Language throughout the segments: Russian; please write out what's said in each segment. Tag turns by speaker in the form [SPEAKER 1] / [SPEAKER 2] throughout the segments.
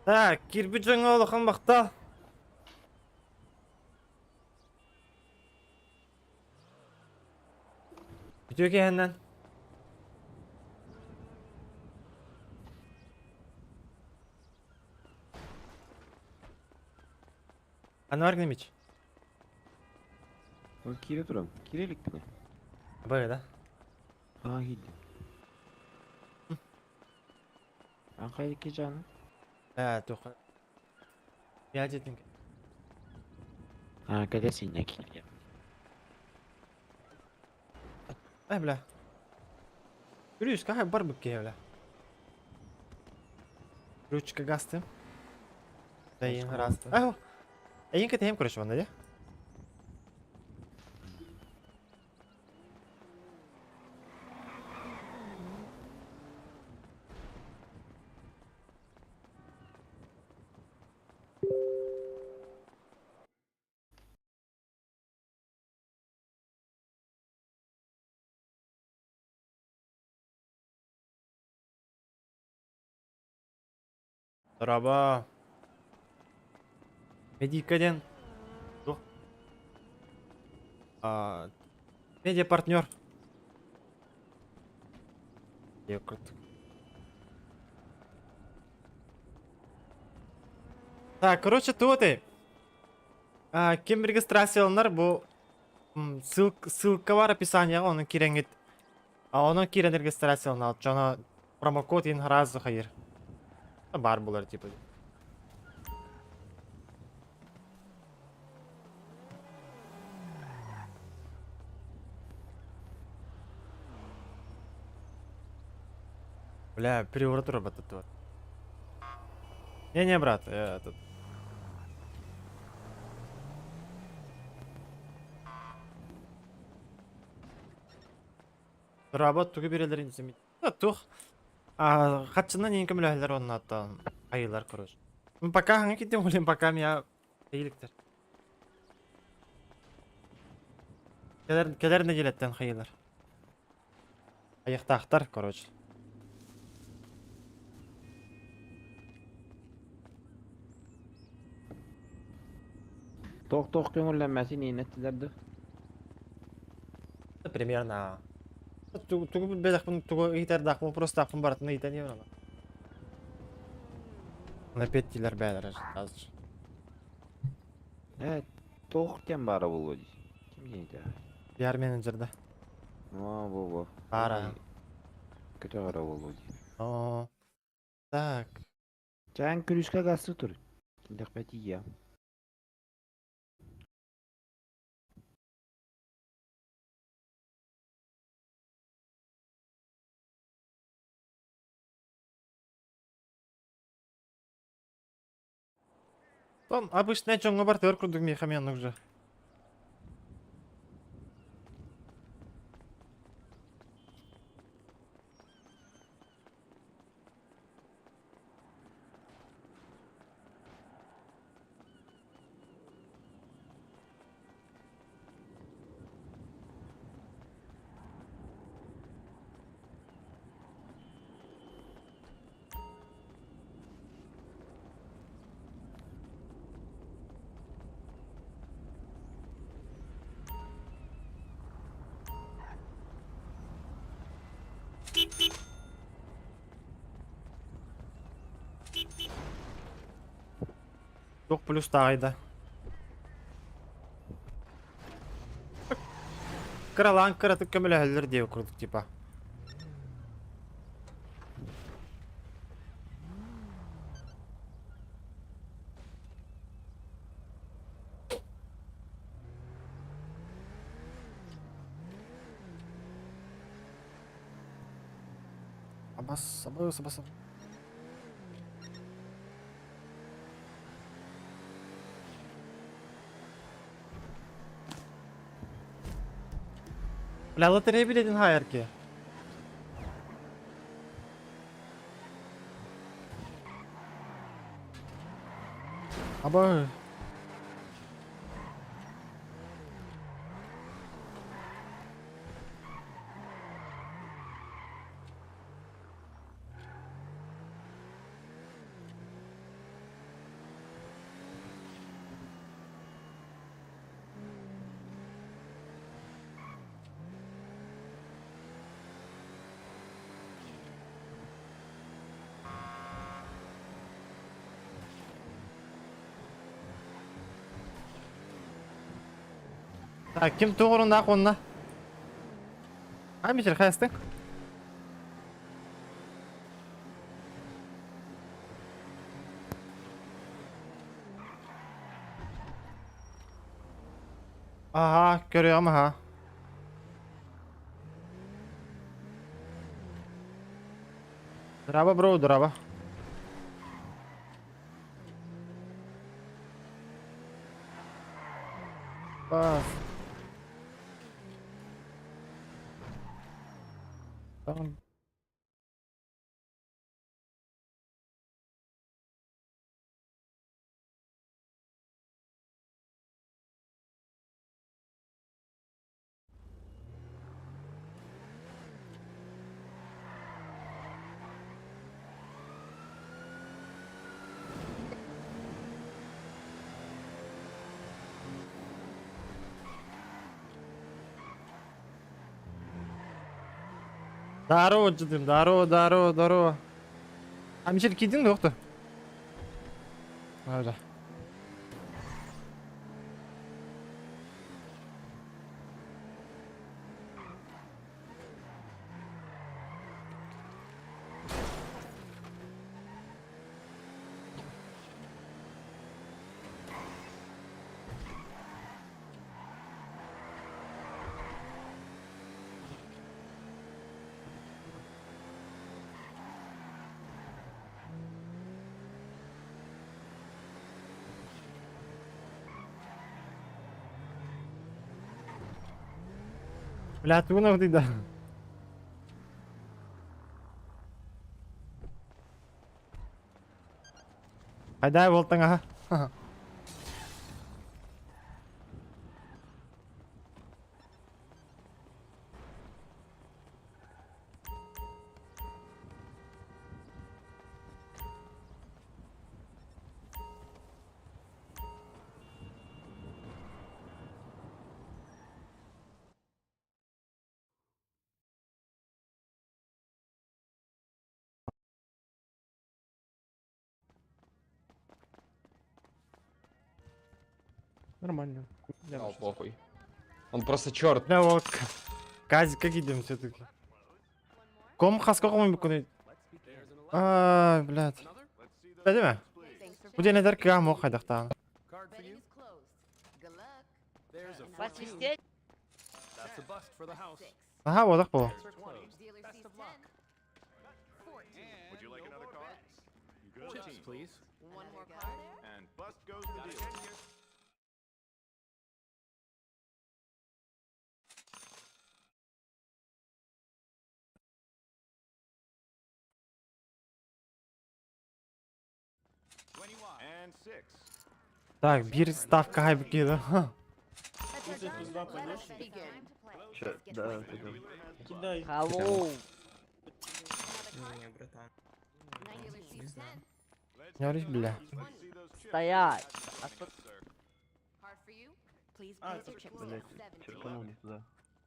[SPEAKER 1] Ha, kirpi oğlu bakta. Bitiyor ki hemen. Hani var ki hiç?
[SPEAKER 2] Kire duram. Kirelik mi?
[SPEAKER 1] Böyle da.
[SPEAKER 2] Ha giydim. Ankaydı ki canım.
[SPEAKER 1] Ha, yok. Gelecektin ki.
[SPEAKER 2] Ha gadesin ne ki?
[SPEAKER 1] Bla. Yürüyüş kahve бар быкке бля. Ручка гасты. Дайын расты. Ау. Эйин кетем короче ванда, я? Раба. Медикаден. Что? Медиа партнер. Ёкарт. Так, короче, тут и. Кем регистрацияланар bu ссылка бар описание, оны киреңет. Оны кирен регистрацияланал. Жана промокод ин разы хайыр. Бар булар типа. Бля, переворот робота тут. Не, брат, этот. Робот тугу берелерин иземейт. Тух. Хатчынан ең көміләлер оның аттан. Айылар, короче. Пока хаңа кетем ойлайм, пока меня хейліктер. Келеріне келеттен хейлар. Аяқтақтар, короче.
[SPEAKER 2] Tok kömürlenmesi neyin ettilerdi?
[SPEAKER 1] Примерно. Тугу бедақпын, тугу хитер дақпын, просто дақпын баратын хитер не барала. На 5 тилер бәлер азыр.
[SPEAKER 2] Evet. Tok bara bulu. Kim neydi?
[SPEAKER 1] PR менеджерда.
[SPEAKER 2] Bu.
[SPEAKER 1] Bara.
[SPEAKER 2] Kötü ara bulu.
[SPEAKER 1] О. Так.
[SPEAKER 2] Can kürüska gazı tur. Kim dakbeti ya.
[SPEAKER 1] Там обычно чоңго бар төр курдук мехамен уже. Yok plus dağıydı. Kıralan kıratık kömüleheller diye kurduk tipa. Sabas. Bля, loteriye biledin hayır ki. Aba. Так, kim to'g'runda qonna? Amir qaysi? Aha, görüyorum ha. Дрaba bro, дрaba. Bas. Tamam. Здорово, dedim. Здорово. Amir giydin mi yoktu? Öyle. Платунов дейді. Қайда болтың аха? Нормально.
[SPEAKER 3] Дал похуй. Он просто черт.
[SPEAKER 1] Бля, ол газикка gidiyorum все-таки. Ком қасқа қомай мүмкін. Ай, блядь. Бәді ме? Bu deneder ki ama o kaydaktan.
[SPEAKER 4] Посвистеть?
[SPEAKER 1] Aha, odak bu.
[SPEAKER 5] Chips, please. One more card. And bust goes the deal. And six.
[SPEAKER 1] Так, bir stavka kaybı girdi.
[SPEAKER 4] Hello.
[SPEAKER 1] Я говорю, бля.
[SPEAKER 4] Стоять.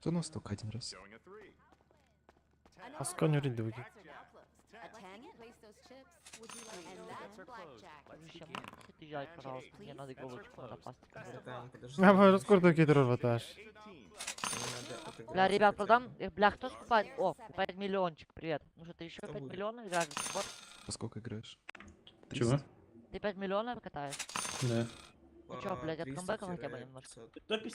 [SPEAKER 6] Кто нас только один раз?
[SPEAKER 5] Showing a three.
[SPEAKER 1] Аска не риду выги.
[SPEAKER 4] Отъезжай, пожалуйста. Мне надо иголочку на пластиковую.
[SPEAKER 1] Я бы раскрутил какие-то рвотаж.
[SPEAKER 5] 18.
[SPEAKER 4] Бля, ребят, продам. Бля, кто скупает? О, купает миллиончик, привет. Ну что, ты еще 5 миллионов играешь в спорт?
[SPEAKER 6] По сколько играешь?
[SPEAKER 7] Чего?
[SPEAKER 4] Ты 5 миллионов катаешь?
[SPEAKER 7] Да.
[SPEAKER 4] Ну чё, блядь, от камбэка хотя бы немножко?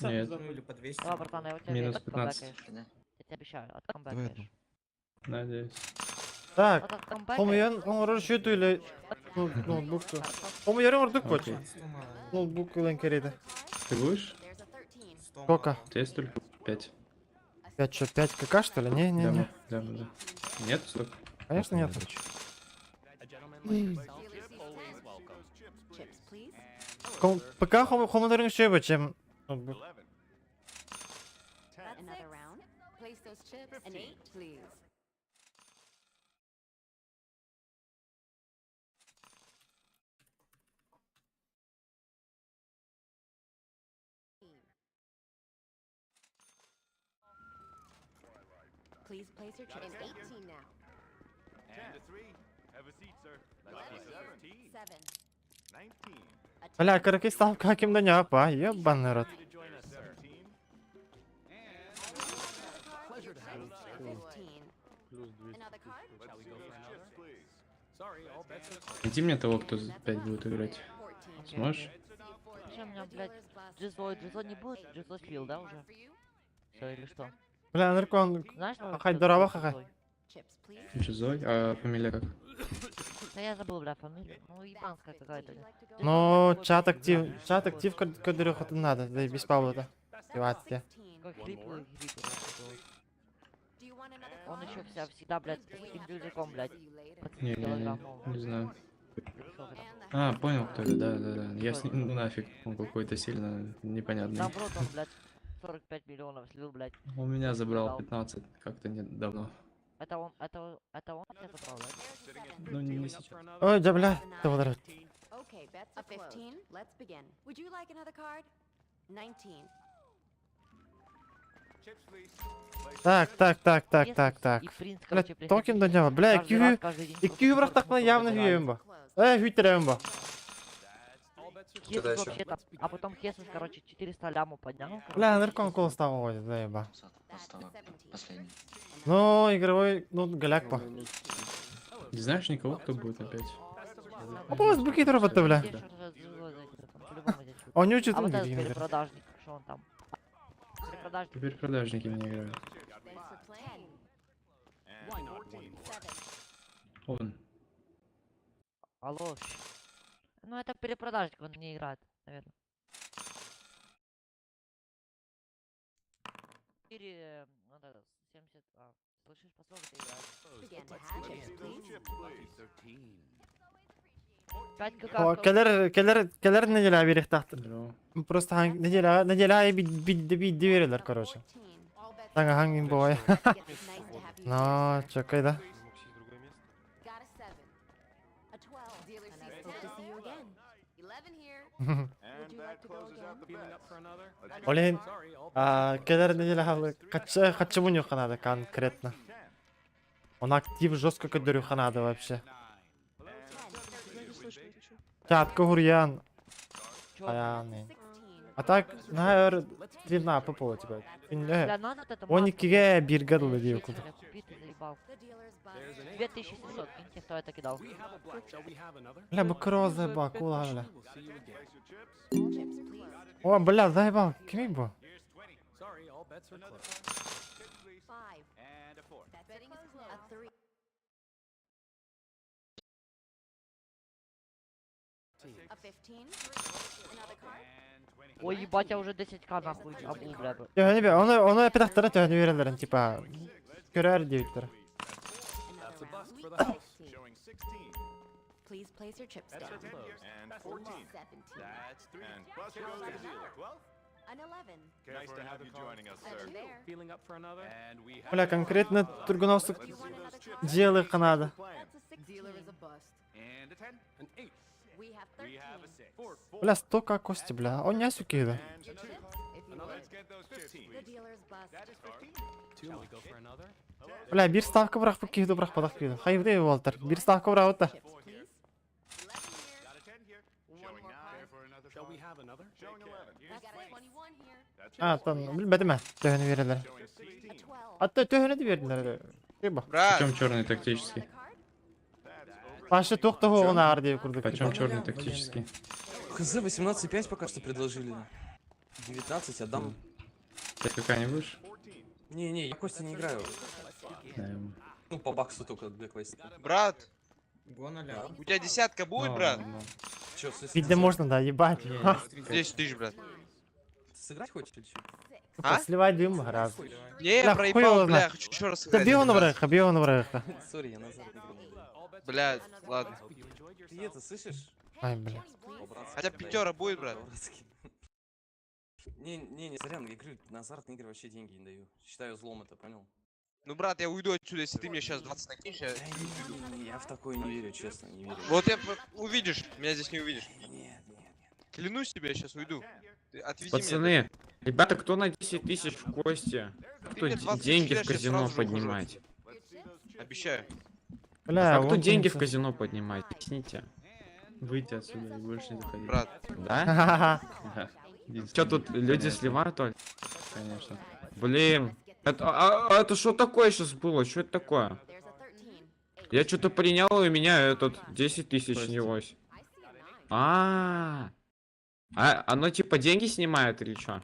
[SPEAKER 7] Нет.
[SPEAKER 8] Ну или по 200.
[SPEAKER 4] Давай, братан, я у тебя
[SPEAKER 7] Минус
[SPEAKER 4] от
[SPEAKER 7] 15.
[SPEAKER 4] камбэкаешь. Я тебе обещаю, от
[SPEAKER 6] Давай одну.
[SPEAKER 4] камбэкаешь.
[SPEAKER 7] Надеюсь.
[SPEAKER 1] Так,
[SPEAKER 4] Вот от камбэкаешь.
[SPEAKER 1] Хомуян, он рушит или ноутбук. Хомуян ордук коч.
[SPEAKER 8] 100 мало.
[SPEAKER 1] Ноутбук илен керейді.
[SPEAKER 7] Ты будешь?
[SPEAKER 8] 100
[SPEAKER 1] Сколько?
[SPEAKER 8] мало.
[SPEAKER 7] У тебя есть только 5.
[SPEAKER 1] 5 что, 5 КК что ли? Не.
[SPEAKER 7] Да. Нет, столько?
[SPEAKER 1] Конечно нет. ПК хомударың şey бачем. Ноутбук.
[SPEAKER 5] 11.
[SPEAKER 9] Another round. Place those chips. An 8, please. Please place your chips. An 18 now.
[SPEAKER 5] And a three. Have a seat, sir. That's piece of 15.
[SPEAKER 9] 7.
[SPEAKER 5] 19.
[SPEAKER 1] Бля, короче, ставка kimde ne yap ha? Ебаный рот.
[SPEAKER 5] Free to join us, sir. 17.
[SPEAKER 9] Another card?
[SPEAKER 5] Let's see those chips, please.
[SPEAKER 7] Найди мне того, кто за 5 будет играть. Сможешь?
[SPEAKER 4] Зачем меня, блядь, Джизо не будет? Джизо слил, да, уже? Все, или что?
[SPEAKER 1] Бля, Наркон,
[SPEAKER 4] Знаешь, что
[SPEAKER 1] Хай
[SPEAKER 4] это
[SPEAKER 1] дорого,
[SPEAKER 4] такое
[SPEAKER 1] хай.
[SPEAKER 4] Джизой?
[SPEAKER 9] Chips, please.
[SPEAKER 7] Джизой? А фамилия как?
[SPEAKER 4] Да я забыл, бля, фамилию. Ну, ебанская какая-то.
[SPEAKER 1] ну, чат актив, который надо, да и без Павла-то. Деваться.
[SPEAKER 4] Какой хриплый,
[SPEAKER 9] Do you want another
[SPEAKER 4] Он
[SPEAKER 9] card?
[SPEAKER 4] еще всегда, блядь, с таким дюжиком, блядь. Под
[SPEAKER 7] Не,
[SPEAKER 4] килограмм,
[SPEAKER 7] не знаю.
[SPEAKER 4] Пришёл когда.
[SPEAKER 7] А, понял, кто это, да. Я с ним, ну нафиг, он какой-то сильно непонятный.
[SPEAKER 4] Наоборот, он, блядь, 45 миллионов слил, блядь.
[SPEAKER 7] Он меня забрал
[SPEAKER 4] Дал.
[SPEAKER 7] 15 как-то недавно.
[SPEAKER 4] Это он тебя забрал, да?
[SPEAKER 7] Ну, не сейчас.
[SPEAKER 1] Ой, да бля, да вот это.
[SPEAKER 9] Okay, bets are 15. Let's begin. Would you like another card? 19.
[SPEAKER 5] Chips, please.
[SPEAKER 1] Так.
[SPEAKER 4] И принц,
[SPEAKER 1] Бля,
[SPEAKER 4] короче,
[SPEAKER 1] токен до нього, бля,
[SPEAKER 4] каждый раз,
[SPEAKER 1] які
[SPEAKER 4] каждый день
[SPEAKER 1] які враг так на явно гюєм бо. Гюйтерем бо.
[SPEAKER 4] Хесус вообще там, а потом Хесус, короче, 400 ляму поднял. короче.
[SPEAKER 1] Бля, Наркон кол став уводит, заеба.
[SPEAKER 9] That's 17.
[SPEAKER 1] Ну, игровой, ну, голяк по.
[SPEAKER 7] Не знаешь никого, кто будет опять?
[SPEAKER 1] А по вас букет робота, бля.
[SPEAKER 4] Здесь что-то за зайдет, там, по-любому здесь будет.
[SPEAKER 1] Он не учит
[SPEAKER 4] А вот
[SPEAKER 1] игры,
[SPEAKER 4] этот
[SPEAKER 1] игры.
[SPEAKER 4] перепродажник, что он там? Перепродажник.
[SPEAKER 7] Теперь продажники меня играют.
[SPEAKER 9] Thanks for playing.
[SPEAKER 5] And 14.
[SPEAKER 9] 7.
[SPEAKER 7] Он.
[SPEAKER 4] Алло. Ну это перепродажник, он не играет, наверное. 4, вот это, 70, слышишь, поскольку ты играешь?
[SPEAKER 9] Begin.
[SPEAKER 5] Let's
[SPEAKER 9] Chips,
[SPEAKER 5] see those
[SPEAKER 9] please.
[SPEAKER 5] chips, please.
[SPEAKER 4] 5
[SPEAKER 1] О,
[SPEAKER 4] какашков.
[SPEAKER 1] келер неделя берег тахты.
[SPEAKER 7] Здорово.
[SPEAKER 1] Просто неделя бит верилер, короче.
[SPEAKER 9] 14. All bets
[SPEAKER 1] Тага
[SPEAKER 9] are
[SPEAKER 1] хангин бой.
[SPEAKER 9] It's nice to have you
[SPEAKER 1] Ну, чекай, да.
[SPEAKER 9] Got a 7. A 12. Dealer and I hope to see you again. 11 here.
[SPEAKER 5] And
[SPEAKER 9] you like
[SPEAKER 5] that
[SPEAKER 9] to go
[SPEAKER 5] closes out the
[SPEAKER 9] again?
[SPEAKER 5] bets.
[SPEAKER 1] Олен, келер неделя качы муню ханада конкретно. Он актив жестко кадырю ханада вообще.
[SPEAKER 9] 10.
[SPEAKER 1] Чатка гурьян.
[SPEAKER 4] Чё,
[SPEAKER 1] Аяны.
[SPEAKER 9] 16.
[SPEAKER 1] А так, наверное, трибна по поводу тебя.
[SPEAKER 4] бля, надо вот это
[SPEAKER 1] Он
[SPEAKER 4] маску
[SPEAKER 1] никиге
[SPEAKER 4] купить,
[SPEAKER 1] бир гадал
[SPEAKER 4] блядь,
[SPEAKER 1] идею
[SPEAKER 4] вечером
[SPEAKER 1] куда.
[SPEAKER 4] купить, ты заебал.
[SPEAKER 9] The dealer's bust.
[SPEAKER 4] 2700, киньте, кто это кидал.
[SPEAKER 1] Бля, бакро заебал, кула, бля.
[SPEAKER 5] Place your chips.
[SPEAKER 9] All chips, please.
[SPEAKER 1] О, бля, заебал, кем был?
[SPEAKER 9] 5.
[SPEAKER 5] And a 4.
[SPEAKER 9] That setting is closed. A 3. A 15. Another card.
[SPEAKER 5] And 20.
[SPEAKER 4] Ой, ебать, я уже 10к нахуй обул, бля.
[SPEAKER 1] Тёгәне бе, оны педахтара тёгәне верелерин, типа, көрәр диюттер.
[SPEAKER 9] Another round. Week
[SPEAKER 5] Showing 16.
[SPEAKER 9] Please place your chips down.
[SPEAKER 5] And 14.
[SPEAKER 9] 17.
[SPEAKER 5] That's 3. And bust goes to the dealer. 12.
[SPEAKER 9] An 11.
[SPEAKER 5] Nice to have you joining us,
[SPEAKER 9] A
[SPEAKER 5] sir.
[SPEAKER 9] 2 there.
[SPEAKER 5] And we have
[SPEAKER 1] Бля, конкретно тургуновсук
[SPEAKER 9] You want another card?
[SPEAKER 1] делы Канада.
[SPEAKER 9] That's a 16. Dealer is a bust.
[SPEAKER 5] And a 10. An 8.
[SPEAKER 9] We have
[SPEAKER 5] We
[SPEAKER 9] 13.
[SPEAKER 5] have a 6.
[SPEAKER 1] Бля, столько кости, бля, он не сюкида.
[SPEAKER 5] And
[SPEAKER 9] Your
[SPEAKER 5] two.
[SPEAKER 9] chips, if you
[SPEAKER 5] Let's
[SPEAKER 9] would.
[SPEAKER 5] get those chips,
[SPEAKER 9] The
[SPEAKER 5] please.
[SPEAKER 9] dealer's bust.
[SPEAKER 5] That is 15.
[SPEAKER 1] Бля, бир ставка брах покиду, брах подах киду. Хайвде, Уолтер, бир ставка брах отта.
[SPEAKER 9] Chips, please. 11 here.
[SPEAKER 5] Got a 10 here.
[SPEAKER 9] One
[SPEAKER 5] Showing
[SPEAKER 9] more
[SPEAKER 5] 9.
[SPEAKER 9] card.
[SPEAKER 5] For another Shall we have another? Showing 11.
[SPEAKER 9] We got a 21 here.
[SPEAKER 5] That's
[SPEAKER 1] А, там, бил бәдеме, тёгәне верелер.
[SPEAKER 5] showing
[SPEAKER 9] A
[SPEAKER 5] 16.
[SPEAKER 9] 12.
[SPEAKER 1] Атта тёгәне де верелер. Киба.
[SPEAKER 7] Почем черный тактический?
[SPEAKER 9] Another card?
[SPEAKER 1] Пашы тохты хоғына арды курдук.
[SPEAKER 7] Почем черный тактический?
[SPEAKER 6] ХЗ 18,5 пока что предложили. 19 отдам.
[SPEAKER 7] Ты какая не будешь?
[SPEAKER 6] Не, я Кости не играю. Ну, по баксу только Блэквейс.
[SPEAKER 8] Брат, у тебя десятка будет, брат?
[SPEAKER 6] Чё,
[SPEAKER 1] Видно можно, да, ебать.
[SPEAKER 8] 10 тысяч, брат.
[SPEAKER 6] сыграть хочешь или чё?
[SPEAKER 8] А?
[SPEAKER 1] Сливай дым, раз.
[SPEAKER 8] Не,
[SPEAKER 1] Бля,
[SPEAKER 8] проебал,
[SPEAKER 1] хуёво
[SPEAKER 8] бля,
[SPEAKER 1] знаю.
[SPEAKER 8] хочу еще раз
[SPEAKER 1] Да
[SPEAKER 8] сыграть.
[SPEAKER 1] бегу на
[SPEAKER 8] брат.
[SPEAKER 1] врага, бегу на врага.
[SPEAKER 6] Сори, я назад играл.
[SPEAKER 8] Бля, ладно.
[SPEAKER 6] Ты это слышишь?
[SPEAKER 1] Ай, бля.
[SPEAKER 6] По-братски
[SPEAKER 8] Хотя
[SPEAKER 6] кидай.
[SPEAKER 8] пятера будет, брат.
[SPEAKER 6] По-братски. Не, сорян, я говорю, на азартные игры вообще деньги не даю. Считаю злом это, понял?
[SPEAKER 8] Ну, брат, я уйду отсюда, если ты мне сейчас 20 накинешь.
[SPEAKER 6] Не, я в такое не верю, честно, не верю.
[SPEAKER 8] Вот я увидишь, меня здесь не увидишь.
[SPEAKER 6] Нет.
[SPEAKER 8] Клянусь тебе, я сейчас уйду. Ты отвези
[SPEAKER 7] Пацаны, ребята, кто на 10 тысяч в Кости? Кто
[SPEAKER 8] мне 20
[SPEAKER 7] деньги
[SPEAKER 8] тысяч
[SPEAKER 7] в
[SPEAKER 8] кидашь, я
[SPEAKER 7] казино
[SPEAKER 8] сразу же ухожу.
[SPEAKER 7] поднимать?
[SPEAKER 8] меня. Обещаю.
[SPEAKER 1] Бля,
[SPEAKER 7] А кто
[SPEAKER 1] вон
[SPEAKER 7] деньги в
[SPEAKER 1] тянется.
[SPEAKER 7] казино поднимать? Объясните. Выйти отсюда и больше не заходить.
[SPEAKER 8] Брат,
[SPEAKER 7] Да?
[SPEAKER 1] Ха-ха-ха.
[SPEAKER 7] Ага. Чё тут люди сливают только? Конечно. Блин,
[SPEAKER 3] Это что такое сейчас было? Что это такое?
[SPEAKER 9] There's a 13.
[SPEAKER 3] Я что-то принял, и у меня этот 10 тысяч
[SPEAKER 7] Прости.
[SPEAKER 3] снялось.
[SPEAKER 9] I see a 9.
[SPEAKER 3] Оно типа деньги снимает или что?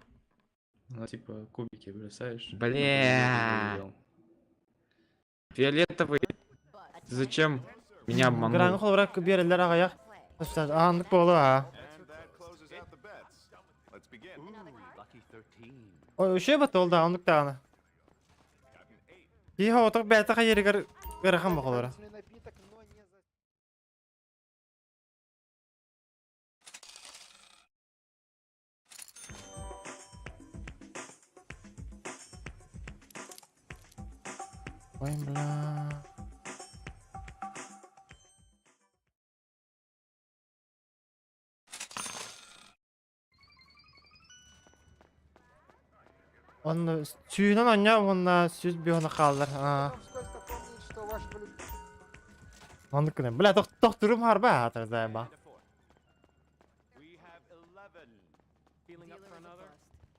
[SPEAKER 7] Ну, типа, кубики бросаешь.
[SPEAKER 3] Бля. Фиолетовый. Ты зачем меня
[SPEAKER 1] Граңы
[SPEAKER 3] обманул?
[SPEAKER 1] қолырақ берілдер ағаяқ. Андық болу, а.
[SPEAKER 5] And that closes out the bets. Let's begin. Lucky 13.
[SPEAKER 1] Ой, үші бат олды, андық тағаны. Кейі отық бәті қайырығыр ғырақын бұқылары.
[SPEAKER 2] Напиток, но не за...
[SPEAKER 1] Ой, бля. Оны сүйінен оңя, онна сүз бүйіні қалдыр.
[SPEAKER 2] Сколько помнить, что ваш
[SPEAKER 1] Андық күні. Бля, тоқтырым har ба, атырдай ба.
[SPEAKER 5] We have 11. Feeling up for another?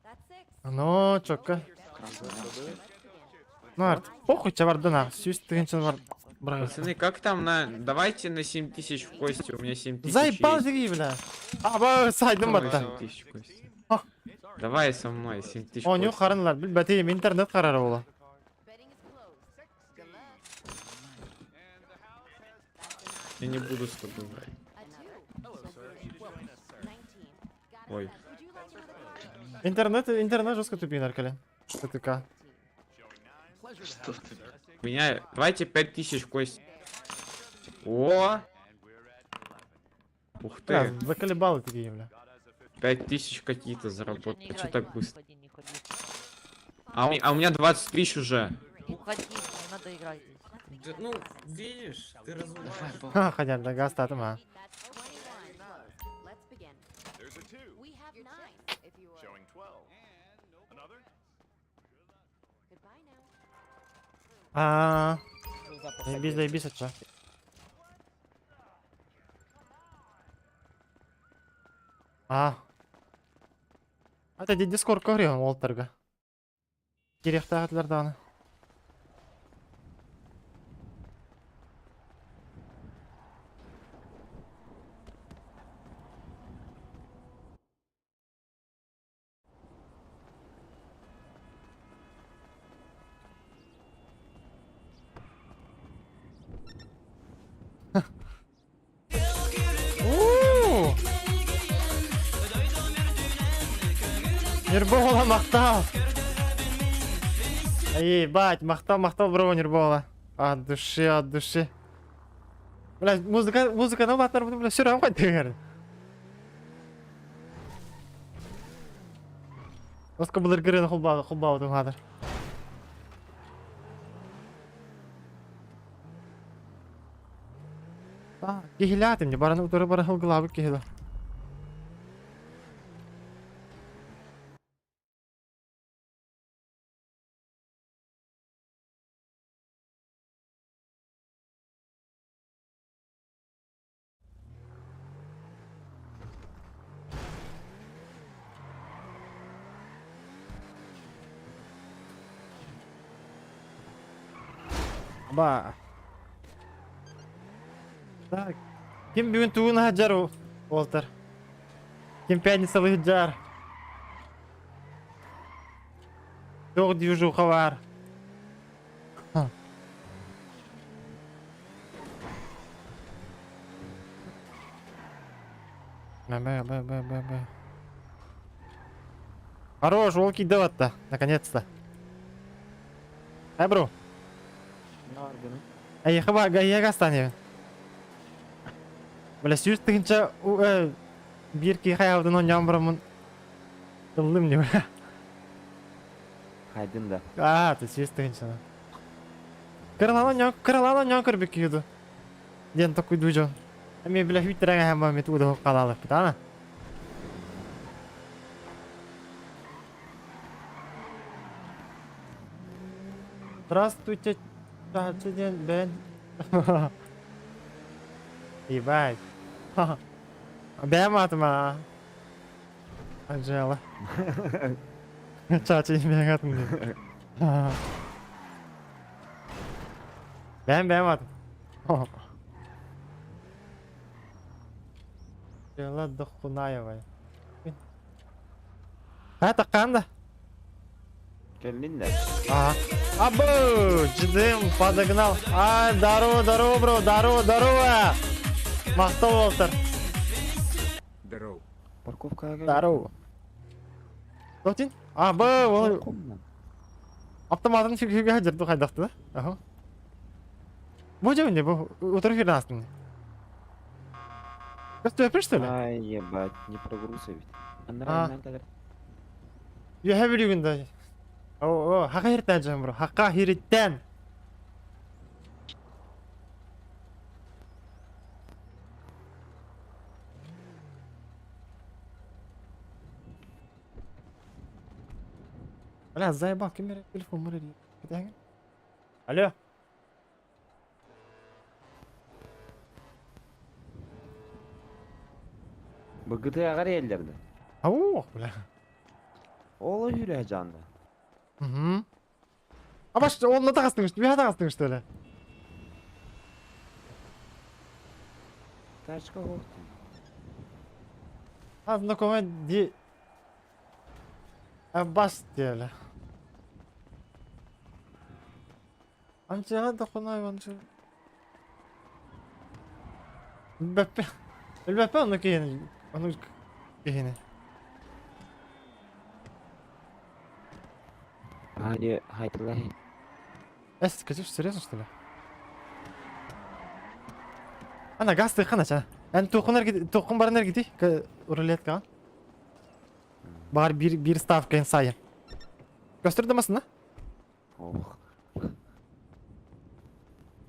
[SPEAKER 9] That's 6.
[SPEAKER 1] Ну, чокка. Ну, арт. Похуй, че бардын ақ. Сүйіз тігінші бар. Бұрағы.
[SPEAKER 3] Пацаны, как там на... Давайте на 7 тысяч в кости, у меня 7 тысяч
[SPEAKER 1] Заебал
[SPEAKER 3] есть.
[SPEAKER 1] жиги, бля. Аба, сайдым
[SPEAKER 3] Давай
[SPEAKER 1] батта.
[SPEAKER 3] 7 тысяч в кости.
[SPEAKER 1] Ах.
[SPEAKER 3] Давай со мной 7 тысяч в
[SPEAKER 1] Onu
[SPEAKER 3] кости.
[SPEAKER 1] qarınlar, bil bəteyim internet qararı ola.
[SPEAKER 9] Betting is closed. Good luck.
[SPEAKER 3] Я не буду с тобой играть.
[SPEAKER 9] A 2. 19.
[SPEAKER 3] Ой.
[SPEAKER 9] Would you like another card?
[SPEAKER 1] Интернет жестко тупин аркали. ТТК.
[SPEAKER 3] У меня... Давайте 5 тысяч в кости. О! Ух
[SPEAKER 1] Бля,
[SPEAKER 3] ты.
[SPEAKER 1] заколебалы такие, бля.
[SPEAKER 3] 5 тысяч какие-то
[SPEAKER 4] Лучше не
[SPEAKER 3] заработал.
[SPEAKER 4] играть,
[SPEAKER 3] Что так
[SPEAKER 4] не
[SPEAKER 3] быстро?
[SPEAKER 4] ходи, не ходи.
[SPEAKER 3] А у меня 20 тысяч уже.
[SPEAKER 4] Уходи, не надо играть здесь.
[SPEAKER 6] Ну, видишь, ты разуваешь.
[SPEAKER 1] Ха, хотя да газ татым, а.
[SPEAKER 9] That's 21. Let's begin.
[SPEAKER 5] There's a 2.
[SPEAKER 9] We have 9. If you are.
[SPEAKER 5] Showing 12. Another?
[SPEAKER 9] Goodbye now.
[SPEAKER 1] А. Заебись, отча. А. Это дискорд көрген Уолтерга. Керекті ағытларды аны. Нербола мақтал. Ебать, мақтал, бро, Нербола. От души. Бля, музыка на батар, бля, все равно хоть. Оска булыр гырын хулбау тун хадыр. Кихилятым, не бараны утыры бары хылгылабы кихилы. Ба. Так. Ким бүгін туын хаджар Уолтер? Ким пятницалы хаджар? Тоқ движуха бар. Бä. Хорош, волки даватта, наконец-то. Бро. Аяққа аяқ астане. Бля, сүйіз тігінші біркі қаяудың он ямбырамын. Қылдым не бля.
[SPEAKER 2] Хайдын да.
[SPEAKER 1] Ты сүйіз тігінші. Кыраланы нян көрбек еді. Ден такой дуйджон. Мен бля хүйттірәңі әмі мет ұды қалалық біт, ана? Здравствуйте, ден бен. Ебать. Бәм атыма. Анжела. Чачы бәң атым. Ben beğenmedim. Yalla dokunaya vay. Ha takan da.
[SPEAKER 2] Geldin de.
[SPEAKER 1] Ага. Abo, ciddiyim, подогнал. Ай, здорово, здорово, bro, здорово, здорово. Мақтау болтыр.
[SPEAKER 2] Парковкаға кел.
[SPEAKER 1] Здорово. Тоқтин? Абы, ол автоматын шүкіге жүрді қайдақты да. Аха. Бұл жауын бұл отырып жүрді астында. Көсті өпір, что ли?
[SPEAKER 2] Ай, ебать, не прогрузы ведь.
[SPEAKER 1] А.
[SPEAKER 2] Нормально kadar.
[SPEAKER 1] Юхе бір үйгінді. О, хаққа хирттен жауын, bro. Хаққа хирттен. Бля, заебал, камера, телефон, морали. Алло.
[SPEAKER 2] Bu GTA'ga yerlerde.
[SPEAKER 1] Ау, бля.
[SPEAKER 2] Ola yürü canlı.
[SPEAKER 1] Угу. А баш, онда тағастың үшті, бия тағастың үшті өлі.
[SPEAKER 2] Тачка koktu.
[SPEAKER 1] А, знакомый ди... Бас диелі. Анчаға доқынай, анча. Білбәппе. Білбәппе оны кейіні. Оны кейіні.
[SPEAKER 2] Hadi, haydi lahi.
[SPEAKER 1] Скажи, серьезно, что ли? Ана, газ тыйқана, чана. Ән тоқын барынар кетей, рулетка. Бар bir ставкаен сайын. Gösterdi misin lan?
[SPEAKER 2] Oh.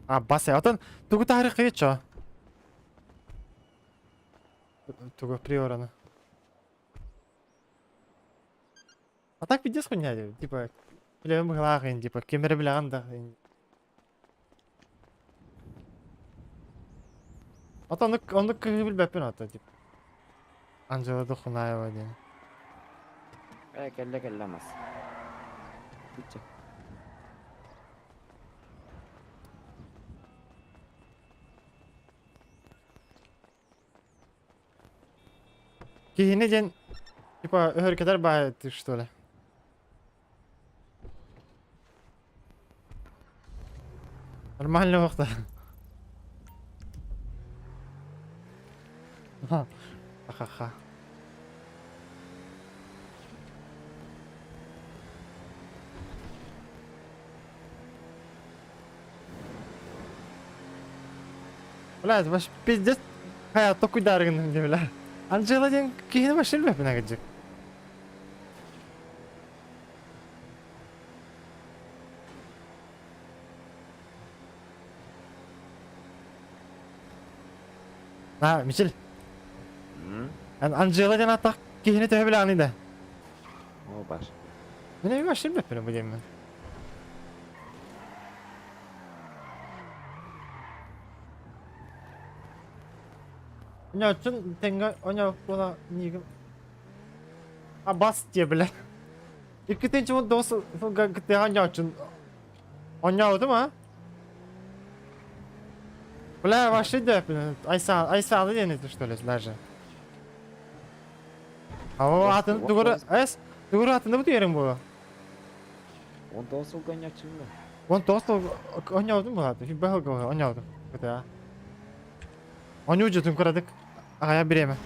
[SPEAKER 1] Бас я, отан тугу тарихи чо? Тугу приорана. А так видишь хуйня, типа, білем ғылағын, типа, кемері білаған да. Ата onu кығы білбәппен ата, типа. Анжела Духунаева дейін.
[SPEAKER 2] Kelle kellemez. Gidecek.
[SPEAKER 1] Кейіні ден, типа, өркетер байты, что ли? Нормально вақты. Ха-ха-ха. Блядь, ваш пиздец hayatda kuydargın diyorlar. Angela den kihini başarılı yapına gidecek. Ha, Michel. Angela den atak kihini töhe bile anıydı.
[SPEAKER 2] O baş.
[SPEAKER 1] Yine bir başarılı yapına bu diyeyim ben. Оня üçün tenga onya kola nigim. Bas diye bile. İki çımı dostu gitti onya üçün. Onya oldu mu? Bля, ваши депины. Айсалы денеті, что ли, даже. А о, атын, дугуру атында бұты ерің бұл.
[SPEAKER 2] Он da olsa ganyak şimdi.
[SPEAKER 1] Он доstu onya oldu mu bu? Bir bakıl kola, onya oldu. Gitti ya. Onya ucutun kuradık. Aya bireme.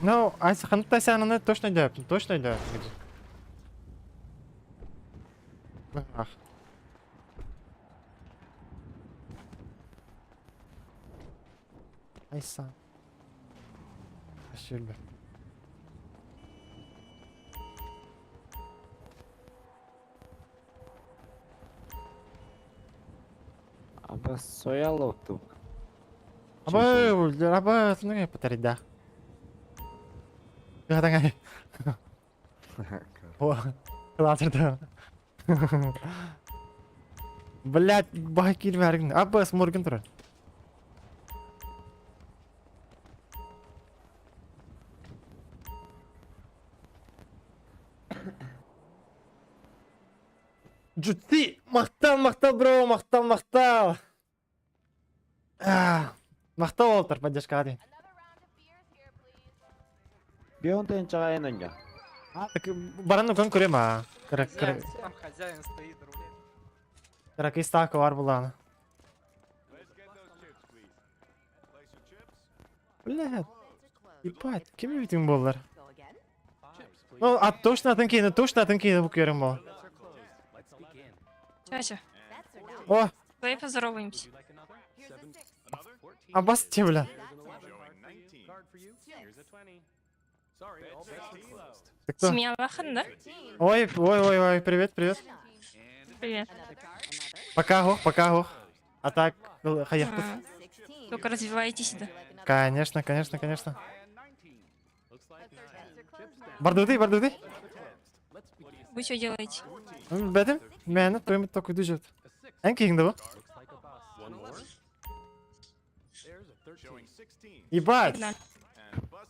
[SPEAKER 1] Ну, Айсаханта сянаны точно идёт, точно идёт. Ах. Айса. Şöyle.
[SPEAKER 2] Ama soyalı oldu.
[SPEAKER 1] Apa seneng ya petari dah. Kata ngai. Wah, kelas itu. Блядь, бахкир верген. Apa semurgen turun. Джути! Мақтал, бро, мақтал. Мақтал олтар, поддержка, hadi.
[SPEAKER 2] Bir 10 tane çağa en önce.
[SPEAKER 1] Так, баранны көн көрем, Кырак,
[SPEAKER 8] Хозяин стоит, рулет.
[SPEAKER 1] кырак ставка бар буланы.
[SPEAKER 5] Let's get those chips, please. Place your chips.
[SPEAKER 1] Блядь, ебать, кем битим боллар?
[SPEAKER 9] Go again.
[SPEAKER 1] Ну, точно атын кейді бұл көрім бол.
[SPEAKER 10] Тетя,
[SPEAKER 9] Bets are down.
[SPEAKER 1] О,
[SPEAKER 10] давай поздороваемся.
[SPEAKER 9] Here's a six.
[SPEAKER 1] а бас те, бля.
[SPEAKER 5] Showing 19.
[SPEAKER 1] Ты кто?
[SPEAKER 10] Семья Лахан, да?
[SPEAKER 1] Ой, привет.
[SPEAKER 10] Привет.
[SPEAKER 9] Another card. Another.
[SPEAKER 1] Пока хух. А так, хаяхтус.
[SPEAKER 9] 16.
[SPEAKER 10] Только развивайтесь, да.
[SPEAKER 1] Конечно.
[SPEAKER 9] Bets are closed.
[SPEAKER 1] Бардуды.
[SPEAKER 10] Вы что делаете?
[SPEAKER 1] Бәдім, мәні тоймы току дүжет. Ән кейіңді бұл?
[SPEAKER 5] Showing 16.
[SPEAKER 1] Ебать,
[SPEAKER 10] Погнали.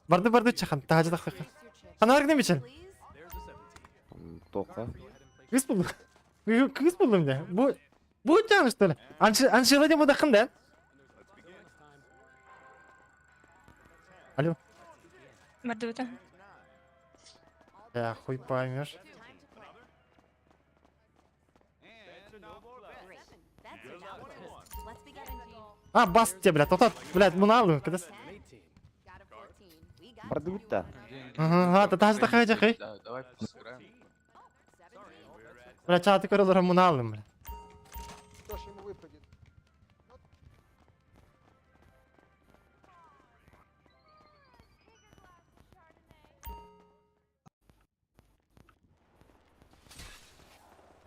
[SPEAKER 5] And bust
[SPEAKER 1] барды чахан, тағажы тақпақы. Қана арғы немечен?
[SPEAKER 9] Please.
[SPEAKER 2] Toka.
[SPEAKER 1] Кыз бұлдым. Кыз бұлдым де. Бұл жаңы что ли? Аншылы де бұда қында? Алло.
[SPEAKER 10] Мордута.
[SPEAKER 1] Хуй поймешь.
[SPEAKER 9] Bets are down. Let's begin. 17.
[SPEAKER 1] Бас те, блядь, тоқтат, блядь, мұны алу. Кыдас.
[SPEAKER 9] Got a 14. We got
[SPEAKER 2] Бардута.
[SPEAKER 1] Тағажы тақай жақай.
[SPEAKER 6] Давай посыграем.
[SPEAKER 9] 17.
[SPEAKER 1] Блядь, чаты көрілер мұны алым, блядь.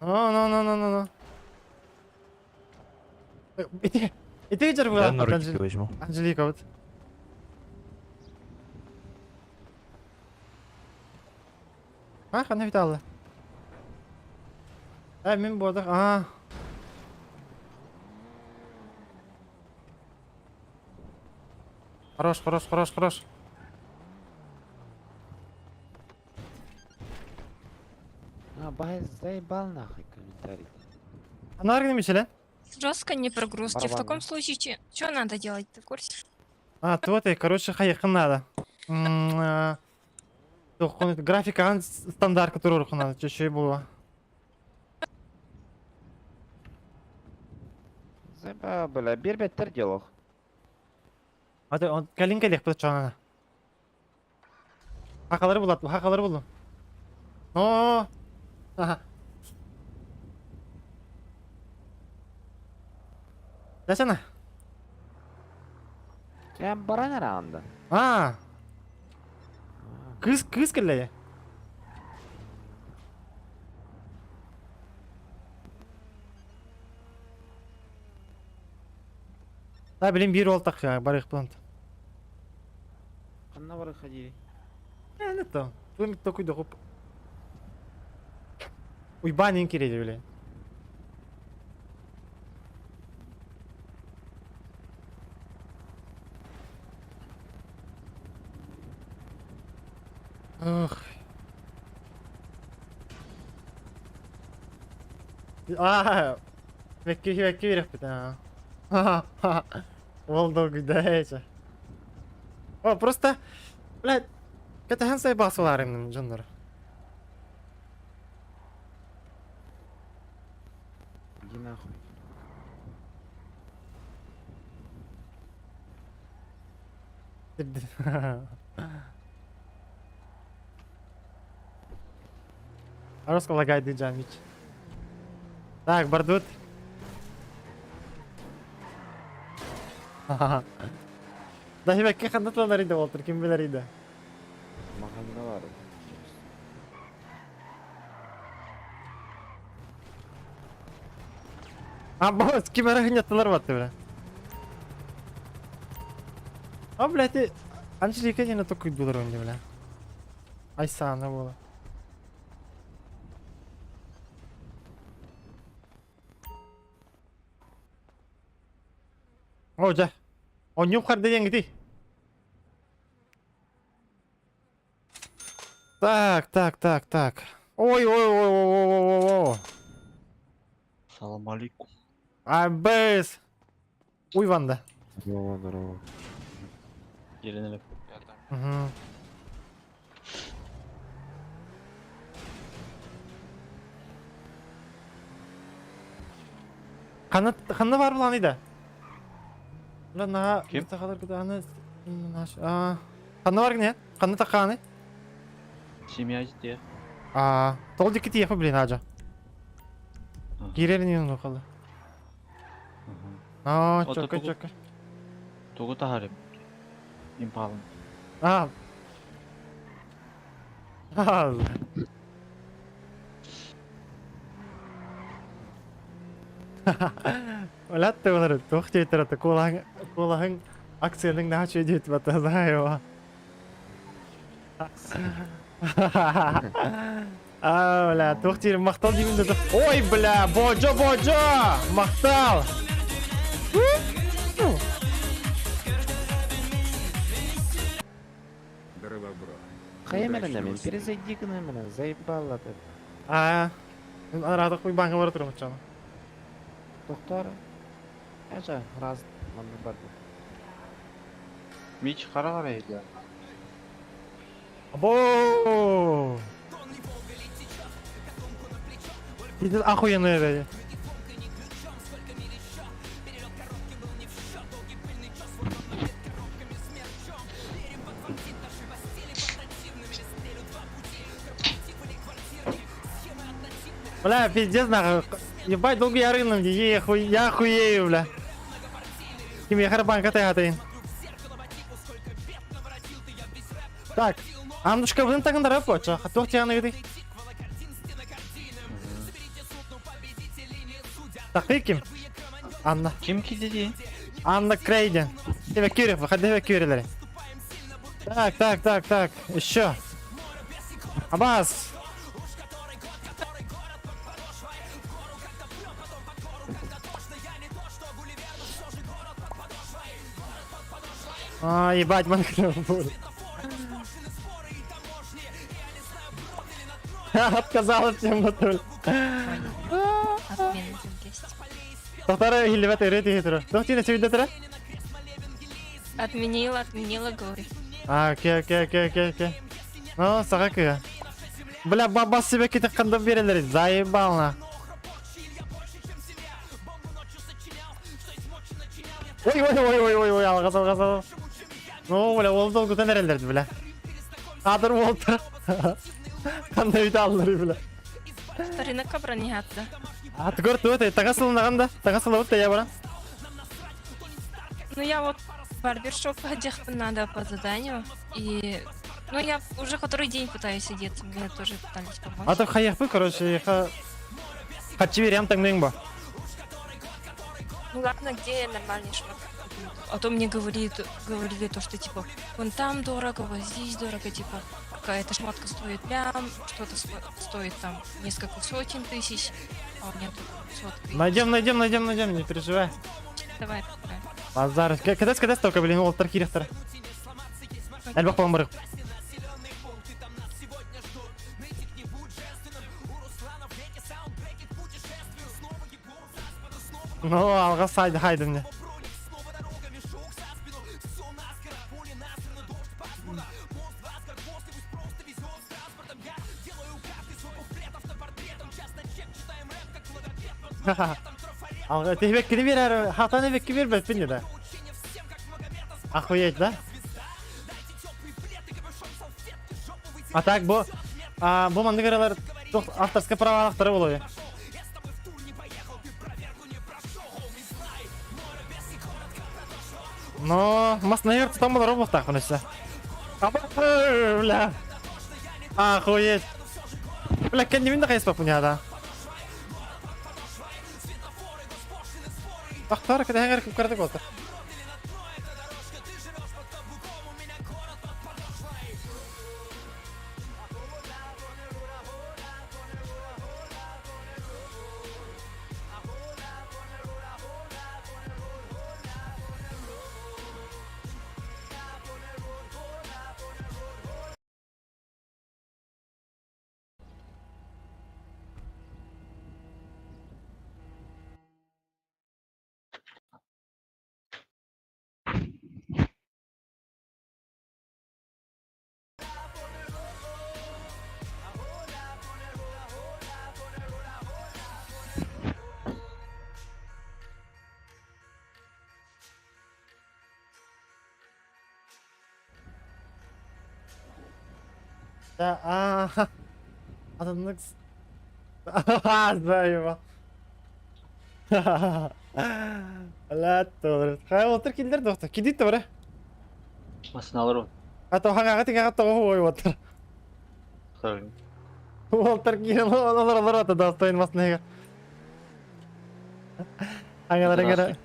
[SPEAKER 1] No. Иди жар
[SPEAKER 11] Я на руки возьму.
[SPEAKER 1] Анжелика вот. Қана виталы. Мен болдық. Хорош.
[SPEAKER 2] Заебал нахуй комментарий.
[SPEAKER 1] Ана арғы немешелі?
[SPEAKER 10] Жестко не прогрузки. В
[SPEAKER 2] Барабаны.
[SPEAKER 10] таком случае, что надо делать? Ты в курсе?
[SPEAKER 1] Вот и, короче, хайықын надо. Графика стандарт, который урқын надо. Чуть-чуть было.
[SPEAKER 2] Заебал, бля. Bir better диалог.
[SPEAKER 1] Hadi калинка лех бұды чоғана. Хақалары болды. О. Дәсәні?
[SPEAKER 2] Sen bana ne anda?
[SPEAKER 1] Кыз кілі. Да, білем бір олтақ барық бұланды.
[SPEAKER 2] Kanna var ходили.
[SPEAKER 1] Не то. Тут такой дохуп. Уйбанин кереді, біле. Ох. Векки верек бітін. Олды гүдәйші. Просто, блядь, кәтіген сай басыларымның жындыр.
[SPEAKER 2] Иди нахуй. Арусқа лагайды жамич. Так, бардут. Dahi bekle kanıtlanlarıydı Walter, kim bileriydi. Mahalle var.
[SPEAKER 1] Boss, kime rahınyatılar battı bile. Блядь, Анжелика не на такой дуронде, бля. Айсана была. О'ja. O'nyum qarda yengidi. Так.
[SPEAKER 2] Ой, ой, ой, ой, ой, ой, ой.
[SPEAKER 6] Салам алейкум.
[SPEAKER 2] Абыз. Уйванда.
[SPEAKER 6] Еленелеп.
[SPEAKER 2] Мгм. Қанна бар бұл анида?
[SPEAKER 6] Кем?
[SPEAKER 2] Қанна бар не? Қанна таққаны?
[SPEAKER 6] Семья где?
[SPEAKER 2] Тол дикки тиепі білін ажа. Кирерін ең оқалы. Чөкке, чөкке.
[SPEAKER 6] Тугу тахарим. Импалым.
[SPEAKER 2] Олатты олар тоқты етірді. Колағың акцияның наға чөйді етіп атты. Зайыва. Бля, тоқты ерім мақтал деймін деді. Ой, бля, боджо! Мақтал!
[SPEAKER 1] Қайымелі мен перезайди күні мені, заебалла ты.
[SPEAKER 2] Мен арадық бой банға бара тұрмын чаны.
[SPEAKER 1] Тоқтар. Әжа, раз, маңы бар бұл.
[SPEAKER 6] Мич қарағар еді.
[SPEAKER 2] Або! ఇది охуенная идея. Бля, пиздец нахуй. Ебать, долго я рынок, я хуею, бля. Ким я харбан катаятын. Так, андушка будем так ндарап поча. Хатох тяна види. Так, ты ким? Анна.
[SPEAKER 6] Ким кидеді?
[SPEAKER 2] Анна Крейден. Эвакюрив, выходи эвакюрили. Так. Еще. Абаз. Ебать, манкнул будет. Отказалась всем натуль.
[SPEAKER 10] Отмены там есть.
[SPEAKER 2] Повторяю, или в этой рейде хитро. Кто тебе сегодня тра?
[SPEAKER 10] Отменила, говори.
[SPEAKER 2] Окей. Ну, сагака. Бля, баба себе какие-то кондом берели, заебал на. Ой, алгазал. Ну, бля, ол долго тенерелдерди, бля. Адыр болду. Кандай үйді алдыры, бля.
[SPEAKER 10] Старина кабра не хатта.
[SPEAKER 2] Ты город өте, таңасылынағанда, таңасылы я бара.
[SPEAKER 10] Ну я вот в барбершоп ходил надо по заданию. И ну я уже который день пытаюсь одеться, мне тоже пытались помочь.
[SPEAKER 2] Ты хаяхпы, короче, хочу верям таңдың ба.
[SPEAKER 10] Ну ладно, где нормальный шмат? А то мне говорили то, что типа вон там дорого, вот здесь дорого, типа какая-то шмотка стоит прям, что-то стоит там несколько сотен тысяч, а у меня тут сотка.
[SPEAKER 2] Найдем, не переживай.
[SPEAKER 10] Давай.
[SPEAKER 2] Базар. Когда столько, блин, ол таркирехтер. Әлбақ болмырық. Ну, алға хайды мне. Алға тевеккini бер әрі, хатан евекки бер бәтпін еді. Охуеть, да? А так, бұл мандығыралар авторская правалықтары болуы. Но, мас, наверное, там было робот так, бля. Охуеть. Бля, кән немін дақай еспақ бұняда. Ақтар, кәді әңгер кіп кәрдік отыр.
[SPEAKER 1] Adamlık. Знаю. La doğru. Hay otur kildir doktor. Kidit de var.
[SPEAKER 6] Масын алыр ғой.
[SPEAKER 1] Hatta hangi tingen hatta o otur. Otur kildir. Olur hatta dostayın masnaya. Hangileri göre.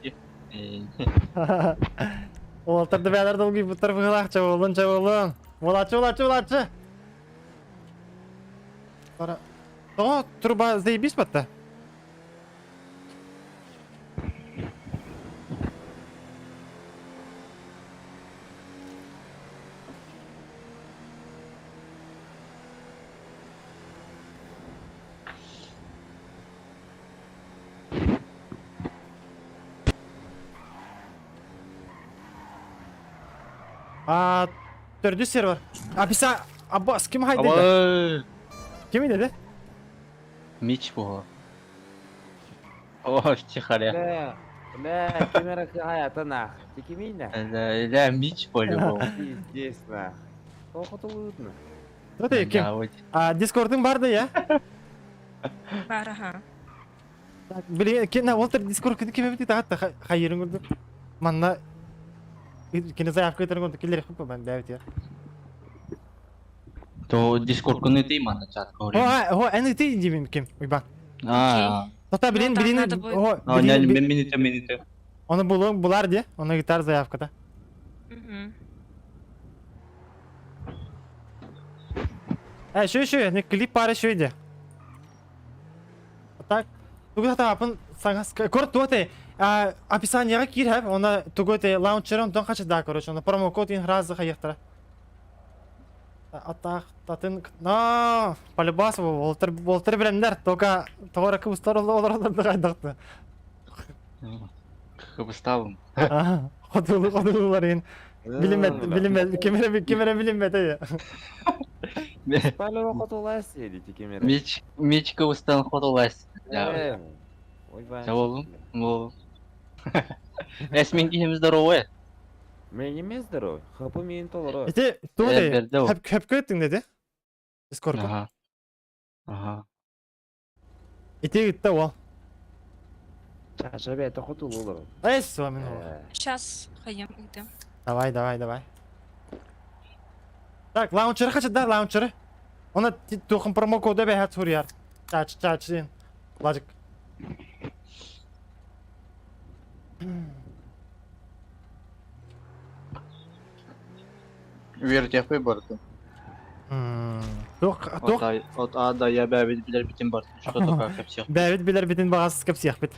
[SPEAKER 1] Otur da beyler dolgu bu tarafı kılakça olun çavolun. Volaçı. Para. O turba zaybis batta. Dördü server. Abisa Abbas kim haydi? Kim dedi?
[SPEAKER 6] Меч bu. О, чихаря.
[SPEAKER 8] камера hayata nah. Çekimiyim ne?
[SPEAKER 6] Ля, меч по-любому.
[SPEAKER 8] Здесь nah. Оқытылуытны.
[SPEAKER 1] Hadi kim? Discord'un vardı ya.
[SPEAKER 10] Бар, ага.
[SPEAKER 1] Bile ki ne Walter Discord kim bitti hatta hayırın gördük. Manna kine zayıf kaytarın gördük. Killeri hıppa ben davet ya.
[SPEAKER 6] То Discord күні дей мана чатқа орайын.
[SPEAKER 1] O en iyi cibim kim? Uyban.
[SPEAKER 6] А,
[SPEAKER 1] Hatta
[SPEAKER 10] Ну, там надо будет.
[SPEAKER 6] минуте.
[SPEAKER 1] Onu bular diye. Ona gitar zayıfkada.
[SPEAKER 10] Мгм.
[SPEAKER 1] Şu ne klip pare şuydu. Так. Тугу хата апын саңас корт туате. Описаниега кир хап. Она тугуте лаунчерон тон кача да короче. Она промокод ин разы хаяктара. Атак татын на полюбас Волтер билендер. Тока тогора кыбыстар олар да кайдакты.
[SPEAKER 6] Кыбыстабым.
[SPEAKER 1] Кодулар ин. Билимет. Кемере билимет ая.
[SPEAKER 8] Палі оқытылайсы дейді камера.
[SPEAKER 6] Меч кыбыстан ходулайсы.
[SPEAKER 8] Ойбай.
[SPEAKER 6] Жауабым. Бұл. Әсмен кейіміздер оғай.
[SPEAKER 8] Мен емездір ой. Хапы мен толыр.
[SPEAKER 1] Ете туате.
[SPEAKER 6] Берді о.
[SPEAKER 1] Hep köttün dedi. Discord'u.
[SPEAKER 6] Ага.
[SPEAKER 1] Ете gitti o.
[SPEAKER 8] Çaşa bәті құтылылыр.
[SPEAKER 1] Эс, ламин.
[SPEAKER 10] Сейчас ходим, идем.
[SPEAKER 1] Давай. Так, лаунчеры қача да, лаунчеры. Оны тоқын промокоды бәйхат сурияр. Чач, лажик.
[SPEAKER 6] Вертеп выборку.
[SPEAKER 1] Тоқ.
[SPEAKER 6] От ада я бәбіт білер бітін бар. Что тоқа кәпсек.
[SPEAKER 1] Бәвит білер бітін бағасыз кәпсияқ бит.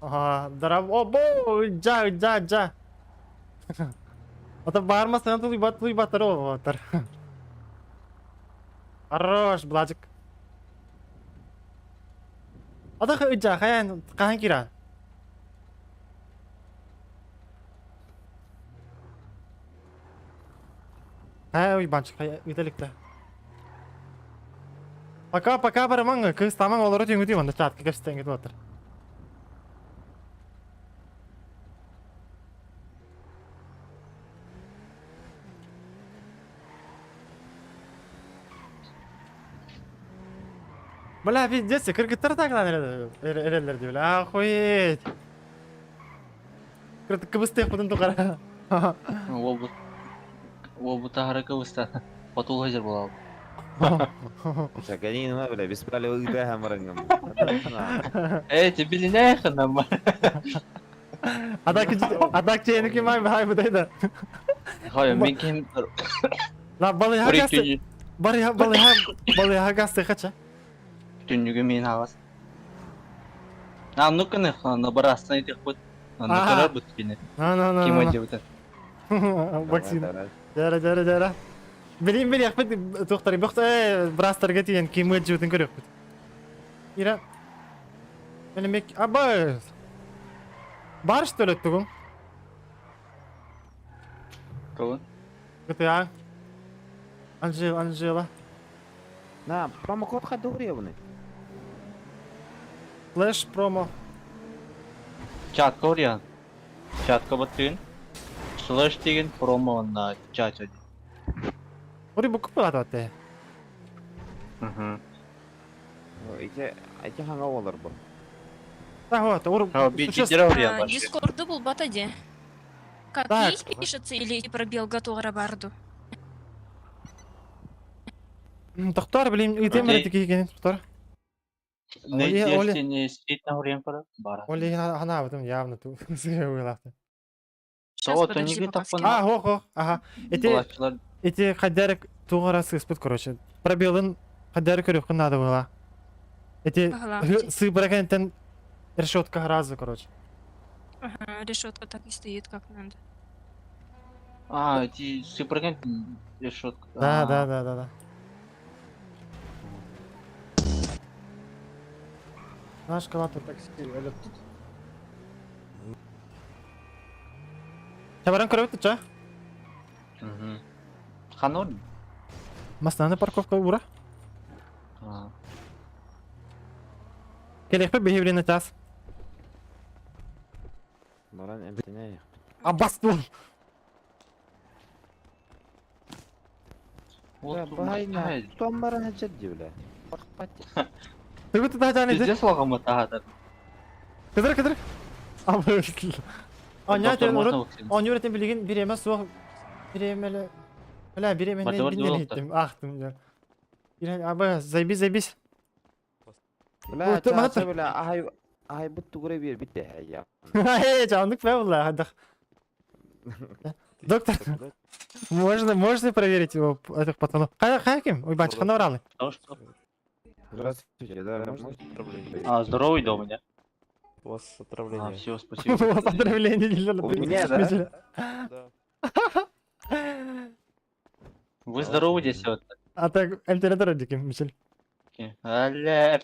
[SPEAKER 1] Дараб, обо, жа. Ата bağırmasana tuybатыр о, отыр. Хорош, бладжик. Ата жа, қаян киран. Уйбанчик, үйтелікті. Пока бараман, кыз таман олары түйіңі анда чатқа кәпістен кетіп отыр. Бля, пиздец, кыргыттар тагылан эрелер деп эле. Охуеть. Кыбыстык бутун тукара.
[SPEAKER 6] Ол бұта харакы бұста. Потул ғайзер болау.
[SPEAKER 8] Шаканин ма бля, беспали ұйда хамарыңым.
[SPEAKER 6] Ти білін әйхінна ма.
[SPEAKER 1] Адак чейіні кем ай бай бұдайды.
[SPEAKER 6] Хай, мен кем...
[SPEAKER 1] Балыға гасты қача.
[SPEAKER 6] Түннігі мен ағас. Ну кіні, бір астан етек бұд. Нұқырар бұд бені. Кем өте бұд.
[SPEAKER 1] Баксин. Жара. Білейін яқпет тоқтары. Бұқты брастарға тиген кем өте жүтін көрек бұд. Ира. Әлімек... Абай! Бар что ли тұғын?
[SPEAKER 6] Тұғын?
[SPEAKER 1] GTA. Анжела.
[SPEAKER 8] На, промокод хады уревны.
[SPEAKER 1] Флэш промо.
[SPEAKER 6] Чатқа ұриян. Чатқа бұд түйін. Slash деген промо на чача.
[SPEAKER 1] Ори bu kupala tatte.
[SPEAKER 8] Эти ханга олар бұл.
[SPEAKER 1] Так вот, ор.
[SPEAKER 10] Дискорды был батаде. Как
[SPEAKER 1] Так.
[SPEAKER 10] есть пишется или пробел готова барду?
[SPEAKER 1] Доктор, блин, итем
[SPEAKER 6] Окей.
[SPEAKER 1] таки екен, доктор.
[SPEAKER 6] Не
[SPEAKER 1] Оли- Оли-
[SPEAKER 6] не спит на время пора. Бара.
[SPEAKER 1] Оли хана в этом явно тут. Уйлафты.
[SPEAKER 10] Сейчас,
[SPEAKER 6] Со,
[SPEAKER 10] подожди,
[SPEAKER 6] тониги
[SPEAKER 10] пока
[SPEAKER 6] тапқан.
[SPEAKER 10] скину.
[SPEAKER 1] Хо. Ага. Эти хадярик тугара сыспыт, короче. Пробелын хадярик көрөк надо было. Эти
[SPEAKER 10] Ага,
[SPEAKER 1] сыбракентен решетка разу, короче.
[SPEAKER 10] Ага, решетка так и стоит, как надо.
[SPEAKER 6] Эти суперген решетка.
[SPEAKER 1] Да. Наш калатур. Чабаран көрөк ча?
[SPEAKER 6] Ханон.
[SPEAKER 1] Маснаны парковка ура. Келек пе бехевлені тас.
[SPEAKER 8] Баран эмтене.
[SPEAKER 1] Абасту.
[SPEAKER 8] Том баран хачат дивле.
[SPEAKER 1] Төгөт тажан иде.
[SPEAKER 6] Здесь логомо тахатар.
[SPEAKER 1] Кыдыр. Абы. Anya
[SPEAKER 6] Доктор,
[SPEAKER 1] te
[SPEAKER 6] можно
[SPEAKER 1] urut.
[SPEAKER 6] вакцина?
[SPEAKER 1] Anya öğretim bilgin bir yeme soğuk. Bir yemeli. Öyle bir yemeli
[SPEAKER 6] Hadi,
[SPEAKER 1] binden
[SPEAKER 6] hadi,
[SPEAKER 1] gittim. Ahtım ya. Bir abi zaybiz.
[SPEAKER 8] Бля,
[SPEAKER 1] Ой, ты
[SPEAKER 8] часа
[SPEAKER 1] манатор.
[SPEAKER 8] бля, ай бутту гуре бир битте я.
[SPEAKER 1] Hey canlık be vallahi hadi. Доктор, можно проверить его этих пацанов? Каким? Ой, банчик, на уралы.
[SPEAKER 6] Что?
[SPEAKER 8] Здравствуйте, да, можно отравление?
[SPEAKER 6] Здоровый дом у меня.
[SPEAKER 8] У вас отравление.
[SPEAKER 6] Все, спасибо.
[SPEAKER 1] Поздравления,
[SPEAKER 8] У меня, да?
[SPEAKER 6] Вы здоровы здесь вот?
[SPEAKER 1] А так, эмтератор диким, Мишель.
[SPEAKER 6] Аля,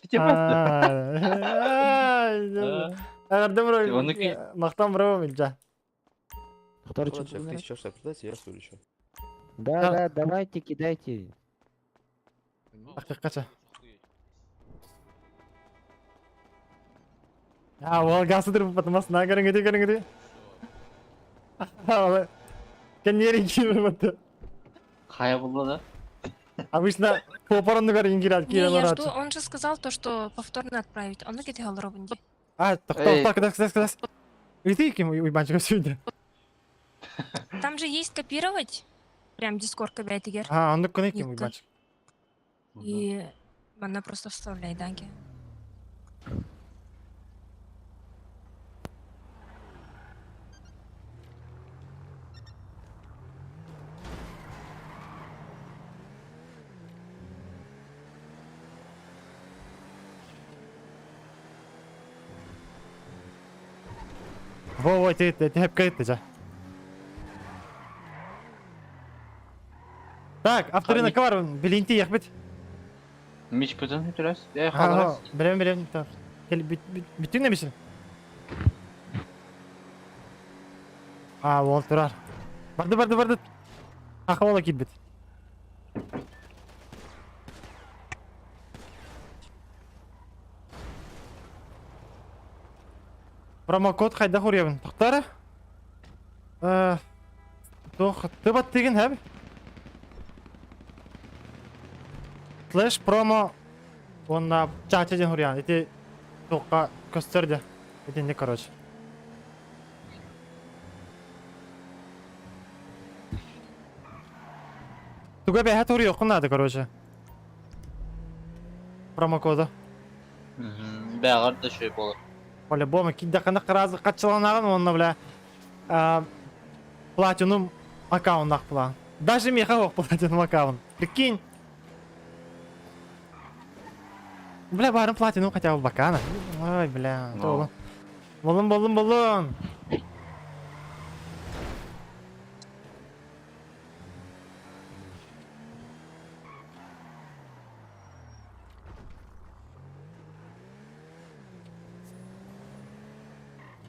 [SPEAKER 1] Ағырдым
[SPEAKER 6] Оныки-
[SPEAKER 1] бро, мақтан бро, Милжа.
[SPEAKER 8] Который что ты сейчас обсуждать, я слышу. Да, давайте, кидайте.
[SPEAKER 1] Ақиқатша. Ол гасыдыр бұпатымас, на көріңгіде. Кен нерін кейбір бұтты.
[SPEAKER 6] Хая было, да?
[SPEAKER 1] Обычно попорынны көрін кират,
[SPEAKER 10] Не,
[SPEAKER 1] кирен
[SPEAKER 10] я
[SPEAKER 1] ұрат.
[SPEAKER 10] жду, он же сказал то, что повторно отправить. Он где Галробин?
[SPEAKER 1] Тоқтар. И ты кем уйбанчик өсүйді?
[SPEAKER 10] Там же есть копировать. Прям Дискорд кабайтигер.
[SPEAKER 1] Онды күні кем
[SPEAKER 10] Никто.
[SPEAKER 1] уйбанчик.
[SPEAKER 10] И она просто вставляет, данги.
[SPEAKER 1] Во, ты hep kayıtlıca. Так, авторына var? Bilinti yakbit.
[SPEAKER 6] Меч потом раз. Я
[SPEAKER 1] Ha,
[SPEAKER 6] халас.
[SPEAKER 1] bilem. Tamam. Gel, bütün ne misin? Ол тұрар. Барды. Ақауала кит бит. Промокод қайда құребін? Тоқтары? Тыбат деген әбі? Слэш промо онна чачаден құриян. Эти тоққа көстерді. Эти не, короче. Туга бәхәт құрия құнады, короче. Промокоды.
[SPEAKER 6] Бәғар да шөй болар.
[SPEAKER 1] По-любому, киддақаны қыразы қатшыланағын, онына бля платинум аккаунт ақпыла. Даже меха оқ платинум аккаунт. Прикинь. Бля, барым платинум хотя бы бакана. Ой, бля, толы. Болын.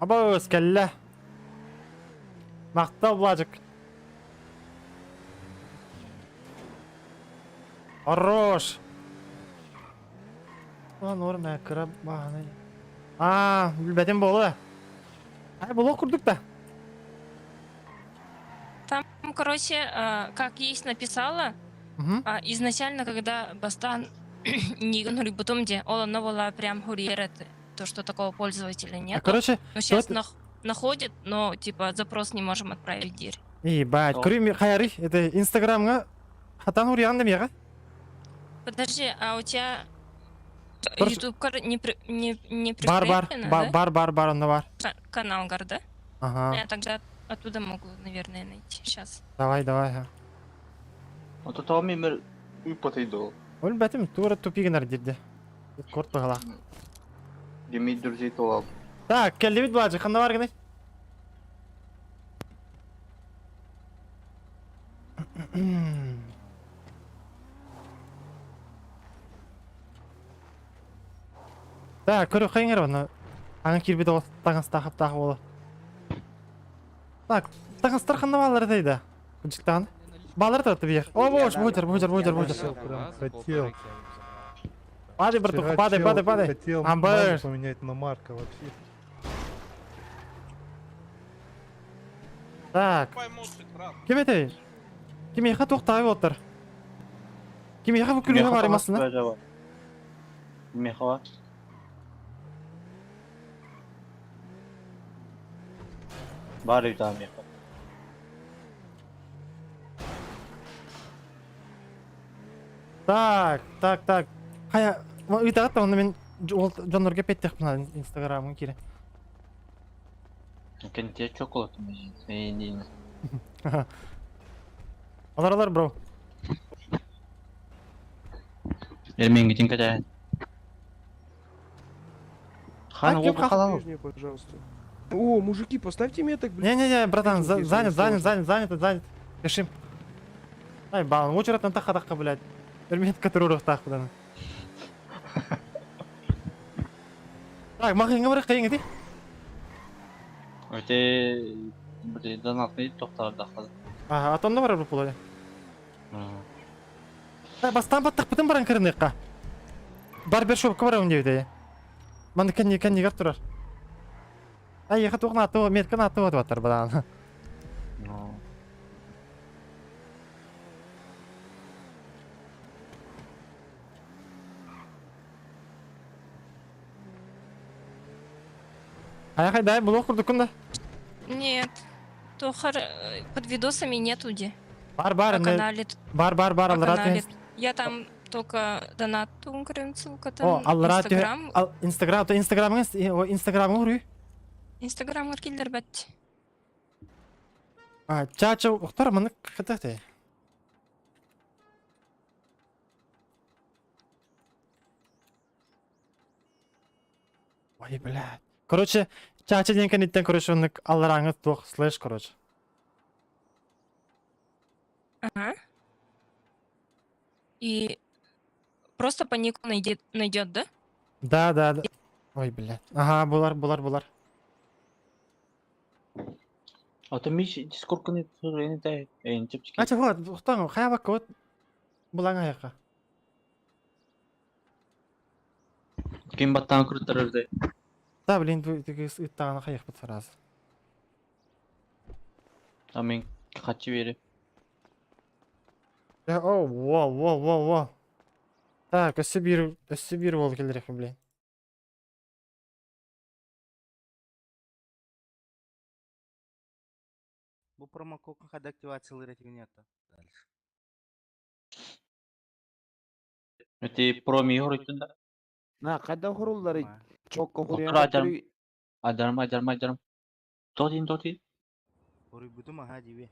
[SPEAKER 1] Аба өскәллә. Мақтау бұлажық. Хорош. Lan oğlum ya kıra bahane. Bilbetim bolu. Ay bolu kurduk da.
[SPEAKER 10] там, короче, как есть написала,
[SPEAKER 1] Мгм.
[SPEAKER 10] изначально, когда Бастан не игнорил, потом где она была прям хурьерет, то, что такого пользователя нет.
[SPEAKER 1] Короче,
[SPEAKER 10] Но сейчас
[SPEAKER 1] тот...
[SPEAKER 10] находит, но типа запрос не можем отправить дирь.
[SPEAKER 1] Ебать, көрейм хайры, это инстаграмға хатан уриян демеға?
[SPEAKER 10] Подожди, а у тебя
[SPEAKER 1] Короче,
[SPEAKER 10] YouTube не
[SPEAKER 1] Бар,
[SPEAKER 10] прикреплено, да?
[SPEAKER 1] бар, онда бар.
[SPEAKER 10] Канал Гар, да?
[SPEAKER 1] Ага,
[SPEAKER 10] Я тогда оттуда могу, наверное, найти. Сейчас.
[SPEAKER 1] давай. ха.
[SPEAKER 8] Ото таумен бір үй потайды ол.
[SPEAKER 1] Өл бәтім, тура тупигінар дерді. Корт бағала.
[SPEAKER 8] Демей дүрзей толал.
[SPEAKER 1] Так, келді бит бәлі, қанда бар гіне? Так, көрі қайыңыр оны. Аңын кербеді ол тағынс тақып олы. Так, тағынстар қанда балар дейді. Күншіктаған. Балар тұрды бейек. О, бош, бұйдыр.
[SPEAKER 2] Хотел.
[SPEAKER 1] Падай, братуха, падай.
[SPEAKER 2] Хотел
[SPEAKER 1] Амбар.
[SPEAKER 2] поменять на Марка вообще.
[SPEAKER 1] Так. Кем ете? Кемеха тоқтағып отыр. Кемеха бүкілуіне бар емасына?
[SPEAKER 8] Мехова. Бар үй тағы меха.
[SPEAKER 1] Так. Қая, ұйтағат та, онда мен Джоннорге петтек бұна инстаграмын кере.
[SPEAKER 8] Кенте чок олады мен дейін.
[SPEAKER 1] Алар, бро.
[SPEAKER 8] Ермен кетен кәді. Хан
[SPEAKER 1] кем
[SPEAKER 8] олды қалау.
[SPEAKER 5] пожалуйста. О, мужики, поставьте меток, блядь.
[SPEAKER 1] Не, братан,
[SPEAKER 5] Такие
[SPEAKER 1] занят. Решим. Ай, балын, очередтен таққа, блядь. Ермен который тақ бұдан. Так, мақиңға бірі қайың еті?
[SPEAKER 8] Өте бір донатный тоқтарды ақылы.
[SPEAKER 1] Атонда бар бұл олай. Бастан баттық бұтын баран кірінеққа. Бар бір шопқа бар өңдеуде. Маңды кәннегер тұрар. Еқі тоқын аты, меткін аты өтіп аттар бұдан. Аяқай, дай, бұл оқырды күнді.
[SPEAKER 10] Нет. Тохар под видосами нету где.
[SPEAKER 1] Бар,
[SPEAKER 10] По канале.
[SPEAKER 1] бар,
[SPEAKER 10] По
[SPEAKER 1] алларат.
[SPEAKER 10] канале. Я там только донат ссылка там.
[SPEAKER 1] О, алларат.
[SPEAKER 10] Инстаграм.
[SPEAKER 1] Инстаграмың ұры.
[SPEAKER 10] Инстаграм келдер бәтті.
[SPEAKER 1] Чача, ұқтар, мұны қытақты. Ой, блядь. Короче, чача ден кәнеттен, короче, оны аллараңыз тоқ, слэш, короче.
[SPEAKER 10] Ага. И просто по нику найдет, да?
[SPEAKER 1] Да. Ой, блядь. Ага, бұлар.
[SPEAKER 8] Ото миш дискорканы түрені тәй. Әйін чепчеке.
[SPEAKER 1] Ача, вот, ұқтан, қая баққа, вот. Бұлаң аяққа.
[SPEAKER 8] Кем баттан күрттірірді.
[SPEAKER 1] Да, блин, ыттағаны қаяқ бұт сразу.
[SPEAKER 8] А мен қатшы бері.
[SPEAKER 1] О, во. Так, өсі бір бол келдірек, блин.
[SPEAKER 8] Бұл промокодын қада активациялы ретігін ятты. Өте проми ғырыйтын да.
[SPEAKER 11] На, қайда құрылдары? Чокко
[SPEAKER 8] Отыр
[SPEAKER 11] құрыян.
[SPEAKER 8] адарым. Тотин.
[SPEAKER 11] Құры бұды ма, ха, дебе.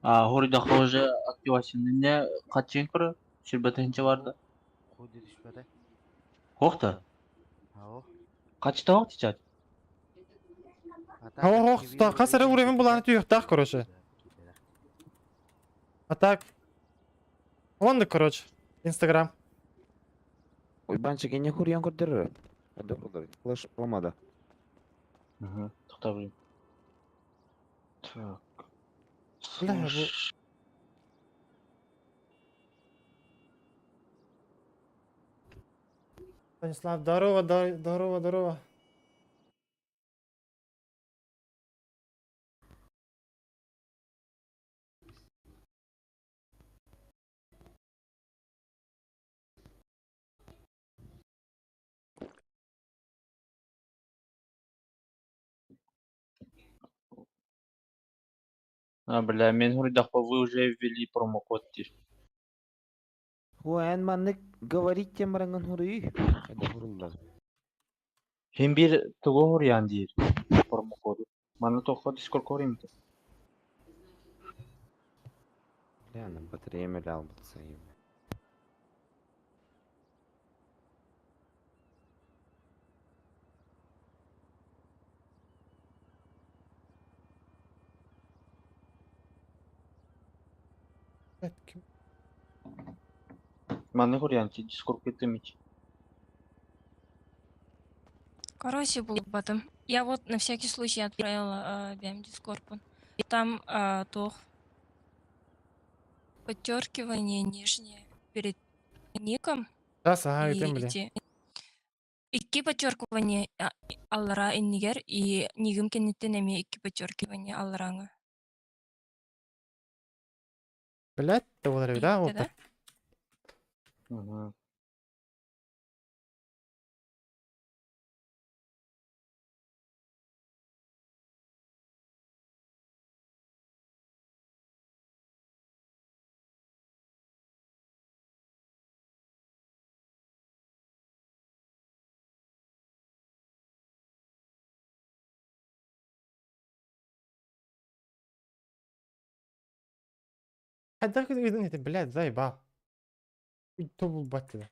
[SPEAKER 8] Хорida хожа активацияны қатшын көрі. Шербетінші барды.
[SPEAKER 11] Құды түшпеді.
[SPEAKER 8] Хоқты?
[SPEAKER 11] Ау.
[SPEAKER 8] Қачта хоқты чат?
[SPEAKER 1] Ох, қасыры ұремін бұланы түйіқтақ, короче. А так. Онды, короче. Инстаграм.
[SPEAKER 11] Ой, банчыке не құрыян көрдірі? Қайда құрылдары? Флеш болмады.
[SPEAKER 8] Тоқта білем. Так.
[SPEAKER 1] Бля, бұл... Станислав, здорово.
[SPEAKER 7] Бля, мен говорю, вы уже ввели промокод.
[SPEAKER 11] Хуэн маннык говорить тем ранган хуруй. Кайда хуруллар.
[SPEAKER 7] Hem bir tuğu huryan değil promokodu. Bana toxu Discord koruyayım mı?
[SPEAKER 11] Реально, батарея мелял пацаны.
[SPEAKER 1] Evet, kim?
[SPEAKER 7] Bana huryan ki Discord кетем için.
[SPEAKER 10] Короче, был потом. Я вот на всякий случай отправила BM Дискорпу. И там то подчеркивание нижнее перед ником.
[SPEAKER 1] Раз, ага,
[SPEAKER 10] И
[SPEAKER 1] ötüm bile.
[SPEAKER 10] эти икки подчеркивание аллара иннигер и нигим кеннеттен эми икки подчеркивание аллараңа.
[SPEAKER 1] Блядь, да olur öyle ha,
[SPEAKER 10] Bitti de.
[SPEAKER 7] Hı.
[SPEAKER 1] Hadi idin eti, блядь, заебал. То был батя.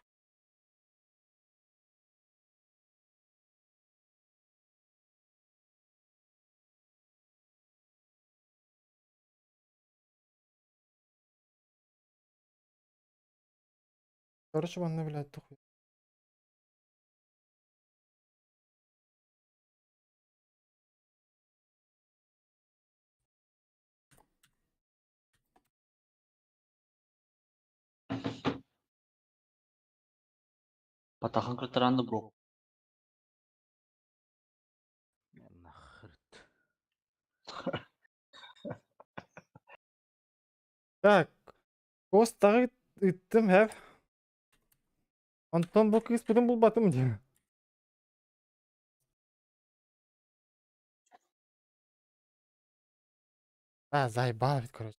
[SPEAKER 1] Короче, он, блядь, тухуй.
[SPEAKER 7] Патахан кыртыранды бро.
[SPEAKER 11] Нахрт.
[SPEAKER 1] Так, постағы иттім хәп. Антон бұл кыз бұдың бұл батым деймін. Заебал ведь, короче.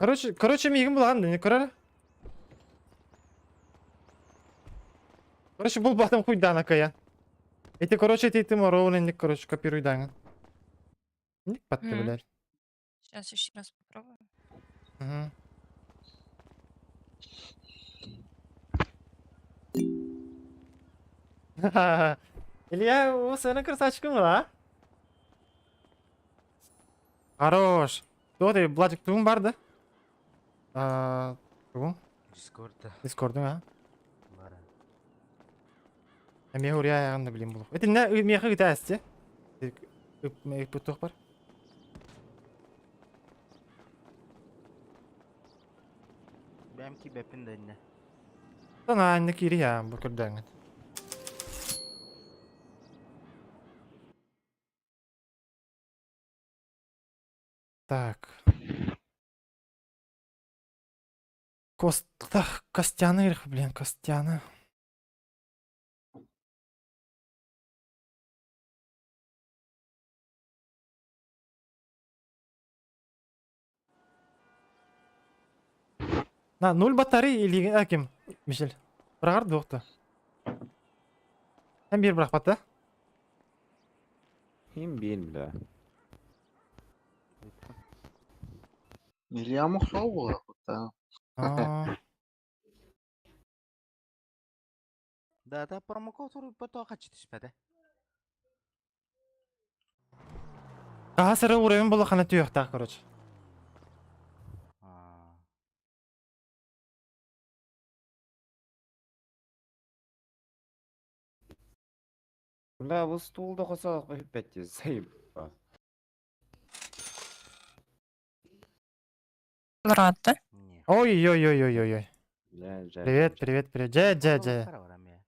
[SPEAKER 1] Короче, мигім бұлған не көрі? Короче, бұл батым хуйдана кая. Эти, короче, эти моровленник, короче, копируй даңын. Ник батты,
[SPEAKER 10] Мгм.
[SPEAKER 1] блядь.
[SPEAKER 10] Сейчас еще раз попробую.
[SPEAKER 1] Мгм. Илья, o senin красавчиком la. Хорош. Кто ты, Владик, тугун барды? Тугун? Дискордың, а? Мен ория аяғында білем бұл. Это не меха гыта асте? Путух бар.
[SPEAKER 8] Benimki Bep'in de önüne.
[SPEAKER 1] Sana anne kiri ya, bu kırdangan. Так. Костяны, блин, Костяны. На, 0 батарея или аким, Мишель? Брагар доқты. Hem bir bırak batta.
[SPEAKER 11] Kim bilmiyor.
[SPEAKER 7] Илья мухлау была.
[SPEAKER 8] Да, промокод потом хочу тишпеде.
[SPEAKER 1] Daha sıra uğrayın bula kanatı yok da, короче.
[SPEAKER 11] Бля, бұл стулды қосалық қойып бәтте, заебал.
[SPEAKER 10] Рад, да?
[SPEAKER 1] Ой-ой-ой-ой-ой-ой.
[SPEAKER 11] Бля,
[SPEAKER 1] Привет, привет, привет. Дже.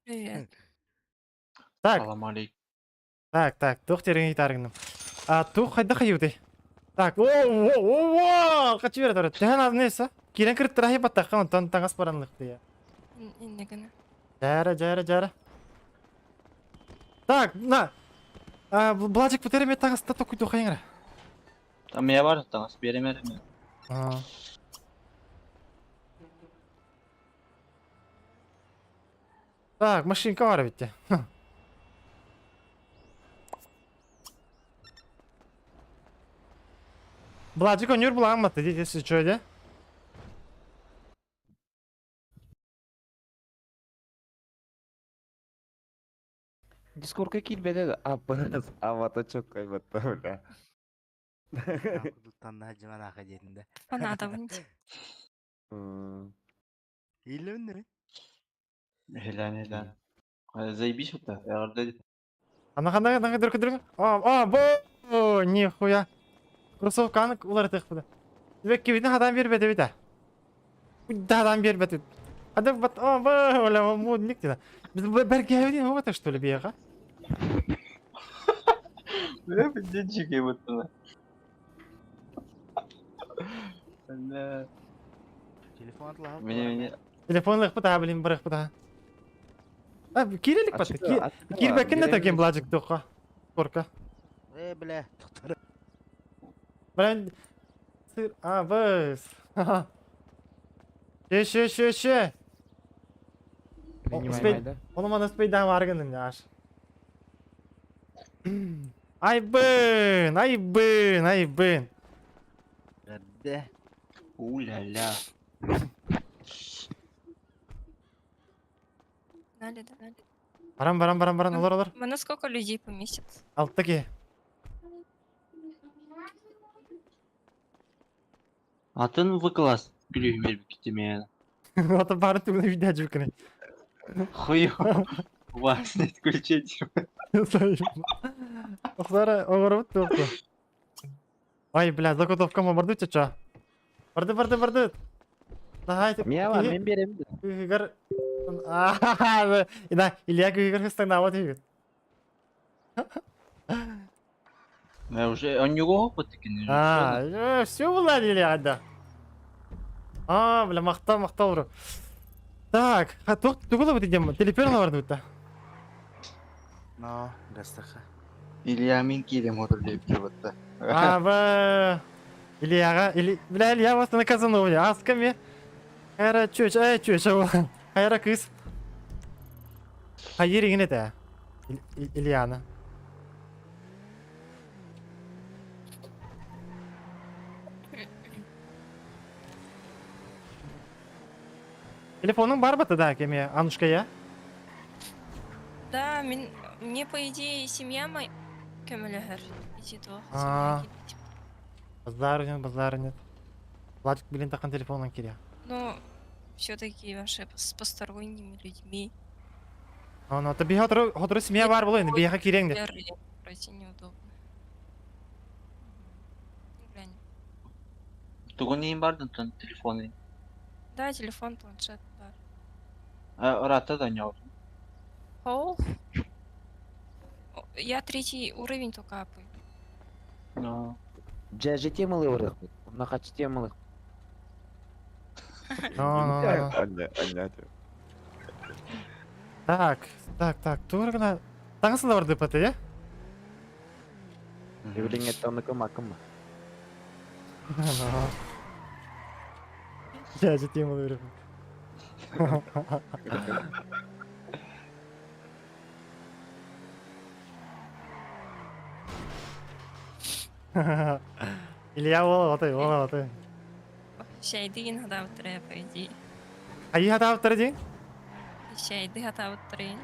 [SPEAKER 10] Привет.
[SPEAKER 1] Так,
[SPEAKER 7] Салам алейкум.
[SPEAKER 1] так, тух тереңей тарыңным. Тух қайда қайуды? Так, о, қачы береді орады. Жән ады несі? Керен кіріп тұрахи баттаққа, онтан таңас баранлықты я.
[SPEAKER 10] Иннегіне.
[SPEAKER 1] Жәрі. Так, на. Булачык бутереме тагыста токуйду хайыңра.
[SPEAKER 7] Там я бар таңыз беремер.
[SPEAKER 1] Так, машинка бар бит. Булачык өнөр буламатты дейсіз чөйде.
[SPEAKER 11] Дискордқа килбеді. Апырыз, авата çok kaybattı öyle.
[SPEAKER 8] Танда жаман ака жеринде.
[SPEAKER 10] Понадобность.
[SPEAKER 8] Или не?
[SPEAKER 7] Helal. Заебись вот так.
[SPEAKER 1] Ана дөркү. Бо, нихуя. Кроссовканы улар тыкпыды. Дебек кибидин хадан бербеди бит. Куда хадан бербеди. Адам бат, бо, оля модник дида. Biz bergevdin o kadar что ли бега?
[SPEAKER 7] Бля, денчик я вот туда.
[SPEAKER 8] Телефон атлап.
[SPEAKER 7] Мне.
[SPEAKER 1] Телефонлык быта билим бирик быта. Кирилик бат. Кирбекин да такен блажык тока. Корка.
[SPEAKER 8] Бля, тоқтар.
[SPEAKER 1] Блин. Сыр, быз. Ше.
[SPEAKER 11] Принимай,
[SPEAKER 1] Onu bana speyden vargınım ya. Ayıbın.
[SPEAKER 8] Гадде.
[SPEAKER 7] Уля-ля.
[SPEAKER 10] Дали.
[SPEAKER 1] Барам, olur.
[SPEAKER 10] На сколько людей поместится?
[SPEAKER 1] Alttaki.
[SPEAKER 7] Атын в класс. Гülüyor bir kitime.
[SPEAKER 1] Ata bari tümünü video cübükünü.
[SPEAKER 7] Хуй. Вас не включить.
[SPEAKER 1] Sonra oğurup tuttu. Ay bля, заготовка mı vardı çaça? Vardı. Daha iyi.
[SPEAKER 11] Miye var, men berem.
[SPEAKER 1] Gügar. İlya gügar hıstang davat ediyor.
[SPEAKER 7] Я уже он него опыт такие.
[SPEAKER 1] Все владели Илья, бля, мақтал бро. Так, тугула бит идем. Телефон vardı бит.
[SPEAKER 8] Но, гастаха.
[SPEAKER 7] Илья мен келем отырлеп вот да.
[SPEAKER 1] Бля, Илья вас на Казанове. Асками. Хайра чөч. Хайра кыз. Hayır yine de. İlyana. Telefonun var mı da kemiye Anuşka'ya?
[SPEAKER 10] Да, мне по идее семья моя көмөлөөр. Ичито.
[SPEAKER 1] Базар нет. Владик билин такан телефондан киря.
[SPEAKER 10] Но все-таки вообще с посторонними людьми.
[SPEAKER 1] То bir hatırı семья var bu oyunda. Bir yaka kirengde.
[SPEAKER 10] Пройти неудобно. Глянь.
[SPEAKER 7] Тугу нейин бардын тон телефоны.
[SPEAKER 10] Да, телефон, планшет, бар.
[SPEAKER 7] Рата да не oldu?
[SPEAKER 10] О, я 3 уровень только апаю.
[SPEAKER 7] No.
[SPEAKER 11] Же темалы ырык. Мына качы темалы.
[SPEAKER 1] No. Так. Тургана. Таңсында бар деп атты,
[SPEAKER 11] Евреңе таныкым акым.
[SPEAKER 1] Я же тему говорю. Илья ол отой.
[SPEAKER 10] Шәйді хата уттыры, по идее.
[SPEAKER 1] Айы хата уттыры дейін?
[SPEAKER 10] Шәйді хата уттыры.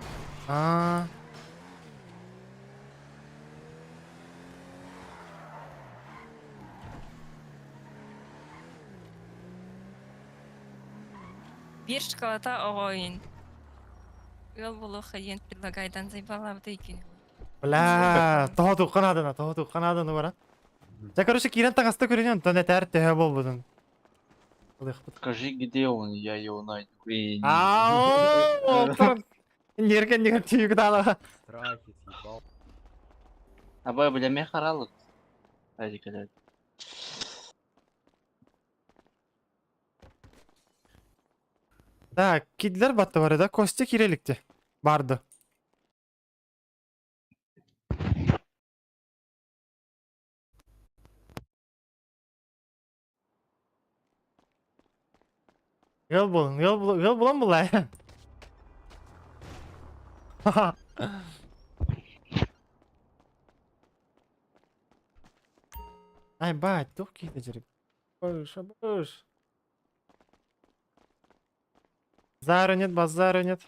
[SPEAKER 10] Бир шоколада ойын. Ел болу хаден предлагайдан заебалавды екен.
[SPEAKER 1] Бля, тоғы туққан аданы бара. Ja, короче, кирен тағаста көрінен, то не тәртті хе бол бұдың.
[SPEAKER 7] Скажи, где он, я его найду.
[SPEAKER 1] Нерген түйігі дала.
[SPEAKER 7] Абай білеме қаралық. Hadi kadar.
[SPEAKER 1] Так, кидлер батты бар еді, косте киреlikti. Барды. Yıl bulan bulay. Ay бать, тух кейді жүріп. Бош. Зару нет, базару нет.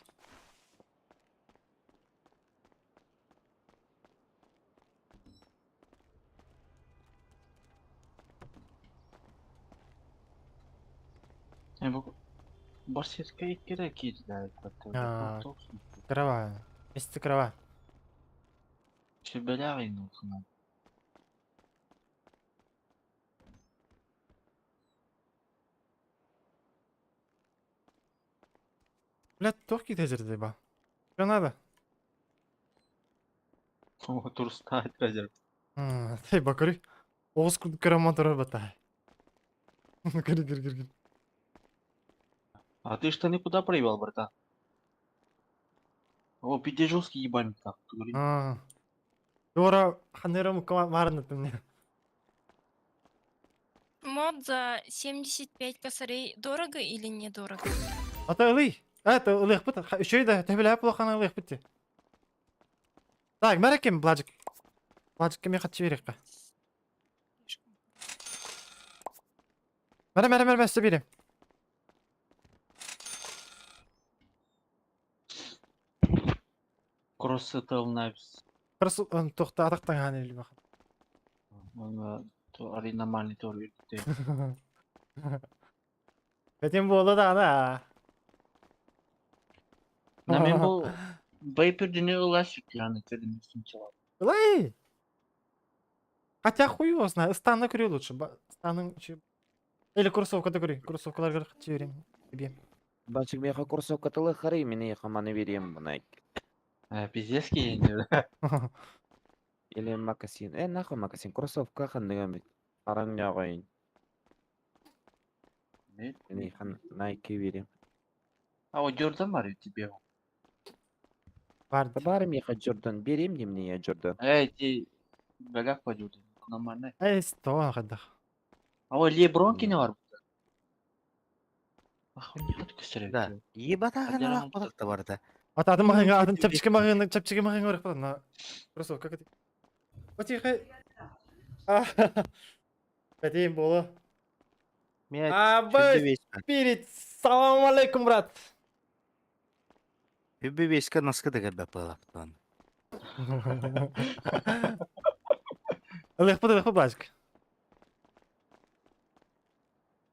[SPEAKER 7] Bu Barsetka керек еді да.
[SPEAKER 1] А. Крава. Месяцы крава.
[SPEAKER 7] Че бәләғ енді оқына.
[SPEAKER 1] Блядь, тух кейді жүрді ба. Что надо?
[SPEAKER 7] Тұрыста айтпәдер.
[SPEAKER 1] Ты бакыры. Оғыз күн кіраман тұрар батай. Кір.
[SPEAKER 7] А ты штаны куда проебал, братан? О, пятижёсткий ебальник так.
[SPEAKER 1] Дора, ханером марнат мне.
[SPEAKER 10] Мод за 75 косарей дорого или недорого?
[SPEAKER 1] Ата ылый. Это ылых быт. Еще да, ты бля плохо на ылых быт. Так, мәрекем бладжик. Бладжик кеме хатчы берек. Мәре, соберем.
[SPEAKER 7] Кроссы тылнайбыз.
[SPEAKER 1] Красу, тоқта атақтан ғаны елі бақыт.
[SPEAKER 7] Оны нормальный тор үйретті.
[SPEAKER 1] Бәтен болды да ана.
[SPEAKER 7] На мен бұл бейпердіне ұлашып яны кәдім үстін чалады.
[SPEAKER 1] Ылай! Хотя хуй его знаю, станны көрі лучше. Станның... Или курсовкада көрі. Курсовкалар хатчы берем. Тебе.
[SPEAKER 11] Банчик меха курсовкатылы харый, мен яхаманы берем бұны.
[SPEAKER 7] Пиздец кейіндер.
[SPEAKER 11] Или макасин. Нахуй макасин, курсовка хандыгам. Аран яғайын. Мен яхан найки берем.
[SPEAKER 7] А о Джордан бар тебе.
[SPEAKER 1] Барды.
[SPEAKER 11] Барым яха Джордан. Берем де мне я Джордан.
[SPEAKER 7] Ти бәләк па Джордан. Нормальный.
[SPEAKER 1] Стоған қадақ.
[SPEAKER 7] А о Леброн кене бар бұда. Аху не хат көсірек.
[SPEAKER 8] Да. Ебатағын ақ болақта бар да.
[SPEAKER 1] Ата адым мағынға, адым чапчыке мағынға ұрық бадын. Курсовка кәді. Потихай. Бәтейін болу. Абы, спирит. Салам алейкум, брат.
[SPEAKER 8] Үбі беске насқы дәгер бәп болақтан.
[SPEAKER 1] Ылық бұд, бәжік.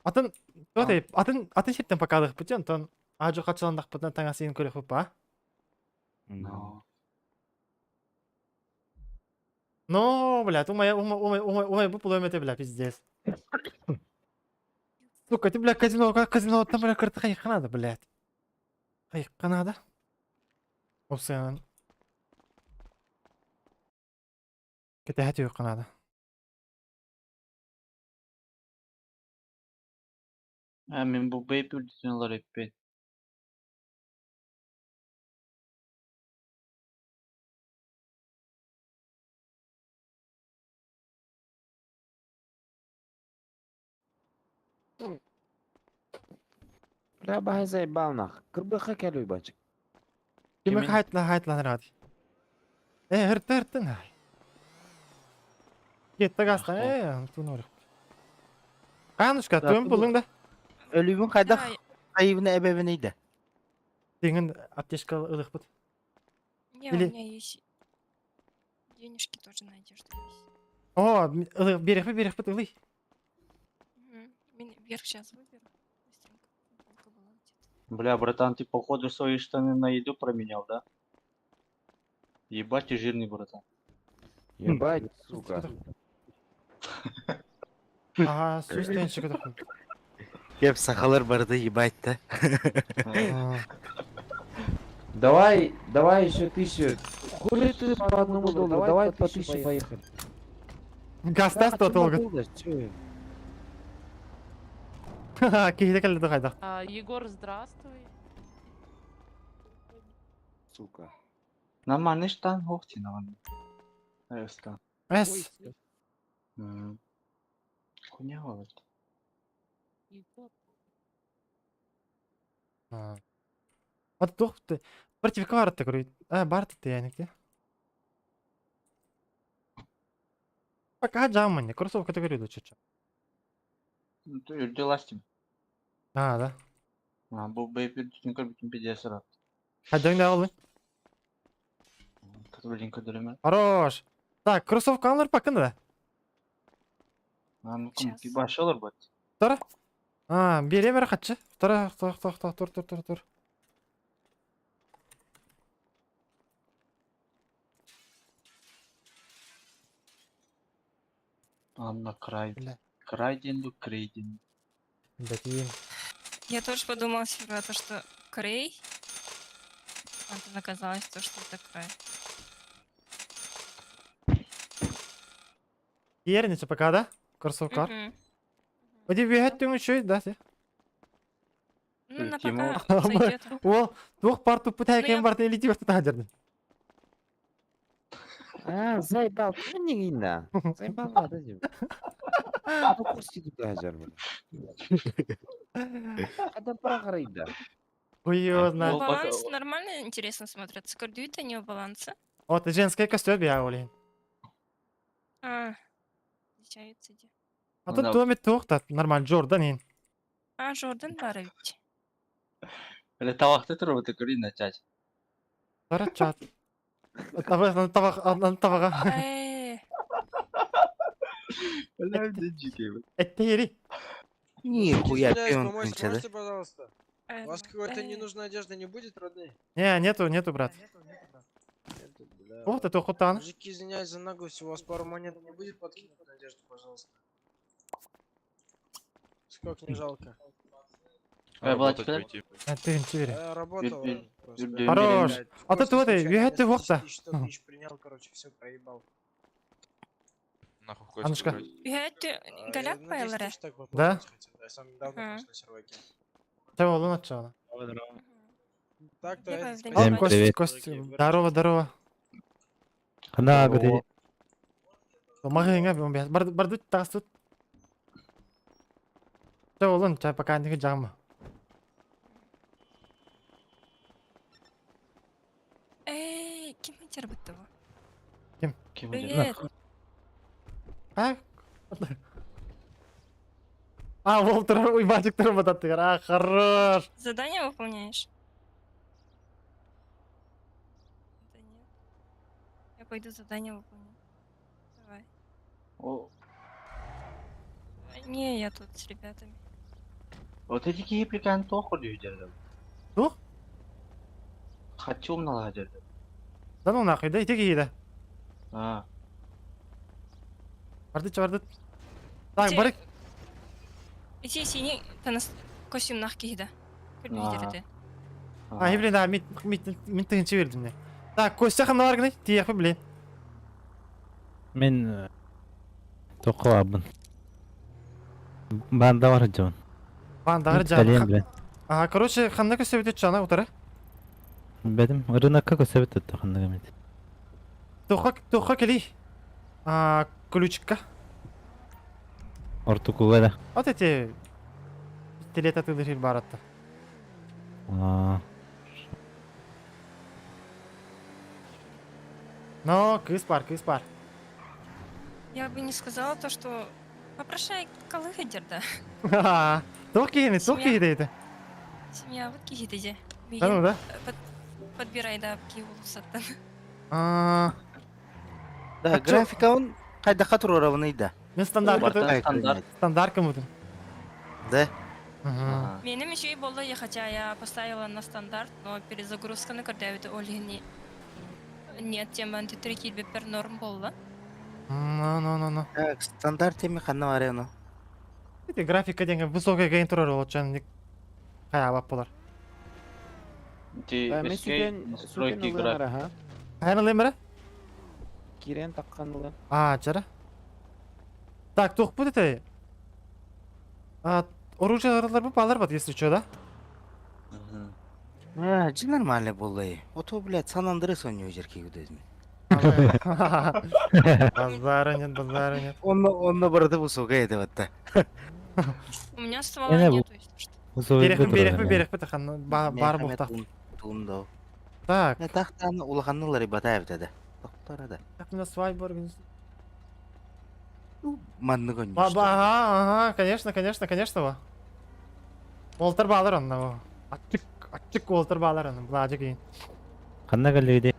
[SPEAKER 1] Атын шептен пока ылық бұд, антон ажу қатшыландақ бұдан таңа сейін көрек бұд ба? Ну, блядь, умай бұд бұл өметі, бля, пиздец. Сука, ты, бля, казино, там, бля, кірті қайыққа надо, блядь. Қайыққа надо? Опсайынан. Кете әті өққа надо.
[SPEAKER 7] Мен бұл бейпердіне олар еппен.
[SPEAKER 11] Бля, бахай заебал нах. Кырбыха кәлуй банчик.
[SPEAKER 1] Кеме хайтлан ради. Хырттың ай. Кетті қастан, туын орық. Қанышқа, туын бұлың да.
[SPEAKER 8] Өлігін қайдақ қайыбына әбәбін ейді.
[SPEAKER 1] Теңін аптешка ылық бұд.
[SPEAKER 10] Не, у меня есть денежки тоже на одежду есть.
[SPEAKER 1] О, берег бұд ылый.
[SPEAKER 10] Вверх сейчас выберу. Быстренько. Полка была где-то.
[SPEAKER 7] Бля, братан, ты походу свои штаны на еду променял, да? Ебать ты жирный, братан.
[SPEAKER 11] Ебать, сука.
[SPEAKER 1] Ага, сөйстенші күді құн.
[SPEAKER 8] Кеп сақалар барды ебайтты.
[SPEAKER 11] Давай еще 1000. Хули ты по одному доллару? Давай по 1000 поехали.
[SPEAKER 1] Гастас то толгы. Кейді кәлді қайдақ.
[SPEAKER 4] Егор, здравствуй.
[SPEAKER 11] Сука.
[SPEAKER 7] Нормальный штан, хохти, нормально. Стан.
[SPEAKER 1] Әс.
[SPEAKER 7] Хуйня вот.
[SPEAKER 4] Егор.
[SPEAKER 1] Аты тоқты. Противка бар атты көрейді. Бар атты яникте. Пока жамын не. Кроссовка көрейді чеча.
[SPEAKER 7] Үрде ластим.
[SPEAKER 1] Да.
[SPEAKER 7] Бұл бейпер түтінкір бүтін педиясы рат.
[SPEAKER 1] Хадың да олы.
[SPEAKER 7] Катылын көдіріме.
[SPEAKER 1] Хорош. Так, кроссовка алыр пакында да.
[SPEAKER 7] Мүмкін башы олар бат.
[SPEAKER 1] Тора. Бере бері қатшы. Тора, тұр.
[SPEAKER 7] Анна край.
[SPEAKER 1] Бля.
[SPEAKER 7] Крайденду, крейденду.
[SPEAKER 1] Бәтейін.
[SPEAKER 10] Я тоже подумала всегда, то, что Крей. А тут оказалось то, что это Край.
[SPEAKER 1] Ерінесі пока да? Кроссовка.
[SPEAKER 10] Мгм.
[SPEAKER 1] Оди бігеттің үші, да, се?
[SPEAKER 10] Ну, на
[SPEAKER 7] Тимур.
[SPEAKER 10] пока сойдет.
[SPEAKER 1] Ол, двух пар тупы тәйкен
[SPEAKER 10] я-
[SPEAKER 1] барды елети бақты тағдырды.
[SPEAKER 8] Заебал, ты не гина. Заебал, надо же. Ну, курси тут ажар был. Ada прогрейда.
[SPEAKER 1] Ой, его
[SPEAKER 10] Ну,
[SPEAKER 1] знает.
[SPEAKER 10] баланс нормально, интересно смотрятся. Кордюйт они у баланса.
[SPEAKER 1] Вот, женская костюм я олейін.
[SPEAKER 10] Отличаются где.
[SPEAKER 1] А тут доме тоқтат, нормально, Джордан ең.
[SPEAKER 10] Жордан Барович.
[SPEAKER 7] Әлі табақты тұрып өті көрейін начать.
[SPEAKER 1] Тора чат. Табаға.
[SPEAKER 7] Әлі әмден жекеймін.
[SPEAKER 1] Әтті ері.
[SPEAKER 8] Нихуя,
[SPEAKER 12] Можете, пожалуйста? У вас какой-то ненужной одежды не будет, родные?
[SPEAKER 1] Не, нету, брат. Ух ты, тоқтан.
[SPEAKER 12] Мужики, извиняюсь за наглость, у вас пару монет не будет подкинуть на одежду, пожалуйста? Сколько не жалко?
[SPEAKER 1] Әттігін чевері.
[SPEAKER 12] Работал.
[SPEAKER 1] Хорош. А тут вот, вегетті вақта.
[SPEAKER 12] 100 тысяч принял, короче, все проебал.
[SPEAKER 1] Анушка.
[SPEAKER 10] Бегайте, голяк байлары.
[SPEAKER 1] Да?
[SPEAKER 12] Я сам недавно
[SPEAKER 10] Ага.
[SPEAKER 12] просто на серваке.
[SPEAKER 1] Чего, олын атчағына.
[SPEAKER 12] Так-то
[SPEAKER 10] Давай,
[SPEAKER 12] это...
[SPEAKER 10] Всем
[SPEAKER 1] Ал, Кость. Здорово.
[SPEAKER 7] Қана көдері.
[SPEAKER 1] Мағыңа бен бәс. Барды тағыз тұт. Чего, олын, чай пока әндігі жағыма.
[SPEAKER 10] Кем айтар бұтты бұл?
[SPEAKER 1] Кем?
[SPEAKER 10] Привет.
[SPEAKER 1] Волтер, уйбачықтар бататтығыр. Хорош.
[SPEAKER 10] Задание выполняешь? Да нет. Я пойду задание выполнять. Давай. Не, я тут с ребятами.
[SPEAKER 7] Өті деке еплікән тоқыр деу жерді.
[SPEAKER 1] Тоқ?
[SPEAKER 7] Қатшы омнала жерді.
[SPEAKER 1] Да ну нахуй, да, итеге еді. Барды. Так, барик.
[SPEAKER 10] Эти синий костюм нах киді. Көрдіңіздер
[SPEAKER 1] Блин, да, мен тығыншы бердім не. Так, Костя қамна бар гіне, тияқпы білейін.
[SPEAKER 2] Мен тоқы абын. Банда бар жауын.
[SPEAKER 1] Бандағыр
[SPEAKER 2] Сәлем
[SPEAKER 1] жағын.
[SPEAKER 2] білен.
[SPEAKER 1] Короче, қамна көсі өтет жана ұтары.
[SPEAKER 2] Бәдім, рынаққа көсәбет өтті қандығы меді.
[SPEAKER 1] Тоққа келей. Ключикка.
[SPEAKER 2] Ортықуға да.
[SPEAKER 1] Вот эти пистолет атылыр бар атты. Но, кыз бар.
[SPEAKER 10] Я бы не сказала то, что... Попрошай калыгадер, да.
[SPEAKER 1] Тоқ кейді еді.
[SPEAKER 10] Семья вот киді де.
[SPEAKER 1] Да ну, да?
[SPEAKER 10] Подбирай, да, киеву саттан.
[SPEAKER 8] Да, графика он қайдақа тұр оравынайды.
[SPEAKER 1] Мен стандарт кім өтін.
[SPEAKER 8] Да?
[SPEAKER 10] Менің еще и было, хотя я поставила на стандарт, но перезагрузка на кардавиты олигни. Нет, тема антитрекиль бепер норм болды.
[SPEAKER 1] Ну.
[SPEAKER 8] Так, стандарт теме қанна бар ено.
[SPEAKER 1] Эти графика деген высокая кейін тұрар ол чан қая бап болар.
[SPEAKER 8] Мен сүкен ұлғанара, ха?
[SPEAKER 1] Қайын ұлайын бәрі?
[SPEAKER 8] Кирен таққан ұлы.
[SPEAKER 1] Жара. Так, тоқ бұд еті. Оружиялар бұл балар бат, если что, да?
[SPEAKER 8] Жи нормально болды. Ото, блядь, санандыры соны өжерке өдезін.
[SPEAKER 1] Базары нет.
[SPEAKER 8] Онны бұрды бұл соға еді батта.
[SPEAKER 10] У меня ствола нету, если что.
[SPEAKER 1] Берех бі тақан бар бұқтақ.
[SPEAKER 8] Тундо.
[SPEAKER 1] Так,
[SPEAKER 8] Не тахтан улаханнылар ибатаев деде. Доктора.
[SPEAKER 1] так на свай боргін.
[SPEAKER 8] Манны гоню.
[SPEAKER 1] Ага, конечно, во. Олтар балар онна во. Ачык олтар балар онна, бұлажы кейін.
[SPEAKER 7] Қандай кәлейді?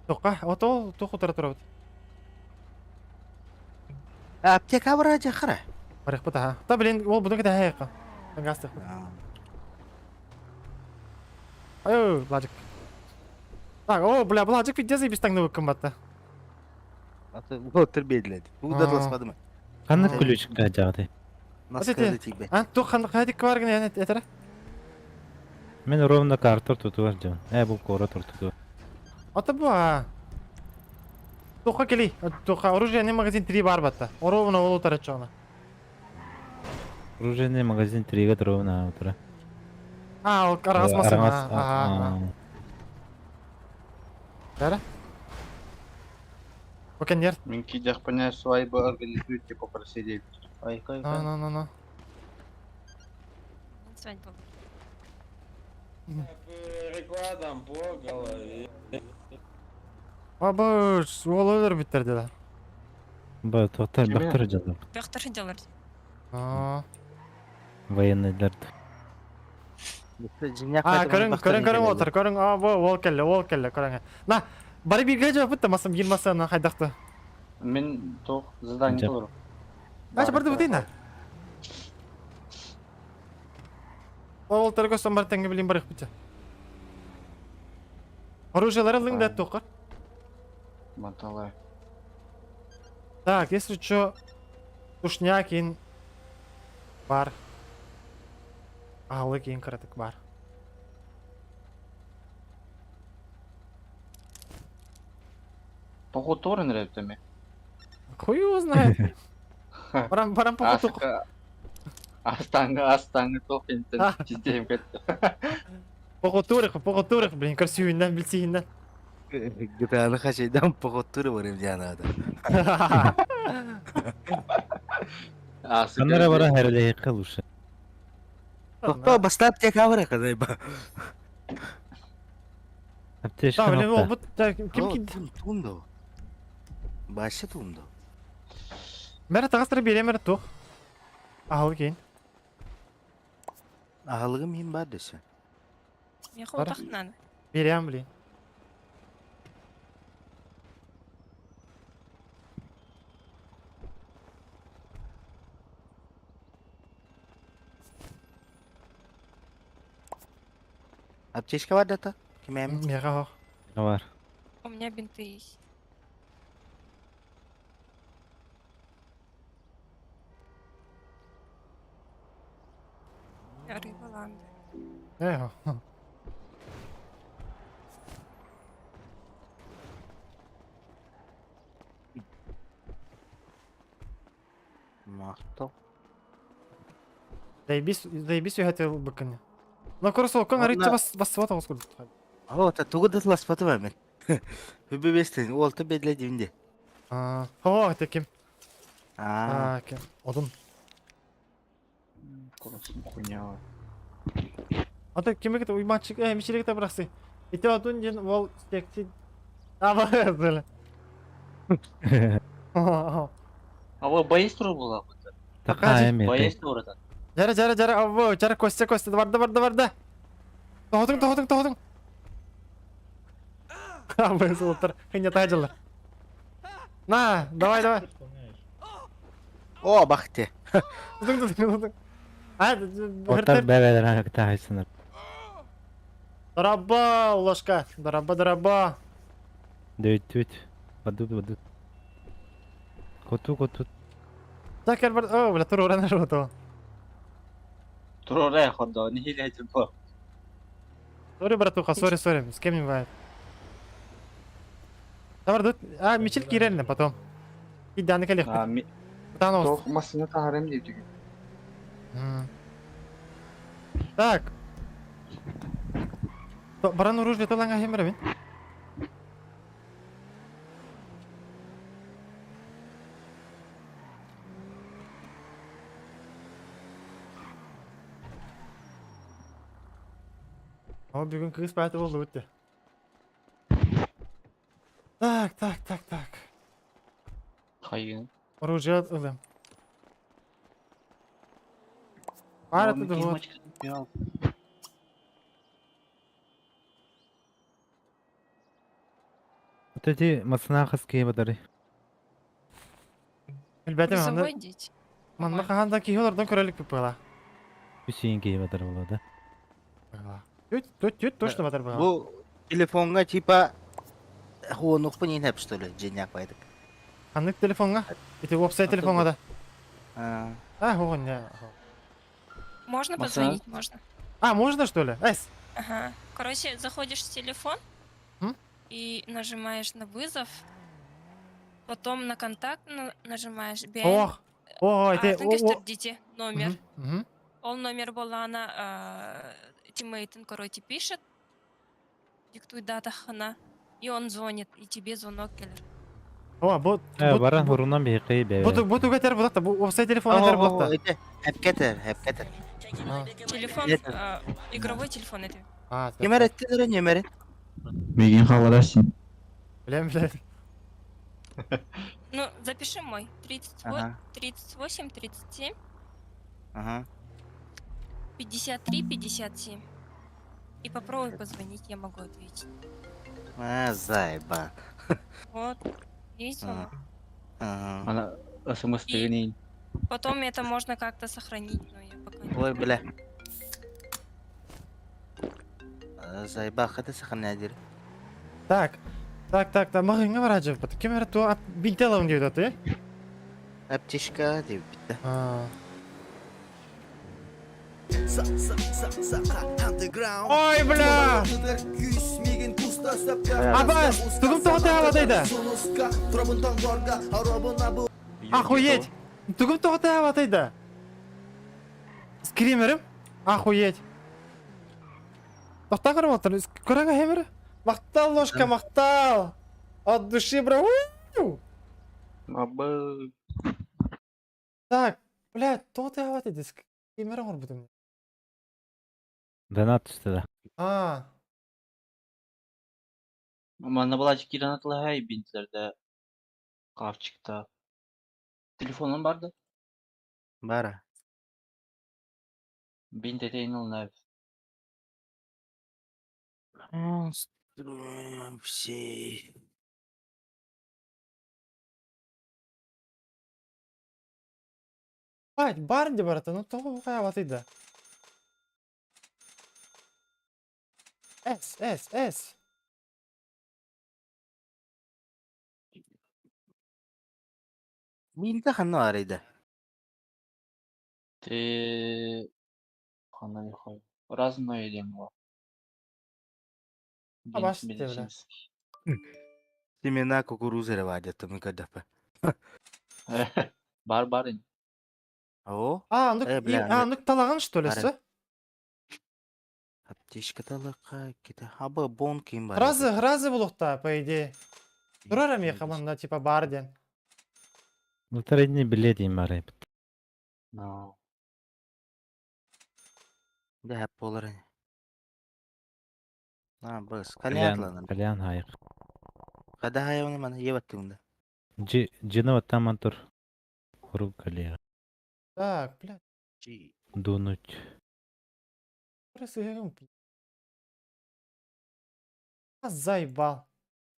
[SPEAKER 1] Тоққа, отол, тоқ ұтара тұра бұд.
[SPEAKER 8] Аптека баража қара.
[SPEAKER 1] Барық бұд, аға. Та білін, ол бұдың кәді әйіққа. Таңғастық бұд. Айо, бұлажык. Так, о, бұлажык бит жазы біз таңны өккім батты.
[SPEAKER 8] Аты отыр беліледі. Ударласпады ма?
[SPEAKER 7] Қандай күліш қажағды?
[SPEAKER 8] Наскады тигбе.
[SPEAKER 1] Тоқ қадик бар гіне әтірі?
[SPEAKER 7] Мен ровно картор тұтуар жан. Бұл қора тұтуар.
[SPEAKER 1] Ата бұ, тоққа келей. Тоққа, оружейный магазин 3 бар батты. Оровына ол ұтары чоғына.
[SPEAKER 7] Оружейный магазин 3-ге ровно отыра.
[SPEAKER 1] Ол арағас масын. Бәрі? Өкендер?
[SPEAKER 7] Мен кейдек пәне свайбы организуйте попросили. Айқай.
[SPEAKER 1] No.
[SPEAKER 10] Свадьба.
[SPEAKER 3] Прикладом по голове.
[SPEAKER 1] Абыш, ол өлір біттерді да.
[SPEAKER 7] Ба, тоқтар бақтыры жазым.
[SPEAKER 10] Бақтар делар.
[SPEAKER 7] Военныйларды.
[SPEAKER 1] Көрің отыр, көрің, ол келі, көрің. На, бары бірге жауап бітті, масым елмасына қайдақты.
[SPEAKER 7] Мен тоқ здание тұру.
[SPEAKER 1] Бәші барды бұтейін да? Ол тұры көстен бары тәңгі білейін барық бітті. Оружиялар алдың да тоқыр.
[SPEAKER 7] Маталай.
[SPEAKER 1] Так, если что, тушня кейін бар. Алы кейін кіратық бар.
[SPEAKER 7] Поход орын рәптеме?
[SPEAKER 1] Хуй его знает. Барам поход тоқ.
[SPEAKER 7] Астаңы тоқ ентен житейім кетті.
[SPEAKER 1] Поход турық, блин, красивейінден, білсейінден.
[SPEAKER 8] Гытаны хашайдан похоттуры барым жанада.
[SPEAKER 7] Қандара бара әрілі қылушы.
[SPEAKER 8] Тоқта баста аптека бара қадай ба.
[SPEAKER 7] Аптешкі
[SPEAKER 1] Та, блин, ол
[SPEAKER 7] нокта.
[SPEAKER 1] бұт, кім кейді?
[SPEAKER 8] Тундо. Башы тундо.
[SPEAKER 1] Мәрі тағастыры берем әрі тоқ. Алы кейін.
[SPEAKER 8] Ағылығы мен бар десе.
[SPEAKER 10] Я холодах надо.
[SPEAKER 1] Берем, блин.
[SPEAKER 8] Аптечка бар дата? Кемем?
[SPEAKER 1] Меға хоқ.
[SPEAKER 7] Бар.
[SPEAKER 10] У меня бинты есть. Рыба, ладно.
[SPEAKER 1] Хоқ.
[SPEAKER 8] Мақтау.
[SPEAKER 1] Заебись үйәті бұккіне. Но көрісі оқын арытчы басыват ауыз көрді.
[SPEAKER 8] Та тугуды ласпаты бар мен. Хүбі бестен, олты бедле деймде.
[SPEAKER 1] О, это кем? Кем? Одын.
[SPEAKER 7] Құрысын құнява.
[SPEAKER 1] Ата кемекет уйматчик, мишелекте бұрақсы. Ете одын жен ол стекті. Аба, зілі.
[SPEAKER 7] Ава байыз тұру бола бұты. Тақа әме. Байыз тұрыдан.
[SPEAKER 1] Жары, ава, жары көсте, барды. Тоғытың. Аба, сұлтыр, қиnya тайжылар. На, давай.
[SPEAKER 8] О, бақты.
[SPEAKER 1] Ұдың.
[SPEAKER 7] Отар бәбәдер аңықта айсыныр.
[SPEAKER 1] Дараба, улашка. Дараба.
[SPEAKER 7] Дөйт. Баду. Коту.
[SPEAKER 1] Закер бар, бля, тұр ораны жұрды.
[SPEAKER 7] Тұр орай қонда, нехилі айтын по.
[SPEAKER 1] Сори, братуха, сори, с кем не бывает. Давай, тут, мечель кирельный потом. И данный коллег.
[SPEAKER 7] Тоқ масыны тағарым дейді.
[SPEAKER 1] Так. Баран оружие толанга хемера мен. Ama bugün kız parti oldu bitti. Так.
[SPEAKER 7] Хайын.
[SPEAKER 1] Оружие алым. Бар это вот.
[SPEAKER 8] Вот эти мацнаховские бадары.
[SPEAKER 1] Elbette mi?
[SPEAKER 10] Грузовой дети.
[SPEAKER 1] Manna kahanda ki olurdan körellik bir pala.
[SPEAKER 8] Hüseyin'e badar болады.
[SPEAKER 1] Tüt точно батар пала.
[SPEAKER 11] Bu telefonga типа хуонук пунин hep что ли, денег пайдык.
[SPEAKER 1] Anlık telefonga. İti website telefonga da.
[SPEAKER 11] А,
[SPEAKER 1] Хугон ya.
[SPEAKER 10] Можно
[SPEAKER 7] Маса?
[SPEAKER 10] позвонить? Можно.
[SPEAKER 1] Можно что ли?
[SPEAKER 10] Ага. Короче, заходишь в телефон
[SPEAKER 1] М?
[SPEAKER 10] и нажимаешь на вызов, потом на контакт нажимаешь
[SPEAKER 1] Ох. Ой, ты.
[SPEAKER 10] дети номер.
[SPEAKER 1] Мгм.
[SPEAKER 10] Ол номер болана тиммейтин, короче, пишет, диктует дата хана, и он звонит, и тебе звонок келер.
[SPEAKER 1] О, bu
[SPEAKER 8] Баран хурунан бейқи бе.
[SPEAKER 1] bu tügeter bulakta. Bu website telefonu yeter bulakta.
[SPEAKER 11] это hep keter.
[SPEAKER 10] Телефон,
[SPEAKER 11] Нет.
[SPEAKER 10] игровой телефон это.
[SPEAKER 11] Kemer ettiler nemeri.
[SPEAKER 7] Меген қаларасың.
[SPEAKER 1] Bilem.
[SPEAKER 10] Ну, запиши мой.
[SPEAKER 11] Ага.
[SPEAKER 10] 38, 37,
[SPEAKER 11] Ага.
[SPEAKER 10] 53, 57. И попробуй позвонить, я могу ответить.
[SPEAKER 11] Зайба.
[SPEAKER 10] Вот. Есть звонок.
[SPEAKER 11] Ага.
[SPEAKER 7] Ана СМС тегенейін.
[SPEAKER 10] Потом это можно как-то сохранить, но я пока не...
[SPEAKER 11] Ой, бля. Зайба, хата саханадир.
[SPEAKER 1] Так. Мағыңа бар ажып. Кемер ту бинтелом дейді аты.
[SPEAKER 11] Аптечка деп битті.
[SPEAKER 1] Ой, бля! Абас, тугум тоғыты аватайды. Охуеть! Тугум тоғыты аватайды. Скримерім? Охуеть! Тоқтан қарым отыр, көріңі хемері? Мақтал, ложка, мақтал! От души, бра!
[SPEAKER 7] Абы.
[SPEAKER 1] Так, блядь, тоғыты аватайды. Скримерім ғыр бұдым.
[SPEAKER 8] Донат түсті да.
[SPEAKER 7] Мана балачык иранатылы хай бинтлерде. Кавчыкта. Телефонun барды?
[SPEAKER 11] Бара.
[SPEAKER 7] Бинт етейін ол нәв.
[SPEAKER 11] Строим все.
[SPEAKER 1] Блядь, барынде бараты, ну тоғы бұқай аватайды. С.
[SPEAKER 11] Минта ханна арайда.
[SPEAKER 7] Ты... Хана не хой. Разное едем его.
[SPEAKER 1] Абаш те, бля.
[SPEAKER 11] Семена кукурузы ревадят, мы кадапа.
[SPEAKER 7] Бар-барын.
[SPEAKER 11] О?
[SPEAKER 1] Анық талаған что ли, сі?
[SPEAKER 11] Аптечка талақа, кета. Аба бон кем бар.
[SPEAKER 1] Гразы бұлықта, по идее. Тұрар әме қаманда, типа барден.
[SPEAKER 8] Бұлтарайдың біледейін бары.
[SPEAKER 11] No. Да, полары. Быс.
[SPEAKER 8] Калян хайық.
[SPEAKER 11] Қада хайуаны мана ебаттыңда.
[SPEAKER 8] Жины ваттаман тұр. Құру калия.
[SPEAKER 1] Так, блядь.
[SPEAKER 8] Дунуть.
[SPEAKER 1] Красивым. Заебал.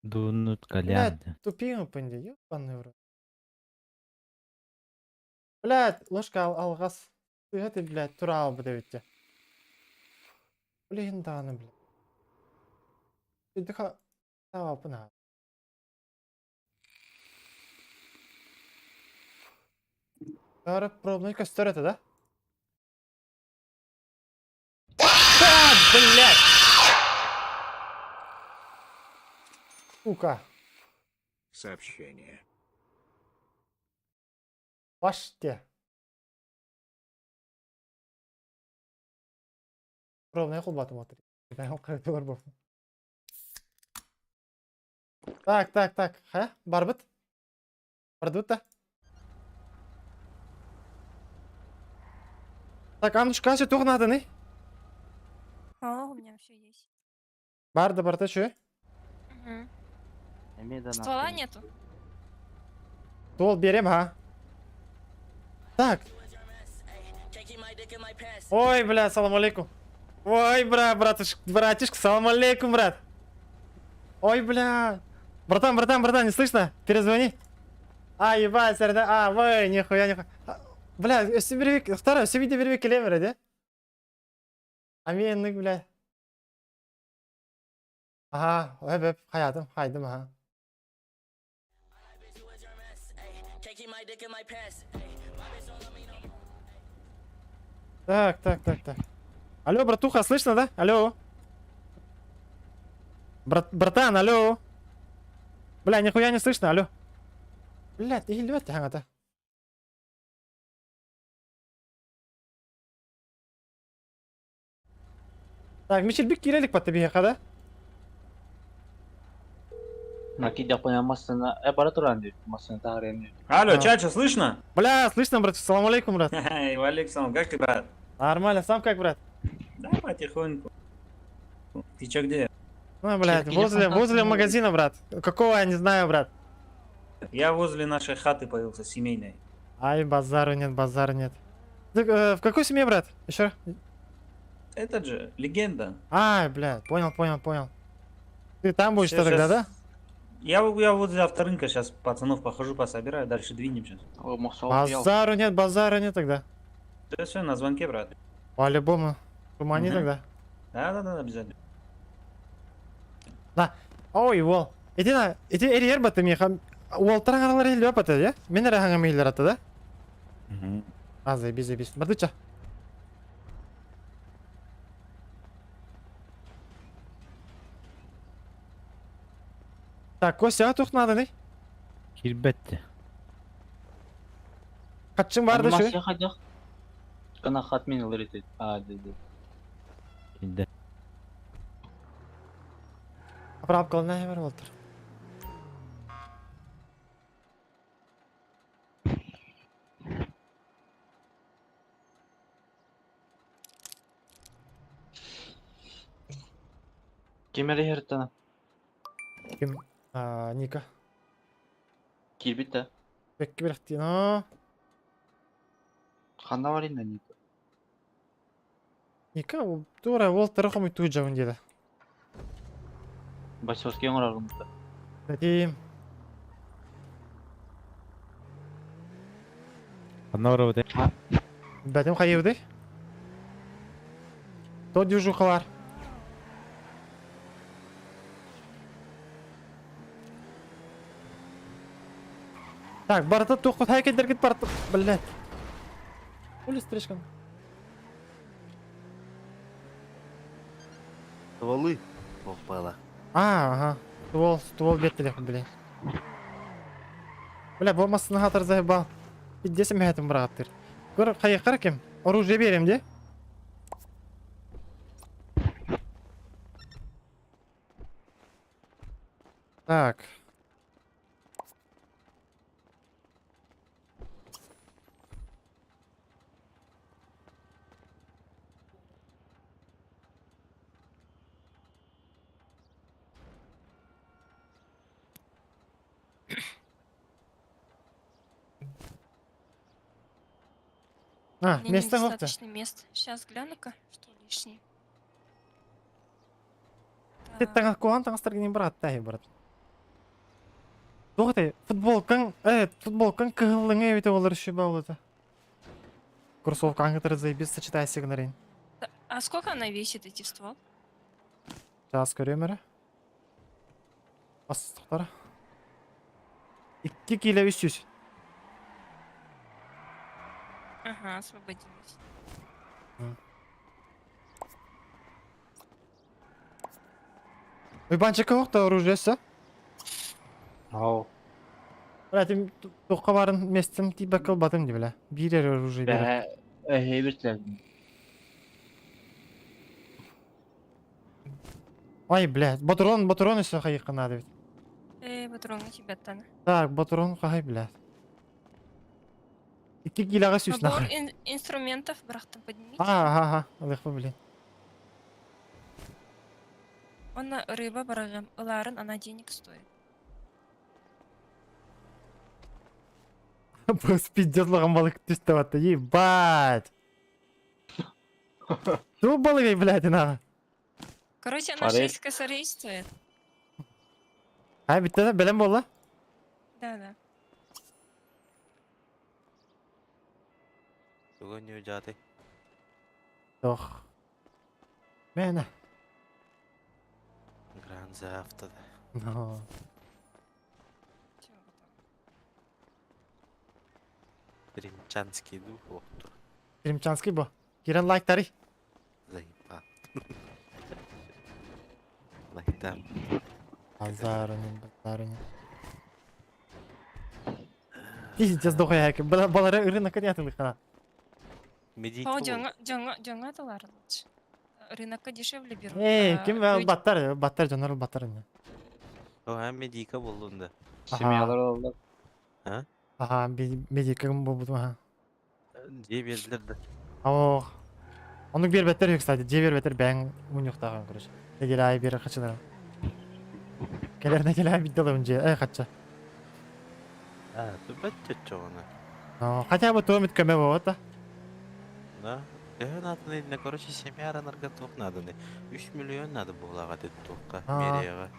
[SPEAKER 8] Дунуть калян.
[SPEAKER 1] Блядь, тупим пенде, ебаный в рот. Блядь, ложка алғас. Ты, блядь, тура албы да өтті. Блин, даны, блядь. Үдіға тавапына. Зараз пробный костер это, да? Блядь! Сука.
[SPEAKER 5] Сообщение.
[SPEAKER 1] Баште. Пробный хулбатым отыр. Ben o kadar var bu. Так. Ха? Барбыт? Бардут да? Так, Аннушка, что тух надо, не?
[SPEAKER 10] О, у меня все есть.
[SPEAKER 2] Барды барда чё?
[SPEAKER 10] Мгм.
[SPEAKER 7] Эме
[SPEAKER 10] Ствола нету.
[SPEAKER 2] Тол берем, а? Так. Ой, бля, салам алейкум. Ой, братишка, салам алейкум, брат. Ой, бля. Братан, не слышно? Перезвони. А, ебать, да? А, вы, нихуя. Бля, второй, все видео бербек келемер, да? Аменник, бля. Ага, öp, hayatım, haydim ha. Так. Алло, братуха, слышно, да? Алло. Братан, алло. Бля, нихуя не слышно, алло. Блядь, ты ебать ты, ага-то. Так, Мичелбик кирелик по тебе, да?
[SPEAKER 7] Накидя понял массана. Баратуран диyor. Массана тагрен diyor.
[SPEAKER 6] Алло,
[SPEAKER 2] А.
[SPEAKER 6] чача, слышно?
[SPEAKER 2] Бля, слышно, брат, салам алейкум, брат.
[SPEAKER 6] Александр, как ты, брат?
[SPEAKER 2] Нормально, сам как, брат?
[SPEAKER 6] Да, потихоньку. Ты чё, где?
[SPEAKER 2] Ну, блядь, возле магазина, брат. Какого, я не знаю, брат.
[SPEAKER 6] Я возле нашей хаты появился, семейной.
[SPEAKER 2] Ай, базару нет. Ты, в какой семье, брат? Еще раз.
[SPEAKER 6] Этот же, легенда.
[SPEAKER 2] Ай, блядь, понял. Ты там будешь
[SPEAKER 6] Щас-
[SPEAKER 2] тогда, да?
[SPEAKER 6] щас- Я возле авторынка сейчас пацанов похожу, пособираю, дальше двинем сейчас.
[SPEAKER 7] O Moskova piyal.
[SPEAKER 2] Базару нет тогда.
[SPEAKER 6] Все, на звонке, брат.
[SPEAKER 2] По-любому. Тумани
[SPEAKER 6] Мгм.
[SPEAKER 2] тогда.
[SPEAKER 6] Да, обязательно.
[SPEAKER 2] Да. Ой, вол. Эти эрьер баты ми хам. Уолтаран аралар ел бапаты, я? Мен раханга мейлер аты, да? А, заебись. Бардыча. Так, Костя, тух надо, не?
[SPEAKER 8] Elbette.
[SPEAKER 2] Катчың барды şu.
[SPEAKER 7] Animasya hajak. Kana hatmin ilritit. Dedi.
[SPEAKER 8] Şimdi.
[SPEAKER 2] Прав колна var Уолтер.
[SPEAKER 7] Кемери хертана.
[SPEAKER 2] Ким? Ника.
[SPEAKER 7] Кирбита.
[SPEAKER 2] Пекки бирахти, но.
[SPEAKER 7] Ханда var inda Nika.
[SPEAKER 2] Ника, тура Уолтер хомой туйжавын деді.
[SPEAKER 7] Басовский оңырағымызда.
[SPEAKER 2] Затем.
[SPEAKER 8] Anlar o de.
[SPEAKER 2] Бәтем қайырды? То дюжуха бар. Так, барда тоққыт хайкендерге барды. Блядь. Улис трешкан.
[SPEAKER 8] Стволы. Попала.
[SPEAKER 2] Ага. Ствол беттелек, блядь. Бля, болмасын хатыр заебал. Иддесім бәтім бұрағаттыр. Көр, қайыққар кем? Оружие берем, де? Так. А,
[SPEAKER 10] Мне
[SPEAKER 2] место гофта.
[SPEAKER 10] недостаточно мест. Сейчас гляну-ка, что лишнее.
[SPEAKER 2] Ты таңа куан таңастар генен брат, тәй, брат. Тоғытай, футболкан кығылың әйбеті олар үші баулыды. Кроссовка аңғытыры заебес сочетай сигнарин.
[SPEAKER 10] А сколько она весит, эти ствол?
[SPEAKER 2] Сейчас көрем әрі. Астықтары. 2 кило 300.
[SPEAKER 10] Ага, освободилась.
[SPEAKER 2] Үйбанчыққа оқты оружиесі.
[SPEAKER 7] Ау.
[SPEAKER 2] Бля, тем тоққа барын местім типа кылбатым де, бля. Бирер оружие берер.
[SPEAKER 7] Heybetler.
[SPEAKER 2] Ай, бля, батурон есе қайыққа надо бит.
[SPEAKER 10] Патрон на тебя, Тана.
[SPEAKER 2] Так, батурон қағай, бля. 2 килоға сүйс
[SPEAKER 10] Набор
[SPEAKER 2] нахуй.
[SPEAKER 10] инструментов, брахта, поднимите.
[SPEAKER 2] Ага, легко, блин.
[SPEAKER 10] Он рыба барагам. Ларын она денег стоит.
[SPEAKER 1] Бұл спиддетлығын балық түсті батты, ебать! Ту балық ей, блядь, инаға.
[SPEAKER 10] Короче, она
[SPEAKER 7] Парень.
[SPEAKER 10] 6 косарей стоит.
[SPEAKER 1] Ай, бітті да, білем болла?
[SPEAKER 10] Да.
[SPEAKER 8] Бүгін не жаты?
[SPEAKER 1] Жоқ. Мені.
[SPEAKER 8] Гран завтра.
[SPEAKER 1] Ну.
[SPEAKER 8] Римчанский дух оқту.
[SPEAKER 1] Кримчанский бұл. Керен лайктары.
[SPEAKER 8] Заебал. Лайтам.
[SPEAKER 1] Базарыны. Пиздец дохуя әкі. Балары ұрына көнетіңді қана.
[SPEAKER 8] Медийка
[SPEAKER 10] О,
[SPEAKER 8] бол.
[SPEAKER 10] жаңа талар лучше. Рынокка дешевле берут.
[SPEAKER 1] Кім әл баттар жанар баттар.
[SPEAKER 8] О, һәм медийка болды онда.
[SPEAKER 7] Семьялар oldu.
[SPEAKER 1] Аха, медикагым бұл бұдым, аха.
[SPEAKER 8] Же берділер да.
[SPEAKER 1] Ау. Оның бербеттер yok кстати. Же бербеттер бәң мұн жоқтаған, короче. Келе ай бері қачылар. Келеріне келе ай биддалы мұн же. Ай қача.
[SPEAKER 8] Түбәт чөтчі оны.
[SPEAKER 1] Хотя бы туамит көме болады да.
[SPEAKER 8] Да. Надо, на короче, семья нарга тоқ надо. 3 миллион надо болаға деді тоққа, мерияға.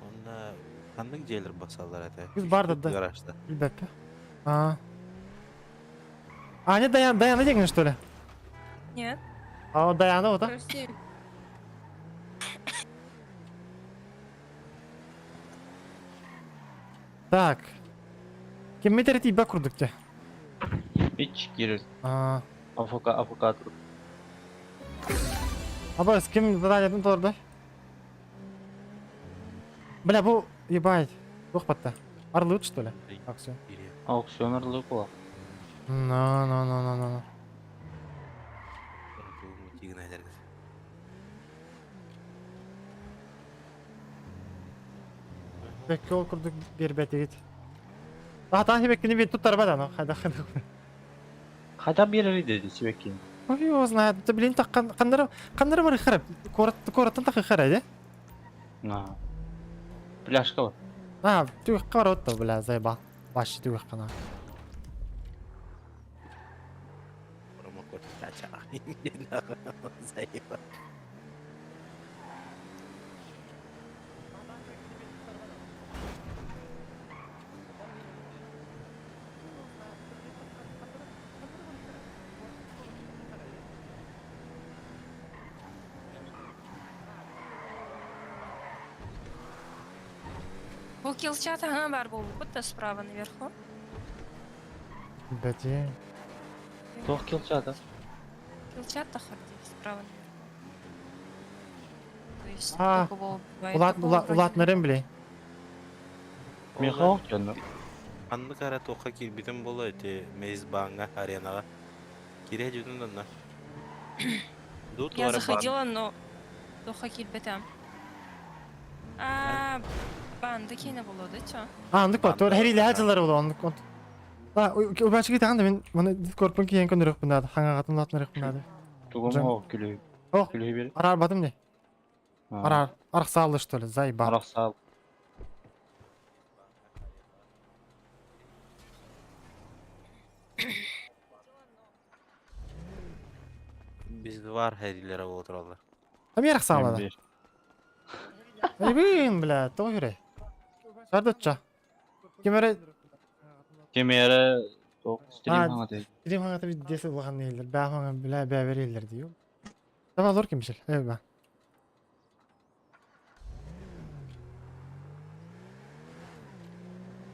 [SPEAKER 8] Онда қандық желер басалар әті.
[SPEAKER 1] Біз барды да.
[SPEAKER 8] Гаражда.
[SPEAKER 1] Билбеппе. Не Даяна деген, что ли?
[SPEAKER 10] Нет.
[SPEAKER 1] А Даяна вот, а?
[SPEAKER 10] Подожди.
[SPEAKER 1] Так. Кем метер тиба курдук те?
[SPEAKER 7] Hiç girer.
[SPEAKER 1] А
[SPEAKER 7] Avukat.
[SPEAKER 1] с кем зададым торда? Бля, бұл ебать. Дух батта. Арлыт, что ли? Акция.
[SPEAKER 7] Auksionerlik var.
[SPEAKER 1] No. Bekle ol kurduk bir bete git. Daha takip ekini bir tut arabada no. Hadi.
[SPEAKER 7] Kaça bir yeri dedi Sivekin.
[SPEAKER 1] Ой, его знает. Ты, блин, так кандары бар ихарап. Кораттан так ихарайды.
[SPEAKER 7] Plaşka var.
[SPEAKER 1] Түйік қара отты, бля, заебал. Башы түйік қана.
[SPEAKER 8] Промокод чача. Заебал.
[SPEAKER 10] У килчата бар был будто справа наверху.
[SPEAKER 1] Бәте.
[SPEAKER 7] Тоқ келчады.
[SPEAKER 10] Килчат тахарди справа наверху. То есть такого
[SPEAKER 1] Улатнырым, блин.
[SPEAKER 7] Мен хауқ жонды.
[SPEAKER 8] Қанды қара тоққа келбетін болу өте мейізбанға, аренаға. Кире жүдің онда.
[SPEAKER 10] Я заходила, но тоха килбетам. Bandı kene buluyordu ço.
[SPEAKER 1] Andık bak, doğru her ile hacıları bulu andık. O başka git anda ben bana Discord'un ki yankın dörük bundadı. Hangi katın latnırık bundadı.
[SPEAKER 7] Tuğum hauq gülüyor.
[SPEAKER 1] Oh,
[SPEAKER 7] Gülüyor biri.
[SPEAKER 1] arar badım ne? Arar. Arıq sağlı işte öyle, zayıba.
[SPEAKER 7] Araq sağ.
[SPEAKER 8] Bizde var her illere oturalım.
[SPEAKER 1] Hem yarıq sağlı da. Ayıbın bля, doğru göre. Sardıtça. Kemere...
[SPEAKER 7] Kemere toq stream hanga dedi.
[SPEAKER 1] Stream hanga tabi desi bulgan değildir. Ben hanga bля beraber değildir diyor. Tamam olur kimmişil. Evet ben.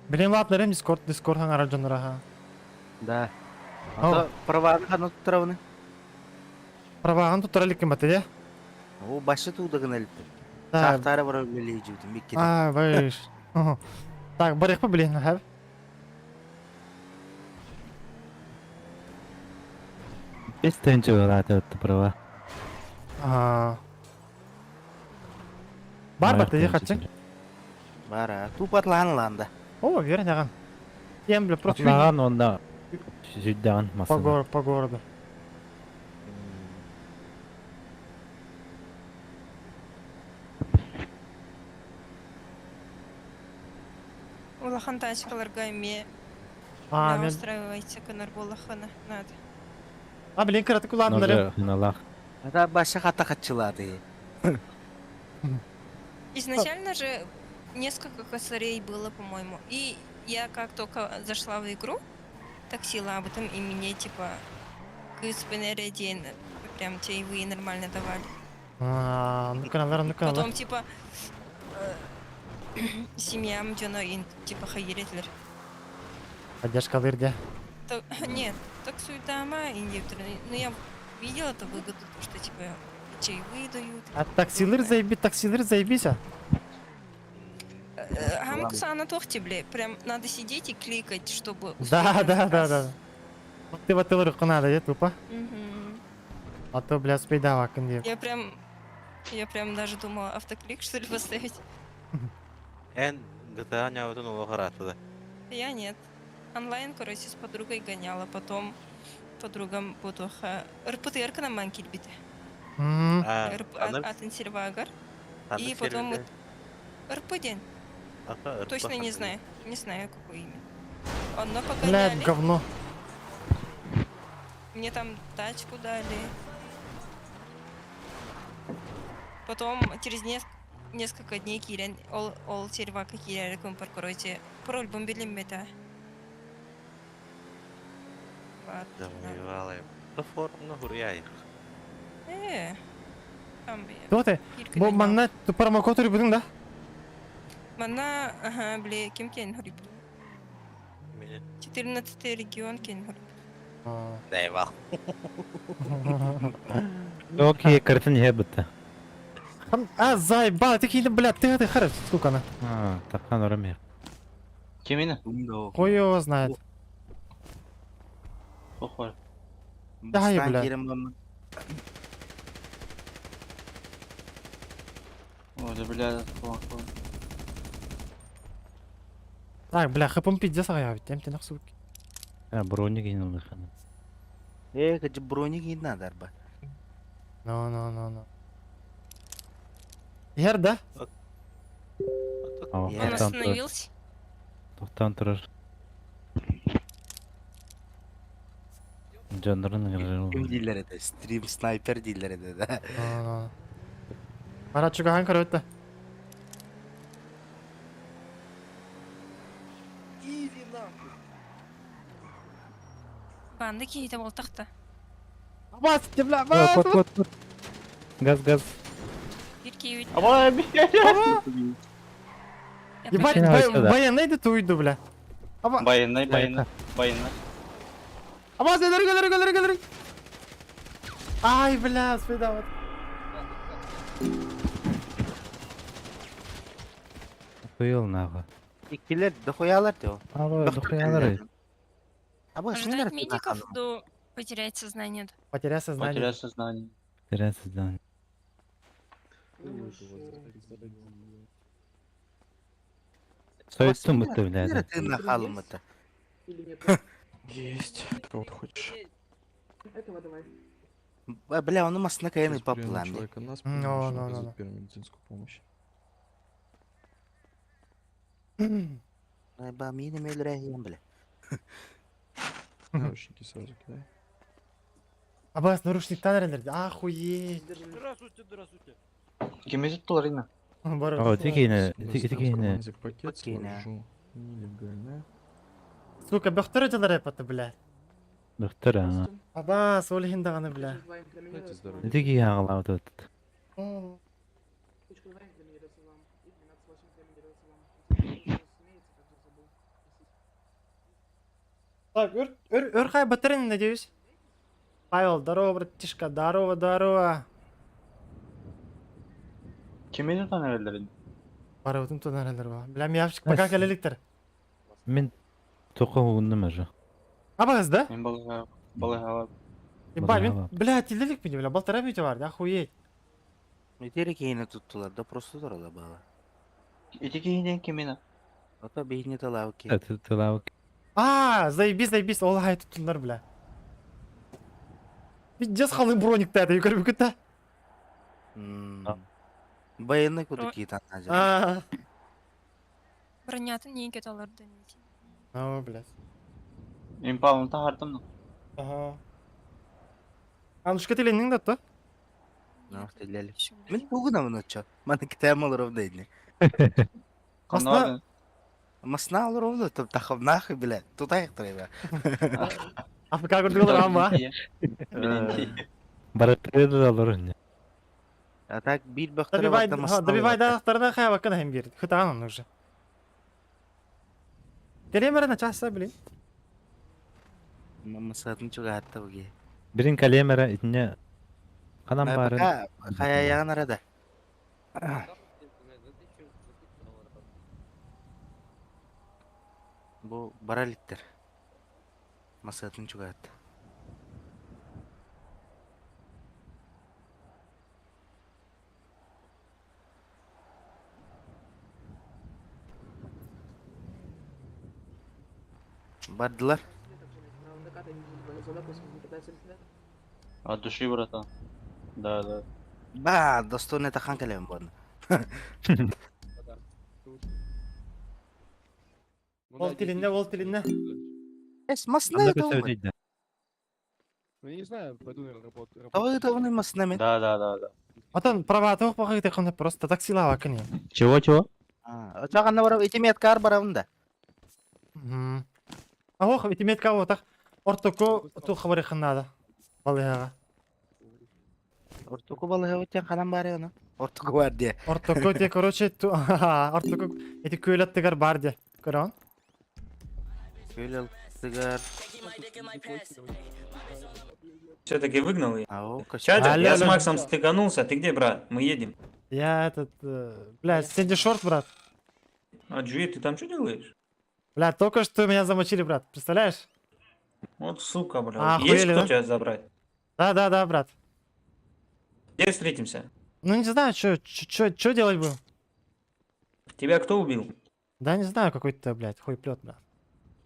[SPEAKER 1] Benim latlarım Discord hanga raconlara ha.
[SPEAKER 11] Да. Ата правағы қаны тұттырауыны?
[SPEAKER 1] Правағын тұттыралық кім бәті де?
[SPEAKER 11] О, башы туғдығын әліпті. Сақтары бар өлелей жүдім, меккеді.
[SPEAKER 1] Байш. Так, барық па білейін, әб?
[SPEAKER 7] Бестен жығыраты өтті права.
[SPEAKER 1] Бар бәті де қатшың?
[SPEAKER 11] Бара, тупатланы ланда.
[SPEAKER 1] О, верен яған. Ем білі, просто...
[SPEAKER 7] Атлаған онда жүддаған масына.
[SPEAKER 1] По городу.
[SPEAKER 10] Улахан тачкаларга ме
[SPEAKER 1] А, мен...
[SPEAKER 10] устраивайте канар улахана. Надо.
[SPEAKER 1] А, блин, кыраты куландылар ем.
[SPEAKER 7] Хыналах.
[SPEAKER 8] Это баша хата хатчылады.
[SPEAKER 10] Изначально же несколько косарей было, по-моему. И я как только зашла в игру, таксила об этом, и мне типа к спиннере день прям чаевые нормально давали.
[SPEAKER 1] А, ну каналар, ну каналар.
[SPEAKER 10] Потом типа семьям жана типа хайретлер.
[SPEAKER 1] Поддержка дырде.
[SPEAKER 10] Нет, так суетама индивидуально. Ну я видела это выгоду, то, что типа чаевые дают.
[SPEAKER 1] А таксилер заебись, а?
[SPEAKER 10] Гамакса на тохте, бля, прям надо сидеть и кликать, чтобы...
[SPEAKER 1] Да. Вот ты вот руку надо, я тупо.
[SPEAKER 10] Мгм.
[SPEAKER 1] А то, бля, спейдава кынди.
[SPEAKER 10] Я прям даже думала автоклик, что ли, поставить.
[SPEAKER 8] Эн GTA нявытын улы қаратыды.
[SPEAKER 10] Я нет. Онлайн, короче, с подругой гоняла, потом подругам потоха... РПТР на манки бите. Атын сервагар. И потом РП день. Точно не знаю. Не знаю, какое имя. Одно
[SPEAKER 1] Бля,
[SPEAKER 10] погоняли.
[SPEAKER 1] говно.
[SPEAKER 10] Мне там тачку дали. Потом через несколько дней кирен ол сервака кирен компар, короче, пароль бомбилим мета.
[SPEAKER 8] Завоевали. Да формно гуряй.
[SPEAKER 10] Там бе.
[SPEAKER 1] Кто ты? Бо манна промокод будың да?
[SPEAKER 10] Манна, ага, бле, кем кен хуриб.
[SPEAKER 8] Меня.
[SPEAKER 10] 14 регион кен хуриб.
[SPEAKER 8] Дэйвал.
[SPEAKER 7] Окей, картин ебетті.
[SPEAKER 1] А, заебал, ты кийлі, бля, ты харап, сколько она?
[SPEAKER 7] А, такқан ұрым Кемені?
[SPEAKER 1] Хуй его знает.
[SPEAKER 7] Похуй.
[SPEAKER 1] Да, я, бля.
[SPEAKER 7] Ой, бля, похуй.
[SPEAKER 1] Так, бля, хэпом пиздец ағая, тем тенақ суки.
[SPEAKER 7] Броник енілді қаны.
[SPEAKER 8] Качы броник не надо, арба.
[SPEAKER 1] No. Ер, да?
[SPEAKER 10] Он остановился?
[SPEAKER 7] Тоқтан тұрыр. Жандырын ғырыр.
[SPEAKER 8] Ким дейлер еді? Стрим снайпер дейлер еді, да?
[SPEAKER 1] No. Марат чугахан көр өтті.
[SPEAKER 10] Банды кейті бол тақта.
[SPEAKER 1] Абас, бля, абас!
[SPEAKER 7] Вот. Газ.
[SPEAKER 10] Bir кейт.
[SPEAKER 7] Абай,
[SPEAKER 1] Ебать, военный да туйду, бля.
[SPEAKER 7] Байынай.
[SPEAKER 1] Абас, өлір. Ай, бля, спейдават.
[SPEAKER 7] Құйыл нағы.
[SPEAKER 8] Иккилер дохуялар тел.
[SPEAKER 7] Абай, дұқиялар.
[SPEAKER 8] Абай,
[SPEAKER 10] Ждать медиков до потерять сознание.
[SPEAKER 1] Потеряй сознание.
[SPEAKER 7] сознание. Стоит мыты, блядь.
[SPEAKER 8] Ты нахалом это.
[SPEAKER 6] Есть. Кого ты хочешь?
[SPEAKER 8] Бля, он у нас накаянный по плану.
[SPEAKER 1] No.
[SPEAKER 6] Первую медицинскую помощь.
[SPEAKER 8] Ба, мины мейлерәйем, бля.
[SPEAKER 6] Наручники сразу кидай.
[SPEAKER 1] Абас, наручниктан әрелерді. Ахуеть.
[SPEAKER 6] Здравствуйте.
[SPEAKER 7] Кеме тұттылар ина?
[SPEAKER 1] Бару.
[SPEAKER 7] О, текейні.
[SPEAKER 6] Пакет сложу. Нелегально.
[SPEAKER 1] Сука, бөхтір өтілер әпәті, бля.
[SPEAKER 7] Дұқтыр, ана.
[SPEAKER 1] Абас, олы хиндағаны, бля.
[SPEAKER 6] Дайте здоровье.
[SPEAKER 7] Текей ағылау тұт.
[SPEAKER 1] Так, өр батарин, надеюсь. Павел, здорово, братишка, здорово.
[SPEAKER 7] Кеме тұтан әрелерін?
[SPEAKER 1] Бары өтін тұн әрелер ба. Бля, мияпшық, пока кәлеліктер.
[SPEAKER 7] Мен тоқы ұғынды мәжі.
[SPEAKER 1] Абас, да?
[SPEAKER 7] Мен балыға
[SPEAKER 1] Ебай, мен, бля, телелік менде, бля, балтара бүйте бар, охуеть.
[SPEAKER 8] Метері кейіні тұттылар, да просто тұрала бала.
[SPEAKER 7] Етекейінен кемені?
[SPEAKER 8] Ата бейіне талау ке.
[SPEAKER 7] Тылау.
[SPEAKER 1] А, заебись, ол ғай тұттылар, бля. Пиздец қалың броникті әді, көріп күтті.
[SPEAKER 8] Баянный куды кейтан ажар.
[SPEAKER 10] Бронятын неге долларды нете.
[SPEAKER 1] О, блядь.
[SPEAKER 7] Импалын тахардым.
[SPEAKER 1] Ага. Анушка теленің да то?
[SPEAKER 8] Ну, стреляли. Мен тугуна мына чо. Мана китем алыр овдайны.
[SPEAKER 1] Масна...
[SPEAKER 8] Масна алыр овда, топ тахып нахуй, блядь. Тутайык тұрайба.
[SPEAKER 1] Африка көрдігілер ама.
[SPEAKER 7] Бараттырды да алыр.
[SPEAKER 8] А так бир бақтары бақта масна алыр.
[SPEAKER 1] Добивайдағықтарына қая баққана hem берді. Хытаған оның уже. Телемеріне часа білейін.
[SPEAKER 8] Масатын чуга атта буге.
[SPEAKER 7] Бірін калемера итіне қанам барын.
[SPEAKER 8] Қая яғын арада. Бұл баралиттер. Масатын чуга атта. Бардылар.
[SPEAKER 7] От души, братан. Да, да.
[SPEAKER 8] Ба, достойный тахан калем бон.
[SPEAKER 1] Ол тілінде.
[SPEAKER 8] Эс, масна это он.
[SPEAKER 5] Ну, я не знаю, пойду, наверное, работать.
[SPEAKER 8] Это он и масна мен.
[SPEAKER 7] Да.
[SPEAKER 1] Отан праваты оқ бақы кетеқында просто таксилава кіне.
[SPEAKER 7] Чего?
[SPEAKER 8] Очағанна барам, итемет кар барамында.
[SPEAKER 1] Оқ, итиметка отақ. Ортоко тул хабар еқыннады. Балыяға.
[SPEAKER 8] Ортоку балыға өттен қанам бар оны. Ортоку бар де.
[SPEAKER 1] Ортоко те, короче, ортоко еті көйлеттігер бар де. Көрі он?
[SPEAKER 8] Көйлеттігер.
[SPEAKER 3] Все-таки выгнал ее.
[SPEAKER 8] Ау,
[SPEAKER 3] Чадя,
[SPEAKER 1] Алло,
[SPEAKER 3] я с
[SPEAKER 1] алло.
[SPEAKER 3] Максом стыканулся. Ты где, брат? Мы едем.
[SPEAKER 1] Я этот... Блядь, сенди шорт, брат.
[SPEAKER 3] А Джуи, ты там что делаешь?
[SPEAKER 1] Блядь, только что меня замочили, брат. Представляешь?
[SPEAKER 3] Вот сука, брат.
[SPEAKER 1] Охуели,
[SPEAKER 3] Есть кто
[SPEAKER 1] да?
[SPEAKER 3] тебя забрать?
[SPEAKER 1] Да, брат.
[SPEAKER 3] Где встретимся?
[SPEAKER 1] Ну, не знаю, что делать будем.
[SPEAKER 3] Тебя кто убил?
[SPEAKER 1] Да, не знаю, какой-то, блядь, хуйплет, брат.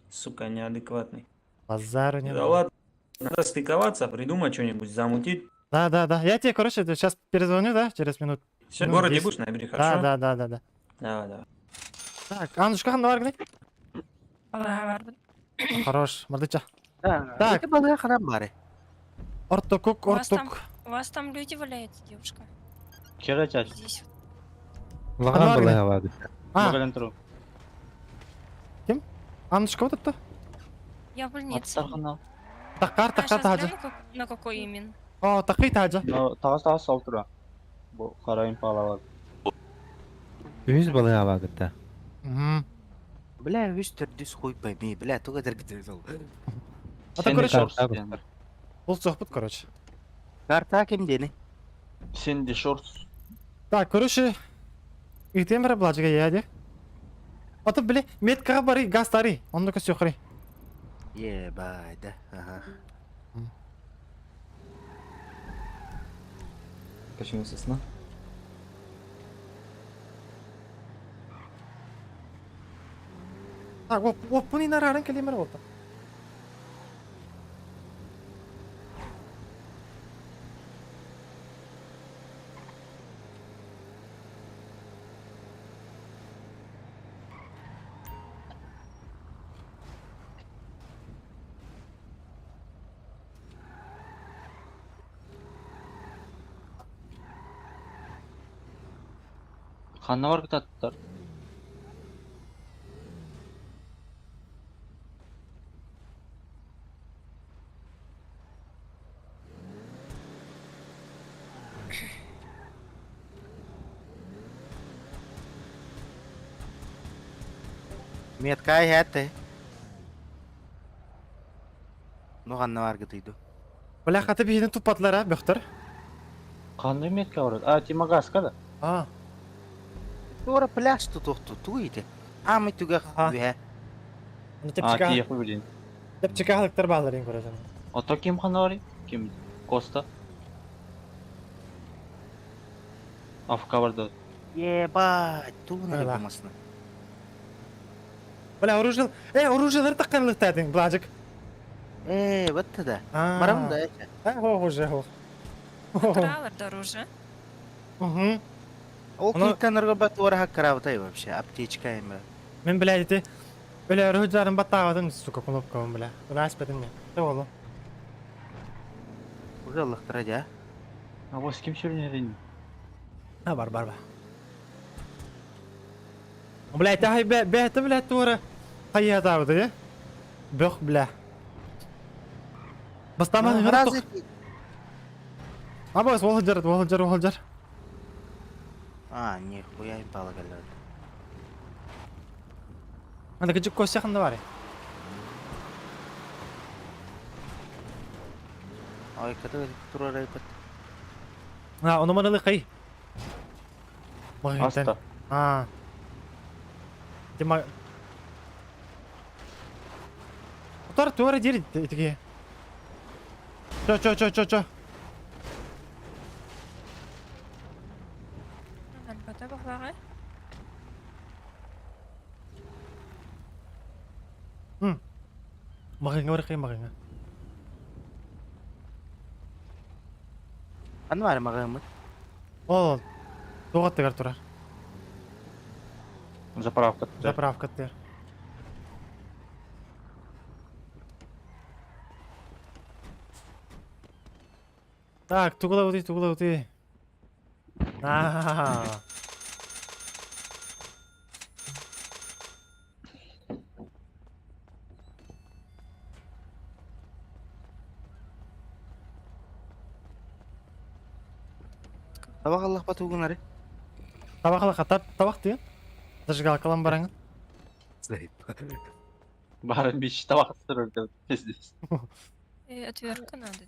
[SPEAKER 3] Сука, неадекватный.
[SPEAKER 1] Базару не
[SPEAKER 3] Да
[SPEAKER 1] было.
[SPEAKER 3] ладно. Надо стыковаться, придумать что-нибудь, замутить.
[SPEAKER 1] Да. Я тебе, короче, сейчас перезвоню, да, через минут.
[SPEAKER 3] Все, в
[SPEAKER 1] Ну,
[SPEAKER 3] городе
[SPEAKER 1] 10.
[SPEAKER 3] будешь набери, хорошо?
[SPEAKER 1] Да.
[SPEAKER 3] Давай.
[SPEAKER 1] Так, Анушка, ну, аргни. Хорош, мордыча. Так.
[SPEAKER 8] Это балыға қанам бар.
[SPEAKER 1] Ортокук.
[SPEAKER 10] У вас там люди валяются, девушка.
[SPEAKER 7] Кера чач.
[SPEAKER 10] Здесь.
[SPEAKER 7] Лаған
[SPEAKER 1] Анвар
[SPEAKER 7] балыға бады.
[SPEAKER 1] А,
[SPEAKER 7] Магален тұру.
[SPEAKER 1] Анушка вот это?
[SPEAKER 10] Я в больнице.
[SPEAKER 7] Аттарғана.
[SPEAKER 1] Тақар,
[SPEAKER 10] А сейчас
[SPEAKER 1] тажа.
[SPEAKER 10] знаем, на какой именно?
[SPEAKER 1] О, тақи тажа.
[SPEAKER 7] Но тағыз сал тұра. Бұл қара импала бады. Үйіз балыға бады.
[SPEAKER 8] Бля, үстір дүс хуй пойми. Бля, туға дәргітер сол.
[SPEAKER 1] Это, короче, бұл соқпыт, короче.
[SPEAKER 8] Карта кемдені?
[SPEAKER 7] Сенде шорт.
[SPEAKER 1] Так, короче, итем бара блажыга яде. Ото биле, меткаға бари, газ тари. Онда көз жоқыри.
[SPEAKER 8] Ебай, да. Ага.
[SPEAKER 3] Почему сосна?
[SPEAKER 1] Так, бұны нарарын келемер болды.
[SPEAKER 7] Қанна бар кітаттар.
[SPEAKER 8] Меткай хәтті. Ноғанна бар гытыйду.
[SPEAKER 1] Бля, қаты бейін тұппатылар, бөқтір.
[SPEAKER 7] Қандай метка барады? Тимагаска да?
[SPEAKER 8] Тура пляж тұтуқты туйды. Амы түгі қүйе.
[SPEAKER 7] Тиек білейін.
[SPEAKER 1] Тепчікағылықтар бағыларын көресің.
[SPEAKER 7] Ото кем қана бар? Кем? Коста? Афка барды.
[SPEAKER 8] Ебать, туғына ебамасына.
[SPEAKER 1] Бля, оружиялар таққанлықтардың, блажик.
[SPEAKER 8] Бітті да. Барам да, әче.
[SPEAKER 1] Уже.
[SPEAKER 10] Кралар дороже.
[SPEAKER 8] Ол күйттен ұрға бәт ораға қарауытай вообще, аптечка емі.
[SPEAKER 1] Мен блядь эти öyle rüzgarın battağıdın suka knopkam bля. Buna aspedin mi? Ne oldu?
[SPEAKER 8] Ужаллыктыр аja.
[SPEAKER 7] А вот с кем сюрнерин?
[SPEAKER 1] Ha бар. Блядь, ай бәті блядь тура. Hayya dağıdı ya. Бөх бля. Бастама гыртык. Абас волжар.
[SPEAKER 8] А, нихуя ебало галер.
[SPEAKER 1] Anda küçük koş yakında var ya.
[SPEAKER 8] Ой, ката турар айпат.
[SPEAKER 1] Ha o numaralı kayı.
[SPEAKER 7] Аста.
[SPEAKER 1] Ha. Дема. Тура дери такие. Чо.
[SPEAKER 10] Albatta baklara.
[SPEAKER 1] Makingga ora kayı makingga.
[SPEAKER 8] Аны бар магамыт.
[SPEAKER 1] О. Тоғат тегер тура.
[SPEAKER 7] Заправка.
[SPEAKER 1] Заправка тер. Так, тугла ути. А.
[SPEAKER 8] Табак Аллах батугунары.
[SPEAKER 1] Табақла қатап табақ деген. Зажигалкалан бараңын.
[SPEAKER 7] Бары беш табақ сырырды. Пиздец.
[SPEAKER 10] Отвертка надо.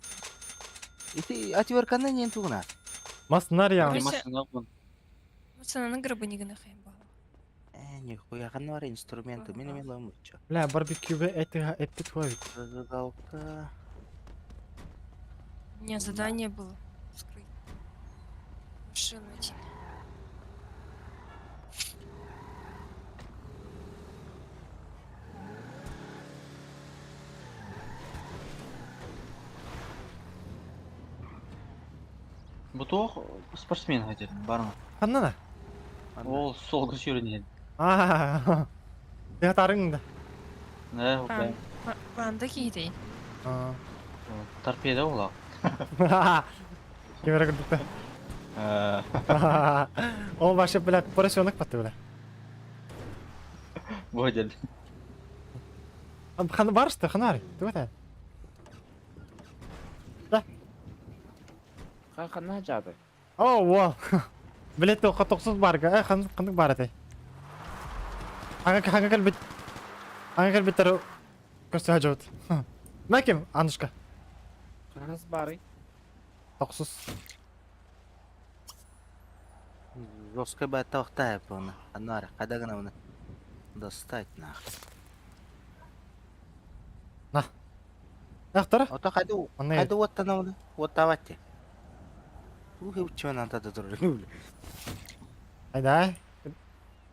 [SPEAKER 8] Ити атверканы нен тугуна.
[SPEAKER 1] Масынар яң.
[SPEAKER 10] Короче,
[SPEAKER 7] Машина вон.
[SPEAKER 10] Пацананы грабанигына хайм бала.
[SPEAKER 8] Нихуя каны бар инструменты. Мен ламыча.
[SPEAKER 1] Бля, барбекюбе эппи твой.
[SPEAKER 8] Зажигалка.
[SPEAKER 10] У меня задание было вскрыть машину эти.
[SPEAKER 7] Bu тоқ спортсмен хотел. Барма.
[SPEAKER 1] Қаннана?
[SPEAKER 7] Ол солғы сюрнерин.
[SPEAKER 1] А. Я тарыңда.
[SPEAKER 7] Да, окей.
[SPEAKER 10] Банда кейдейін.
[SPEAKER 7] Торпеда олақ.
[SPEAKER 1] Кемера күрдікті. Ол башы, блядь, поросенок батты, бля.
[SPEAKER 7] Бодел.
[SPEAKER 1] Қаны бар ішті, қаны бар. Ты өтәді.
[SPEAKER 11] Қана жады.
[SPEAKER 1] О, уол. Білет тоққа тоқсыз барға. Қандық бар әтей. Аңа кәлбеттері көсті әжауыд. Мәкем, Анышка.
[SPEAKER 11] Қағыз бары.
[SPEAKER 1] Тоқсыз.
[SPEAKER 8] Жестко бы оттолктай полно. Анара, когда гномно достать нахуй.
[SPEAKER 1] Яқтары?
[SPEAKER 8] Ота хайду. Хайду вот тановны. Вот давайте. Ухы чего надо додуры.
[SPEAKER 1] Айдай.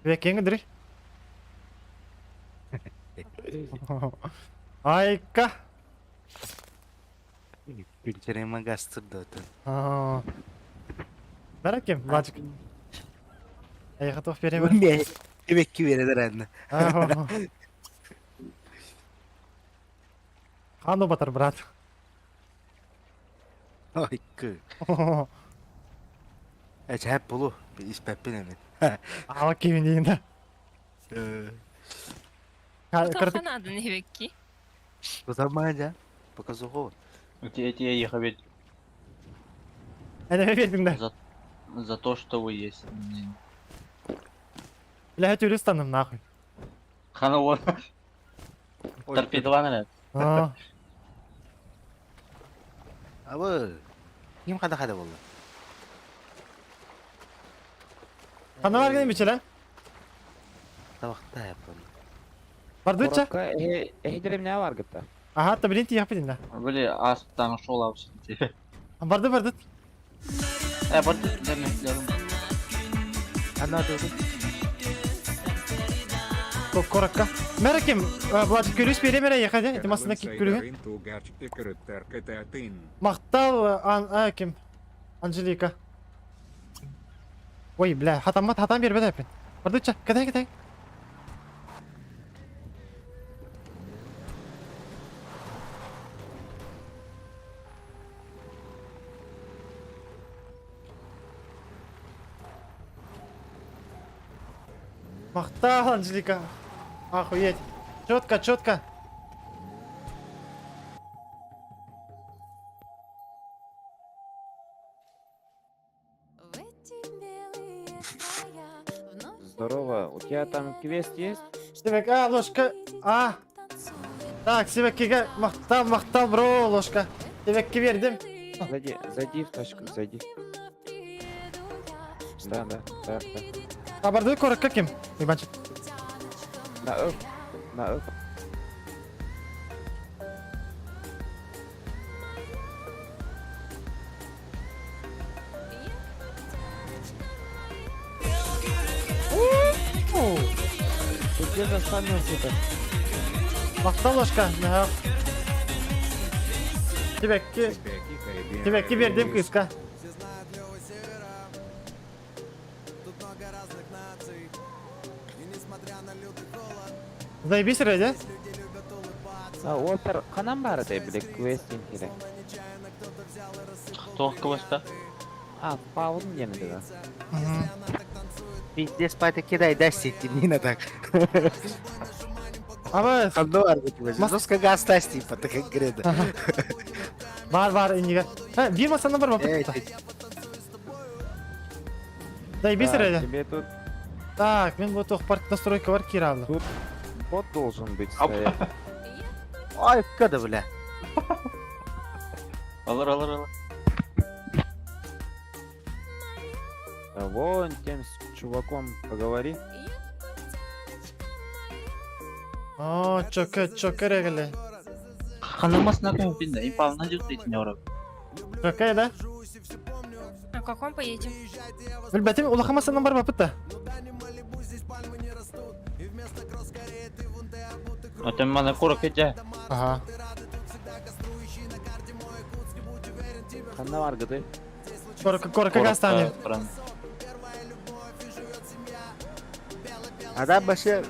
[SPEAKER 1] Векенгі дүрі. Айка.
[SPEAKER 8] Күлчерей магастыр дотын.
[SPEAKER 1] Бар әкем, бачық. Аяға тоқ бере бар.
[SPEAKER 8] Ebekki veredir anne.
[SPEAKER 1] Қаны батыр, брат.
[SPEAKER 8] Ay kı. Acayip bulu. Bir ispepin emin.
[SPEAKER 1] Ала кевін дейінді.
[SPEAKER 10] Кто надо, невекки?
[SPEAKER 8] Uzanmayınca. Показуху.
[SPEAKER 7] Эти я ехал ведь
[SPEAKER 1] Әне бердіңді.
[SPEAKER 7] за то, что вы есть.
[SPEAKER 1] Бля, әтеулі ұстаным, нахуй.
[SPEAKER 7] Хана вон. Торпедаланыр.
[SPEAKER 8] Абы. Kim kada buldu?
[SPEAKER 1] Қаны бар кені бечелі?
[SPEAKER 8] Tabakta yapalım.
[SPEAKER 1] Барды өтші?
[SPEAKER 11] Ehdirim ne var gıtta?
[SPEAKER 1] Аха, таблин тияқ бедінде.
[SPEAKER 7] Были астан шол авшын.
[SPEAKER 1] Барды.
[SPEAKER 7] Барды. Дәрмектерім.
[SPEAKER 8] Ana doğru.
[SPEAKER 1] Коракка. Мәрекем, бұлады көріс бере мәрі еқады. Этимасына кек көрігі. Мақтал, әкем. Анжелика. Ой, бля, хатам бер бәді әпен. Барды өтші, кәдай. Мақтал, Анжелика. Охуеть. Четко, четко.
[SPEAKER 9] В эти белые края вновь
[SPEAKER 11] Здорово, у тебя там квест есть?
[SPEAKER 1] Себек, ложка. Так, Себекке мақтал, бро, ложка. Себекке бердім.
[SPEAKER 11] Зайди в тачку, зайди. Да.
[SPEAKER 1] Хабарды көрікке кем? Ибанчик.
[SPEAKER 11] На F. Ты где застанешься-то?
[SPEAKER 1] Мақтал, ложка. Себекке бердім кыска. Заебись, Рэдя?
[SPEAKER 11] Опер қанан бар еді, білек квестен керек.
[SPEAKER 7] Кто квеста?
[SPEAKER 11] Павын демеді да.
[SPEAKER 7] Пиздец, пати кидай, да, сети, не надо.
[SPEAKER 1] Абы,
[SPEAKER 7] Доска гастась, типа, так как греда.
[SPEAKER 1] бар, иниге. Бир масаны бар бапытта. Заебись, Рэдя?
[SPEAKER 11] Тебе тут
[SPEAKER 1] Так, мен бұл тоқ парк настройка бар, кир алды.
[SPEAKER 11] бот должен быть стоять.
[SPEAKER 7] Ай, када, бля. Алыр.
[SPEAKER 11] Вон тем с чуваком поговори.
[SPEAKER 1] О, чока регали.
[SPEAKER 7] Ханамасына көмпин да, импалына жүктейтін орып.
[SPEAKER 1] Чока, да?
[SPEAKER 10] На каком поедем?
[SPEAKER 1] Білбәтім, улаха масаны бар бапытта.
[SPEAKER 7] Өтен мана көрік ете.
[SPEAKER 1] Ага.
[SPEAKER 11] Қанда бар гыды?
[SPEAKER 1] Корка гастане.
[SPEAKER 7] Ада башы,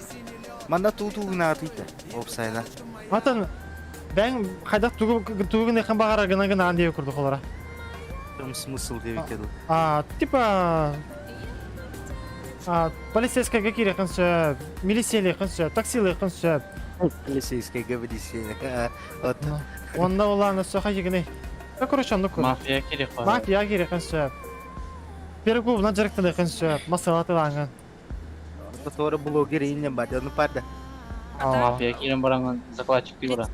[SPEAKER 7] манда туғына атыйты, опсайла.
[SPEAKER 1] Атын, бәң қайдақ туғын еқан бағара гына андей өкірді қолара.
[SPEAKER 7] Смысл деп екеді.
[SPEAKER 1] Типа... Полицейскайға керекін сөп, милициялықын сөп, таксилықын сөп.
[SPEAKER 7] Полицейскайға білесені.
[SPEAKER 1] Онда оланы сөқа егіне. Короче, онда көп.
[SPEAKER 7] Мафия керек бар.
[SPEAKER 1] Мафия керекін сөп. Перегубына жарықтылықын сөп, масалатылаңын.
[SPEAKER 7] Который блогер инен бар, оны парды. Мафия керен бараңын закладчик бора.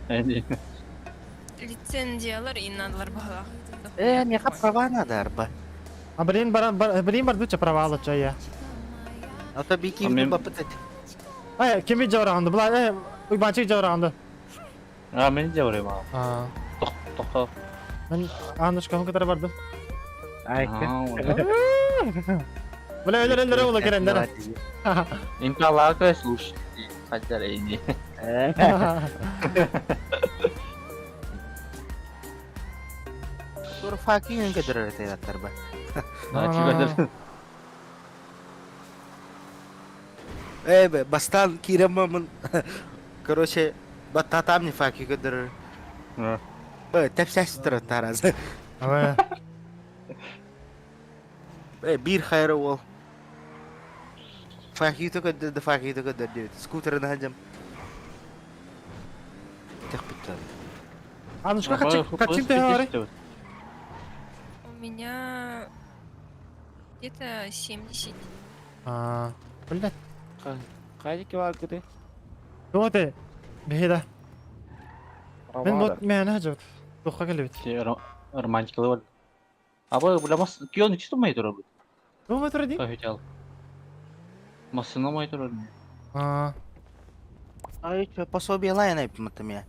[SPEAKER 10] Лицензиялар инадылар бағала.
[SPEAKER 7] Не қап права надо арба.
[SPEAKER 1] Бірін бар дүтче права алып жайя.
[SPEAKER 7] Ата беки үйді бапытады.
[SPEAKER 1] Кем бейт жауырағанды? Бұлай, ұйбанчик жауырағанды.
[SPEAKER 7] Мен жауырайым ал. Тоқта.
[SPEAKER 1] Мен аңдышқағын кітары барды. Бұлай өлер олы керендері.
[SPEAKER 7] Импалака слушай. Хотя рейни. Тур факин кедер айтаттар ба. Бастан киремамын. Короче, баттатам не факи кедер. Тепсәс тұры таразы. Бир хайры ол. Факиті көдір дейді. Скутерін ханжам. Тек бітті.
[SPEAKER 1] Анушка, қачын ты говори?
[SPEAKER 10] У меня где-то 70.
[SPEAKER 1] Блядь.
[SPEAKER 11] Қайдеке бар гыды?
[SPEAKER 1] Тоғыты, бейді. Мен бұд мәні жауд. Тоққа келебет.
[SPEAKER 7] Романтикалы бар. Абы, бұламас, кионы чисто май тұрар бұд.
[SPEAKER 1] Тоғы май тұрар дейм?
[SPEAKER 7] Қахетел. Масына май тұрар. Ай, пособие лайна айпыматым я.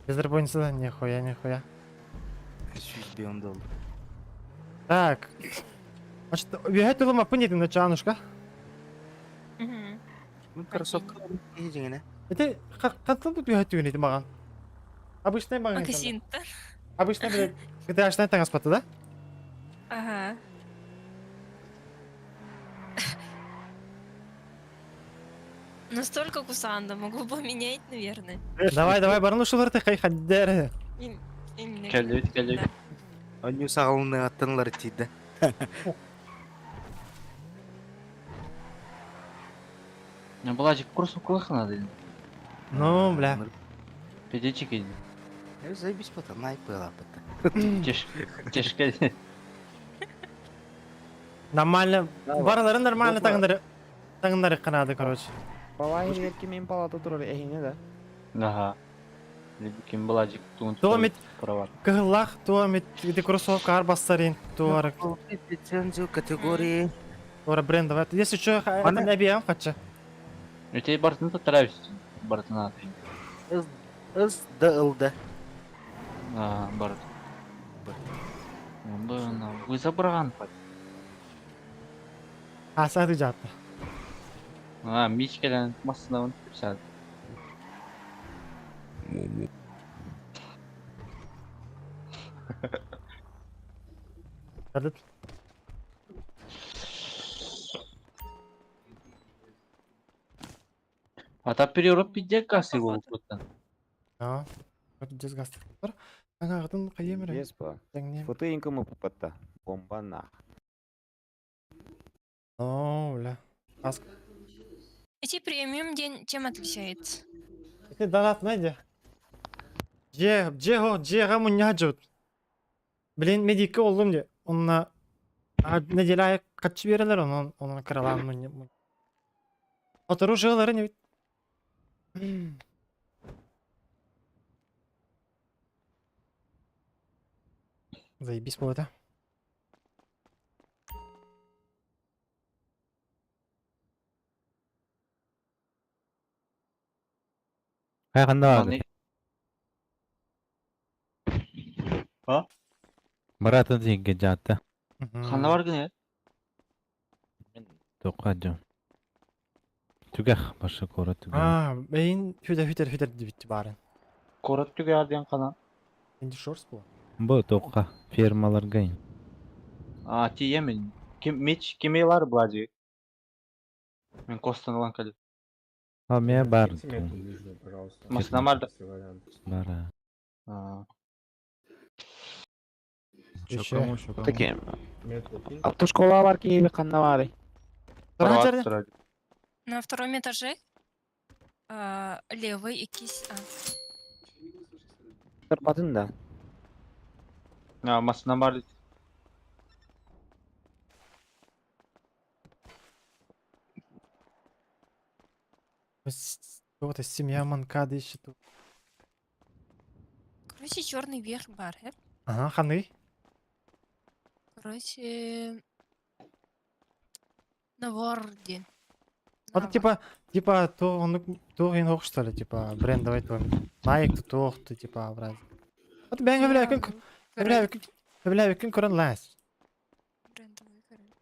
[SPEAKER 1] Бездер бойынсы да, нихуя.
[SPEAKER 7] Сүйізбе онды олды.
[SPEAKER 1] Так. Значит, бегать тулы мапын едің, нача, Анушка?
[SPEAKER 7] Кроссовка ежеңіне.
[SPEAKER 1] Это, қантыл бұд бегать түген едің маған? Обычный маған едің.
[SPEAKER 10] Магазин-то.
[SPEAKER 1] Обычный, блядь, GTA-штай таңас баты, да?
[SPEAKER 10] Ага. Настолько кусанда, могу поменять, наверное.
[SPEAKER 1] Давай, барын ұшыларды қай қаддері.
[SPEAKER 7] Кәлдеуді. Оны сағылыны аттанылар тейді.
[SPEAKER 1] 1
[SPEAKER 7] Булачик курсовках надо.
[SPEAKER 1] Ну, бля.
[SPEAKER 7] Педичики.
[SPEAKER 8] Заебись потом, найпыла потом.
[SPEAKER 7] Тяжко.
[SPEAKER 1] Нормально. Бараларын нормально таңдары қанады, короче.
[SPEAKER 11] Бавай ретке мен палата турар эхине да.
[SPEAKER 7] Ага. Ким булачик тун.
[SPEAKER 1] Туамит
[SPEAKER 7] Права.
[SPEAKER 1] кыгыллах, туамит ити кроссовка арбастарин, туарык.
[SPEAKER 8] Лицензию категории.
[SPEAKER 1] Туара брендов. Если что, это набьем, хотя.
[SPEAKER 7] У тебя бортны тараюсь. Бортна.
[SPEAKER 8] СДЛД.
[SPEAKER 7] Ага, борт. Вы забран.
[SPEAKER 1] Асады жатты.
[SPEAKER 7] Мичкадан массынан писать.
[SPEAKER 1] Кадыт.
[SPEAKER 7] Ата перероб пидек кассы болуп кеттен.
[SPEAKER 1] А. Вот здесь газ. Ага, гытын кайемер.
[SPEAKER 11] Еспа.
[SPEAKER 1] Таңне.
[SPEAKER 11] Фото инкому пупатта. Бомба нах.
[SPEAKER 1] О, бля. Аск.
[SPEAKER 10] Эти премиум день чем отличается?
[SPEAKER 1] Ты донат найди. Джего муньяджут. Блин, медика олдум де. Онна неделя качы берелер onun кралан мунья. Отору жыгылары не бит. Заебись было, да?
[SPEAKER 7] Кандай?
[SPEAKER 8] Баратын зеңге жатты.
[SPEAKER 7] Кандай бар гыне?
[SPEAKER 8] Тоқаджым. Түгәх башы кора түгәх.
[SPEAKER 1] Бейін хүдер дебитті барын.
[SPEAKER 7] Корот түгө арден кана.
[SPEAKER 1] Енді шорс бұл.
[SPEAKER 8] Бұл тоққа фермаларға ин.
[SPEAKER 7] Тиемен. Меч кемелар блади. Мен костаналан кали.
[SPEAKER 8] Мен бар.
[SPEAKER 7] Масына барда.
[SPEAKER 8] Бара.
[SPEAKER 11] Таким. Автошкола бар ки канда бары.
[SPEAKER 10] На втором этаже левый и кисть.
[SPEAKER 11] Тырпатын да.
[SPEAKER 7] Масына бар.
[SPEAKER 1] Вот семья манкады еще тут.
[SPEAKER 10] Короче, черный верх бар.
[SPEAKER 1] Ага, ханы.
[SPEAKER 10] Короче, Навордин.
[SPEAKER 1] Это типа то он ох что ли, типа брендовый то. Найк то типа брат. Вот бен гавляю кын көрөн лас.
[SPEAKER 10] Брендовый, короче.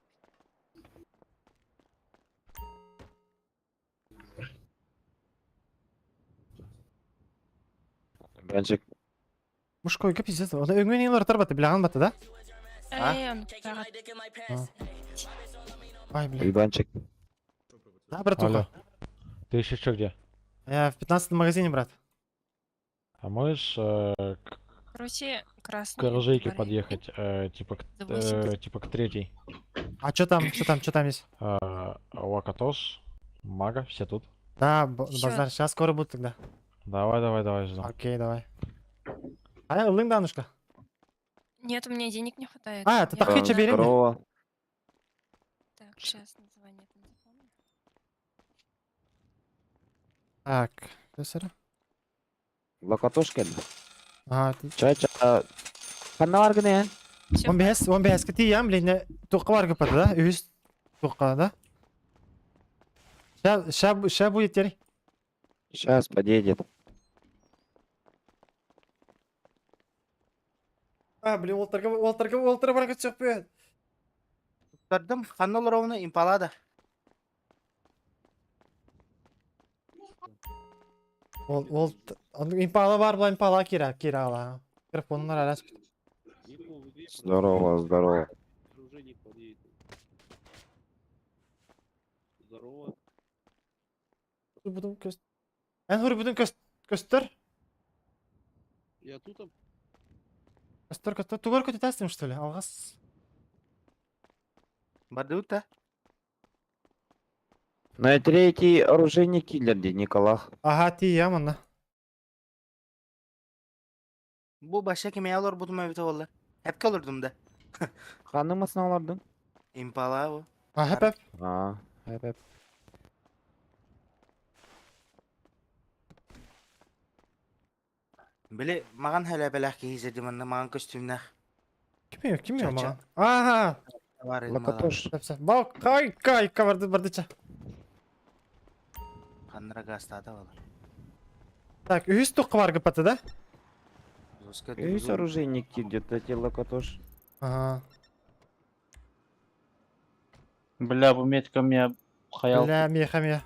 [SPEAKER 11] Бенчик.
[SPEAKER 1] Мужской пиздец. Он өңмен елар тарбаты билган баты да?
[SPEAKER 10] Он
[SPEAKER 1] Ай, блин.
[SPEAKER 11] Иванчик.
[SPEAKER 1] Да, братуха.
[SPEAKER 2] Ты еще что где?
[SPEAKER 1] Я в 15-м магазине, брат.
[SPEAKER 2] А можешь
[SPEAKER 10] короче, красный.
[SPEAKER 2] к оружейке
[SPEAKER 10] бар.
[SPEAKER 2] подъехать, типа к третьей?
[SPEAKER 1] А что там есть?
[SPEAKER 2] Лакатос, Мага, все тут.
[SPEAKER 1] Да, базар. Сейчас скоро будет тогда.
[SPEAKER 2] Давай, ждем.
[SPEAKER 1] Окей, давай. А, лынг данушка.
[SPEAKER 10] Нет, у меня денег не хватает.
[SPEAKER 1] А, ты
[SPEAKER 10] Я
[SPEAKER 1] так хитча
[SPEAKER 10] должна-
[SPEAKER 1] бери.
[SPEAKER 11] Здорово.
[SPEAKER 10] Так, сейчас название там запомню.
[SPEAKER 1] Так, кесара.
[SPEAKER 11] Лакатош келди.
[SPEAKER 1] Ага,
[SPEAKER 11] Чай. Канда бар гыне?
[SPEAKER 10] Всё,
[SPEAKER 1] 15 кити ям, блин, туққа бар кыпады да? Үз туққа да? Ща будет теперь.
[SPEAKER 11] Сейчас подъедет.
[SPEAKER 1] Блин, Уолтерга бар көтсөк бөт.
[SPEAKER 8] Кардым, ханнол ровно импалада.
[SPEAKER 1] Импала бар, бұл импала кира ала. Микрофонлар арас.
[SPEAKER 11] Здорово.
[SPEAKER 1] Будем көстер.
[SPEAKER 8] Я тут.
[SPEAKER 1] Көстер. Тугар көтетесің, что ли? Алғас.
[SPEAKER 8] Бадута.
[SPEAKER 11] На третий оружейник киллер дейді Николах.
[SPEAKER 1] Ага, тием оны.
[SPEAKER 2] Bu başka kime olur bu mevcut olur. Hep kalırdım da.
[SPEAKER 11] Қанымасын алардың?
[SPEAKER 2] Impala bu.
[SPEAKER 1] А, хеп.
[SPEAKER 11] А, хеп.
[SPEAKER 2] Bile mağan hele belak ki hizirdim anna mağan kostümler.
[SPEAKER 1] Kim yok
[SPEAKER 2] Ча-ча.
[SPEAKER 1] ama? Ага.
[SPEAKER 2] Var elim
[SPEAKER 11] Локотош.
[SPEAKER 1] Бак, кай, бардыча.
[SPEAKER 2] Kandıra gastata var.
[SPEAKER 1] Так, үйс туқы бар гыпаты, да?
[SPEAKER 11] Есть оружейник где-то те локотош.
[SPEAKER 1] Ага.
[SPEAKER 7] Бля, bu метка меня хаял.
[SPEAKER 1] Бля, меха.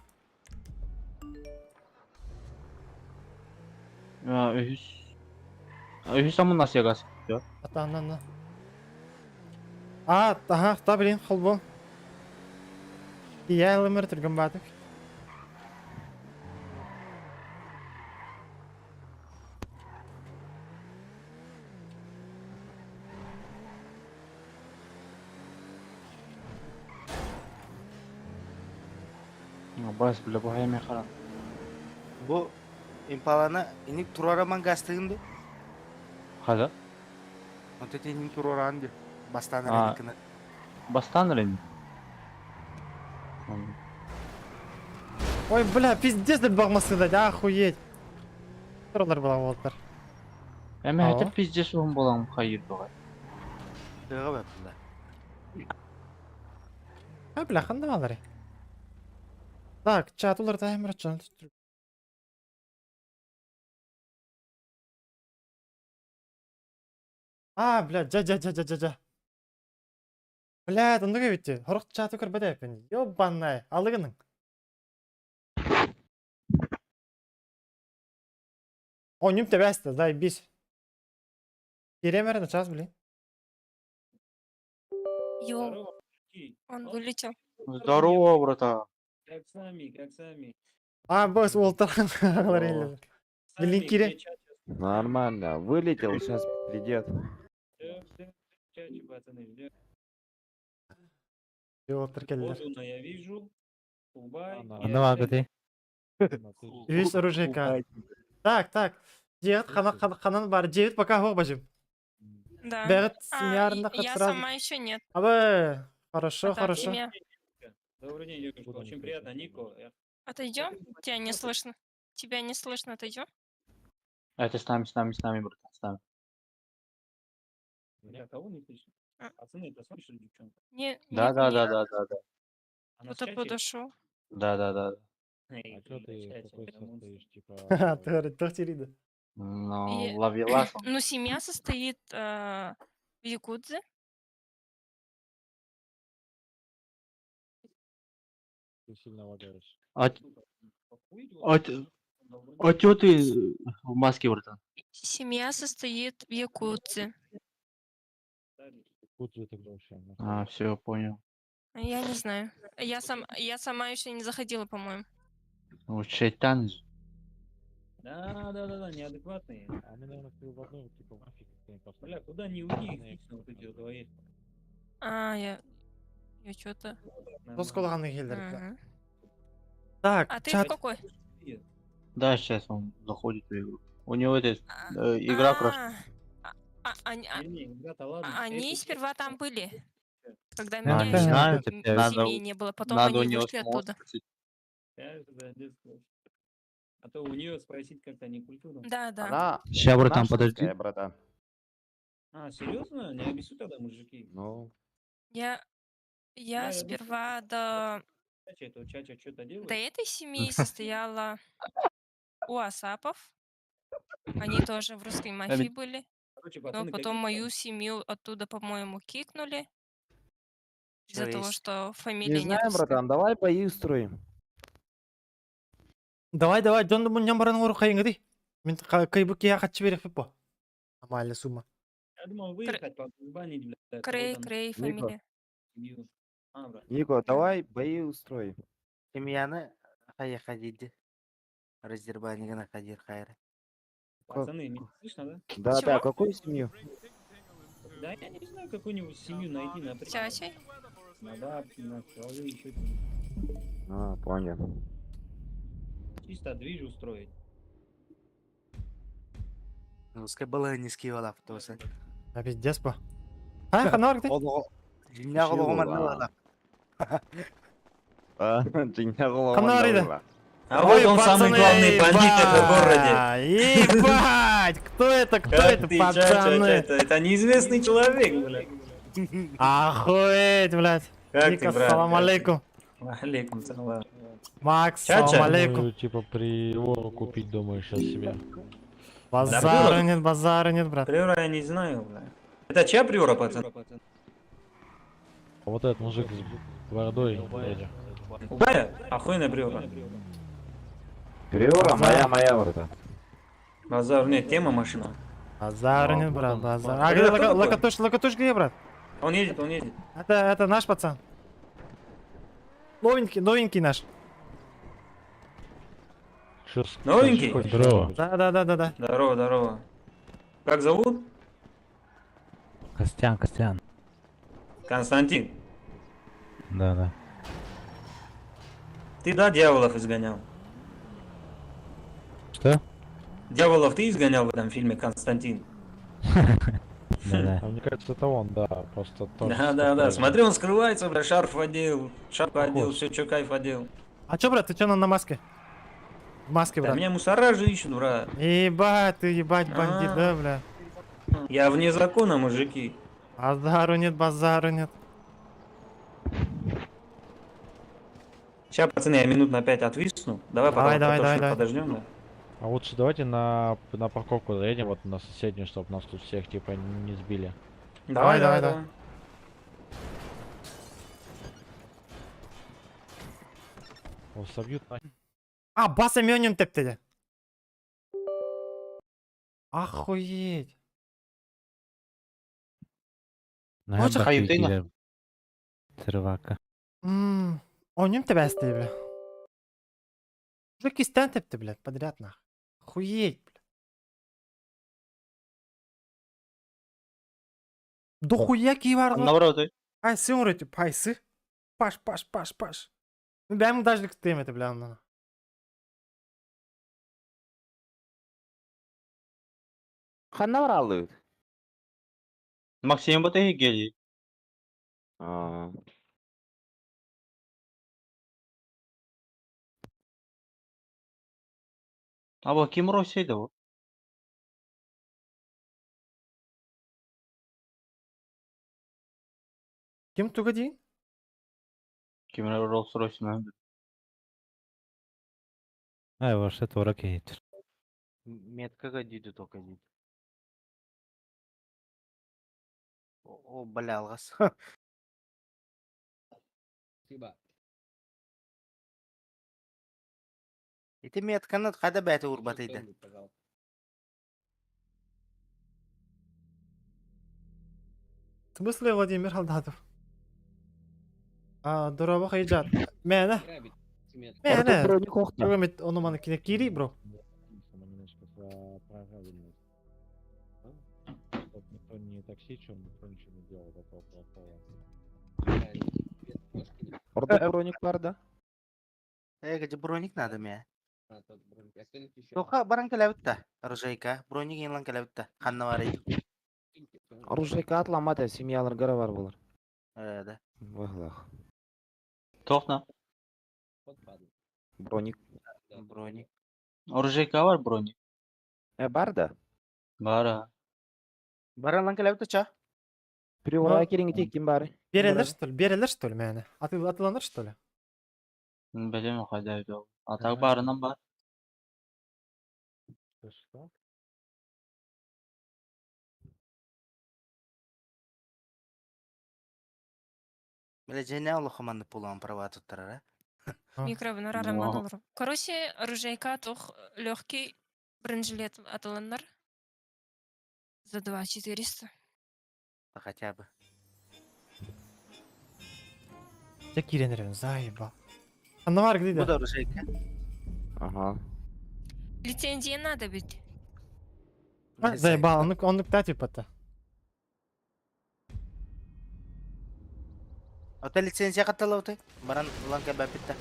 [SPEAKER 7] Ühüs. Ühüs ama nasıl yagas?
[SPEAKER 1] Атаннан. А, ага, та блин, холбо. Я лымыр түргін бадық.
[SPEAKER 7] Бас, бля, bu hayme karan.
[SPEAKER 2] Bu Impala'na inik turaraman gastığındı.
[SPEAKER 7] Hada?
[SPEAKER 2] O tete inik turarandı. Bastan
[SPEAKER 7] Aa.
[SPEAKER 2] renkine.
[SPEAKER 7] Бастан рейн.
[SPEAKER 1] Ой, бля, пиздец деп бағмасы да, охуеть. Тұралар бұла болдыр.
[SPEAKER 7] Эме
[SPEAKER 1] Aa.
[SPEAKER 7] хәтер пиздец угум болам хайыр буга.
[SPEAKER 2] Dığı be bunda.
[SPEAKER 1] А, бля, қанда малары. Так, чатулар да әмір чан түстір. А, бля, жа. Бля, тындығы бітті. Хорық чату көрбеді әпен. Ёбанай, алығының. О, нюм тебе әсті, дай, бис. Керемерді час, блин.
[SPEAKER 10] Йо, он вылетел.
[SPEAKER 7] Здорово, брата.
[SPEAKER 6] Как сами.
[SPEAKER 1] А, бос, олтарған ағалар елі. Блин, кере.
[SPEAKER 11] Нормально. Вылетел, сейчас придет.
[SPEAKER 1] Олтар келдер.
[SPEAKER 6] Я вижу. Убай.
[SPEAKER 1] Весь оружейка. Так. Жегіт қанан бар. Жегіт пока хоқ бажым.
[SPEAKER 10] Да.
[SPEAKER 1] Бәғіт
[SPEAKER 10] А,
[SPEAKER 1] смярында
[SPEAKER 10] я
[SPEAKER 1] сразу.
[SPEAKER 10] сама еще нет.
[SPEAKER 1] Абы, хорошо.
[SPEAKER 10] Имя.
[SPEAKER 6] Добрый день, девушка. Очень приятно, Нико.
[SPEAKER 10] Отойдем? Тебя не слышно. Тебя не слышно, отойдем?
[SPEAKER 7] Это с нами, брата, с нами.
[SPEAKER 6] Я кого не слышу?
[SPEAKER 10] А.
[SPEAKER 6] Пацаны, это слышали, девчонка?
[SPEAKER 10] Не,
[SPEAKER 7] Да.
[SPEAKER 6] Она в
[SPEAKER 10] Кто-то
[SPEAKER 6] чате?
[SPEAKER 10] подошел.
[SPEAKER 7] Да.
[SPEAKER 6] Эй,
[SPEAKER 5] А что
[SPEAKER 6] в
[SPEAKER 5] ты
[SPEAKER 6] чате,
[SPEAKER 5] какой
[SPEAKER 6] это монстр.
[SPEAKER 5] состоишь, типа...
[SPEAKER 1] Тоқ терейді.
[SPEAKER 7] Ну,
[SPEAKER 10] И-
[SPEAKER 7] ловелас.
[SPEAKER 10] Ну, семья состоит в Якудзе.
[SPEAKER 5] Ты сильно лагаешь.
[SPEAKER 7] А чё ты в маске, брата?
[SPEAKER 10] Семья состоит в Якудзе.
[SPEAKER 5] Тут же тогда вообще.
[SPEAKER 7] А, все, понял.
[SPEAKER 10] Я не знаю. Я сама еще не заходила, по-моему.
[SPEAKER 7] Ну, шайтан же.
[SPEAKER 6] Да, неадекватные.
[SPEAKER 5] А мы, наверное, в одной, типа, мафии как-то не пошли.
[SPEAKER 6] Бля, куда не уйди, их лично вот эти вот двоих.
[SPEAKER 10] А, я что-то...
[SPEAKER 1] Дос қолғаны келдер.
[SPEAKER 10] Ага.
[SPEAKER 1] Так,
[SPEAKER 10] А ты в
[SPEAKER 1] чат.
[SPEAKER 10] какой?
[SPEAKER 7] Да, сейчас он заходит в игру. У него это игра просто.
[SPEAKER 6] Не, ребята, ладно.
[SPEAKER 10] Они
[SPEAKER 6] это-
[SPEAKER 10] сперва там были, когда
[SPEAKER 1] А,
[SPEAKER 10] меня
[SPEAKER 1] не
[SPEAKER 10] еще
[SPEAKER 7] знаю,
[SPEAKER 10] в
[SPEAKER 7] надо-
[SPEAKER 10] семье не было. Потом
[SPEAKER 7] Надо у
[SPEAKER 10] они
[SPEAKER 7] него
[SPEAKER 10] вышли
[SPEAKER 7] самого
[SPEAKER 10] оттуда.
[SPEAKER 7] спросить.
[SPEAKER 6] Конечно, да, детство. А то у нее спросить как-то некультурно.
[SPEAKER 10] Да.
[SPEAKER 11] Она
[SPEAKER 7] Ща, братан,
[SPEAKER 11] нашинская,
[SPEAKER 7] подожди.
[SPEAKER 11] братан.
[SPEAKER 6] А, серьезно? Не обессудь тогда, мужики.
[SPEAKER 11] Ну,
[SPEAKER 10] Я
[SPEAKER 6] я
[SPEAKER 10] сперва до
[SPEAKER 6] Чача что-то делает?
[SPEAKER 10] этой семьи состояла у Асапов. Они тоже в русской мафии были.
[SPEAKER 6] Короче,
[SPEAKER 10] Но
[SPEAKER 6] пацаны,
[SPEAKER 10] потом
[SPEAKER 6] какие
[SPEAKER 10] мою семью оттуда, по-моему, кикнули. Из-за
[SPEAKER 2] Чё
[SPEAKER 10] того,
[SPEAKER 2] есть?
[SPEAKER 10] что
[SPEAKER 11] не
[SPEAKER 10] фамилия не
[SPEAKER 11] знаю,
[SPEAKER 10] русская.
[SPEAKER 11] братан, давай бои устроим.
[SPEAKER 1] Давай, жонды мұннан баран ұру қайыңы дей. Мен кайбы кия қатшы берек пепо. Нормально сумма.
[SPEAKER 6] Я думал выехать, побанить, блядь.
[SPEAKER 10] Крей,
[SPEAKER 6] кого там,
[SPEAKER 10] Крей,
[SPEAKER 11] Нико.
[SPEAKER 10] фамилия.
[SPEAKER 6] семью. А, брат.
[SPEAKER 11] Нико, давай бои устроим.
[SPEAKER 2] Семьяны хая ходиди. Раздербанигана ходир хайра.
[SPEAKER 6] Пацаны, меня слышно, да?
[SPEAKER 11] Да,
[SPEAKER 10] Чего?
[SPEAKER 11] какую семью?
[SPEAKER 6] Да, я не знаю, какую-нибудь семью найти, например.
[SPEAKER 10] Чачей?
[SPEAKER 6] На бабки, на кого еще.
[SPEAKER 11] А, понял.
[SPEAKER 7] Чисто движ устроить.
[SPEAKER 8] Пускай было низкий валап тосы.
[SPEAKER 1] А пиздец по. А, ханар ты?
[SPEAKER 8] Жиння голова мандала.
[SPEAKER 1] Ханар иди.
[SPEAKER 6] А вот он самый главный бандит в этом городе.
[SPEAKER 1] Ебать! Кто это? Кто это,
[SPEAKER 6] Ты,
[SPEAKER 1] пацаны?
[SPEAKER 6] это неизвестный человек, блядь.
[SPEAKER 1] Охуеть, блядь.
[SPEAKER 6] Как
[SPEAKER 1] Ника,
[SPEAKER 6] ты, брат?
[SPEAKER 1] салам алейкум.
[SPEAKER 6] Алейкум салам.
[SPEAKER 1] Макс,
[SPEAKER 6] Ча-ча.
[SPEAKER 1] салам алейкум.
[SPEAKER 7] Типа приору купить, думаю, сейчас себе.
[SPEAKER 1] Базара нет, брат.
[SPEAKER 6] Приора я не знаю, блядь. Это чья приора, пацан?
[SPEAKER 7] Вот этот мужик с бородой, вроде.
[SPEAKER 6] Угая? Охуенная приора.
[SPEAKER 11] Приора моя вроде.
[SPEAKER 6] Базар, нет, тема машина.
[SPEAKER 1] Базара нет, брат, базар. А где Лакатуш где, брат?
[SPEAKER 6] Он едет, он едет.
[SPEAKER 1] Это наш пацан. Новенький наш.
[SPEAKER 6] Новенький?
[SPEAKER 7] Здорово.
[SPEAKER 1] Да.
[SPEAKER 6] Здорово, здорово. Как зовут?
[SPEAKER 7] Костян.
[SPEAKER 6] Константин.
[SPEAKER 7] Да.
[SPEAKER 6] Ты, да, дьяволов изгонял?
[SPEAKER 7] Что?
[SPEAKER 6] Дьяволов ты изгонял в этом фильме, Константин?
[SPEAKER 7] Да. Мне кажется, это он, да, просто тоже.
[SPEAKER 6] Да. Смотри, он скрывается, бля, шарф одел, шапку одел, все, что кайф одел.
[SPEAKER 1] А чё, брат, ты чё на маске? В маске,
[SPEAKER 6] Да
[SPEAKER 1] брат.
[SPEAKER 6] меня мусора же ищут, брат.
[SPEAKER 1] Ебать, ты ебать бандит, да, бля?
[SPEAKER 6] Я вне закона, мужики.
[SPEAKER 1] Базару нет.
[SPEAKER 6] Сейчас, пацаны, я минут на 5 отвисну. Давай
[SPEAKER 1] Давай.
[SPEAKER 6] подождем, да?
[SPEAKER 7] А лучше давайте на парковку заедем, вот на соседнюю, чтобы нас тут всех типа не сбили.
[SPEAKER 1] Давай.
[SPEAKER 7] О, собьют на...
[SPEAKER 1] А, баса мёнин тепті. Охуеть. Хочешь
[SPEAKER 7] Хаютына? Тырвака.
[SPEAKER 1] Оним тебя істей, бля. Уже кистен тепті, блядь, подряд нахуй. Охуеть, бля. Дохуя киевар.
[SPEAKER 7] Наоборот,
[SPEAKER 1] Пайсы умрете, пайсы. Паш. Ben даже demedi bile anlana.
[SPEAKER 11] Ханна var alıyor.
[SPEAKER 7] Максим батарея гелий.
[SPEAKER 11] Aa.
[SPEAKER 7] А вот Ким Российда вот.
[SPEAKER 1] Kim tuga değil?
[SPEAKER 7] Ким Rolls-Royce надо. А, ваш это ракетер.
[SPEAKER 8] Меткага дейді только дейді. О, бля, алғас. Ити метканы қада бәті урбатайды.
[SPEAKER 1] В смысле, Владимир Халдатов? Дорога хайджат. Мене? Тугамет onu bana kiri bro.
[SPEAKER 7] Не такси, чем никто ничего не делал до того.
[SPEAKER 11] Orada kronik var da.
[SPEAKER 8] Где броник надо мне? Тоха баран келебитта. Рожайка. Броник инлан келебитта. Ханна бар еді.
[SPEAKER 11] Оружейка atlamada семьялар gara var bular.
[SPEAKER 8] Да.
[SPEAKER 11] Вахлах.
[SPEAKER 7] Тохна.
[SPEAKER 11] Броник.
[SPEAKER 8] Броник.
[SPEAKER 7] Оружейка var броник.
[SPEAKER 11] Бар да.
[SPEAKER 7] Бара.
[SPEAKER 8] Баран келебитта ча?
[SPEAKER 11] Приора кереңи тектин бары.
[SPEAKER 1] Берелер что ли мene? Atılanır что ли?
[SPEAKER 7] Білем қайда жол. Атақ барынан бар.
[SPEAKER 8] Бля, женя олы команды пулан права туттарар,
[SPEAKER 10] Микробын рараман olur. Короче, оружейка тох легкий бронежилет атыланнар. За 2400.
[SPEAKER 8] Хотя бы.
[SPEAKER 1] Ya kirenirim zayiba. Anna var
[SPEAKER 8] Bu
[SPEAKER 1] gidiydi.
[SPEAKER 8] da оружейка.
[SPEAKER 11] Ага.
[SPEAKER 10] Лицензия надо быть.
[SPEAKER 1] Zayiba onluk da tip hatta.
[SPEAKER 8] Ата лицензия катталау ты? Баран ланка бапитта.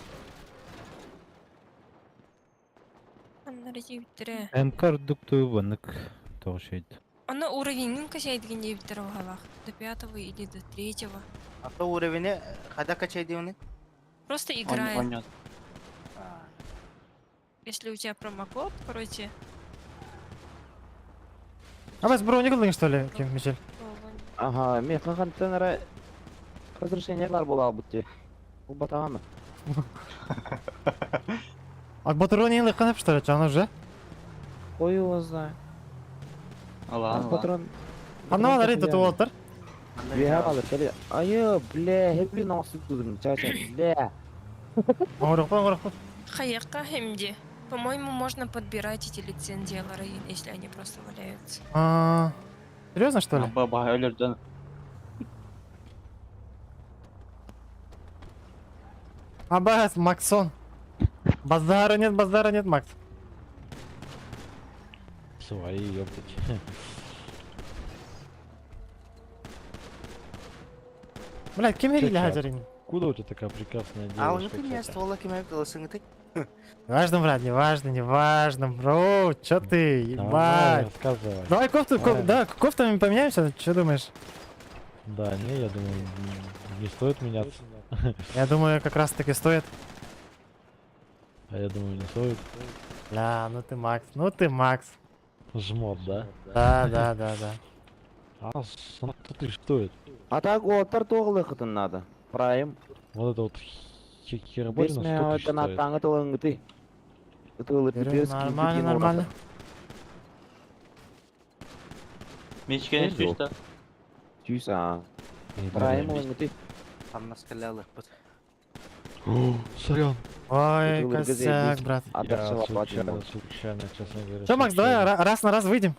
[SPEAKER 10] Аннары жибиттере.
[SPEAKER 7] Эмкардук туйбанык тоғышайды.
[SPEAKER 10] Аны уровенин качайдыгин жибиттере бахалах. До 5-го или до 3-го.
[SPEAKER 8] Ата уровень хада качайды уны?
[SPEAKER 10] Просто играем. Если у тебя промокод, короче,
[SPEAKER 1] А вы броник алдың, что ли, Ким, Мишель?
[SPEAKER 11] Ага, мен қаншадан ары разрешениялар бола бұтте. Бұл батағаны.
[SPEAKER 1] А батарея не қанап, что ли, жаңа уже?
[SPEAKER 11] Ой, его знаю. Патрон.
[SPEAKER 1] Анна рейд тут отыр.
[SPEAKER 11] Бега алып келе. Айы, бля, хеппи носып тудым. Чача, бля.
[SPEAKER 1] Оңырық.
[SPEAKER 10] Хаяка Хемди. По-моему, можно подбирать эти лицензии Лорейн, если они просто валяются.
[SPEAKER 1] Серьезно, что ли?
[SPEAKER 7] Баба өлерден.
[SPEAKER 1] Абас, Максон. Базара нет, Макс.
[SPEAKER 7] Свои, ёптать.
[SPEAKER 1] Блядь, кем верили Хазарин?
[SPEAKER 7] Откуда у тебя такая прекрасная девушка?
[SPEAKER 8] А у них меня ствола кем кылысың ты?
[SPEAKER 1] Неважно, брат, неважно, бро, чё ты, ебать.
[SPEAKER 7] Рассказывай.
[SPEAKER 1] Давай кофтами поменяемся, что думаешь?
[SPEAKER 7] Да, не, я думаю, не стоит меняться.
[SPEAKER 1] Я думаю, как раз таки стоит.
[SPEAKER 7] А я думаю, не стоит.
[SPEAKER 1] Бля, ну ты Макс.
[SPEAKER 7] Жмот, да?
[SPEAKER 1] Да.
[SPEAKER 7] А ты что это?
[SPEAKER 11] А так отыр тоғылы қытын надо. Прайм.
[SPEAKER 7] Вот это вот хероборина сколько
[SPEAKER 11] Бесме
[SPEAKER 7] стоит?
[SPEAKER 11] таңы тылың гыты. Тылы пиперс.
[SPEAKER 1] Нормально.
[SPEAKER 7] Мечке не стоишь, да?
[SPEAKER 11] Тюс, а. Прайм олың гыты.
[SPEAKER 8] Хамнас калялых бут.
[SPEAKER 7] Сорян.
[SPEAKER 1] Ой,
[SPEAKER 11] Тылы
[SPEAKER 1] косяк, брат.
[SPEAKER 11] Атаршыла платим.
[SPEAKER 7] Случайно, честно говоря.
[SPEAKER 1] Чё, Макс, давай раз на раз выйдем.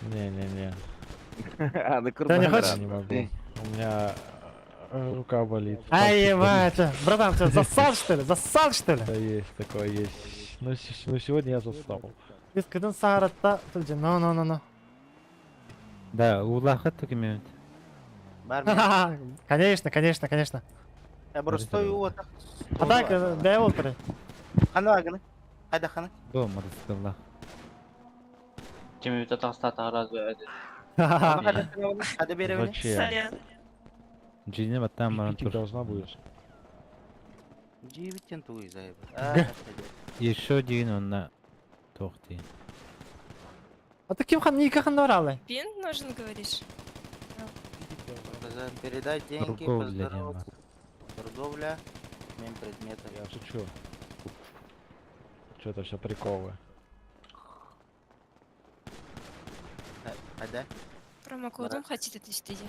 [SPEAKER 7] Не-не-не.
[SPEAKER 11] А, на
[SPEAKER 1] Ты не хочешь?
[SPEAKER 7] Я не могу. У меня рука болит.
[SPEAKER 1] Ай, ебать, братан, что, зассал, что ли?
[SPEAKER 7] Да есть, такое есть. Ну, сегодня я застал.
[SPEAKER 1] Biz kadın sağırtta tutacağım. No.
[SPEAKER 7] Да, улахат только имеют.
[SPEAKER 1] Конечно.
[SPEAKER 8] Я просто стою вот так.
[SPEAKER 1] А так, да, олтыры.
[SPEAKER 8] Хана аганы. Хайда хана.
[SPEAKER 7] Дома, рассказала.
[SPEAKER 6] Тебе это толстата разве?
[SPEAKER 8] Хада берем.
[SPEAKER 7] Зачем? Джинни, вот там
[SPEAKER 6] Ты должна будешь.
[SPEAKER 8] 9 тентуй заеб.
[SPEAKER 7] Еще один он на тохте.
[SPEAKER 1] А ты кем никак не орали?
[SPEAKER 10] Пин нужен, говоришь?
[SPEAKER 8] Передать деньги,
[SPEAKER 7] Торговля,
[SPEAKER 8] поздороваться. Торговля. Мен предметов.
[SPEAKER 7] Я шучу. Что это все приколы?
[SPEAKER 8] Хада.
[SPEAKER 10] Промокодом хотите тестить?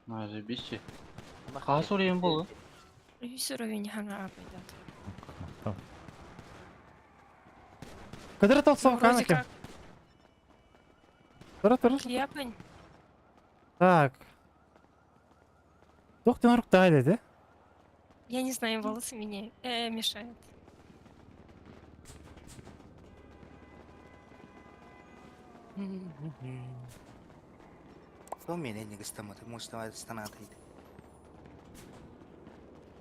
[SPEAKER 6] Ну, заебись. Қас уровень болды?
[SPEAKER 10] Плюс уровень хана пойдет.
[SPEAKER 1] Кадыр толсов
[SPEAKER 10] Вроде
[SPEAKER 1] канаки.
[SPEAKER 10] как
[SPEAKER 1] Тұр.
[SPEAKER 10] Клепань.
[SPEAKER 1] Так. Тоқтен ұрықтайды, да?
[SPEAKER 10] Я не знаю, волосы меня мешают.
[SPEAKER 8] Кто меня не гостомат? Может, станат.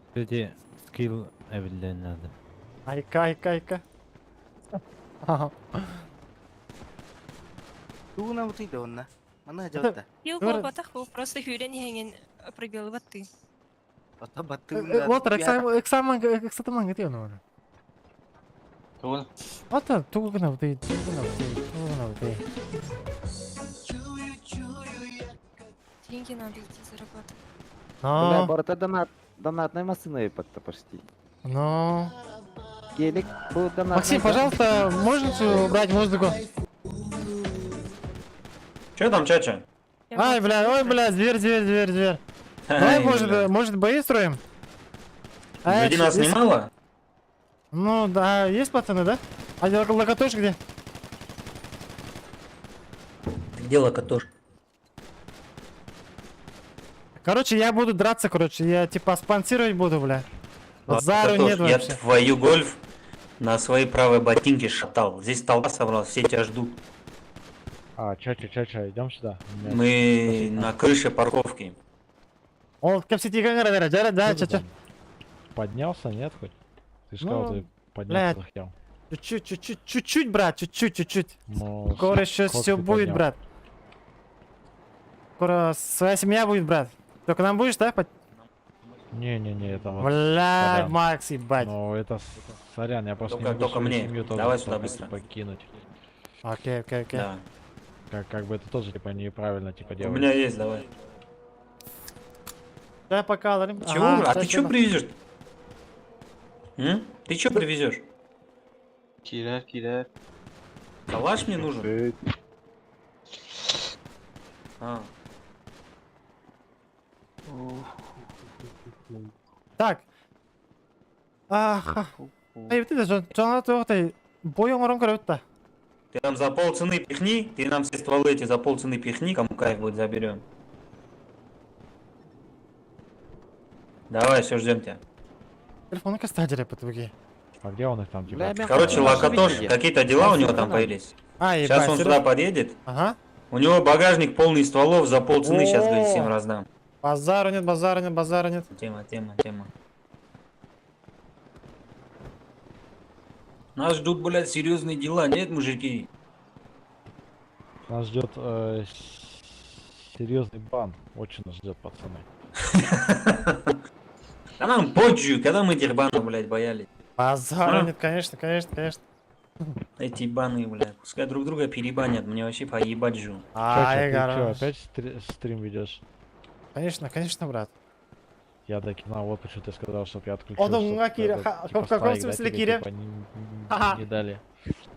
[SPEAKER 7] Кстати, скилл эвелин надо.
[SPEAKER 1] Айка.
[SPEAKER 8] Туна вот иди он на. Она жауапта.
[SPEAKER 10] Пил был батаху, просто хюрен хенген пробел баты.
[SPEAKER 8] Ата баты.
[SPEAKER 1] Олтыр, эксаман кетей оны.
[SPEAKER 6] Туын?
[SPEAKER 1] Ата, туғына бұдай.
[SPEAKER 10] Деньги надо идти зарабатывать.
[SPEAKER 11] Бля, барыта донатная машина епатта почти.
[SPEAKER 1] Ну.
[SPEAKER 11] Келик, бұл донатная...
[SPEAKER 1] Максим, пожалуйста, можете убрать музыку?
[SPEAKER 6] Че там, чача?
[SPEAKER 1] Ой, бля, зверь. Давай, может, бои строим?
[SPEAKER 6] Люди нас немало?
[SPEAKER 1] Ну, да, есть пацаны, да? А локотош где?
[SPEAKER 6] Где локотош?
[SPEAKER 1] Короче, я буду драться, я типа спонсировать буду, бля. Зару нет
[SPEAKER 6] Я
[SPEAKER 1] вообще.
[SPEAKER 6] твою гольф на свои правые ботинки шатал. Здесь толпа собралась, все тебя ждут.
[SPEAKER 7] А, чача, идем сюда.
[SPEAKER 6] Мы на крыше парковки.
[SPEAKER 2] Ол кепсити гангара, да, чё.
[SPEAKER 7] Поднялся, нет хоть? Ты
[SPEAKER 2] Ну,
[SPEAKER 7] сказал, ты поднялся,
[SPEAKER 2] блядь.
[SPEAKER 7] захотел.
[SPEAKER 2] Чуть-чуть, брат, чуть-чуть.
[SPEAKER 7] Ну,
[SPEAKER 2] Скоро сейчас
[SPEAKER 7] сколько
[SPEAKER 2] все
[SPEAKER 7] ты
[SPEAKER 2] будет,
[SPEAKER 7] поднял?
[SPEAKER 2] брат. Скоро своя семья будет, брат. Только нам будешь, да?
[SPEAKER 7] Не-не-не, это вот...
[SPEAKER 2] Бля,
[SPEAKER 7] сорян.
[SPEAKER 2] Макс, ебать.
[SPEAKER 7] Ну, это сорян, я просто
[SPEAKER 6] Только-
[SPEAKER 7] не могу
[SPEAKER 6] только
[SPEAKER 7] свою
[SPEAKER 6] мне.
[SPEAKER 7] семью тоже
[SPEAKER 6] Давай сюда
[SPEAKER 7] полностью
[SPEAKER 6] быстро.
[SPEAKER 7] покинуть.
[SPEAKER 2] Окей.
[SPEAKER 6] Да.
[SPEAKER 7] Как бы это тоже, типа, неправильно, типа,
[SPEAKER 6] У
[SPEAKER 7] делать.
[SPEAKER 6] меня есть, давай.
[SPEAKER 2] Да, пока, ладно.
[SPEAKER 6] Чего? А ты что привезешь? Ты что привезешь?
[SPEAKER 7] Киля.
[SPEAKER 6] Калаш мне нужен? А,
[SPEAKER 2] Так. Аха. Эй, ты даже, жаңа тоқтай, бой оңырын көріп
[SPEAKER 6] ты нам за полцены пихни, ты нам все стволы эти за полцены пихни, кому кайф будет, заберем. Давай, все, ждем тебя.
[SPEAKER 2] Телефоны кастадеры по твоей.
[SPEAKER 7] А где он их там, типа?
[SPEAKER 6] Короче, Лакатош, какие-то дела у него там появились.
[SPEAKER 2] А,
[SPEAKER 6] Сейчас он сюда подъедет.
[SPEAKER 2] Ага.
[SPEAKER 6] У него багажник полный стволов, за полцены сейчас, говорит, всем раздам.
[SPEAKER 2] Базара нет.
[SPEAKER 6] Тема. Нас ждут, блядь, серьезные дела, нет, мужики?
[SPEAKER 7] Нас ждет серьезный бан. Очень нас ждет, пацаны.
[SPEAKER 6] Да нам позже, когда мы этих банов, блядь, боялись.
[SPEAKER 2] Базара
[SPEAKER 6] А?
[SPEAKER 2] нет, конечно.
[SPEAKER 6] Эти баны, блядь, пускай друг друга перебанят, мне вообще поебать жу.
[SPEAKER 2] Ай,
[SPEAKER 7] Чё, ты
[SPEAKER 2] гараж.
[SPEAKER 7] опять стрим ведешь?
[SPEAKER 2] Конечно, брат.
[SPEAKER 7] Я докинул, вот почему ты сказал, чтоб я отключил.
[SPEAKER 2] Одумга,
[SPEAKER 7] чтоб
[SPEAKER 2] Киря,
[SPEAKER 7] это,
[SPEAKER 2] ха,
[SPEAKER 7] типа,
[SPEAKER 2] в каком
[SPEAKER 7] страйк, да,
[SPEAKER 2] смысле,
[SPEAKER 7] тебе,
[SPEAKER 2] Киря?
[SPEAKER 7] типа,
[SPEAKER 2] Ха-ха.
[SPEAKER 7] не дали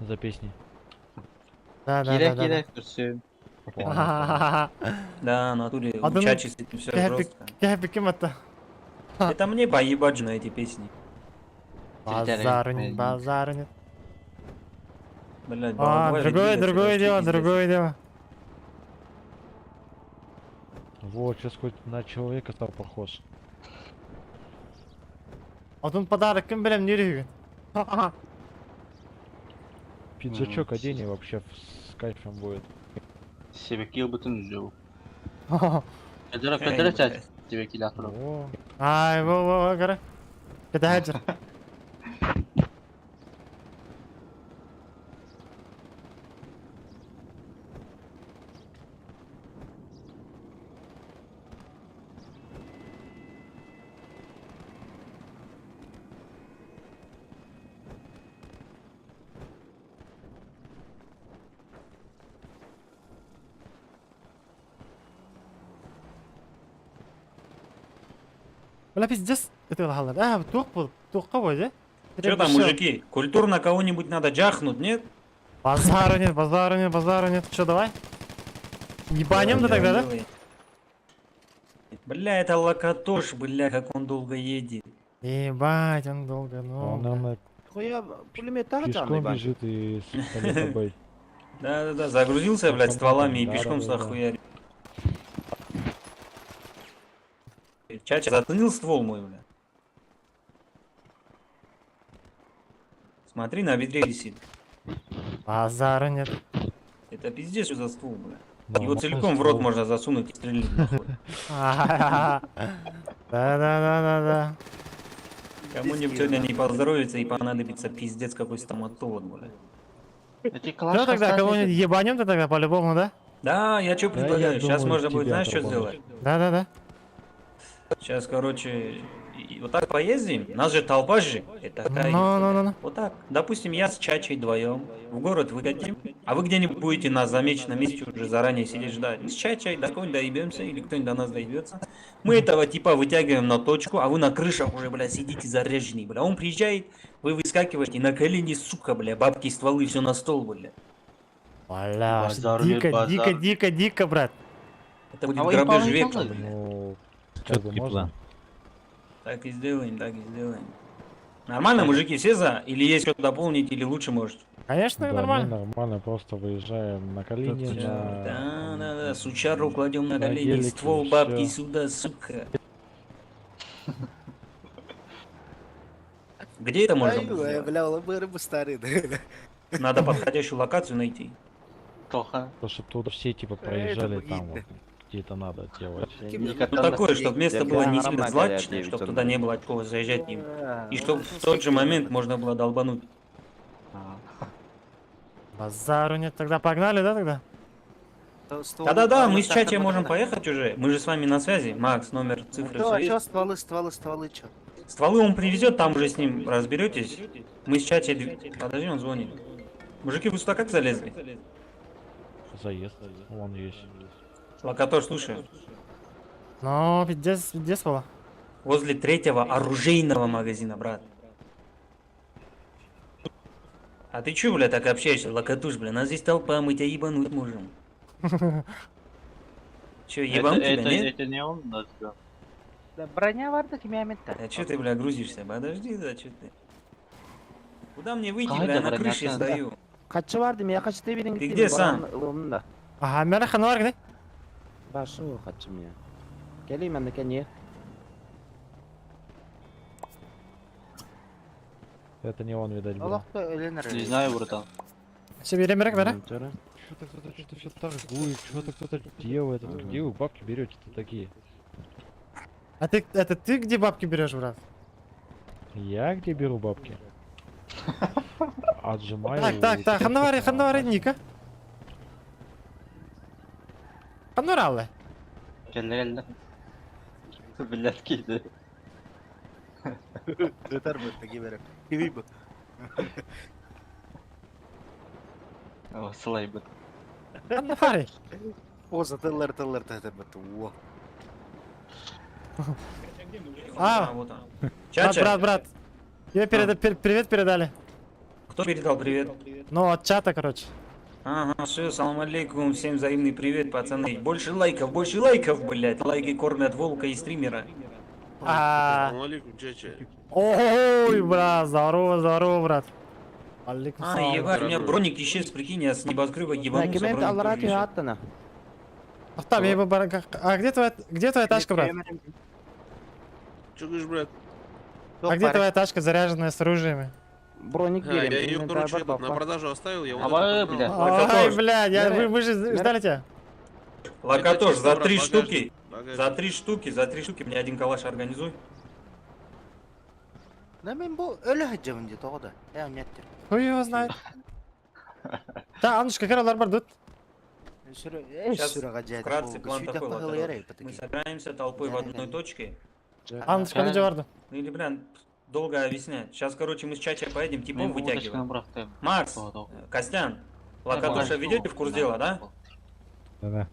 [SPEAKER 7] за песни.
[SPEAKER 2] Да. Ха-ха-ха.
[SPEAKER 6] Да, в натуре, у
[SPEAKER 2] Одну-
[SPEAKER 6] Чачи с этим все жестко.
[SPEAKER 2] Кепи кем это?
[SPEAKER 6] Это мне поебать же на эти песни.
[SPEAKER 2] Базара нет.
[SPEAKER 6] Блядь,
[SPEAKER 2] А,
[SPEAKER 6] балабай же
[SPEAKER 2] другое
[SPEAKER 6] двигаться, вообще
[SPEAKER 2] другое
[SPEAKER 6] пиздец.
[SPEAKER 2] дело.
[SPEAKER 7] Вот, сейчас хоть на человека стал похож.
[SPEAKER 2] Одун подарок кем берем, не рюгін.
[SPEAKER 7] Пиджачок одень и вообще с кайфом будет.
[SPEAKER 11] Себе кил бүтін жүзеу.
[SPEAKER 6] Кайф, блядь.
[SPEAKER 11] Тебе кил атыру.
[SPEAKER 7] О,
[SPEAKER 2] Ай, во, гара. Кеда хаджар. Бля, пиздец. Это лахалар. А, туқ қой, да?
[SPEAKER 6] Че там, мужики, культурно кого-нибудь надо джахнуть, нет?
[SPEAKER 2] Базара нет. Что, давай? Ебанем да тогда, да?
[SPEAKER 6] Давай. Бля, это Лакатош, бля, как он долго едет.
[SPEAKER 2] Ебать, он долго,
[SPEAKER 7] он,
[SPEAKER 2] ну.
[SPEAKER 7] наверное, пешком бежит и с тобой.
[SPEAKER 6] Да, загрузился, блядь, стволами и
[SPEAKER 7] Да,
[SPEAKER 6] пешком
[SPEAKER 7] да, да.
[SPEAKER 6] захуярил. Чача, заценил ствол мой, бля. Смотри, на бедре висит.
[SPEAKER 2] Базара нет.
[SPEAKER 6] Это пиздец, что за ствол, бля. Его
[SPEAKER 7] Нормальный
[SPEAKER 6] целиком в рот
[SPEAKER 7] ствол.
[SPEAKER 6] можно засунуть и стрелять, нахуй.
[SPEAKER 2] Да.
[SPEAKER 6] Кому-нибудь сегодня не поздоровится и понадобится пиздец какой стоматолог, бля.
[SPEAKER 2] Что тогда, кого-нибудь ебанем-то тогда по-любому, да?
[SPEAKER 6] Да, я что
[SPEAKER 7] Да,
[SPEAKER 6] предлагаю?
[SPEAKER 7] я
[SPEAKER 6] Сейчас
[SPEAKER 7] думаю,
[SPEAKER 6] можно будет,
[SPEAKER 7] тебя
[SPEAKER 6] знаешь, что
[SPEAKER 7] оторвало.
[SPEAKER 6] сделать?
[SPEAKER 2] Да.
[SPEAKER 6] Сейчас, короче, вот так поездим. Нас же толпа же. Это такая.
[SPEAKER 2] Ну.
[SPEAKER 6] Вот так. Допустим, я с Чачей вдвоем в город выкатим, а вы где-нибудь будете на замеченном месте уже заранее сидеть ждать. Мы с Чачей до кого-нибудь доебемся или кто-нибудь до нас доебется. Мы этого типа вытягиваем на точку, а вы на крышах уже, бля, сидите заряженный, бля. Он приезжает, вы выскакиваете на колени, сука, бля, бабки, стволы, все на стол, бля.
[SPEAKER 2] Бля,
[SPEAKER 11] Базар нет, базар.
[SPEAKER 2] дико, брат.
[SPEAKER 6] Это будет грабеж века.
[SPEAKER 7] Ну, как бы можно.
[SPEAKER 6] Так и сделаем, Нормально, мужики, все за? Или есть что дополнить, или лучше может?
[SPEAKER 2] Конечно,
[SPEAKER 7] Да,
[SPEAKER 2] нормально.
[SPEAKER 7] нормально, просто выезжаем на колени, на...
[SPEAKER 6] Да, сучару кладем на
[SPEAKER 7] на
[SPEAKER 6] колени,
[SPEAKER 7] гелике,
[SPEAKER 6] ствол бабки
[SPEAKER 7] всё.
[SPEAKER 6] сюда, сука. Где это можно было сделать? Надо подходящую локацию найти.
[SPEAKER 11] Тоха.
[SPEAKER 7] То, чтобы туда все типа проезжали там вот. где это надо делать.
[SPEAKER 6] Ну такое, чтобы место было не сильно злачное, чтобы туда не было от кого заезжать им. И чтобы в тот же момент можно было долбануть.
[SPEAKER 1] Базару нет, тогда погнали, да, тогда?
[SPEAKER 6] Да-да-да, мы с Чачей можем поехать уже. Мы же с вами на связи. Макс, номер, цифры,
[SPEAKER 11] Чё,
[SPEAKER 6] все
[SPEAKER 11] чё,
[SPEAKER 6] есть.
[SPEAKER 11] стволы, чё?
[SPEAKER 6] Стволы он привезет, там уже с ним разберетесь. Мы с Чачей... Подожди, он звонит. Мужики, вы сюда как залезли?
[SPEAKER 7] Заезд. Вон есть.
[SPEAKER 6] Локатор, слушай.
[SPEAKER 1] Ну, пиздец было.
[SPEAKER 6] Возле третьего оружейного магазина, брат. А ты чё, бля, так общаешься, локатуш, бля? Нас здесь толпа, мы тебя ебануть можем. Чё, ебануть тебя, нет?
[SPEAKER 7] Это не он, да, тебя.
[SPEAKER 11] Да броня варда кемеметта.
[SPEAKER 6] А чё ты, бля, грузишься? Подожди, да, чё ты? Куда мне выйти,
[SPEAKER 11] Кайда
[SPEAKER 6] бля, на
[SPEAKER 11] броня,
[SPEAKER 6] крыше
[SPEAKER 11] да.
[SPEAKER 6] стою.
[SPEAKER 11] Качы вардым, я качы ты
[SPEAKER 6] Ты где сам?
[SPEAKER 1] Ага, мен ханвар гыне.
[SPEAKER 11] Башу качым я. Келейм анда кене.
[SPEAKER 7] Это не он, видать, был.
[SPEAKER 11] Аллахта ölenir.
[SPEAKER 7] Не знаю, братан.
[SPEAKER 1] Все берем берек, бера.
[SPEAKER 7] Что-то кто-то что-то все торгует, что-то кто-то делает. Где вы бабки берете-то такие?
[SPEAKER 1] А ты, это ты где бабки берешь, брат?
[SPEAKER 7] Я где беру бабки? Отжимаю.
[SPEAKER 1] Так, ханвар Ника. Ханвар аллы.
[SPEAKER 7] Келле. Блядь, киді.
[SPEAKER 11] Öter mi? Peki berek. Kivi bu.
[SPEAKER 7] Осылай бит.
[SPEAKER 1] Ханвар.
[SPEAKER 11] Oza tıllar tete bit. Во.
[SPEAKER 6] Вот он. Чача,
[SPEAKER 1] Брат. Тебе привет передали.
[SPEAKER 6] кто передал привет?
[SPEAKER 1] Ну, от чата, короче.
[SPEAKER 6] Ага, все, салам алейкум, всем взаимный привет, пацаны. Больше лайков, блядь. Лайки кормят волка и стримера.
[SPEAKER 1] Ой, брат, здорово, брат. Алейкум
[SPEAKER 6] А,
[SPEAKER 1] салам.
[SPEAKER 6] ебать, у меня броник исчез, прикинь, я с небоскреба ебанулся,
[SPEAKER 11] Кемет
[SPEAKER 6] броник
[SPEAKER 11] алрати
[SPEAKER 6] тоже исчез.
[SPEAKER 11] аттана.
[SPEAKER 1] Там, я бы... А где твоя тачка, брат?
[SPEAKER 5] Чё говоришь, брат?
[SPEAKER 1] А где твоя тачка, заряженная с оружиями?
[SPEAKER 11] Броник
[SPEAKER 5] Я
[SPEAKER 11] берем.
[SPEAKER 5] ее, короче, этот, на продажу оставил, я вот
[SPEAKER 7] А
[SPEAKER 5] это
[SPEAKER 7] вы,
[SPEAKER 5] продал.
[SPEAKER 7] бля.
[SPEAKER 1] Ай,
[SPEAKER 6] Локатор.
[SPEAKER 1] бля, мы же ждали тебя.
[SPEAKER 6] Локатош, за 3
[SPEAKER 5] Багажник,
[SPEAKER 6] штуки.
[SPEAKER 5] багажник.
[SPEAKER 6] За 3 штуки мне один калаш организуй.
[SPEAKER 11] Ne men bu ölü hacımın diye doğdu. Ya nettir.
[SPEAKER 1] Хуй его знает. Да, Анушка, какая бар тут?
[SPEAKER 6] Сейчас вкратце план такой, Локатор. Мы собираемся толпой в одной точке.
[SPEAKER 1] Анушка, где варду?
[SPEAKER 6] Ну или, блин, долго объяснять. Сейчас, короче, мы с Чачей поедем, типов вытягиваем. Макс, Костян, Локатоша ведете в курс дела, да?
[SPEAKER 7] Да-да.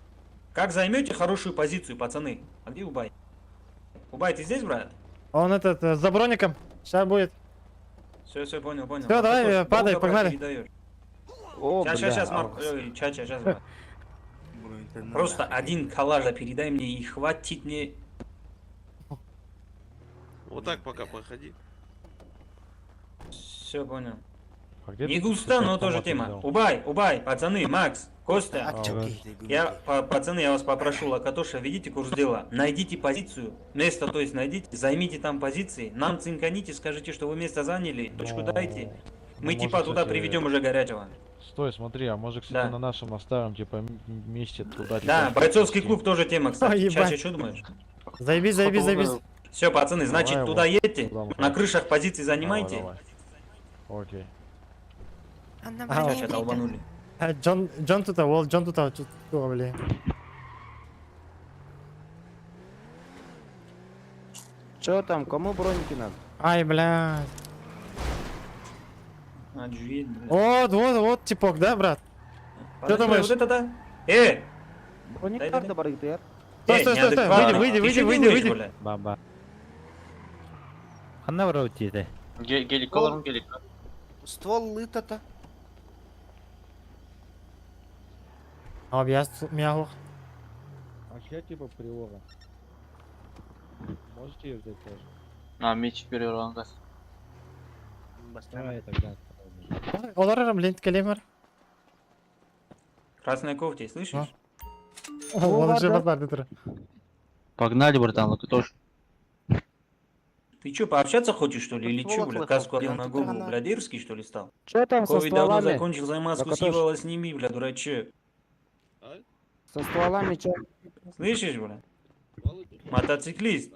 [SPEAKER 6] Как займете хорошую позицию, пацаны? А где Убай? Убай, ты здесь, брат?
[SPEAKER 1] Он этот, за броником. Сейчас будет.
[SPEAKER 6] Все, понял.
[SPEAKER 1] Всё, давай,
[SPEAKER 6] Локатош,
[SPEAKER 1] падай,
[SPEAKER 6] долго, брат,
[SPEAKER 1] погнали.
[SPEAKER 6] передаёшь.
[SPEAKER 11] O
[SPEAKER 6] Сейчас, Марк, Чача, сейчас, брат. Просто один калажа передай мне и хватит мне.
[SPEAKER 5] Вот так пока походи.
[SPEAKER 6] Все понял.
[SPEAKER 7] А где
[SPEAKER 6] Не
[SPEAKER 7] ты
[SPEAKER 6] густо, но
[SPEAKER 7] автомат
[SPEAKER 6] тоже тема.
[SPEAKER 7] взял?
[SPEAKER 6] Убай, пацаны, Макс, Костя.
[SPEAKER 11] Ya
[SPEAKER 6] Пацаны, я вас попрошу, Локатоша, ведите курс дела. Найдите позицию, место, то есть найдите, займите там позиции. Нам цинканите, скажите, что вы место заняли, точку
[SPEAKER 7] Ну,
[SPEAKER 6] дайте. Мы
[SPEAKER 7] ну,
[SPEAKER 6] типа
[SPEAKER 7] может,
[SPEAKER 6] туда
[SPEAKER 7] кстати,
[SPEAKER 6] приведем уже горячего.
[SPEAKER 7] Стой, смотри, а может, кстати,
[SPEAKER 6] Да.
[SPEAKER 7] на нашем оставим, типа, месте туда.
[SPEAKER 6] Да,
[SPEAKER 7] типа,
[SPEAKER 6] бойцовский
[SPEAKER 7] пусти.
[SPEAKER 6] клуб тоже тема,
[SPEAKER 1] Ой,
[SPEAKER 6] кстати.
[SPEAKER 1] ебать.
[SPEAKER 6] Чача, что думаешь?
[SPEAKER 1] Заебись.
[SPEAKER 6] Все, пацаны, значит,
[SPEAKER 7] Давай
[SPEAKER 6] туда
[SPEAKER 7] его
[SPEAKER 6] едьте,
[SPEAKER 7] туда
[SPEAKER 6] на
[SPEAKER 7] выходи.
[SPEAKER 6] крышах позиции занимайте.
[SPEAKER 7] Давай. Окей.
[SPEAKER 6] Чача долбанули.
[SPEAKER 1] Джон тут, Джон тут, блин.
[SPEAKER 11] Что там, кому броники надо?
[SPEAKER 1] Ай, бля.
[SPEAKER 6] А, джует, блядь.
[SPEAKER 1] Вот, типок, да, брат?
[SPEAKER 6] Подожди,
[SPEAKER 1] думаешь?
[SPEAKER 6] Вот это да.
[SPEAKER 11] Броник
[SPEAKER 6] Дай,
[SPEAKER 11] nerede барыгды ya?
[SPEAKER 1] Стой,
[SPEAKER 6] неадекватный.
[SPEAKER 1] выйди,
[SPEAKER 6] Ты чё
[SPEAKER 1] выйди.
[SPEAKER 6] делаешь, бля?
[SPEAKER 7] Баба.
[SPEAKER 11] Қандай бар өтеді?
[SPEAKER 7] Гелик, колорун гелик.
[SPEAKER 11] Ствол лытата.
[SPEAKER 1] Мяу.
[SPEAKER 7] А я типа привора. Можете ее взять тоже? А, меч переворон газ. Давай тогда.
[SPEAKER 1] Олар лент келемер.
[SPEAKER 6] Красная кофта, слышишь?
[SPEAKER 1] Он уже базар тұр.
[SPEAKER 7] Погнали, братан, Локатош.
[SPEAKER 6] Ты чё, пообщаться хочешь, что ли, или чё, бля?
[SPEAKER 11] Ствол
[SPEAKER 6] Каску одел
[SPEAKER 11] отвлекал.
[SPEAKER 6] на голову, бля, дерзкий, что ли, стал?
[SPEAKER 11] Что там со
[SPEAKER 6] Ковид давно
[SPEAKER 11] стволами?
[SPEAKER 6] закончил, за маску
[SPEAKER 11] Локатош.
[SPEAKER 6] съебало, сними, бля, дурачок.
[SPEAKER 11] Со стволами чё?
[SPEAKER 6] Слышишь, бля? Мотоциклист.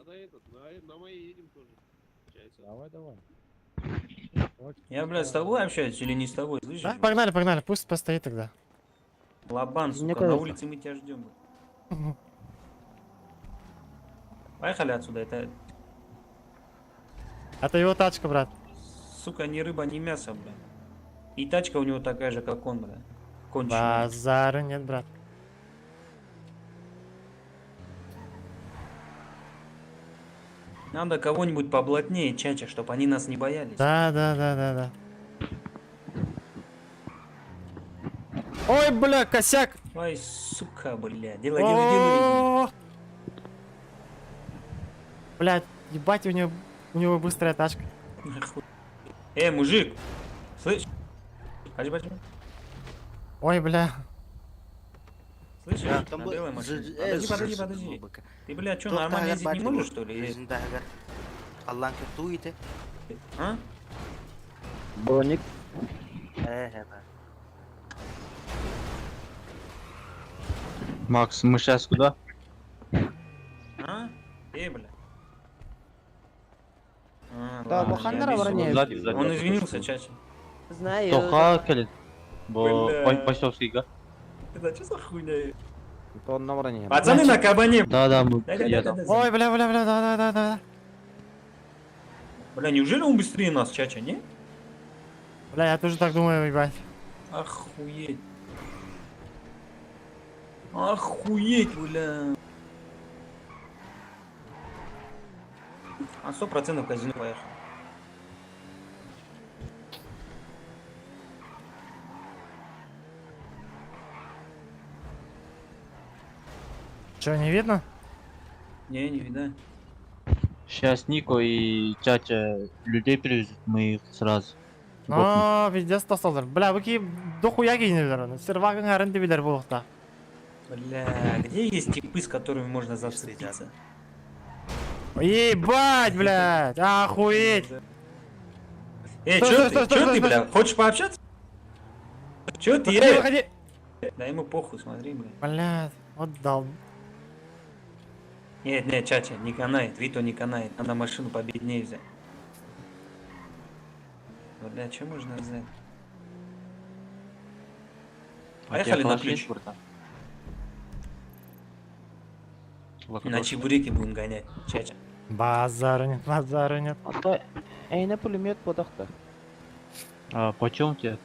[SPEAKER 6] Я, блядь, с тобой общаюсь или не с тобой, слышишь?
[SPEAKER 2] Да, погнали, погнали, пусть постоит тогда.
[SPEAKER 6] Лобан,
[SPEAKER 11] Мне
[SPEAKER 6] сука, на
[SPEAKER 11] кажется.
[SPEAKER 6] улице мы тебя ждем. Поехали отсюда, это,
[SPEAKER 2] Это его тачка, брат.
[SPEAKER 6] сука, ни рыба, ни мясо, бля. И тачка у него такая же, как он, бля. Конченая.
[SPEAKER 2] Базара нет, брат.
[SPEAKER 6] Надо кого-нибудь поблатнее, чача, чтобы они нас не боялись.
[SPEAKER 2] Да, да, да, да, да. Ой, бля, косяк!
[SPEAKER 6] Ой, сука, бля. Делай, делай, делай.
[SPEAKER 2] О! Блядь, ебать, у него быстрая тачка.
[SPEAKER 6] Нахуй. Мужик. Слышь? Пошли, пошли.
[SPEAKER 2] Ой, бля.
[SPEAKER 6] Слышишь?
[SPEAKER 8] Ya,
[SPEAKER 6] На белой машине. Подожди, подожди. Ты, бля, что, нормально ездить не можешь, что ли?
[SPEAKER 8] Аллан кетуйте.
[SPEAKER 6] А?
[SPEAKER 11] Броник.
[SPEAKER 7] Макс, мы сейчас куда?
[SPEAKER 6] А? Бля.
[SPEAKER 11] Да,
[SPEAKER 6] ладно,
[SPEAKER 11] буханнара
[SPEAKER 6] я
[SPEAKER 11] броня.
[SPEAKER 6] обещаю.
[SPEAKER 7] Сзади, сзади.
[SPEAKER 6] Он извинился, чача.
[SPEAKER 11] Знаю.
[SPEAKER 7] Тоха келет. Бо
[SPEAKER 6] Бля.
[SPEAKER 7] Пасевскийга.
[SPEAKER 6] Это что за хуйня?
[SPEAKER 11] Он на броне.
[SPEAKER 6] Пацаны на кабане.
[SPEAKER 7] Да, да, мы
[SPEAKER 6] Да, да, да,
[SPEAKER 7] едем.
[SPEAKER 6] да, да.
[SPEAKER 2] Ой, бля, бля, бля, да, да, да, да.
[SPEAKER 6] Бля, неужели он быстрее нас, чача, не?
[SPEAKER 2] Бля, я тоже так думаю, ебать.
[SPEAKER 6] Охуеть. Охуеть, бля. А 100% казино поехал.
[SPEAKER 2] Че, не видно?
[SPEAKER 6] Не видно.
[SPEAKER 7] Сейчас Нико и Чача людей привезут, мы их сразу.
[SPEAKER 2] О, пиздец тасталдар. Бля, вы дохуя кинелер. Сервагын арын дебилер булукта.
[SPEAKER 6] Бля, где есть типы, с которыми можно зацепиться?
[SPEAKER 2] Ебать, блядь, охуеть.
[SPEAKER 6] Чё ты, бля, хочешь пообщаться? Чё ты,
[SPEAKER 2] Выходи, выходи.
[SPEAKER 6] Да ему похуй, смотри, бля.
[SPEAKER 2] Блядь, вот дал.
[SPEAKER 6] Нет, чача, не канает, Вито не канает. Надо машину победнее взять. Бля, что можно взять? Поехали на ключ. На чебуреки будем гонять, чача.
[SPEAKER 2] Базара нет, базара нет.
[SPEAKER 11] А то на пулемет подохта.
[SPEAKER 7] А почем тебе?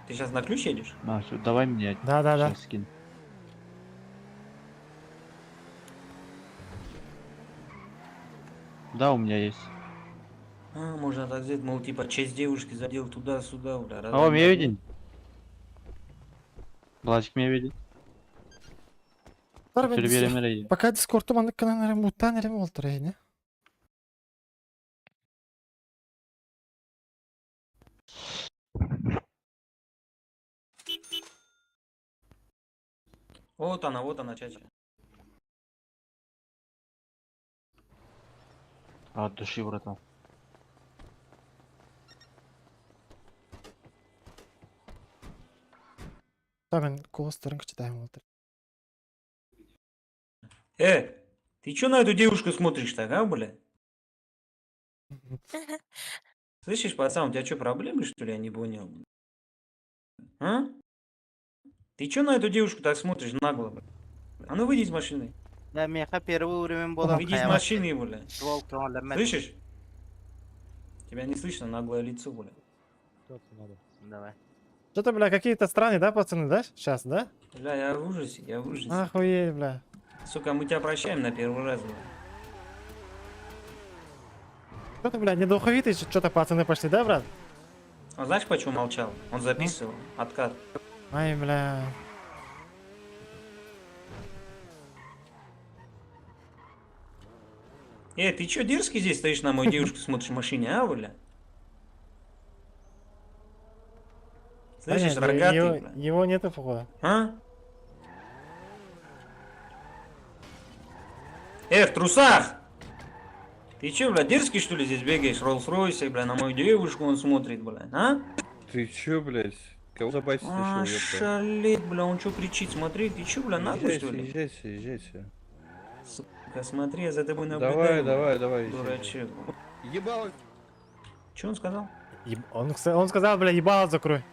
[SPEAKER 6] Ты сейчас на ключ едешь?
[SPEAKER 7] А, всё, давай мне.
[SPEAKER 2] Да, да, да.
[SPEAKER 7] Сейчас скину. Да, у меня есть.
[SPEAKER 6] А, можно так взять, мол, типа, честь девушки задел туда-сюда, бля.
[SPEAKER 7] О, меня виден. Блачик меня видит. Переберем.
[SPEAKER 2] Пока дискорд маны канал ремонттан ремонт не?
[SPEAKER 6] Вот она, чача.
[SPEAKER 7] От души, братан.
[SPEAKER 2] Тамен костеринг читаем вот.
[SPEAKER 6] Ты чё на эту девушку смотришь так, а, бля? Слышишь, пацан, у тебя что, проблемы, что ли, я не понял? А? Ты чё на эту девушку так смотришь нагло, бля? А ну выйди из машины.
[SPEAKER 8] Да, меха первый уровень был.
[SPEAKER 6] Выйди из машины, бля. Слышишь? Тебя не слышно, наглое лицо, бля.
[SPEAKER 8] Давай.
[SPEAKER 2] Что-то, бля, какие-то страны, да, пацаны, да? Сейчас, да?
[SPEAKER 6] Бля, я в ужасе, я в ужасе.
[SPEAKER 2] Охуеть, бля.
[SPEAKER 6] Сука, мы тебя прощаем на первый раз, бля.
[SPEAKER 2] Что-то, бля, недоуховитый, что-то пацаны пошли, да, брат?
[SPEAKER 6] А знаешь, почему молчал? Он записывал. Откат.
[SPEAKER 2] Ай, бля.
[SPEAKER 6] Ты чё дерзкий здесь стоишь на мою девушку, смотришь в машине, а, бля? Слышишь,
[SPEAKER 2] Понятно,
[SPEAKER 6] рогатый, бля?
[SPEAKER 2] его нету, походу.
[SPEAKER 6] А? В трусах! Ты чё, бля, дерзкий, что ли, здесь бегаешь? Роллс-Ройсе, бля, на мою девушку он смотрит, бля, а?
[SPEAKER 13] Ты чё, блядь?
[SPEAKER 5] Кого забайтесь
[SPEAKER 6] А,
[SPEAKER 5] еще, ёпта.
[SPEAKER 6] шалит, бля, он что кричит? Смотри, ты чё, бля, нахуй что ли?
[SPEAKER 5] Езжайте.
[SPEAKER 6] Сука, смотри, я за тобой
[SPEAKER 5] Давай,
[SPEAKER 6] наблюдаю.
[SPEAKER 5] давай, езжай.
[SPEAKER 6] Дурачок.
[SPEAKER 5] Ебало.
[SPEAKER 6] Чё он сказал?
[SPEAKER 1] Он сказал, бля, ебало закрой.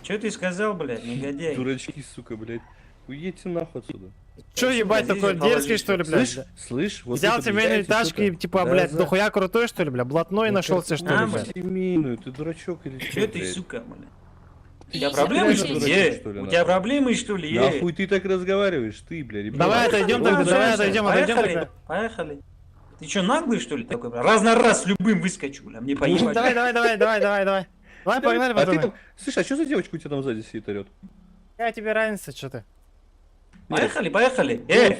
[SPEAKER 6] Чё ты сказал, блядь, негодяй?
[SPEAKER 5] Дурачки, сука, блядь. Уедьте нахуй отсюда.
[SPEAKER 1] Чё ебать
[SPEAKER 6] здесь
[SPEAKER 1] такой
[SPEAKER 6] же
[SPEAKER 1] дерзкий, что ли, блядь?
[SPEAKER 5] Слышь, вот
[SPEAKER 1] Взял
[SPEAKER 5] это,
[SPEAKER 1] семейную
[SPEAKER 5] блядь,
[SPEAKER 1] тачку и,
[SPEAKER 5] сука.
[SPEAKER 1] типа,
[SPEAKER 5] Да
[SPEAKER 1] блядь,
[SPEAKER 5] за-
[SPEAKER 1] дохуя крутой, что ли, бля? Блатной нашелся, что ли,
[SPEAKER 6] А,
[SPEAKER 1] блядь?
[SPEAKER 5] Семейную, ты дурачок или
[SPEAKER 6] Чё
[SPEAKER 5] что,
[SPEAKER 6] ты,
[SPEAKER 5] блядь?
[SPEAKER 6] сука, блядь? У
[SPEAKER 10] И
[SPEAKER 6] тебя
[SPEAKER 10] я
[SPEAKER 6] проблемы,
[SPEAKER 10] тоже
[SPEAKER 6] что ли?
[SPEAKER 5] дурачок, что ли,
[SPEAKER 6] У
[SPEAKER 5] нахуй?
[SPEAKER 6] тебя проблемы, что ли?
[SPEAKER 5] Нахуй ты так разговариваешь, ты, бля, ребенок.
[SPEAKER 1] Давай отойдем
[SPEAKER 6] Ну,
[SPEAKER 1] тогда, давай
[SPEAKER 6] общаемся.
[SPEAKER 1] отойдем
[SPEAKER 6] Поехали,
[SPEAKER 1] тогда.
[SPEAKER 6] поехали. Ты чё, наглый, что ли, такой, бля? Раз на раз с любым выскочу, бля, мне поебать.
[SPEAKER 1] Давай. Давай, погнали,
[SPEAKER 5] А ты
[SPEAKER 1] пацаны.
[SPEAKER 5] там, слышь, а что за девочка у тебя там сзади сидит орёт?
[SPEAKER 1] Я тебе разница, что ты?
[SPEAKER 6] Поехали.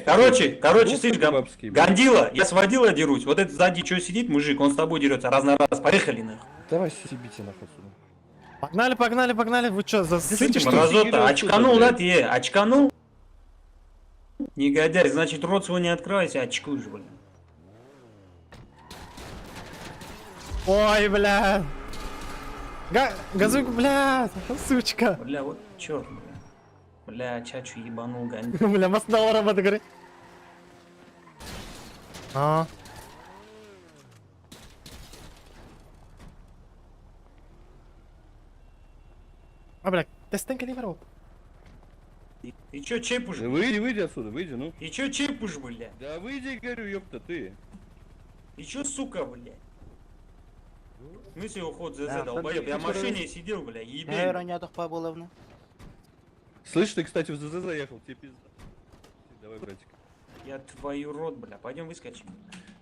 [SPEAKER 6] Короче,
[SPEAKER 5] Ну,
[SPEAKER 6] слышь,
[SPEAKER 5] бабский, блядь.
[SPEAKER 6] Гандила, я с водила дерусь. Вот этот сзади что сидит, мужик, он с тобой дерется раз на раз. Поехали, нахуй.
[SPEAKER 5] Давай съебите нахуй отсюда.
[SPEAKER 1] Погнали, вы чё, засыпите,
[SPEAKER 6] Ты
[SPEAKER 1] что ли?
[SPEAKER 6] мразота, очканул, да,
[SPEAKER 5] блядь.
[SPEAKER 6] ты, очканул? Негодяй, значит, рот свой не откройся, очкуешь, блин.
[SPEAKER 1] Ой, бля. Газуй, бля, сучка.
[SPEAKER 6] Бля, вот черт, бля. Бля, чачу ебанул, гандил.
[SPEAKER 1] Бля, мастного работа, говори. А. Бля, тестенька не ворот.
[SPEAKER 6] Ты чё чепушь?
[SPEAKER 5] Да выйди отсюда, выйди, ну.
[SPEAKER 6] Ты чё чепушь, бля?
[SPEAKER 5] Да выйди, говорю, ёпта, ты.
[SPEAKER 6] Ты чё, сука, бля? В смысле уход за долбоёб? Я в машине сидел, бля, ебень.
[SPEAKER 5] Слышь, ты, кстати, в ЗЗ заехал, тебе пизда. Давай, братик.
[SPEAKER 6] Я твою рот, бля, пойдем выскочим.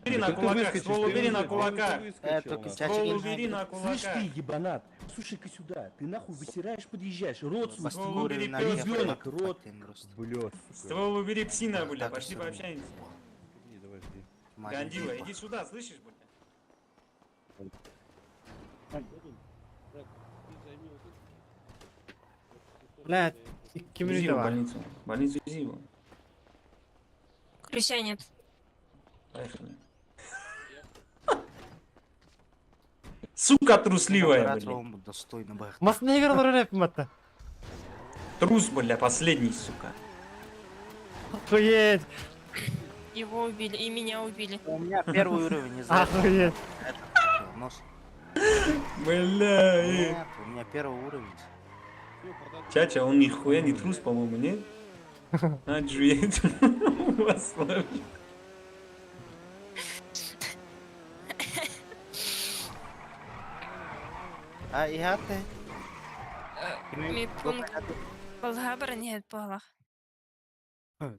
[SPEAKER 6] Убери
[SPEAKER 5] Да
[SPEAKER 6] на
[SPEAKER 5] как ты
[SPEAKER 6] кулаках,
[SPEAKER 5] выскочишь?
[SPEAKER 6] ствол
[SPEAKER 5] Ты
[SPEAKER 6] убери на
[SPEAKER 5] уже
[SPEAKER 6] кулаках.
[SPEAKER 5] выскочил, нахуй.
[SPEAKER 6] Ствол убери на
[SPEAKER 11] Слышь ты,
[SPEAKER 6] кулаках.
[SPEAKER 11] ебанат, слушай-ка сюда, ты нахуй вытираешь, подъезжаешь, рот свой,
[SPEAKER 6] Ствол убери, пёс, бля.
[SPEAKER 11] ребенок, рот.
[SPEAKER 5] Бля, сука.
[SPEAKER 6] Ствол убери, псина, бля, пошли пообщаемся.
[SPEAKER 5] Иди, давай, жди.
[SPEAKER 6] Гандила, иди сюда, слышишь, бля?
[SPEAKER 1] Блядь, кем
[SPEAKER 6] Вези его в
[SPEAKER 1] давай.
[SPEAKER 6] больницу. В больницу вези его.
[SPEAKER 10] Ключа нет.
[SPEAKER 6] Поехали. Сука трусливая, бля.
[SPEAKER 1] Масны играл рэп, мата.
[SPEAKER 6] Трус, бля, последний, сука.
[SPEAKER 1] Охуеть.
[SPEAKER 10] Его убили, и меня убили.
[SPEAKER 7] У меня первый уровень из
[SPEAKER 1] Охуеть.
[SPEAKER 6] Бля,
[SPEAKER 7] у меня первый уровень.
[SPEAKER 6] Чача, он нихуя не трус, по-моему, нет? А, Джует. Послушай.
[SPEAKER 7] А я ты?
[SPEAKER 10] Ми пункт балга бронеет балах.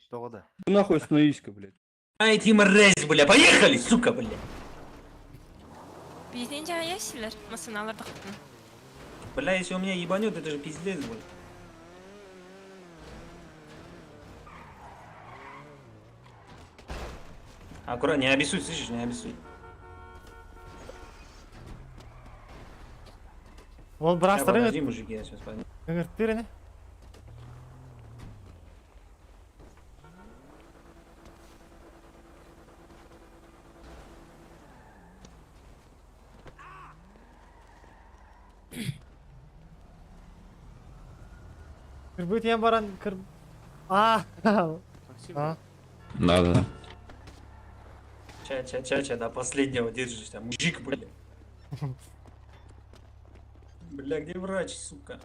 [SPEAKER 7] Тоғда.
[SPEAKER 5] Ты нахуй остановись-ка, блядь.
[SPEAKER 6] Ай, ты мразь, бля, поехали, сука, бля.
[SPEAKER 10] Бейтенде аясилер, масыналар бақытын.
[SPEAKER 6] Бля, если у меня ебанет, это же пиздец, бля. Аккуратно, не обессудь, слышишь, не обессудь.
[SPEAKER 1] Ол
[SPEAKER 6] Сейчас,
[SPEAKER 1] брастыры.
[SPEAKER 6] подожди, мужики, я сейчас пойду.
[SPEAKER 1] Гыртырыны. Кырбыт я баран кыр. А. А.
[SPEAKER 3] Да.
[SPEAKER 6] Ча, до последнего держишься, мужик, бля. Бля, где врач, сука?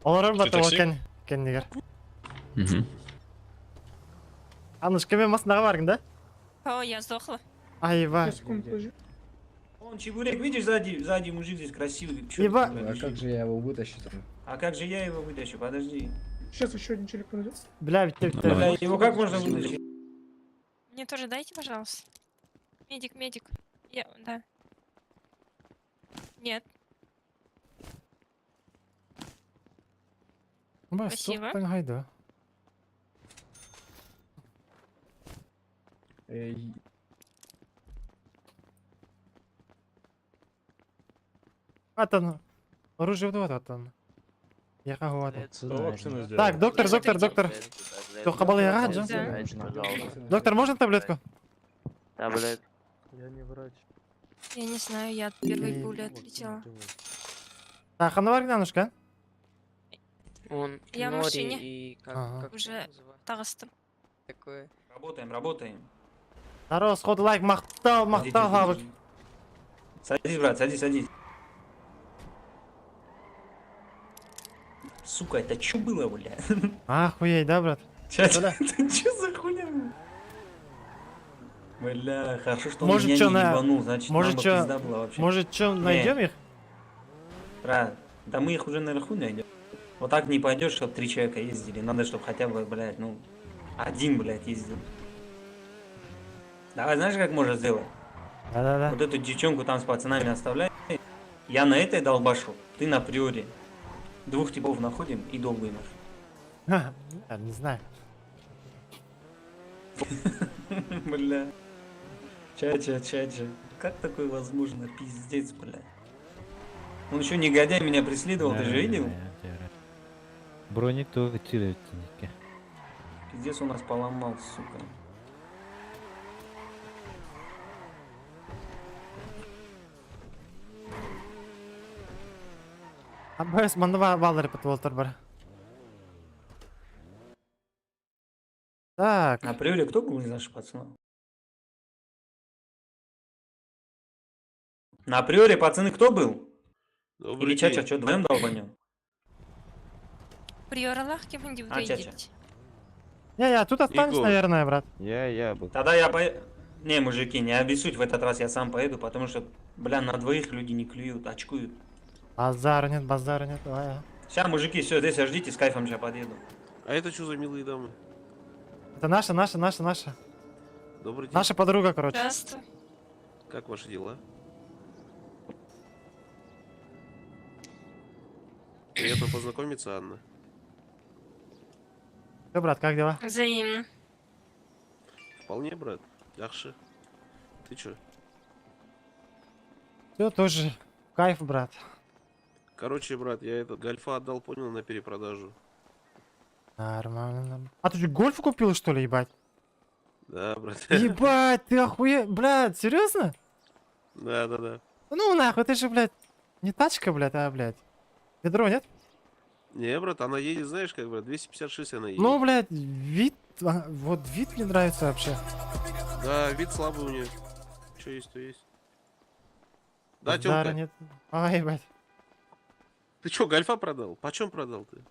[SPEAKER 1] Олар бата ол кен нигер. Ануш, кеме масынага баргын да?
[SPEAKER 10] О, я сдохла.
[SPEAKER 1] Айба.
[SPEAKER 6] Он чебурек, видишь, сзади мужик здесь красивый. Чё
[SPEAKER 1] Еба-
[SPEAKER 6] ты, бля,
[SPEAKER 11] А как же я его вытащу там?
[SPEAKER 6] А как же я его вытащу? Подожди.
[SPEAKER 12] Сейчас еще один челик пройдет.
[SPEAKER 1] Бля, ведь ты.
[SPEAKER 6] Бля, его как можно вытащить?
[SPEAKER 10] Мне тоже дайте, пожалуйста. Медик. Да. Нет. Спасибо.
[SPEAKER 1] Haydi. Atan. Оружие вот atan. Я кого Так, доктор. Хабал я раджа. Доктор, можно таблетку?
[SPEAKER 7] Таблет.
[SPEAKER 10] Я не знаю, я от первой пули отлетела.
[SPEAKER 1] Так, а ну варгнанушка.
[SPEAKER 13] Он
[SPEAKER 10] Я в
[SPEAKER 13] море
[SPEAKER 10] машине.
[SPEAKER 13] и
[SPEAKER 1] Ага.
[SPEAKER 13] как
[SPEAKER 10] Уже
[SPEAKER 13] это называется?
[SPEAKER 10] тағыстым.
[SPEAKER 13] Такое.
[SPEAKER 6] Работаем.
[SPEAKER 1] Здорово, сходу лайк, мақтау,
[SPEAKER 6] Подождите,
[SPEAKER 1] мақтау, хабык.
[SPEAKER 6] подождите. Садись, брат, садись. Сука, это чё было, бля?
[SPEAKER 1] Охуеть, да, брат?
[SPEAKER 6] Это чё за хуйня? Бля, хорошо, что он
[SPEAKER 1] Может,
[SPEAKER 6] меня
[SPEAKER 1] чё
[SPEAKER 6] не
[SPEAKER 1] на-
[SPEAKER 6] ебанул, значит,
[SPEAKER 1] может,
[SPEAKER 6] нам бы
[SPEAKER 1] чё-
[SPEAKER 6] пизда была вообще.
[SPEAKER 1] Может, что, найдем их?
[SPEAKER 6] Брат, да мы их уже наверху найдем. Вот так не пойдешь, чтобы 3 человека ездили. Надо, чтобы хотя бы, блядь, ну, один, блядь, ездил. Давай, знаешь, как можно сделать?
[SPEAKER 1] Да-да-да.
[SPEAKER 6] Вот эту девчонку там с пацанами оставляй. Я на этой долбашу, ты на приоре. 2 типов находим и долбим их.
[SPEAKER 1] Я не знаю.
[SPEAKER 6] Бля. Чача. Как такое возможно? Пиздец, бля. Он еще негодяй меня преследовал, ты же видел?
[SPEAKER 7] Броник то тирается.
[SPEAKER 6] Пиздец, он нас поломал, сука.
[SPEAKER 1] Аббас, мында балдар пытып отыр бір. Так,
[SPEAKER 6] На приоре кто был из наших пацанов? На приоре, пацаны, кто был? Или Чача, что, вдвоем долбанем?
[SPEAKER 10] Приоралах кем-нибудь
[SPEAKER 6] А, Чача.
[SPEAKER 10] едете.
[SPEAKER 1] не, тут останешься,
[SPEAKER 8] Егор.
[SPEAKER 1] наверное, брат.
[SPEAKER 11] Я бы.
[SPEAKER 6] Тогда я поеду. Не, мужики, не обессудь, в этот раз я сам поеду, потому что, бля, на двоих люди не клюют, очкуют.
[SPEAKER 1] Базара нет, давай.
[SPEAKER 6] Сейчас, мужики, все, здесь ждите, с кайфом сейчас подъеду.
[SPEAKER 8] А это что за милые дамы?
[SPEAKER 1] Это наша.
[SPEAKER 8] Добрый день.
[SPEAKER 1] Наша подруга, короче.
[SPEAKER 10] Здравствуй.
[SPEAKER 8] Как ваши дела? Приятно познакомиться, Анна.
[SPEAKER 1] Что, брат, как дела?
[SPEAKER 10] Взаимно.
[SPEAKER 8] Вполне, брат. Яхши. Ты чё?
[SPEAKER 1] Все тоже. Кайф, брат.
[SPEAKER 8] Короче, брат, я этот гольфа отдал, понял, на перепродажу.
[SPEAKER 1] Нормально. А ты что, гольф купил, что ли, ебать?
[SPEAKER 8] Да, брат.
[SPEAKER 1] Ебать, ты охуел, блядь, серьезно?
[SPEAKER 8] Да.
[SPEAKER 1] Ну нахуй, это же, блядь, не тачка, блядь, а, блядь. Ведро, нет?
[SPEAKER 8] Не, брат, она едет, знаешь как, брат, 256 она едет.
[SPEAKER 1] Ну, блядь, вид, вот вид мне нравится вообще.
[SPEAKER 8] Да, вид слабый у нее. Что есть, то есть. Да,
[SPEAKER 1] Базара
[SPEAKER 8] Тёмка,
[SPEAKER 1] нет. Ай, ебать.
[SPEAKER 8] ты чё, гольфа продал? Почем продал ты?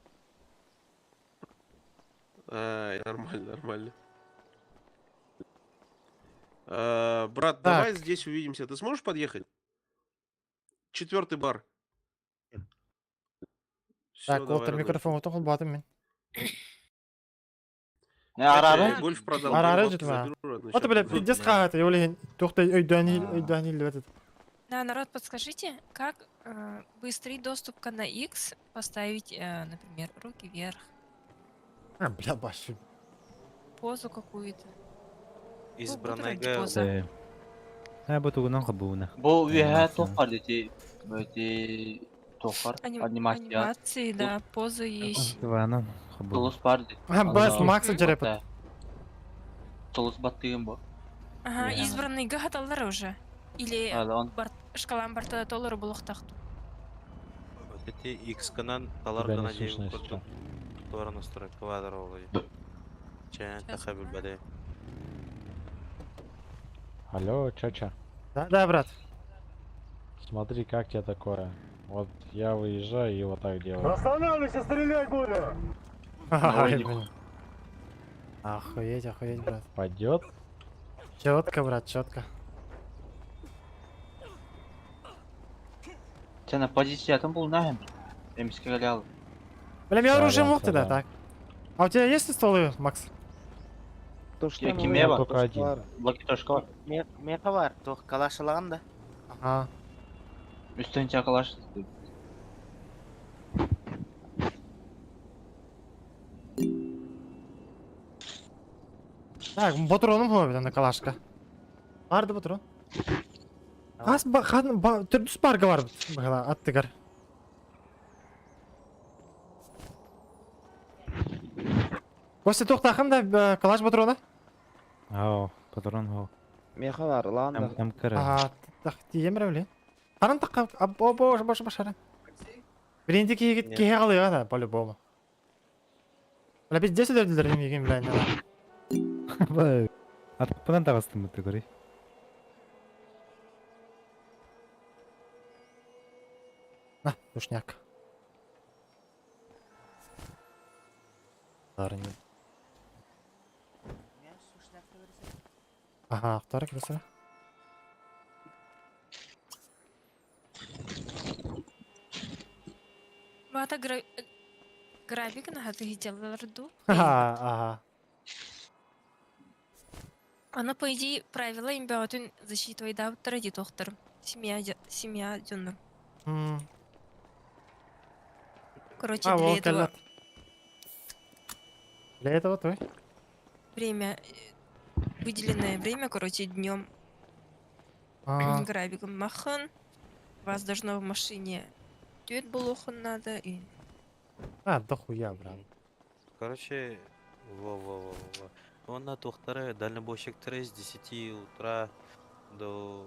[SPEAKER 8] Ай, нормально. Брат, давай здесь увидимся. Ты сможешь подъехать? 4-й бар. Всё,
[SPEAKER 1] Так,
[SPEAKER 8] давай,
[SPEAKER 1] вот
[SPEAKER 8] родной.
[SPEAKER 1] микрофон тоқыл батым мен.
[SPEAKER 8] Кстати, гольф продал.
[SPEAKER 1] Арары
[SPEAKER 8] бабки
[SPEAKER 1] жетіп, а.
[SPEAKER 8] заберу, родной,
[SPEAKER 1] Вот,
[SPEAKER 8] щас
[SPEAKER 1] блядь,
[SPEAKER 8] буду.
[SPEAKER 1] пиздец қағаты, ойлайын. Тоқтай, өйдәнил деп этот.
[SPEAKER 10] Да, народ, подскажите, как быстрый доступ к на X поставить, например, руки вверх,
[SPEAKER 1] А, бля, башу.
[SPEAKER 10] позу какую-то.
[SPEAKER 8] Избранная
[SPEAKER 10] поза.
[SPEAKER 7] Бұтығынан қабуына.
[SPEAKER 11] Бұл веға тоқар дете. Өте тоқар. Анимация.
[SPEAKER 10] Анимации, да, позы есть.
[SPEAKER 7] Ванам қабуына.
[SPEAKER 11] Толыс бар де.
[SPEAKER 1] Бас максым жарапыт.
[SPEAKER 11] Толыс бат деген бар.
[SPEAKER 10] Ага,
[SPEAKER 11] Я.
[SPEAKER 10] избранный гахаталар уже. Или
[SPEAKER 11] Ала, он-
[SPEAKER 10] шкалам барта толары булықтақты.
[SPEAKER 8] Эти X-канан, таларгана дейін көрдім. Туара настрой, квадр олай. Чайна тахабил бәле.
[SPEAKER 2] Алло, Чача,
[SPEAKER 1] Да, брат.
[SPEAKER 2] смотри, как тебе такое. Вот я выезжаю и вот так делаю.
[SPEAKER 1] Останавливайся, стрелять буду! Ай, блин. Охуеть, брат.
[SPEAKER 2] Пойдет?
[SPEAKER 1] Четко, брат, четко.
[SPEAKER 11] Сен позициятын бұл нахем. Эмиске галялы.
[SPEAKER 1] Бля, меня оружие
[SPEAKER 2] Сорян,
[SPEAKER 1] мог тогда,
[SPEAKER 2] сорян.
[SPEAKER 1] так. А у тебя есть стволы, Макс?
[SPEAKER 11] Я кеме бар.
[SPEAKER 2] Только один.
[SPEAKER 11] Блокитошка бар.
[SPEAKER 13] Меха бар, тоқ калашылаған да.
[SPEAKER 1] Ага.
[SPEAKER 11] Үстен чакалаш.
[SPEAKER 1] Так, патроным ғой ана калашка. Барды патрон. Қас түрдіс барға бар бағала аттығар. Косты тоқтақым да калаш патроны?
[SPEAKER 7] Ау, патрон ау.
[SPEAKER 11] Меха бар, ланда.
[SPEAKER 7] Әмкірі.
[SPEAKER 1] Ага, так, тием рәуле. Қаран таққа, башара. Бірінде кие қалыға да, по-любому. Бля, біз 10 өлділер емеген, бля, не.
[SPEAKER 7] Атпадан тағастым өтті көрей.
[SPEAKER 1] На, душняк. Дарыны. Ага, ақтары кірісі.
[SPEAKER 10] Бата грабик на хаты делал.
[SPEAKER 1] Ага.
[SPEAKER 10] Она, по идее, правила им беотун засчитывай да ради доктор. Семья дюнна. Короче, для этого
[SPEAKER 1] Для этого той?
[SPEAKER 10] время, выделенное время, короче, днем грабиком махан. Вас должно в машине тюет булохан надо и...
[SPEAKER 1] А, дохуя, брат.
[SPEAKER 8] Короче, во. Он на тухтары дальнобойщиктары с 10 утра до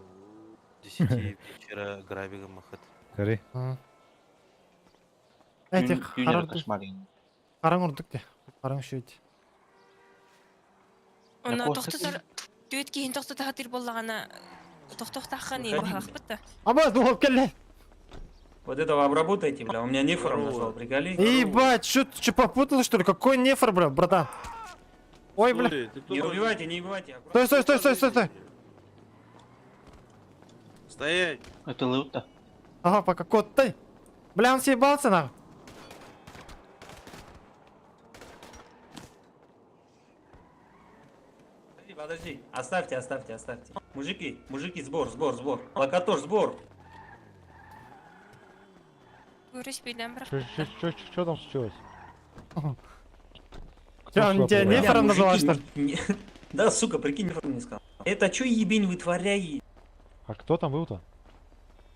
[SPEAKER 8] 10 вечера грабигом махат.
[SPEAKER 7] Көрей.
[SPEAKER 1] Этих
[SPEAKER 7] Күнер кошмарин.
[SPEAKER 1] қараң ұрдық де. Қараң шөйді.
[SPEAKER 10] Она тоқтатар... Тюет кейін тоқтата хатыр болағана... Тоқтақтаққан ең бағақ бітті.
[SPEAKER 1] Абаз, бұл келі.
[SPEAKER 6] Вот этого обработайте, бля, у меня нефором нашел, приколи.
[SPEAKER 1] Ебать, что ты попутал, что ли? Какой нефор, бля, братан? Ой, бля.
[SPEAKER 6] Не убивайте, не убивайте.
[SPEAKER 1] Стой.
[SPEAKER 8] Стоять!
[SPEAKER 7] Это лута.
[SPEAKER 1] Ага, пока кот ты. Бля, он съебался, нахуй.
[SPEAKER 6] Подожди, оставьте. Мужики, сбор. Локатор, сбор.
[SPEAKER 10] Респейдам, брат.
[SPEAKER 7] Что там случилось?
[SPEAKER 1] Че, он тебя нефором называл, что ли?
[SPEAKER 6] Да, сука, прикинь, нефором не сказал. Это чё ебень вытворяет?
[SPEAKER 7] А кто там был-то?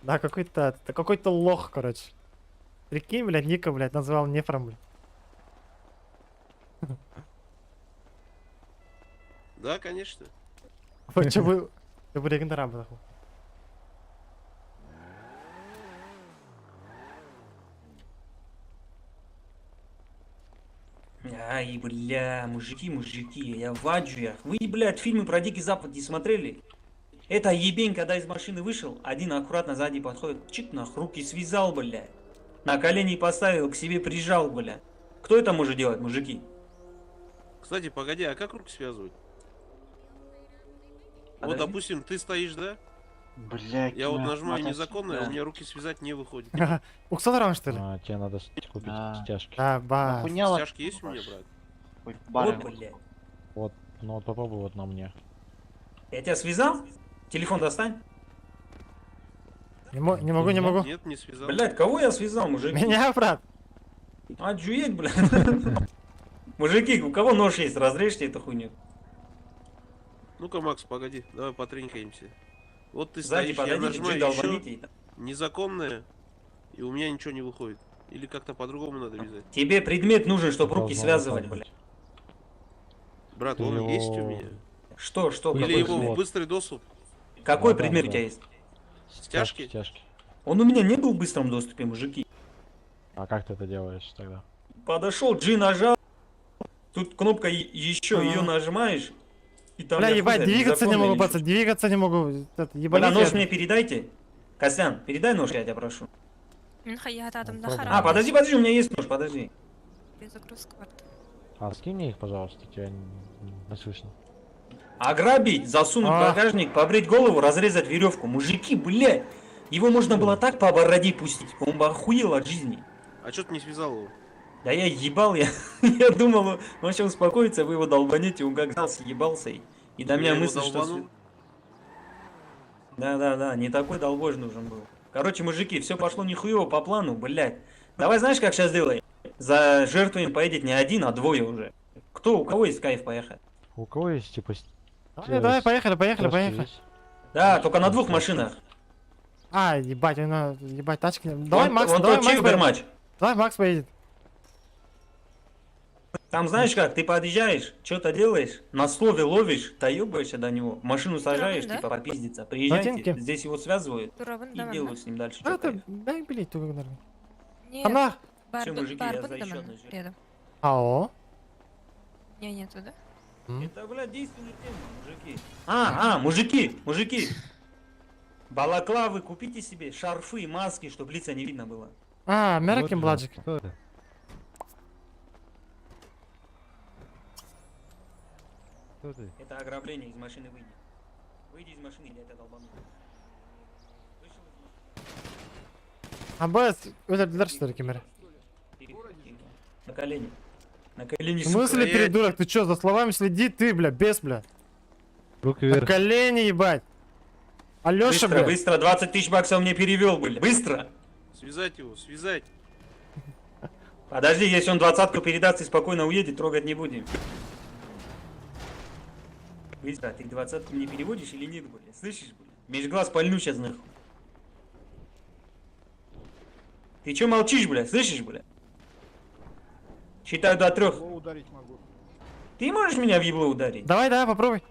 [SPEAKER 1] Да, какой-то лох, короче. Прикинь, блядь, Ника, блядь, назвал нефором, блядь.
[SPEAKER 8] Да, конечно.
[SPEAKER 1] Вот что бы легендаром был.
[SPEAKER 6] Ай, бля, мужики, я в аджуях. Вы, блядь, фильмы про Дикий Запад не смотрели? Это ебень, когда из машины вышел, один аккуратно сзади подходит, чик нах, руки связал, блядь. На колени поставил, к себе прижал, блядь. Кто это может делать, мужики?
[SPEAKER 8] Кстати, погоди, а как руки связывать?
[SPEAKER 6] Подожди.
[SPEAKER 8] Вот, допустим, ты стоишь, да?
[SPEAKER 7] Блядь.
[SPEAKER 8] Я вот нажимаю незаконно, у меня руки связать не выходит.
[SPEAKER 1] У Ксаларова, что ли?
[SPEAKER 7] Тебе надо купить стяжки.
[SPEAKER 1] Да, ба.
[SPEAKER 8] Стяжки есть у меня, брат?
[SPEAKER 6] Вот, блядь.
[SPEAKER 7] Вот, ну вот попробуй вот на мне.
[SPEAKER 6] Я тебя связал? Телефон достань.
[SPEAKER 1] Не могу.
[SPEAKER 8] Нет, не связал.
[SPEAKER 6] Блядь, кого я связал, мужики?
[SPEAKER 1] Меня, брат.
[SPEAKER 6] Аджуеть, блядь. Мужики, у кого нож есть, разрежьте эту хуйню.
[SPEAKER 8] Ну-ка, Макс, погоди, давай потренькаемся. Вот ты
[SPEAKER 6] Сзади
[SPEAKER 8] стоишь, я
[SPEAKER 6] подойдите,
[SPEAKER 8] нажимаю
[SPEAKER 6] чуть долбаните.
[SPEAKER 8] еще незаконное, и у меня ничего не выходит. Или как-то по-другому надо вязать.
[SPEAKER 6] Тебе предмет нужен, чтобы руки
[SPEAKER 7] Должно
[SPEAKER 6] связывать,
[SPEAKER 7] вот так
[SPEAKER 6] блядь.
[SPEAKER 8] Брат,
[SPEAKER 7] Ты
[SPEAKER 8] он
[SPEAKER 7] его-
[SPEAKER 8] есть у меня?
[SPEAKER 6] Что,
[SPEAKER 8] Или
[SPEAKER 6] какой
[SPEAKER 8] его
[SPEAKER 6] предмет?
[SPEAKER 8] в быстрый доступ?
[SPEAKER 6] Какой
[SPEAKER 7] Да,
[SPEAKER 6] предмет
[SPEAKER 7] да.
[SPEAKER 6] у тебя есть?
[SPEAKER 8] Стяжки?
[SPEAKER 7] Стяжки.
[SPEAKER 6] Он у меня не был в быстром доступе, мужики.
[SPEAKER 7] А как ты это делаешь тогда?
[SPEAKER 6] Подошел, G нажал. Тут кнопка еще, ее нажимаешь. И там
[SPEAKER 1] Бля,
[SPEAKER 6] я
[SPEAKER 1] ебать,
[SPEAKER 6] хуй знает,
[SPEAKER 1] двигаться не
[SPEAKER 6] незаконно
[SPEAKER 1] могу,
[SPEAKER 6] или
[SPEAKER 1] пацан,
[SPEAKER 6] что.
[SPEAKER 1] двигаться не могу. Это,
[SPEAKER 6] Бля,
[SPEAKER 1] ебанись
[SPEAKER 6] нож
[SPEAKER 1] я.
[SPEAKER 6] мне передайте. Костян, передай нож, я тебя прошу.
[SPEAKER 10] Мен хаят адам да
[SPEAKER 7] Попробуй.
[SPEAKER 10] харам.
[SPEAKER 6] А, подожди, у меня есть нож, подожди.
[SPEAKER 10] Перезагрузка карты.
[SPEAKER 7] А скинь мне их, пожалуйста, тебя не слышно.
[SPEAKER 6] Ограбить, засунуть в
[SPEAKER 1] А.
[SPEAKER 6] багажник, побрить голову, разрезать веревку. Мужики, блядь. Его можно было так по бороде пустить. Он бы охуел от жизни.
[SPEAKER 8] А что ты не связал его?
[SPEAKER 6] Да я ебал, я думал, он сейчас успокоится, вы его долбанете, он как знал, съебался. И до
[SPEAKER 8] Я
[SPEAKER 6] меня
[SPEAKER 8] его
[SPEAKER 6] мысль, что...
[SPEAKER 8] долбанул?
[SPEAKER 6] Да, не такой долбож нужен был. Короче, мужики, все пошло нихуево по плану, блядь. Давай знаешь, как сейчас делаем? За жертвами поедет не один, а двое уже. У кого есть кайф поехать?
[SPEAKER 7] У кого есть, типа,
[SPEAKER 1] Давай, поехали.
[SPEAKER 7] есть?
[SPEAKER 6] Да, только на двух машинах.
[SPEAKER 1] А, ебать, ебать, тачки. Давай, Макс,
[SPEAKER 6] вон
[SPEAKER 1] давай,
[SPEAKER 6] тот
[SPEAKER 1] Макс
[SPEAKER 6] чик
[SPEAKER 1] поедет.
[SPEAKER 6] матч.
[SPEAKER 1] Давай, Макс поедет.
[SPEAKER 6] Там знаешь как, ты подъезжаешь, что-то делаешь, на слове ловишь, доебаешься до него, машину сажаешь,
[SPEAKER 10] да?
[SPEAKER 6] типа попиздиться. Приезжайте,
[SPEAKER 1] Ботинки?
[SPEAKER 6] здесь его связывают
[SPEAKER 10] Дурабын
[SPEAKER 6] и
[SPEAKER 10] да
[SPEAKER 6] делают с ним дальше.
[SPEAKER 1] А,
[SPEAKER 6] чё
[SPEAKER 1] ты,
[SPEAKER 6] кайф.
[SPEAKER 1] дай, блядь, только, наверное.
[SPEAKER 10] Нет,
[SPEAKER 1] Она.
[SPEAKER 6] Всё, мужики, я за
[SPEAKER 10] барбын да
[SPEAKER 6] ещё
[SPEAKER 10] мен
[SPEAKER 6] одну жертву.
[SPEAKER 10] рядом.
[SPEAKER 1] Ао.
[SPEAKER 10] меня нету, да?
[SPEAKER 6] Это, блядь, действенный термин, мужики. Мужики. Балаклавы, купите себе, шарфы, маски, чтобы лица не видно было.
[SPEAKER 1] А, Меркин Бладжик.
[SPEAKER 6] Это ограбление, из машины выйди. Выйди из машины, я тебя долбану. Вышел из машины.
[SPEAKER 1] Аббас, öldürdüler что ли, Кемер?
[SPEAKER 6] Тихо. На колени. На колени,
[SPEAKER 1] В смысле, придурок, ты чё, за словами следи ты, бля, без, бля.
[SPEAKER 7] Руки
[SPEAKER 1] На
[SPEAKER 7] вверх.
[SPEAKER 1] колени, ебать. Алёша,
[SPEAKER 6] Быстро,
[SPEAKER 1] бля.
[SPEAKER 6] быстро, 20 тысяч баксов мне перевел, бля. Быстро.
[SPEAKER 3] Связать его, связать.
[SPEAKER 6] Подожди, если он 20-ку передаст и спокойно уедет, трогать не будем. Быстро, ты 20-ку мне переводишь или нет, бля? Слышишь, бля? Меж глаз пальну сейчас, нахуй. Ты чё молчишь, бля? Слышишь, бля? Считаю до 3.
[SPEAKER 5] Ударить могу.
[SPEAKER 6] Ты можешь меня в ебло ударить?
[SPEAKER 1] Давай, давай, попробуй.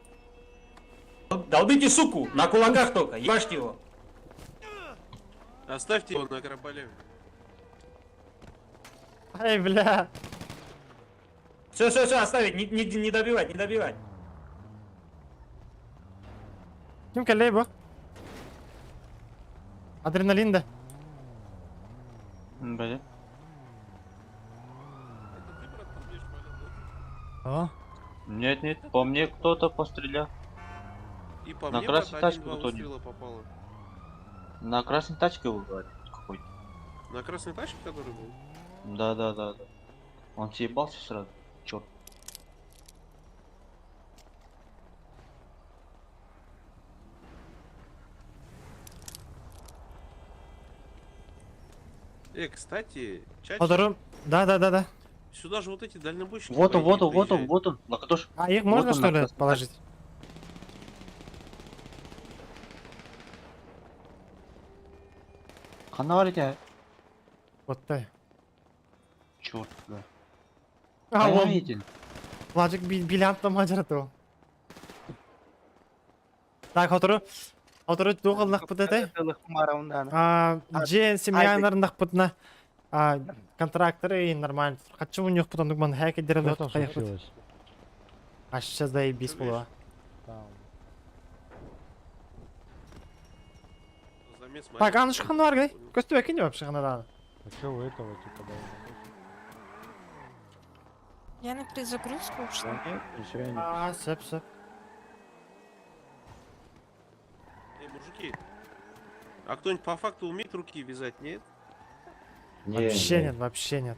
[SPEAKER 6] Долбите суку, на кулаках только, ебашьте его.
[SPEAKER 3] Оставьте его на Акрополе.
[SPEAKER 1] Ай, бля.
[SPEAKER 6] Все, оставить, не добивать, не добивать.
[SPEAKER 1] Kim kelleyi bu? Adrenalin de.
[SPEAKER 7] Блядь.
[SPEAKER 1] О.
[SPEAKER 7] Нет, по мне кто-то пострелял.
[SPEAKER 3] И по
[SPEAKER 7] На
[SPEAKER 3] мне,
[SPEAKER 7] красной
[SPEAKER 3] брат,
[SPEAKER 7] тачке
[SPEAKER 3] один-два
[SPEAKER 7] вот он.
[SPEAKER 3] выстрела попало.
[SPEAKER 7] На красной тачке был, говорит, какой-то.
[SPEAKER 3] На красной тачке, который был?
[SPEAKER 7] Да. Он съебался сразу. Черт.
[SPEAKER 3] Кстати, чатик,
[SPEAKER 1] Oturum. Да.
[SPEAKER 3] сюда же вот эти дальнобойщики.
[SPEAKER 7] Вот
[SPEAKER 3] по идее,
[SPEAKER 7] он,
[SPEAKER 3] приезжают.
[SPEAKER 7] вот он. Лакатош.
[SPEAKER 1] А их можно
[SPEAKER 7] он
[SPEAKER 1] что
[SPEAKER 7] на
[SPEAKER 1] ли
[SPEAKER 7] красной
[SPEAKER 1] положить?
[SPEAKER 7] Қана бар екен.
[SPEAKER 1] Вот так.
[SPEAKER 7] Черт, да.
[SPEAKER 1] А,
[SPEAKER 7] Қайда
[SPEAKER 1] он
[SPEAKER 7] екен?
[SPEAKER 1] Лажик билянтта мажыраты ол. Так, отуру туғылдық бұдады. Джен семьянарындық бұдына. Контракторы и нормально. Хочу у них потом думаю, хэки деревья. А сейчас заебись было.
[SPEAKER 3] Замес
[SPEAKER 1] Так, а ну шхан var gay. Көстүбе кине вообще ханада.
[SPEAKER 10] Я на перезагрузку ушла.
[SPEAKER 1] А, сэп.
[SPEAKER 3] Мужики, а кто-нибудь по факту умеет руки вязать, нет?
[SPEAKER 1] Вообще нет.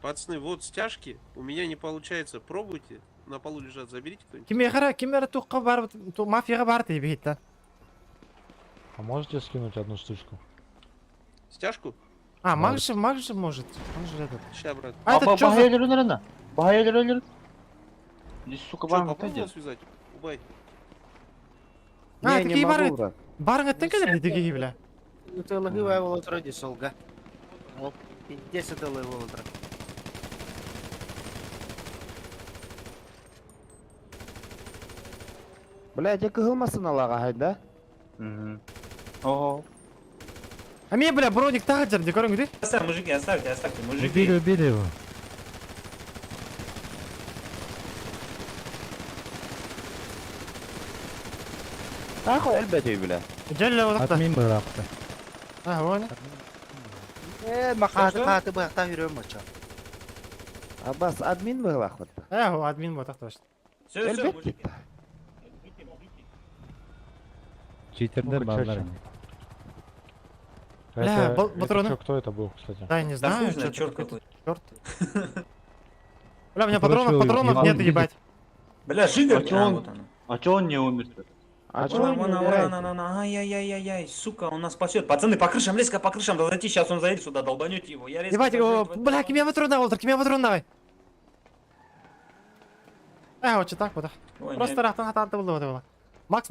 [SPEAKER 3] Пацаны, вот стяжки, у меня не получается, пробуйте, на полу лежат, заберите кто-нибудь.
[SPEAKER 1] Кимера туққа барып, мафияға барды ебейт да.
[SPEAKER 7] А можете скинуть одну штучку?
[SPEAKER 3] Стяжку?
[SPEAKER 1] А, Макс же может. Он же этот.
[SPEAKER 3] Ща, брат.
[SPEAKER 1] А это чё за...
[SPEAKER 7] Bahayeli. Здесь, сука,
[SPEAKER 3] Чё,
[SPEAKER 7] барың
[SPEAKER 3] попробовал
[SPEAKER 7] қайда?
[SPEAKER 3] связать? Убай.
[SPEAKER 1] А, такие бары. Барың аттан келер дейді бля.
[SPEAKER 13] Утылыгы ол отыр ди солга. Ол 10 тылы ол отыр.
[SPEAKER 11] Блядь, я кығылмасын алаға хайда.
[SPEAKER 7] Ого.
[SPEAKER 1] А мне, бля, броник тағы жерде көріңіз де.
[SPEAKER 6] Оставь, мужики, оставьте, мужики.
[SPEAKER 7] Убили его.
[SPEAKER 11] Тахо әлбәте бля.
[SPEAKER 1] Жәлі олықта.
[SPEAKER 7] бырақты.
[SPEAKER 1] А, оны.
[SPEAKER 13] Махаты бақта жүрем оча.
[SPEAKER 11] Аббас админ бұғылақ бұдды.
[SPEAKER 1] О, админ вот так точно.
[SPEAKER 6] Все,
[SPEAKER 11] Әлбәте.
[SPEAKER 6] мужики.
[SPEAKER 7] Читердер базар.
[SPEAKER 1] Бля, патроны.
[SPEAKER 7] Кто это был, кстати?
[SPEAKER 1] Да, не
[SPEAKER 6] Да
[SPEAKER 1] знаю,
[SPEAKER 6] хуй знает,
[SPEAKER 1] что
[SPEAKER 6] черт какой.
[SPEAKER 1] Черт. Бля, у меня
[SPEAKER 7] Короче,
[SPEAKER 1] патронов нет,
[SPEAKER 7] ебал.
[SPEAKER 1] ебать.
[SPEAKER 6] Бля, Жигар,
[SPEAKER 7] А чё он-
[SPEAKER 6] вот она.
[SPEAKER 7] А чё он не умер-то?
[SPEAKER 11] А чё
[SPEAKER 6] Вон,
[SPEAKER 11] вы не
[SPEAKER 6] вон,
[SPEAKER 11] умираете?
[SPEAKER 6] вон, ай-яй-яй-яй, сука, он нас спасет. Пацаны, по крышам, резко по крышам, зайти, сейчас он заедет сюда, долбанете его. Я резко
[SPEAKER 1] Ебать,
[SPEAKER 6] зайду,
[SPEAKER 1] бля, кеме патрон давай. Вот что так вот.
[SPEAKER 6] Ой,
[SPEAKER 1] Просто
[SPEAKER 6] не-
[SPEAKER 1] рахтан хатанты было. Макс.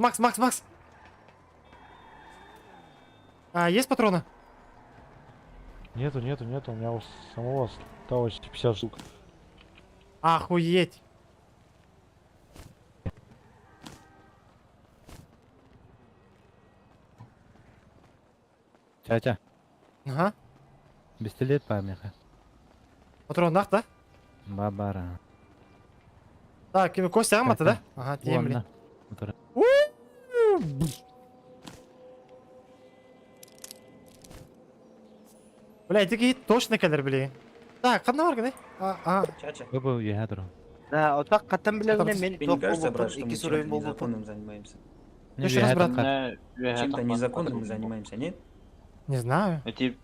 [SPEAKER 1] А, есть патроны?
[SPEAKER 7] Нету, у меня у самого осталось 50 штук.
[SPEAKER 1] Охуеть.
[SPEAKER 7] Тятя,
[SPEAKER 1] Ага.
[SPEAKER 7] пистолет памяха.
[SPEAKER 1] Патрон нах, да?
[SPEAKER 7] Бабара.
[SPEAKER 1] Так, Костя аматы, да? Ага, тиемли. Бля, эти точно келер, бля. Так, қандай бар кene?
[SPEAKER 6] Чача.
[SPEAKER 8] Бу ядро.
[SPEAKER 13] Да, отак каттан билегине мен
[SPEAKER 6] Мне
[SPEAKER 13] тоқ
[SPEAKER 6] кажется,
[SPEAKER 13] болуптун,
[SPEAKER 6] брат, что мы
[SPEAKER 13] iki сурайын
[SPEAKER 6] чем-то
[SPEAKER 13] болуптун.
[SPEAKER 6] незаконным занимаемся.
[SPEAKER 1] Еще раз, брат.
[SPEAKER 6] Чем-то незаконным мы занимаемся, нет?
[SPEAKER 1] Не знаю.
[SPEAKER 7] Эти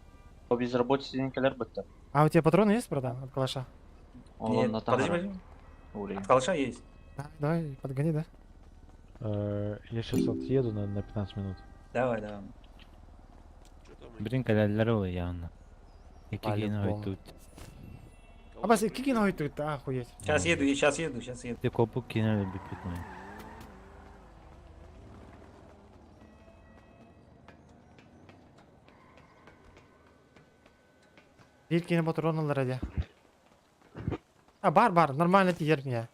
[SPEAKER 7] по безработице денькалер бітті.
[SPEAKER 1] А у тебя патроны есть, братан, от калаша?
[SPEAKER 6] Нет, подожди, подожди. От калаша есть.
[SPEAKER 1] Давай, подгони, да?
[SPEAKER 2] Я сейчас отъеду на 15 минут.
[SPEAKER 6] Давай, давай.
[SPEAKER 8] Блин, калялар ой явно. Икигин
[SPEAKER 1] По-любому.
[SPEAKER 8] тут.
[SPEAKER 1] А бас, какие ноги тут, охуеть.
[SPEAKER 6] Сейчас еду, сейчас еду, сейчас еду.
[SPEAKER 8] Ты копу кинули бипит мой.
[SPEAKER 1] Değil ki yine patronlar hadi. Бар, нормально тиер меня.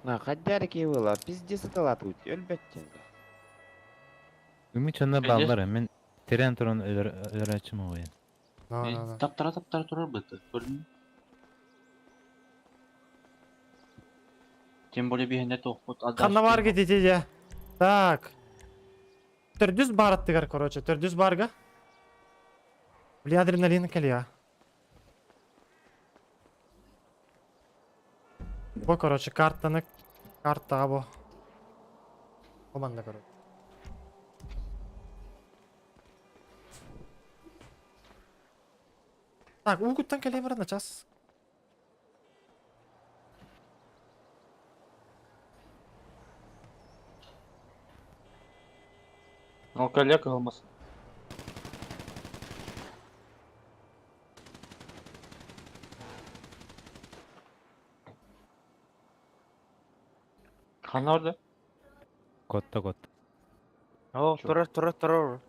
[SPEAKER 11] Хадяр кевыла, пиздец аталат ут, әлбәттә.
[SPEAKER 8] Ümit çanda ballar men tren turun öğretçim oyun.
[SPEAKER 7] Таптара турар бітті. Көрдің? Тем более бігінде тоқпыт.
[SPEAKER 1] Қанна бар кетеді де. Так. Түрдүз бар аттыгар, короче. Түрдүз барга. Бля, адреналин калия. Бо, короче, картаны. Карта бо. Команда, короче. Так, угуттан калия барана час.
[SPEAKER 7] Ол коллега olmasın. Хан orada.
[SPEAKER 8] Kotta.
[SPEAKER 13] О, турар.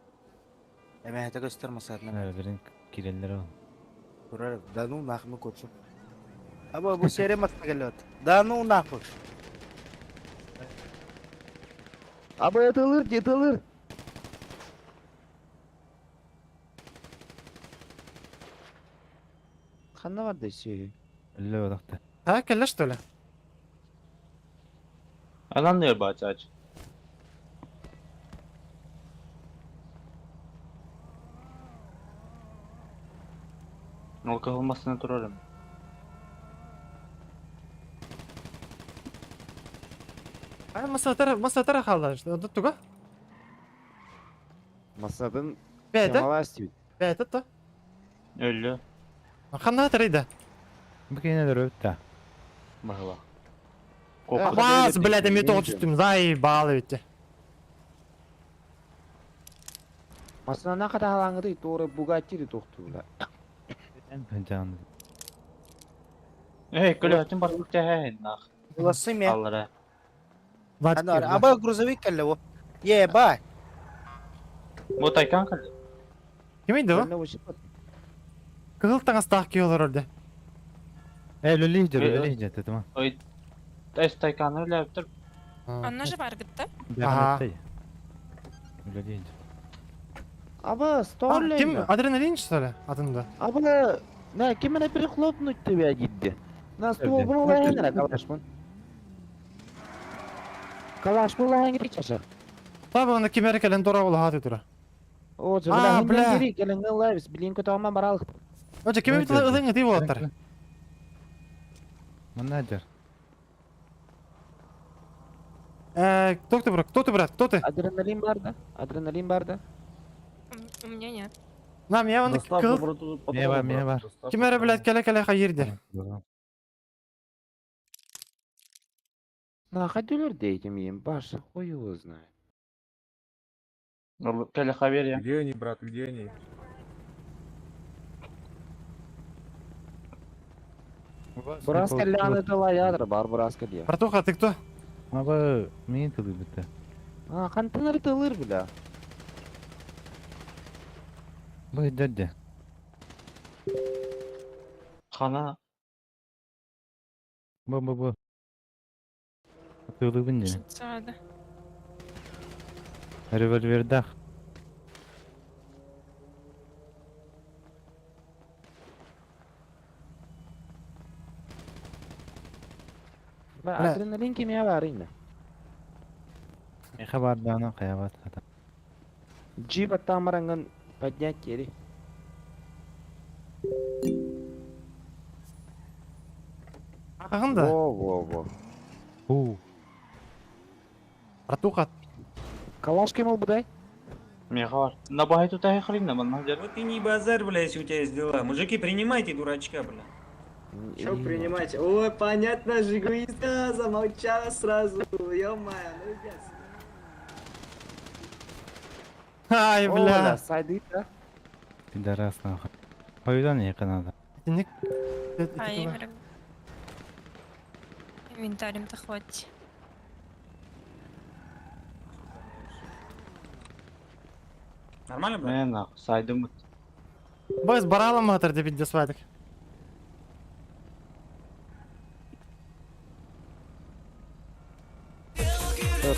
[SPEAKER 13] Эме хата gösterмесәдне.
[SPEAKER 8] Birin kirelleri ol.
[SPEAKER 13] Турар, да ну нахмы көчүп. Аба бу серем атгалат. Да ну нахмы. Аба етылыр. Ханна бар десе.
[SPEAKER 8] Öyle odakta.
[SPEAKER 1] Ha, kelle что ли?
[SPEAKER 7] Alan ne yapacak aç? Ол olmasına durarım.
[SPEAKER 1] Ha, masatara kaldı işte. Tuttuga.
[SPEAKER 11] Масадын
[SPEAKER 1] Бәді?
[SPEAKER 11] Темаластив.
[SPEAKER 1] Бәді то.
[SPEAKER 7] Öyle.
[SPEAKER 1] Қанна тарайды.
[SPEAKER 8] Bu keneler öptü.
[SPEAKER 7] Бағала.
[SPEAKER 1] Бас, блядь, метод түстім. Заебалы ведь.
[SPEAKER 11] Масана ката халаңды тооры бугатири токтула.
[SPEAKER 8] Canlı.
[SPEAKER 7] Көлөтүн бар үтәһен нах.
[SPEAKER 13] Буласы мен.
[SPEAKER 7] Аллара.
[SPEAKER 13] Аба грузовик келе о. Ебай.
[SPEAKER 7] Бу тайкан калды.
[SPEAKER 1] Кем еді о? Кығылтан астақ кеолар орды.
[SPEAKER 8] Öyle tamam.
[SPEAKER 7] Ой, эс тайканы өлөптүр.
[SPEAKER 10] Она же бар гытта.
[SPEAKER 8] Öyle değil.
[SPEAKER 11] Аба, столе.
[SPEAKER 1] Кем? Адреналин что ли? Атында.
[SPEAKER 11] Аба, на кимene bir хлопнуть тебя гидди. На стол bunu лайнера калашмын. Калаш bu лайнера чаша.
[SPEAKER 1] Таба оны кемері кәлін дора олы хаты тұра.
[SPEAKER 11] О,
[SPEAKER 1] бля.
[SPEAKER 11] бля. Гери, келен лайвис, билин көтөма баралык.
[SPEAKER 1] Өте кеме бітілі ұлыңы дейіп олаттар.
[SPEAKER 8] Менеджер.
[SPEAKER 1] Кто ты, брат? Кто ты?
[SPEAKER 11] Адреналин бар да.
[SPEAKER 10] У меня нет.
[SPEAKER 1] Нам, я оны кығыл.
[SPEAKER 8] Мне var.
[SPEAKER 1] Кемері, блядь, кәлі қайырды.
[SPEAKER 11] На ходюлер дейтим ем, баша, хуй его знает.
[SPEAKER 7] Келе хавер я.
[SPEAKER 5] Где они, брат, где они?
[SPEAKER 11] Бурас келляны тыла ядыр, бар бурас келия.
[SPEAKER 1] Братуха, ты кто?
[SPEAKER 8] Ama neyin tadı bitti?
[SPEAKER 11] Кантыныр тылыр, бля.
[SPEAKER 8] Bu dede.
[SPEAKER 7] Хана.
[SPEAKER 8] Bu. Tadı bindi.
[SPEAKER 10] Сада.
[SPEAKER 8] Revolverdah.
[SPEAKER 11] Адреналин кемея
[SPEAKER 7] Хабар дана каябат.
[SPEAKER 11] Джиба тамаранган поднять кери.
[SPEAKER 1] Акагында.
[SPEAKER 11] Во.
[SPEAKER 1] Братуха.
[SPEAKER 11] Калаш кемел будай?
[SPEAKER 7] Мехар. На багайту тахи хрина ман махджар.
[SPEAKER 6] Вот ты не базар, бля, если у тебя есть дела. Мужики, принимайте дурачка, бля.
[SPEAKER 11] Чё принимать?
[SPEAKER 12] Ой, понятно, жигуиста, замолчал сразу. Ё-моё, ну ребят.
[SPEAKER 1] Ай, бля.
[SPEAKER 11] Сайды, да?
[SPEAKER 7] Пидорас нахуй. Қойдан еқінады.
[SPEAKER 1] Ник.
[SPEAKER 10] Аймером. Инвентарем-то хватит.
[SPEAKER 6] Нормально, бля?
[SPEAKER 7] Мен нахуй сайдым.
[SPEAKER 1] Бойс барала матыр деп идде свадик.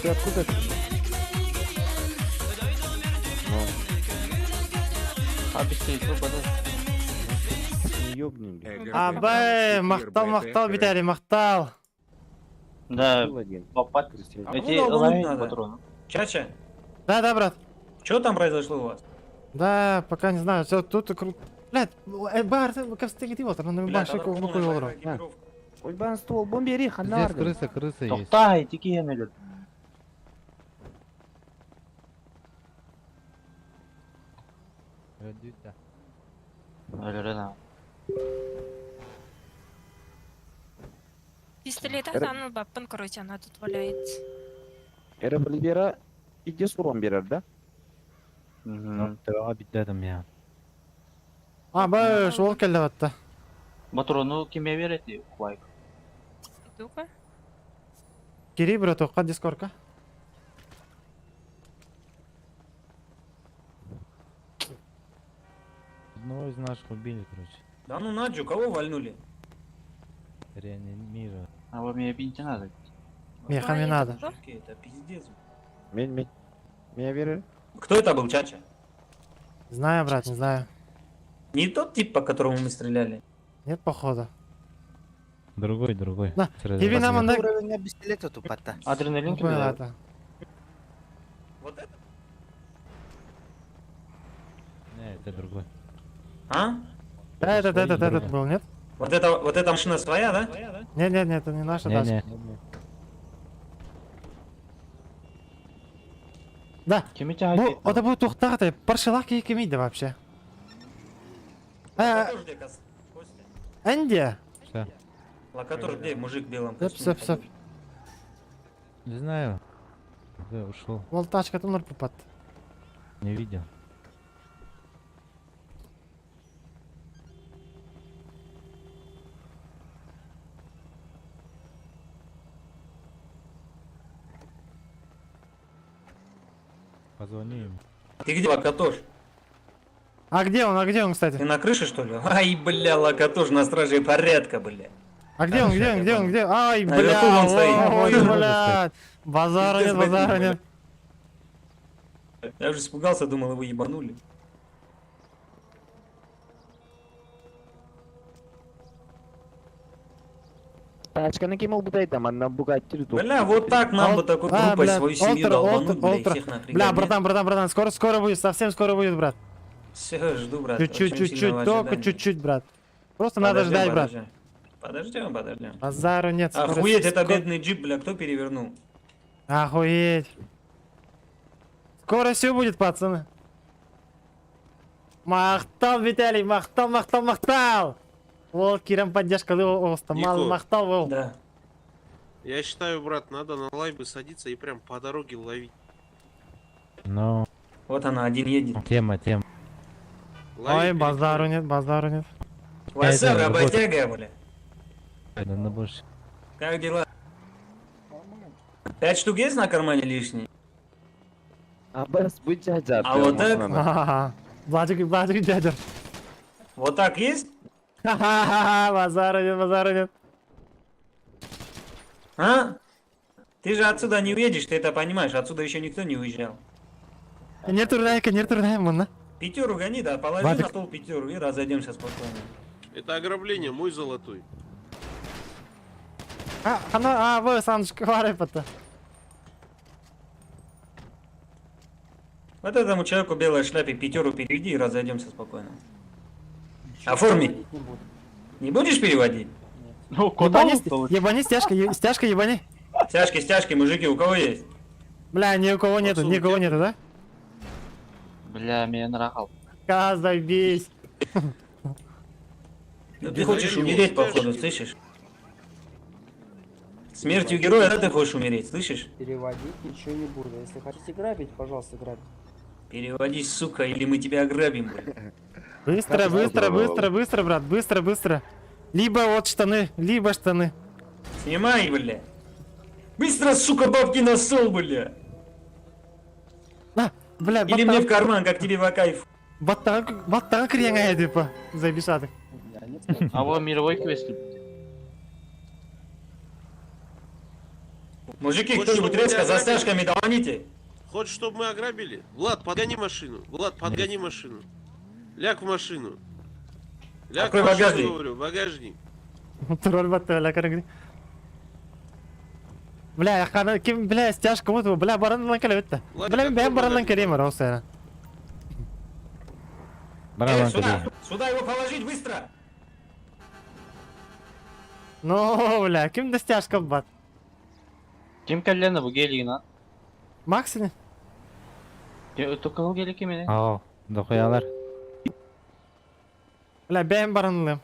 [SPEAKER 11] Ты откуда?
[SPEAKER 7] Абисей, трупа,
[SPEAKER 11] Ёбнем.
[SPEAKER 1] Абай, мақтал битәри, мақтал.
[SPEAKER 7] Да,
[SPEAKER 11] Один.
[SPEAKER 7] попад.
[SPEAKER 6] А
[SPEAKER 7] Эти
[SPEAKER 6] куда
[SPEAKER 7] ловить
[SPEAKER 6] надо?
[SPEAKER 7] патроны.
[SPEAKER 6] Чача,
[SPEAKER 1] Да, брат.
[SPEAKER 6] что там произошло у вас?
[SPEAKER 1] Да, пока не знаю. Все тут круто. Блядь, бар, как встретить его, там на
[SPEAKER 6] Бля,
[SPEAKER 1] баншику
[SPEAKER 6] тогда
[SPEAKER 1] внуку
[SPEAKER 6] полная
[SPEAKER 1] его.
[SPEAKER 6] швайка экипировка.
[SPEAKER 11] Ульбан ствол, бомбери, ханар.
[SPEAKER 7] Крыса есть. Токтай, тики емелет.
[SPEAKER 10] Пистолет атанул баппан, короче, она тут валяется.
[SPEAKER 11] Эра Бельбера, иди с урон берер, да?
[SPEAKER 7] Тага битдадым я.
[SPEAKER 1] Абай, шол келді батта.
[SPEAKER 7] Патрону кеме береді, квайк.
[SPEAKER 10] Иду-ка.
[SPEAKER 1] Кири, брат, оққа дискордқа.
[SPEAKER 7] Одного из наших убили, короче.
[SPEAKER 6] Да ну Наджу, кого вальнули?
[SPEAKER 7] Реанимира. А вы мне бить не надо.
[SPEAKER 1] Меха не надо.
[SPEAKER 6] Мужики, это пиздец.
[SPEAKER 11] Мен. Меня берер?
[SPEAKER 6] Кто это был, Чача?
[SPEAKER 1] Знаю, брат, не знаю.
[SPEAKER 6] Не тот тип, по которому мы стреляли?
[SPEAKER 1] Нет, походу.
[SPEAKER 7] Другой.
[SPEAKER 1] На,
[SPEAKER 7] Сразу
[SPEAKER 1] тебе нам
[SPEAKER 7] размер.
[SPEAKER 1] анда...
[SPEAKER 13] Уровень пистолета тупата.
[SPEAKER 7] Адреналин
[SPEAKER 1] Не понял
[SPEAKER 7] кеме.
[SPEAKER 1] это.
[SPEAKER 6] Вот это?
[SPEAKER 7] Не, это другой.
[SPEAKER 6] А?
[SPEAKER 1] Да, этот был, нет?
[SPEAKER 6] Вот эта машина своя, да?
[SPEAKER 1] Нет, это не наша даже.
[SPEAKER 7] Не.
[SPEAKER 1] Да,
[SPEAKER 7] Кеме
[SPEAKER 1] bu,
[SPEAKER 7] тяги.
[SPEAKER 1] o da bu to'xtag'day parchalar kiyimiydi вообще.
[SPEAKER 6] Локатор где, Костя?
[SPEAKER 1] Анди.
[SPEAKER 7] Все.
[SPEAKER 6] Локатор где, мужик в белом
[SPEAKER 1] Сөп.
[SPEAKER 7] Не знаю. Да, ушел.
[SPEAKER 1] Ол тачкада нұр попад.
[SPEAKER 7] Не видел. Позвони ему.
[SPEAKER 6] Ты где, Локатош?
[SPEAKER 1] А где он, кстати?
[SPEAKER 6] Ты на крыше, что ли? Ай, бля, Локатош на страже порядка, бля.
[SPEAKER 1] А где он? Ай, бля,
[SPEAKER 6] Наверху вон стоит.
[SPEAKER 1] ой, бля. Базара нет.
[SPEAKER 6] Я уже испугался, думал, его ебанули.
[SPEAKER 11] Тачканы кемел будай там, она бугатти.
[SPEAKER 6] Бля, вот так нам бы такой группой свою семью долбануть, бля, и всех нахрен.
[SPEAKER 1] Бля, братан, скоро будет, совсем скоро будет, брат.
[SPEAKER 6] Все, жду, брат.
[SPEAKER 1] Чуть-чуть, только чуть-чуть, брат. Просто надо ждать, брат.
[SPEAKER 6] Подождем.
[SPEAKER 1] Базару нет.
[SPEAKER 6] Охуеть, это бедный джип, бля, кто перевернул?
[SPEAKER 1] Охуеть. Скоро все будет, пацаны. Мақтал, Виталий, мақтал. Ол, Кирам поддержка, мало
[SPEAKER 3] Нико.
[SPEAKER 1] мақтал, ол.
[SPEAKER 6] Да.
[SPEAKER 3] Я считаю, брат, надо на лайбы садиться и прям по дороге ловить.
[SPEAKER 7] Ну,
[SPEAKER 6] Вот она, один едет.
[SPEAKER 7] тема.
[SPEAKER 1] Ой, базару нет.
[SPEAKER 6] Вася,
[SPEAKER 7] это
[SPEAKER 6] работяга, бля.
[SPEAKER 7] Да на больше.
[SPEAKER 6] Как дела? 5 штук есть на кармане лишние?
[SPEAKER 11] Аббас, будь дядя.
[SPEAKER 6] А вот так?
[SPEAKER 1] Ха-ха-ха. Бладжик дядя.
[SPEAKER 6] Вот так есть?
[SPEAKER 1] Ха-ха-ха, базару нет.
[SPEAKER 6] А? Ты же отсюда не уедешь, ты это понимаешь, отсюда еще никто не уезжал.
[SPEAKER 1] Не турнаем, мына.
[SPEAKER 6] Пятеру гони, да, положи
[SPEAKER 1] Вадик.
[SPEAKER 6] на стол пятеру и разойдемся спокойно.
[SPEAKER 3] Это ограбление, мой золотой.
[SPEAKER 1] Вы, Саночка, говори потом.
[SPEAKER 6] Вот этому человеку в белой шляпе 5 переведи и разойдемся спокойно. Оформи. Не будешь переводить?
[SPEAKER 7] Ну,
[SPEAKER 1] Ебани, стяжка, ебани.
[SPEAKER 6] Стяжки, мужики, у кого есть?
[SPEAKER 1] Бля, ни у кого нету, да?
[SPEAKER 7] Бля, меня нарахал.
[SPEAKER 1] Заебись.
[SPEAKER 6] Ты хочешь умереть, походу, слышишь? Смертью героя, да, ты хочешь умереть, слышишь?
[SPEAKER 13] Переводить ничего не буду. Если хотите грабить, пожалуйста, грабьте.
[SPEAKER 6] Переводись, сука, или мы тебя ограбим, блядь.
[SPEAKER 1] Быстро, брат, быстро. Либо вот штаны, либо штаны.
[SPEAKER 6] Снимай, бля. Быстро, сука, бабки на стол, бля.
[SPEAKER 1] Бля,
[SPEAKER 6] или мне в карман, как тебе по кайфу.
[SPEAKER 1] Баттан кіреңе, типа, заебишады.
[SPEAKER 7] А вы мировой квест?
[SPEAKER 6] Мужики,
[SPEAKER 3] Хочешь,
[SPEAKER 6] кто-нибудь
[SPEAKER 3] чтобы
[SPEAKER 6] резко
[SPEAKER 3] меня
[SPEAKER 6] за
[SPEAKER 3] ограбили?
[SPEAKER 6] стяжками долоните.
[SPEAKER 3] Хочешь, чтобы мы ограбили? Влад, подгони машину. Влад, подгони машину. Ляг в машину. Ляг
[SPEAKER 6] Открой
[SPEAKER 3] в машину,
[SPEAKER 6] багажник.
[SPEAKER 3] говорю, багажник.
[SPEAKER 1] Тролль баттан, кіріңе. Бля, кім, бля, стяжка, вот, бля, баранлан кәлі өтті. Бля, мен баранлан кәрейм, Раусайна.
[SPEAKER 6] Сюда его положить быстро.
[SPEAKER 1] Ну, бля, кімді стяжка бат?
[SPEAKER 7] Ким кәллені бұл гелигін, а?
[SPEAKER 1] Максини?
[SPEAKER 7] Только бұл гелик емене?
[SPEAKER 2] Ау, дохуялар.
[SPEAKER 1] Бля, бәйім баранлым.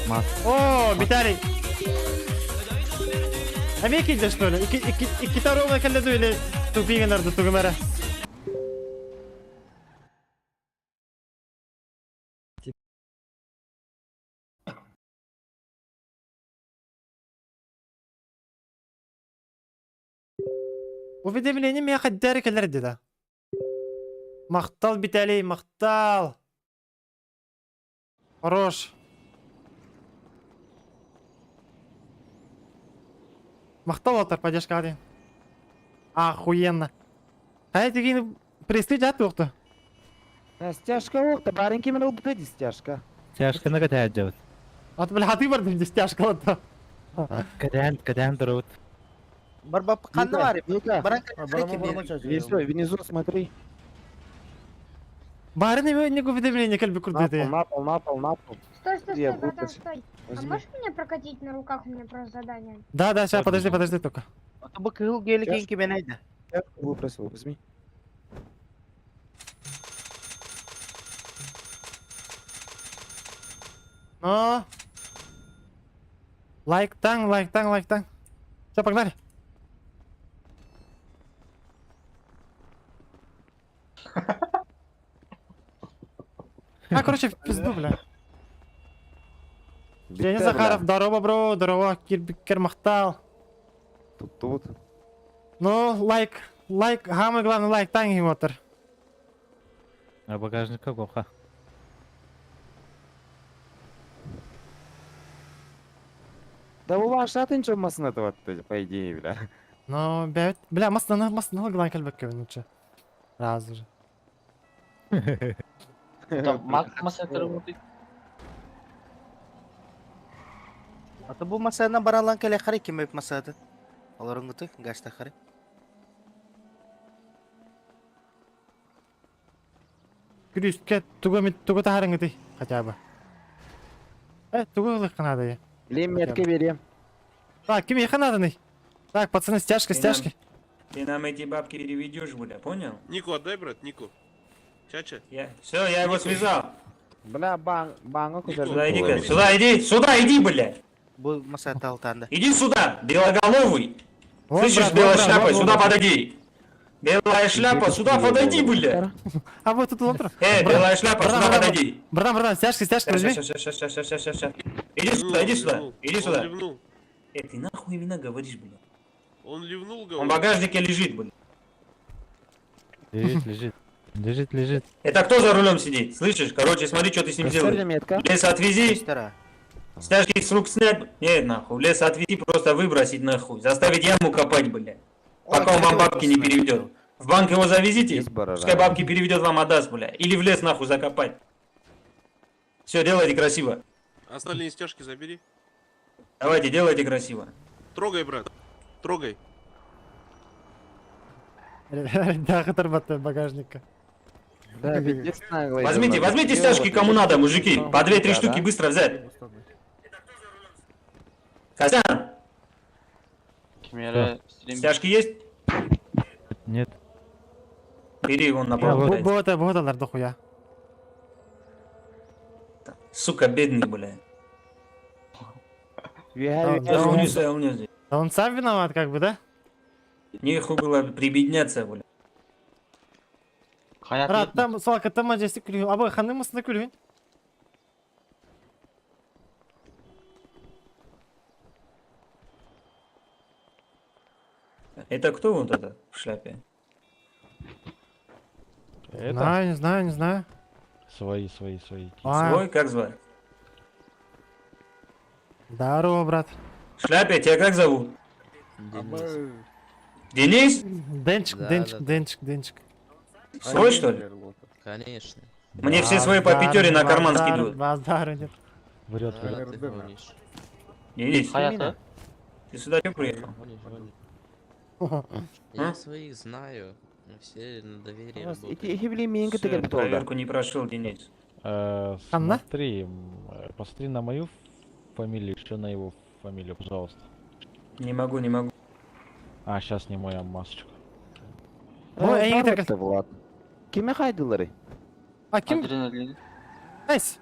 [SPEAKER 2] Мас.
[SPEAKER 1] О, Виталий! А мне кидешь, что ли? И китаровна кәлі или тупигенарды тугымара. Уведомление меня хоть кәлерді да. Мақтал, Виталий, мақтал. Хорош. Мақтал отыр, поддержка дейін. Охуенно. Қай деген престиж ат оқты?
[SPEAKER 13] Стяжка оқты, барынки мен ұлды стяжка.
[SPEAKER 2] Стяжканы кәтәйт жауд.
[SPEAKER 1] Ат біл хаты барды де стяжка отты.
[SPEAKER 2] Кәдән тұруд.
[SPEAKER 13] Бар бап қанды бар,
[SPEAKER 11] Внизу, внизу смотри.
[SPEAKER 1] Бары не уведомление кәлбі күрді.
[SPEAKER 11] На пол.
[SPEAKER 9] Стой,
[SPEAKER 11] Я
[SPEAKER 9] братан,
[SPEAKER 11] вытащу.
[SPEAKER 9] стой. А
[SPEAKER 11] Возьми.
[SPEAKER 9] можешь меня прокатить на руках? У меня просто задание.
[SPEAKER 1] Да, сейчас, подожди только.
[SPEAKER 13] Бұл кығыл геликенки мен айды.
[SPEAKER 11] Выпросил, возьми.
[SPEAKER 1] Ну. Лайктан. Все, погнали. Короче, в пизду, бля. Женя Захаров, здорово, бро, здорово, Кир мақтал.
[SPEAKER 11] Тут.
[SPEAKER 1] Ну, лайк, самый главный лайк, танги мотор.
[SPEAKER 2] А багажника гоха.
[SPEAKER 11] Да у вас шатын чомасын этого, по идее, бля.
[SPEAKER 1] Ну, бля, маслана главный кальбек кевнуча. Раз уже.
[SPEAKER 7] Масатыр ұмытый.
[SPEAKER 13] Аты бұл масадан баралан кәлі қарай кемеп масады. Оларын ғыты, ғашта қарай.
[SPEAKER 1] Күріске туғы тахарың ғыты, хотя бы. Туғы ғылық қанады я.
[SPEAKER 11] Метки берем.
[SPEAKER 1] Так, кем ехать надо, ны? Так, пацаны, стяжки.
[SPEAKER 6] Ты нам эти бабки переведешь, бля, понял?
[SPEAKER 3] Нику, отдай, брат, Нику. Чача.
[SPEAKER 6] Все, я его связал.
[SPEAKER 11] Бля, банга куда
[SPEAKER 6] Сюда иди, сюда иди, бля.
[SPEAKER 13] Бұл масады алтанда.
[SPEAKER 6] Иди сюда, белоголовый. Слышишь, белая шляпа, сюда подойди. Белая шляпа, сюда подойди, бля.
[SPEAKER 1] А вот тут лотр.
[SPEAKER 6] Белая шляпа, сюда подойди.
[SPEAKER 1] Братан, стяжки, возьми.
[SPEAKER 6] Сейчас. Иди сюда.
[SPEAKER 3] Ливнул.
[SPEAKER 6] Ты нахуй именно говоришь, бля?
[SPEAKER 3] Он ливнул,
[SPEAKER 6] Он в
[SPEAKER 3] говорит.
[SPEAKER 6] багажнике лежит, бля.
[SPEAKER 2] Лежит.
[SPEAKER 6] Это кто за рулем сидит? Слышишь? Короче, смотри, что ты с ним делаешь.
[SPEAKER 11] метка.
[SPEAKER 6] В лес отвези,
[SPEAKER 13] Стара.
[SPEAKER 6] стяжки с рук снять. Нет, нахуй. В лес отвези, просто выбросить, нахуй. Заставить яму копать, бля. Пока он вам бабки не переведет. В банк его завезите,
[SPEAKER 11] Есть барана.
[SPEAKER 6] пускай бабки переведет, вам отдаст, бля. Или в лес, нахуй, закопать. Все, делайте красиво.
[SPEAKER 3] Остальные стяжки забери.
[SPEAKER 6] Давайте, делайте красиво.
[SPEAKER 3] Трогай, брат. Трогай.
[SPEAKER 1] Да, хатарбатты багажника.
[SPEAKER 11] Да, ведь здесь нагло
[SPEAKER 6] Возьмите,
[SPEAKER 11] идёт.
[SPEAKER 6] возьмите стяжки кому надо, мужики. По 2-3 штуки быстро взять. Костян, стяжки есть?
[SPEAKER 7] Нет.
[SPEAKER 6] Бери его на пол. блядь.
[SPEAKER 1] Богаталар дохуя.
[SPEAKER 6] Сука, бедный, бля.
[SPEAKER 1] Да,
[SPEAKER 6] Унес.
[SPEAKER 1] Да он сам виноват, как бы, да?
[SPEAKER 6] Нехуй было прибедняться, бля.
[SPEAKER 1] Брат, там, салка, там маджестик күлген. Абай, ханның мысында күлген?
[SPEAKER 6] Это кто вот это в шляпе?
[SPEAKER 1] Не знаю, не знаю.
[SPEAKER 7] Свои.
[SPEAKER 1] А,
[SPEAKER 6] Свой, как звать?
[SPEAKER 1] Здорово, брат.
[SPEAKER 6] В шляпе тебя как зовут? Денис?
[SPEAKER 1] Денчик.
[SPEAKER 6] Свой, что ли?
[SPEAKER 8] Конечно.
[SPEAKER 6] Мне все свои по пятере на карман скидывают.
[SPEAKER 1] Баздару нет.
[SPEAKER 7] Врет.
[SPEAKER 8] Ты гонишь.
[SPEAKER 6] Денис, ты сюда что приехал?
[SPEAKER 8] Я своих знаю. Мы все на доверии
[SPEAKER 11] Ики
[SPEAKER 6] Всё, проверку не прошел, Денис.
[SPEAKER 1] Анна?
[SPEAKER 7] Посмотри на мою фамилию, еще на его фамилию, пожалуйста.
[SPEAKER 6] Не могу.
[SPEAKER 7] А, сейчас сниму я масочку.
[SPEAKER 1] Ой, эң тәркес.
[SPEAKER 11] Влад. Кеме хайдылары?
[SPEAKER 1] А, ким? Айс.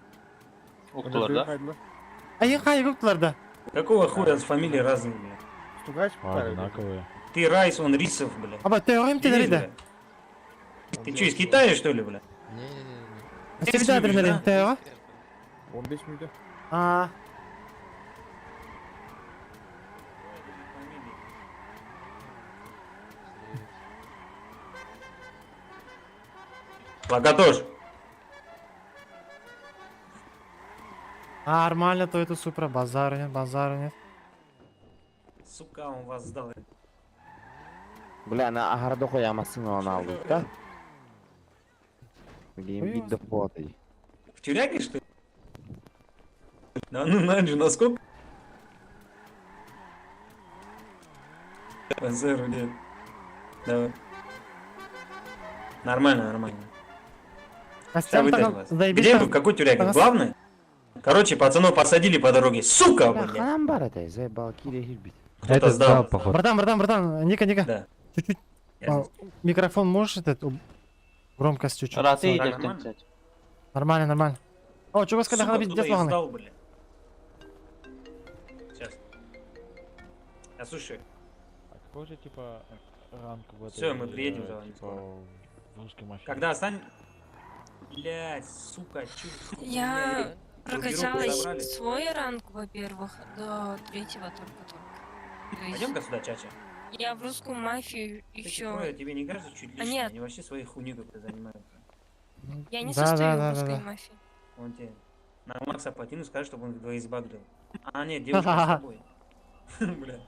[SPEAKER 1] Айын қайы көптілерді?
[SPEAKER 6] Какого хуя с фамилией разные, бля?
[SPEAKER 7] Одинаковые.
[SPEAKER 6] Ты Райс, он Рисов, бля.
[SPEAKER 1] Аба, ты ойым
[SPEAKER 6] Денис,
[SPEAKER 1] тенерейді?
[SPEAKER 6] бля. Ты что, из Китая, что ли, бля?
[SPEAKER 8] Не-не-не.
[SPEAKER 1] Сен де адреналин, ты ойға?
[SPEAKER 13] 15 milyon.
[SPEAKER 1] А,
[SPEAKER 6] Локотош.
[SPEAKER 1] нормально, то это супер, базару нет.
[SPEAKER 6] Сука, он вас сдал.
[SPEAKER 11] Бля, на агарда қоямасын оны алдық та. Блин, видно фотой.
[SPEAKER 6] В тюряге, что ли? Да ну Наджи, насколько? Базару нет. Давай. Нормально.
[SPEAKER 1] Костян
[SPEAKER 6] Где
[SPEAKER 1] тағын, заебись.
[SPEAKER 6] вы? В какой тюряге? Главное? Короче, пацанов посадили по дороге. Сука, блядь.
[SPEAKER 11] Ханам бар это, заебал кире хирбит.
[SPEAKER 6] Кто-то сдал.
[SPEAKER 1] Братан, Ника.
[SPEAKER 6] Да.
[SPEAKER 1] Чуть-чуть.
[SPEAKER 6] Я здесь.
[SPEAKER 1] Микрофон можешь громкость чуть-чуть?
[SPEAKER 6] Нормально?
[SPEAKER 1] Нормально. О, чего сказали,
[SPEAKER 6] Сука,
[SPEAKER 1] надо пиздец
[SPEAKER 6] кто-то их
[SPEAKER 1] лаганы.
[SPEAKER 6] сдал, бля. Сейчас. Я слушаю.
[SPEAKER 7] А какой же типа ранг в этой...
[SPEAKER 6] Всё, мы приедем за вами
[SPEAKER 7] типа,
[SPEAKER 6] скоро.
[SPEAKER 7] в русской мафии?
[SPEAKER 6] Когда останет... Блять, сука, чё...
[SPEAKER 10] Я
[SPEAKER 6] Группировку
[SPEAKER 10] прокачалась
[SPEAKER 6] забрали?
[SPEAKER 10] свой ранг, во-первых, до 3-го только. То есть
[SPEAKER 6] Пойдем-ка сюда, Чача.
[SPEAKER 10] я в русскую мафию
[SPEAKER 6] Ты
[SPEAKER 10] еще...
[SPEAKER 6] такое, тебе не кажется чуть лишнее?
[SPEAKER 10] нет.
[SPEAKER 6] Они вообще своей хуйней как-то занимаются.
[SPEAKER 10] Я не
[SPEAKER 1] Да,
[SPEAKER 10] состою
[SPEAKER 1] да,
[SPEAKER 10] в русской
[SPEAKER 1] да.
[SPEAKER 10] мафии.
[SPEAKER 6] Он тебе на Макса Патину скажет, чтобы он их двоих сбагрил. А, нет, девушка с тобой. Бля.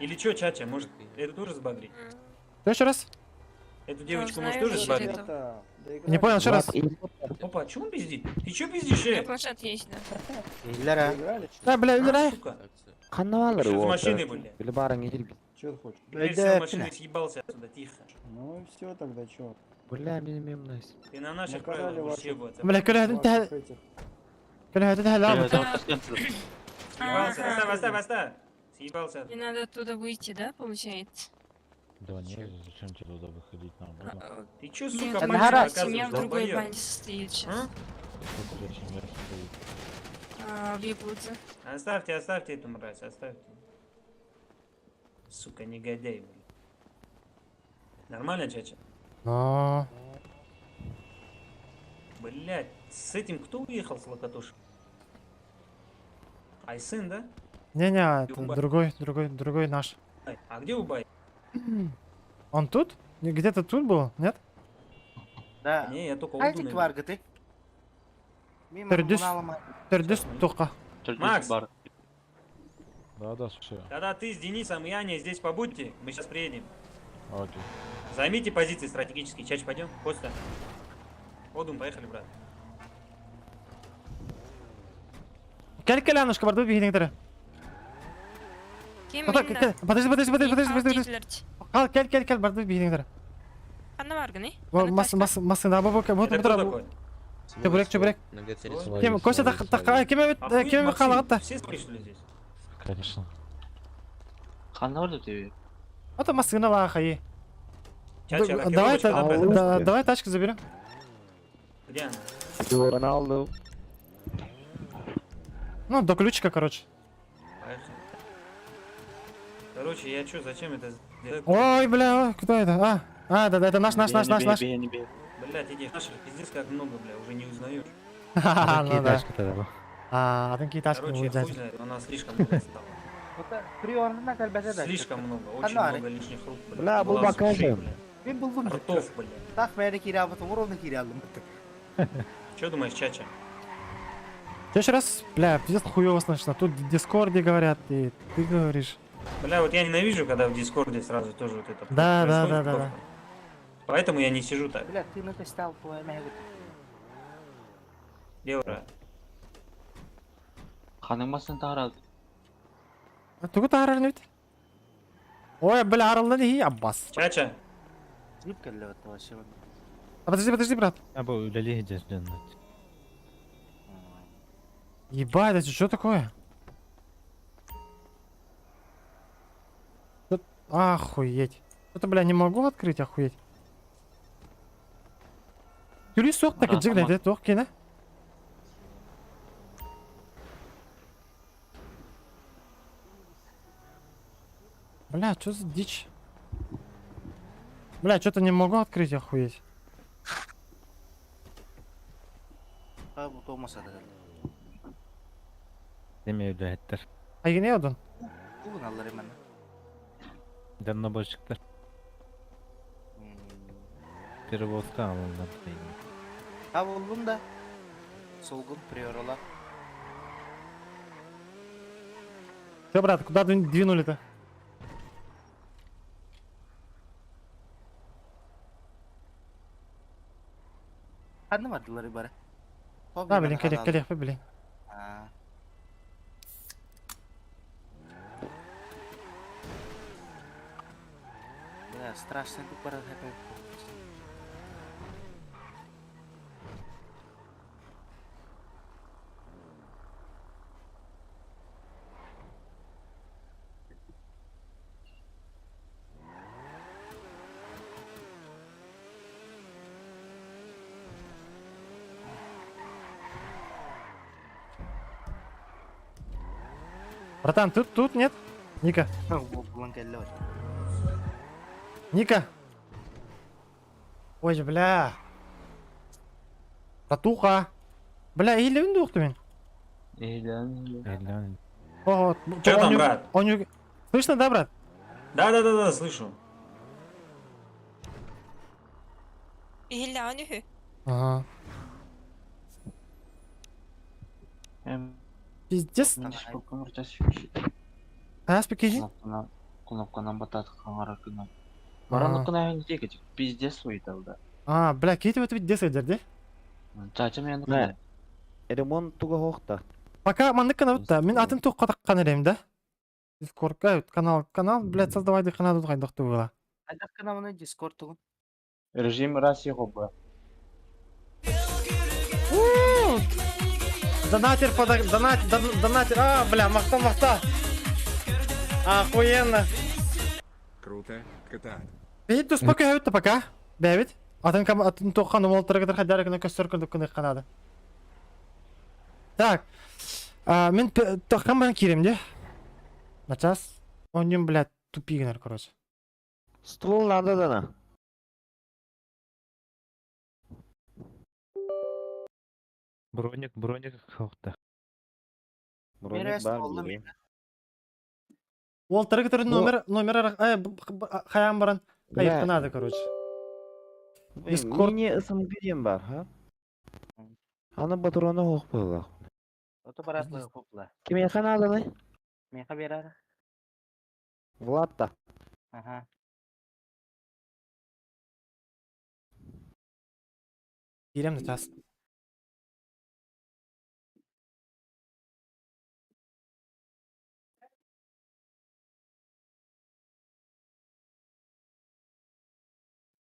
[SPEAKER 6] Или чё, Чача, может, эту тоже сбагрить?
[SPEAKER 1] Что еще раз?
[SPEAKER 6] Эту девочку
[SPEAKER 10] знаю,
[SPEAKER 6] может тоже
[SPEAKER 10] видели
[SPEAKER 6] сбагрить?
[SPEAKER 10] это.
[SPEAKER 1] Не понял, еще раз.
[SPEAKER 6] Опа, чё он пиздит? Ты чё пиздишь,
[SPEAKER 10] У меня
[SPEAKER 6] э?
[SPEAKER 10] планшет есть, да.
[SPEAKER 1] Да, бля,
[SPEAKER 6] А,
[SPEAKER 1] убирай.
[SPEAKER 6] сука.
[SPEAKER 11] Қанавалары
[SPEAKER 6] Вышел из
[SPEAKER 11] ол.
[SPEAKER 6] машины, бля.
[SPEAKER 11] Білі барың етілбит.
[SPEAKER 13] Что ты хочешь?
[SPEAKER 6] Теперь все машины съебался отсюда, тихо.
[SPEAKER 13] Ну все тогда, что?
[SPEAKER 11] Бля, менің мемнайс.
[SPEAKER 6] Ты на наших
[SPEAKER 13] Наказали
[SPEAKER 6] правилах будешь
[SPEAKER 13] ваших.
[SPEAKER 6] съебываться.
[SPEAKER 1] Бля, كل هذا لعبة.
[SPEAKER 6] Съебался, оставь. Съебался.
[SPEAKER 10] Мне надо оттуда выйти, да, получается?
[SPEAKER 7] Да нет, зачем тебе туда выходить нам?
[SPEAKER 6] Ты чё,
[SPEAKER 10] Нет,
[SPEAKER 6] сука,
[SPEAKER 10] у
[SPEAKER 6] мальчик
[SPEAKER 10] меня
[SPEAKER 6] оказываешь,
[SPEAKER 10] семья в другой
[SPEAKER 6] долбоёб?
[SPEAKER 10] банде состоит сейчас.
[SPEAKER 6] А?
[SPEAKER 7] Сколько у тебя семья состоит?
[SPEAKER 10] В Якутске.
[SPEAKER 6] Оставьте эту мразь, оставьте. Сука, негодяй, блин. Нормально, Чача?
[SPEAKER 1] Но...
[SPEAKER 6] Блять, с этим кто уехал с Локотошем? Айсын, да?
[SPEAKER 1] Не-не, это
[SPEAKER 6] Убай.
[SPEAKER 1] другой наш.
[SPEAKER 6] Ай, а где Убай?
[SPEAKER 1] Он тут? Где-то тут был, нет?
[SPEAKER 13] Да.
[SPEAKER 6] Не, я только
[SPEAKER 13] Айтик
[SPEAKER 6] Улдуна.
[SPEAKER 13] var gıtı.
[SPEAKER 1] Төрдіс тоққа.
[SPEAKER 6] Макс,
[SPEAKER 7] Да, слушай.
[SPEAKER 6] тогда ты с Денисом и Аней здесь побудьте, мы сейчас приедем.
[SPEAKER 7] Окей.
[SPEAKER 6] Займите позиции стратегические. Чач, пойдем? Костя. Одум, поехали, брат.
[SPEAKER 1] Кел, Анушка, барды бейнеңдері. Подожди. Кал, кел, барды бейнеңдері.
[SPEAKER 10] Қаны бар гыны?
[SPEAKER 1] Масында,
[SPEAKER 6] Это кто такой?
[SPEAKER 1] Чебурек. Костя, кеме қалағытта.
[SPEAKER 6] Все пришли здесь?
[SPEAKER 7] Конечно. Қаны бар деп тебе?
[SPEAKER 1] Это машина лахай.
[SPEAKER 6] Чача,
[SPEAKER 1] Давай тачку заберем.
[SPEAKER 6] Где она?
[SPEAKER 11] Роналду.
[SPEAKER 1] Ну, до ключика, короче.
[SPEAKER 6] Поехали. Короче, я чё, зачем это сделал?
[SPEAKER 1] Ой, бля, кто это? Да, это наш.
[SPEAKER 7] Не бей.
[SPEAKER 6] Блядь, этих наших пиздец как много, бля, уже не узнаешь.
[SPEAKER 1] Ну да. Атынки тачку
[SPEAKER 6] Короче,
[SPEAKER 1] будет взять.
[SPEAKER 6] хуй знает, но нас слишком много стало.
[SPEAKER 11] Приорна кальбете да.
[SPEAKER 6] Слишком много, очень много лишних рук, блядь.
[SPEAKER 11] Бля, бұл
[SPEAKER 6] Глаз, ушей,
[SPEAKER 11] бакажем.
[SPEAKER 6] бля.
[SPEAKER 11] Мен бұлдым.
[SPEAKER 6] Ртов, бля.
[SPEAKER 11] Так, бәрі кире албатым, уровны кире алдым.
[SPEAKER 6] Чё думаешь, Чача?
[SPEAKER 1] В следующий раз, бля, пиздец хуёво слышно. Тут в Дискорде говорят, и ты говоришь.
[SPEAKER 6] Бля, вот я ненавижу, когда в Дискорде сразу тоже вот это
[SPEAKER 1] Да.
[SPEAKER 6] происходит просто. Поэтому я не сижу так.
[SPEAKER 11] Бля, ты на тестал твоя мягкая.
[SPEAKER 6] Девра,
[SPEAKER 7] Қаныңмасын тағырады.
[SPEAKER 1] Тугу таарар бит. Ой, бля, аралды не Аббас.
[SPEAKER 6] Чача,
[SPEAKER 11] Зип кәлі өтті вообще.
[SPEAKER 1] Подожди, брат.
[SPEAKER 7] Або үлелі жесден.
[SPEAKER 1] Ебать, это что такое? Охуеть. Это, бля, не могу открыть, охуеть. Юрий сок так и джигнет, это toch кина? Бля, что за дичь? Бля, что-то не могу открыть, охуеть.
[SPEAKER 11] Bu olmasa da.
[SPEAKER 7] Demeyevlehetler.
[SPEAKER 1] Ay ne odun?
[SPEAKER 11] Bugün alır hemen.
[SPEAKER 7] Canına boşluklar. Biri vodka alındı.
[SPEAKER 11] Ha buldum da. Solgun приорола.
[SPEAKER 1] Все, брат, куда двинули-то?
[SPEAKER 11] Hadi mi vardılar ibare?
[SPEAKER 1] Да, блин, келех, блин.
[SPEAKER 11] Бля, страшно тут пора это.
[SPEAKER 1] Братан, тут нет? Ника. Ника. Ой, бля. Братуха. Бля, или он дух ты? О,
[SPEAKER 6] чё там, брат?
[SPEAKER 1] Слышно, да, брат?
[SPEAKER 6] Да, слышу.
[SPEAKER 10] Иглянюху.
[SPEAKER 1] Ага. Пиздец. Спикизи?
[SPEAKER 7] Кнопканан батат қаңара күні. Бараны күні тегі пиздец ойдалды.
[SPEAKER 1] Бля, кетіп өтіп десейдер, де?
[SPEAKER 7] Чача мен
[SPEAKER 11] Ремонт туға хоқта.
[SPEAKER 1] Пока мандык канал өтті, мен атын тоққа таққан ерем, да? Дискордқа канал, блядь, создавайды канал ұтқайдықты бұла.
[SPEAKER 11] Айдақ каналына Дискорд туғын.
[SPEAKER 7] Режим Россия хоба.
[SPEAKER 1] Донатер, донатер, бля, мақта. Охуенно.
[SPEAKER 5] Круто, катать.
[SPEAKER 1] Бейт, успокой өтті пока, бәбет. Атын тоққан ұмалтыры кедір қайдары күні көстер күлді күні қанады. Так, мен тоққан бәрін керем, де? Начас, он блядь, тупигінер, короче.
[SPEAKER 11] Ствол надо дана.
[SPEAKER 7] Броник хоқта.
[SPEAKER 11] Броник бар.
[SPEAKER 1] Ол тұрғы номер қаян баран қайыптынады, короче.
[SPEAKER 11] Мини СМГ бар, ха? Аны батуроны хоқ болақ. Оты бараслығы қопла. Кеме қанадыны? Меқа берары. Владта. Ага.
[SPEAKER 1] Берем начас.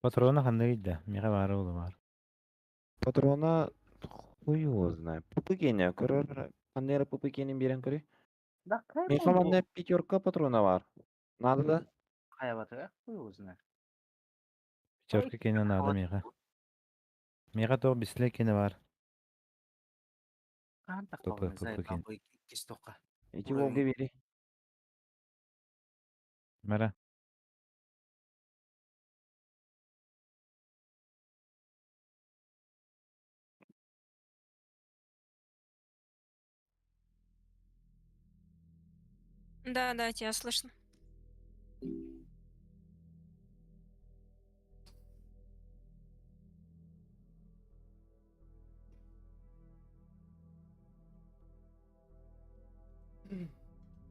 [SPEAKER 11] Патрона қандай да, меға бары олы бар. Патрона хуй его знает. Пупыкене, көрөр, қандай пупыкенен берен көрі? Меға манда пятерка патрона бар. Надо да?
[SPEAKER 13] Hayvatı bu uzun.
[SPEAKER 11] Пятерка кене надо меға. Меға тоқ бисле кене бар.
[SPEAKER 13] Kan tak
[SPEAKER 11] Pupı,
[SPEAKER 13] kau zai
[SPEAKER 11] pupı ken.
[SPEAKER 13] babu ikis toka.
[SPEAKER 11] İki volga biri. Mara.
[SPEAKER 10] Да, да, тебя слышно.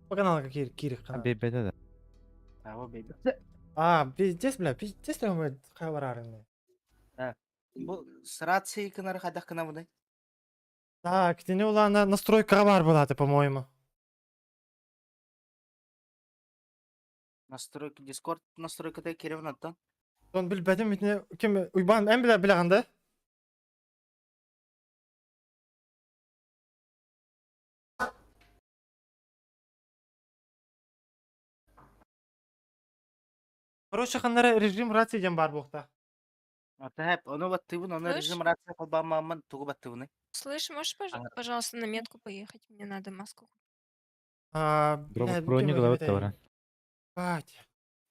[SPEAKER 1] По каналу Кирих канал.
[SPEAKER 11] Бебеде да.
[SPEAKER 13] Hava baby.
[SPEAKER 1] Пиздец, бля, пиздец там мы хабарарны.
[SPEAKER 13] Bu sırat şey kınar kadak kına bu ne?
[SPEAKER 1] Так, ты не ула на настройка бар была ты, по-моему.
[SPEAKER 13] Настройки Discord настройкада керев натта.
[SPEAKER 1] Он билбедим битне ким уйбан en bile bilaganda. Короче, ханнары режим рация дем бар бухта.
[SPEAKER 13] Ата hep onu battı bunu onu
[SPEAKER 10] Слышь?
[SPEAKER 13] rejim ratsa kalbamamın tuğu battı bunu.
[SPEAKER 10] Слышь, можешь, пожалуйста, на метку поехать? Мне надо маску.
[SPEAKER 1] Блядь,
[SPEAKER 11] Броник
[SPEAKER 1] где
[SPEAKER 11] лават
[SPEAKER 1] вы
[SPEAKER 11] тавара.
[SPEAKER 1] Бать.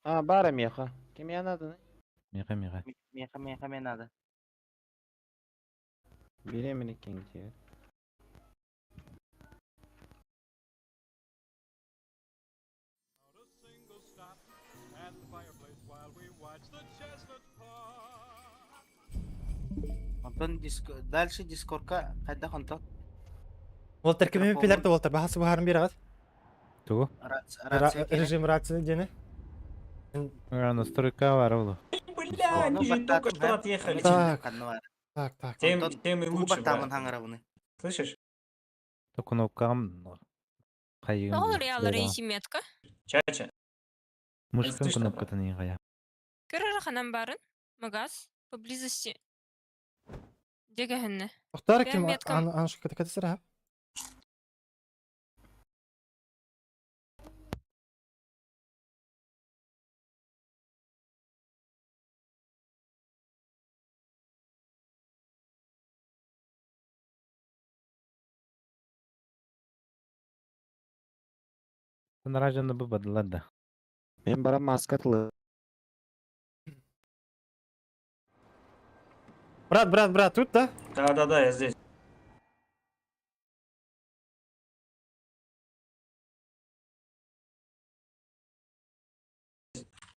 [SPEAKER 11] Бара меха. Кем я надо? Меха.
[SPEAKER 13] Meha menada.
[SPEAKER 11] Беременный кенте.
[SPEAKER 13] Ondan дальше Discord'ka kayda kontak.
[SPEAKER 1] Волтер кем пилер то Волтер бахасы бахарын бир агат.
[SPEAKER 11] Тугу.
[SPEAKER 13] Ratsa
[SPEAKER 1] Режим рация дене.
[SPEAKER 11] Настройка бар олу.
[SPEAKER 6] Бля, они же только что отъехали.
[SPEAKER 1] Так.
[SPEAKER 6] Тем и
[SPEAKER 13] Туğu
[SPEAKER 6] лучше,
[SPEAKER 13] battamın
[SPEAKER 6] брат.
[SPEAKER 13] hangara bunu.
[SPEAKER 6] Слышишь?
[SPEAKER 11] То кнопкам қайын.
[SPEAKER 10] Ну, реал рейси метка.
[SPEAKER 6] Чача.
[SPEAKER 11] Мышкан
[SPEAKER 6] Слышно,
[SPEAKER 11] кнопката не қая.
[SPEAKER 10] Көрөр ханам барын. Магаз. Поблизости. Дегахынны.
[SPEAKER 1] Тохтар
[SPEAKER 10] Прям
[SPEAKER 1] ким
[SPEAKER 10] меткам.
[SPEAKER 1] анш ката сыра.
[SPEAKER 11] Наражанда бы бадылады. Мен барам маскатлы.
[SPEAKER 1] Брат, тут, да?
[SPEAKER 6] Да, я здесь.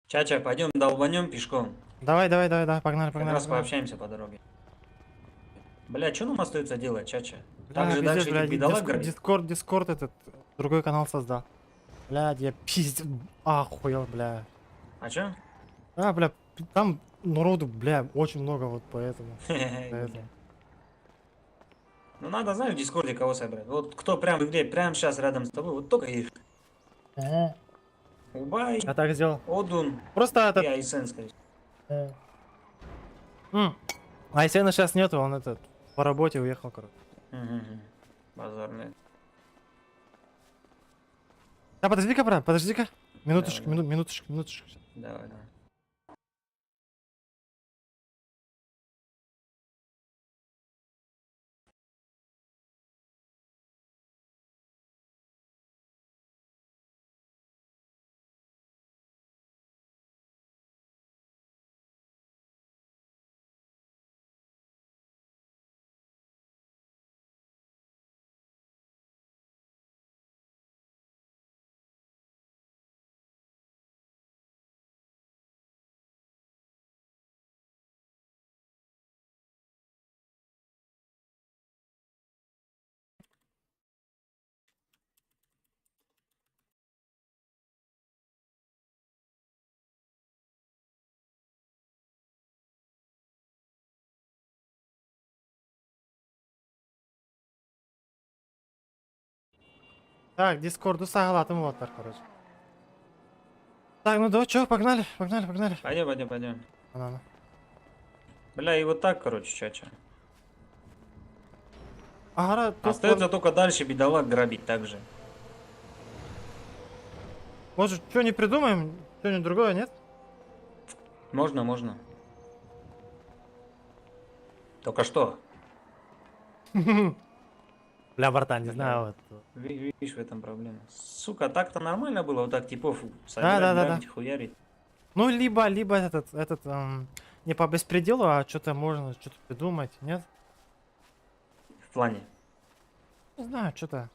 [SPEAKER 6] Чача, пойдем долбанем пешком.
[SPEAKER 1] Давай, погнали,
[SPEAKER 6] Как раз
[SPEAKER 1] погнали.
[SPEAKER 6] пообщаемся по дороге. Бля, что нам остается делать, Чача?
[SPEAKER 1] Бля,
[SPEAKER 6] Так же
[SPEAKER 1] пиздец,
[SPEAKER 6] дальше
[SPEAKER 1] бля,
[SPEAKER 6] этих бедолаг грабить?
[SPEAKER 1] Дискорд этот другой канал создал. Блядь, я пиздец охуел, бля.
[SPEAKER 6] А чё?
[SPEAKER 1] Бля, там народу, бля, очень много вот поэтому.
[SPEAKER 6] Ну надо, знаешь, в Дискорде кого собрать. Вот кто прям в игре, прям сейчас рядом с тобой, вот только их. Убай,
[SPEAKER 1] Я так сделал.
[SPEAKER 6] Одун
[SPEAKER 1] Просто
[SPEAKER 6] и
[SPEAKER 1] этот...
[SPEAKER 6] Айсен, скорее
[SPEAKER 1] Айсена сейчас нету, он этот по работе уехал, короче.
[SPEAKER 6] всего. Базарный.
[SPEAKER 1] Да, подожди-ка, брат, подожди-ка. Минуточку.
[SPEAKER 6] Давай.
[SPEAKER 1] Так, Дискорду сагалатым вот так, короче. Так, ну да, чё, погнали.
[SPEAKER 6] Пойдем.
[SPEAKER 1] Ана.
[SPEAKER 6] Бля, и вот так, короче, чача.
[SPEAKER 1] Ара,
[SPEAKER 6] Остается только дальше бедолаг грабить так же.
[SPEAKER 1] может, что не придумаем? Что-нибудь другое, нет?
[SPEAKER 6] Можно, можно. Только что?
[SPEAKER 1] Бля, братан, не знаю. Вот.
[SPEAKER 6] Видишь, в этом проблема. Сука, так-то нормально было, вот так типов
[SPEAKER 1] Да,
[SPEAKER 6] собирать,
[SPEAKER 1] да,
[SPEAKER 6] грабить, хуярить.
[SPEAKER 1] Ну, либо этот, не по беспределу, а что-то можно, что-то придумать, нет?
[SPEAKER 6] В плане.
[SPEAKER 1] Не знаю, что-то.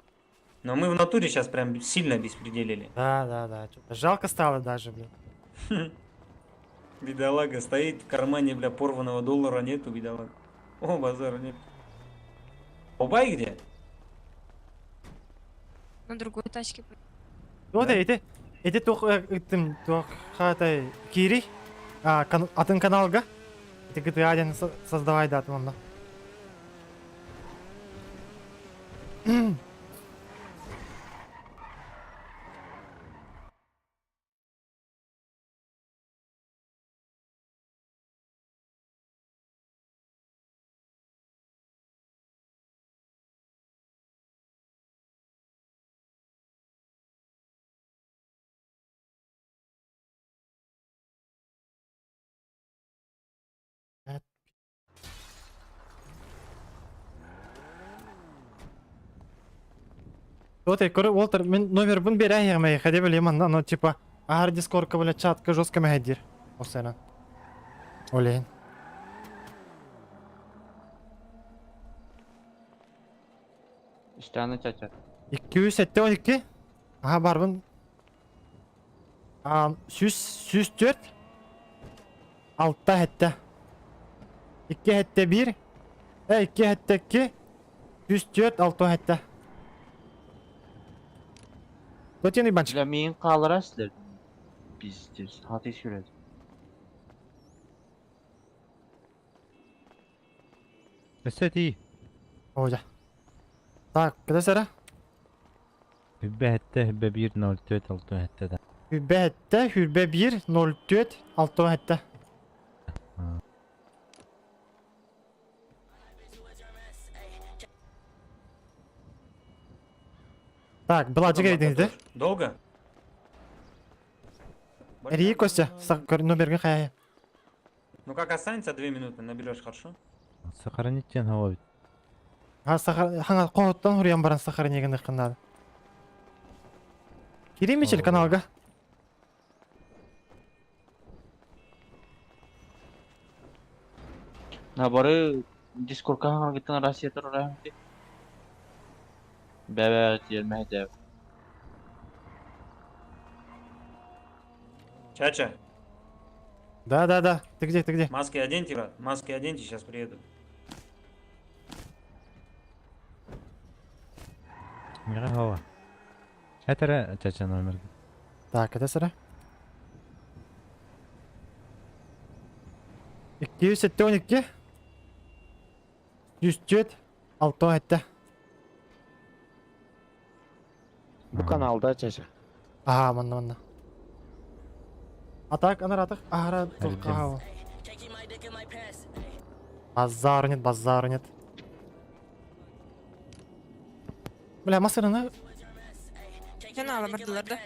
[SPEAKER 6] Но мы в натуре сейчас прям сильно беспределили.
[SPEAKER 1] Да. Что-то жалко стало даже, блин.
[SPEAKER 6] Бедолага стоит в кармане, бля, порванного доллара нету, бедолага. О, базара нет. Бабай где?
[SPEAKER 10] На другой тачке.
[SPEAKER 1] Вот эти тох хатай кири, атын каналга. Эти GTA 1 создавай дату онда. Вот я коры Уолтер, мен номер бун бере ягмай, хаде билем анда, но типа агар дискордка биле чатка жестко мәһәдир. Осынан. Олейн.
[SPEAKER 7] İşte anı çaça.
[SPEAKER 1] 272. Aha barbın. 104. Altta hette. 2 hette 1. 2 hette 2. 104 altta hette. Dotien ibanç.
[SPEAKER 7] Bile min kalır aslir. Bizdir. Hadi sürer.
[SPEAKER 11] Eseti.
[SPEAKER 1] Oja. Так, къде сера?
[SPEAKER 11] Hübbe 104 6 hette de.
[SPEAKER 1] Hübbe hette, hübbe 1, 04, altta hette. Так, Бладжига едіңізді.
[SPEAKER 6] Долго?
[SPEAKER 1] Рии Костя, номерге қаяйы.
[SPEAKER 6] Ну как останется 2 минуты, наберешь, хорошо?
[SPEAKER 11] Сохранить тен хава бит.
[SPEAKER 1] Хаңа қоғыттан ұриян баран сақары негінді қынады. Керей мечел каналға.
[SPEAKER 7] Nabarı Discord'a hangi gittin Rusya oraya mı? Bebe gelmeye de.
[SPEAKER 6] Чача,
[SPEAKER 1] Да. Ты где?
[SPEAKER 6] маски оденьте, брат. Маски оденьте, сейчас приеду.
[SPEAKER 11] Мира хава. Этера чача номер.
[SPEAKER 1] Так, къде сера? 272. 104, altta hette.
[SPEAKER 11] Bu kanalda çaça.
[SPEAKER 1] Aha, manna. Атак, анар атак. Ара, тухау. Базар нет. Бля, масырыны.
[SPEAKER 10] Каналы бардылар да.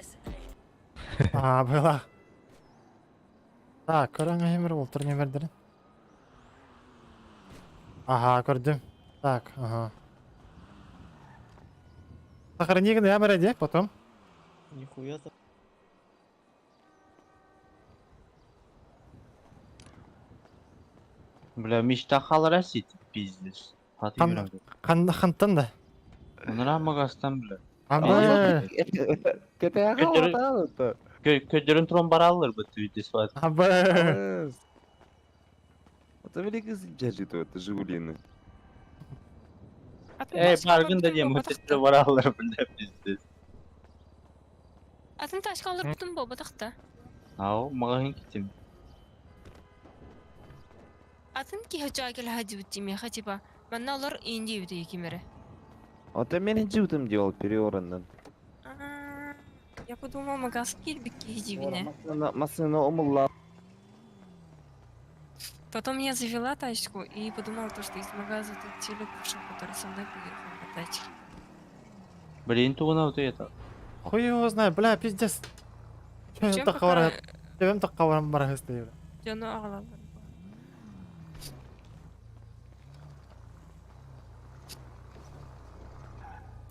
[SPEAKER 1] Была. Так, көрәңе хемер Уолтер не бердірін. Ага, көрдім. Так, ага. Сахарни гына я береде, потом.
[SPEAKER 13] Нихуя ты.
[SPEAKER 7] Bile mişta kalır asit bizdir. Hadi yürü.
[SPEAKER 1] Хантан да.
[SPEAKER 7] Onlara mı gastan bile.
[SPEAKER 1] Абы.
[SPEAKER 11] Köpeğe hava da.
[SPEAKER 7] Ködürün trombar alır bu tweet'i suat.
[SPEAKER 1] Абы.
[SPEAKER 11] Это великий зинчали то, это Жигулины.
[SPEAKER 7] Bargın da diyeyim, bu trombar alır bile bizdir.
[SPEAKER 10] Атын таш қалдыр бүтін бұл бұтақта.
[SPEAKER 7] Ау, мағын кетім.
[SPEAKER 10] Атын ки хача келе хади бүтті меха типа. Манна олар инди бүті екемері.
[SPEAKER 11] Это мен инжутым делал переворондан.
[SPEAKER 10] Я подумал, магаз келбік кейдебіне.
[SPEAKER 11] Масына омылла.
[SPEAKER 10] Потом я завела тачку и подумала, то, что из магаза этот телек ушел, который со мной поехал на тачке.
[SPEAKER 7] Блин, тугунау ты это.
[SPEAKER 1] Хуй его знает, бля, пиздец.
[SPEAKER 10] Чем
[SPEAKER 1] Чем
[SPEAKER 10] пока-
[SPEAKER 1] тақавар, чем тақавар барахысты.
[SPEAKER 10] Жаны ағалап.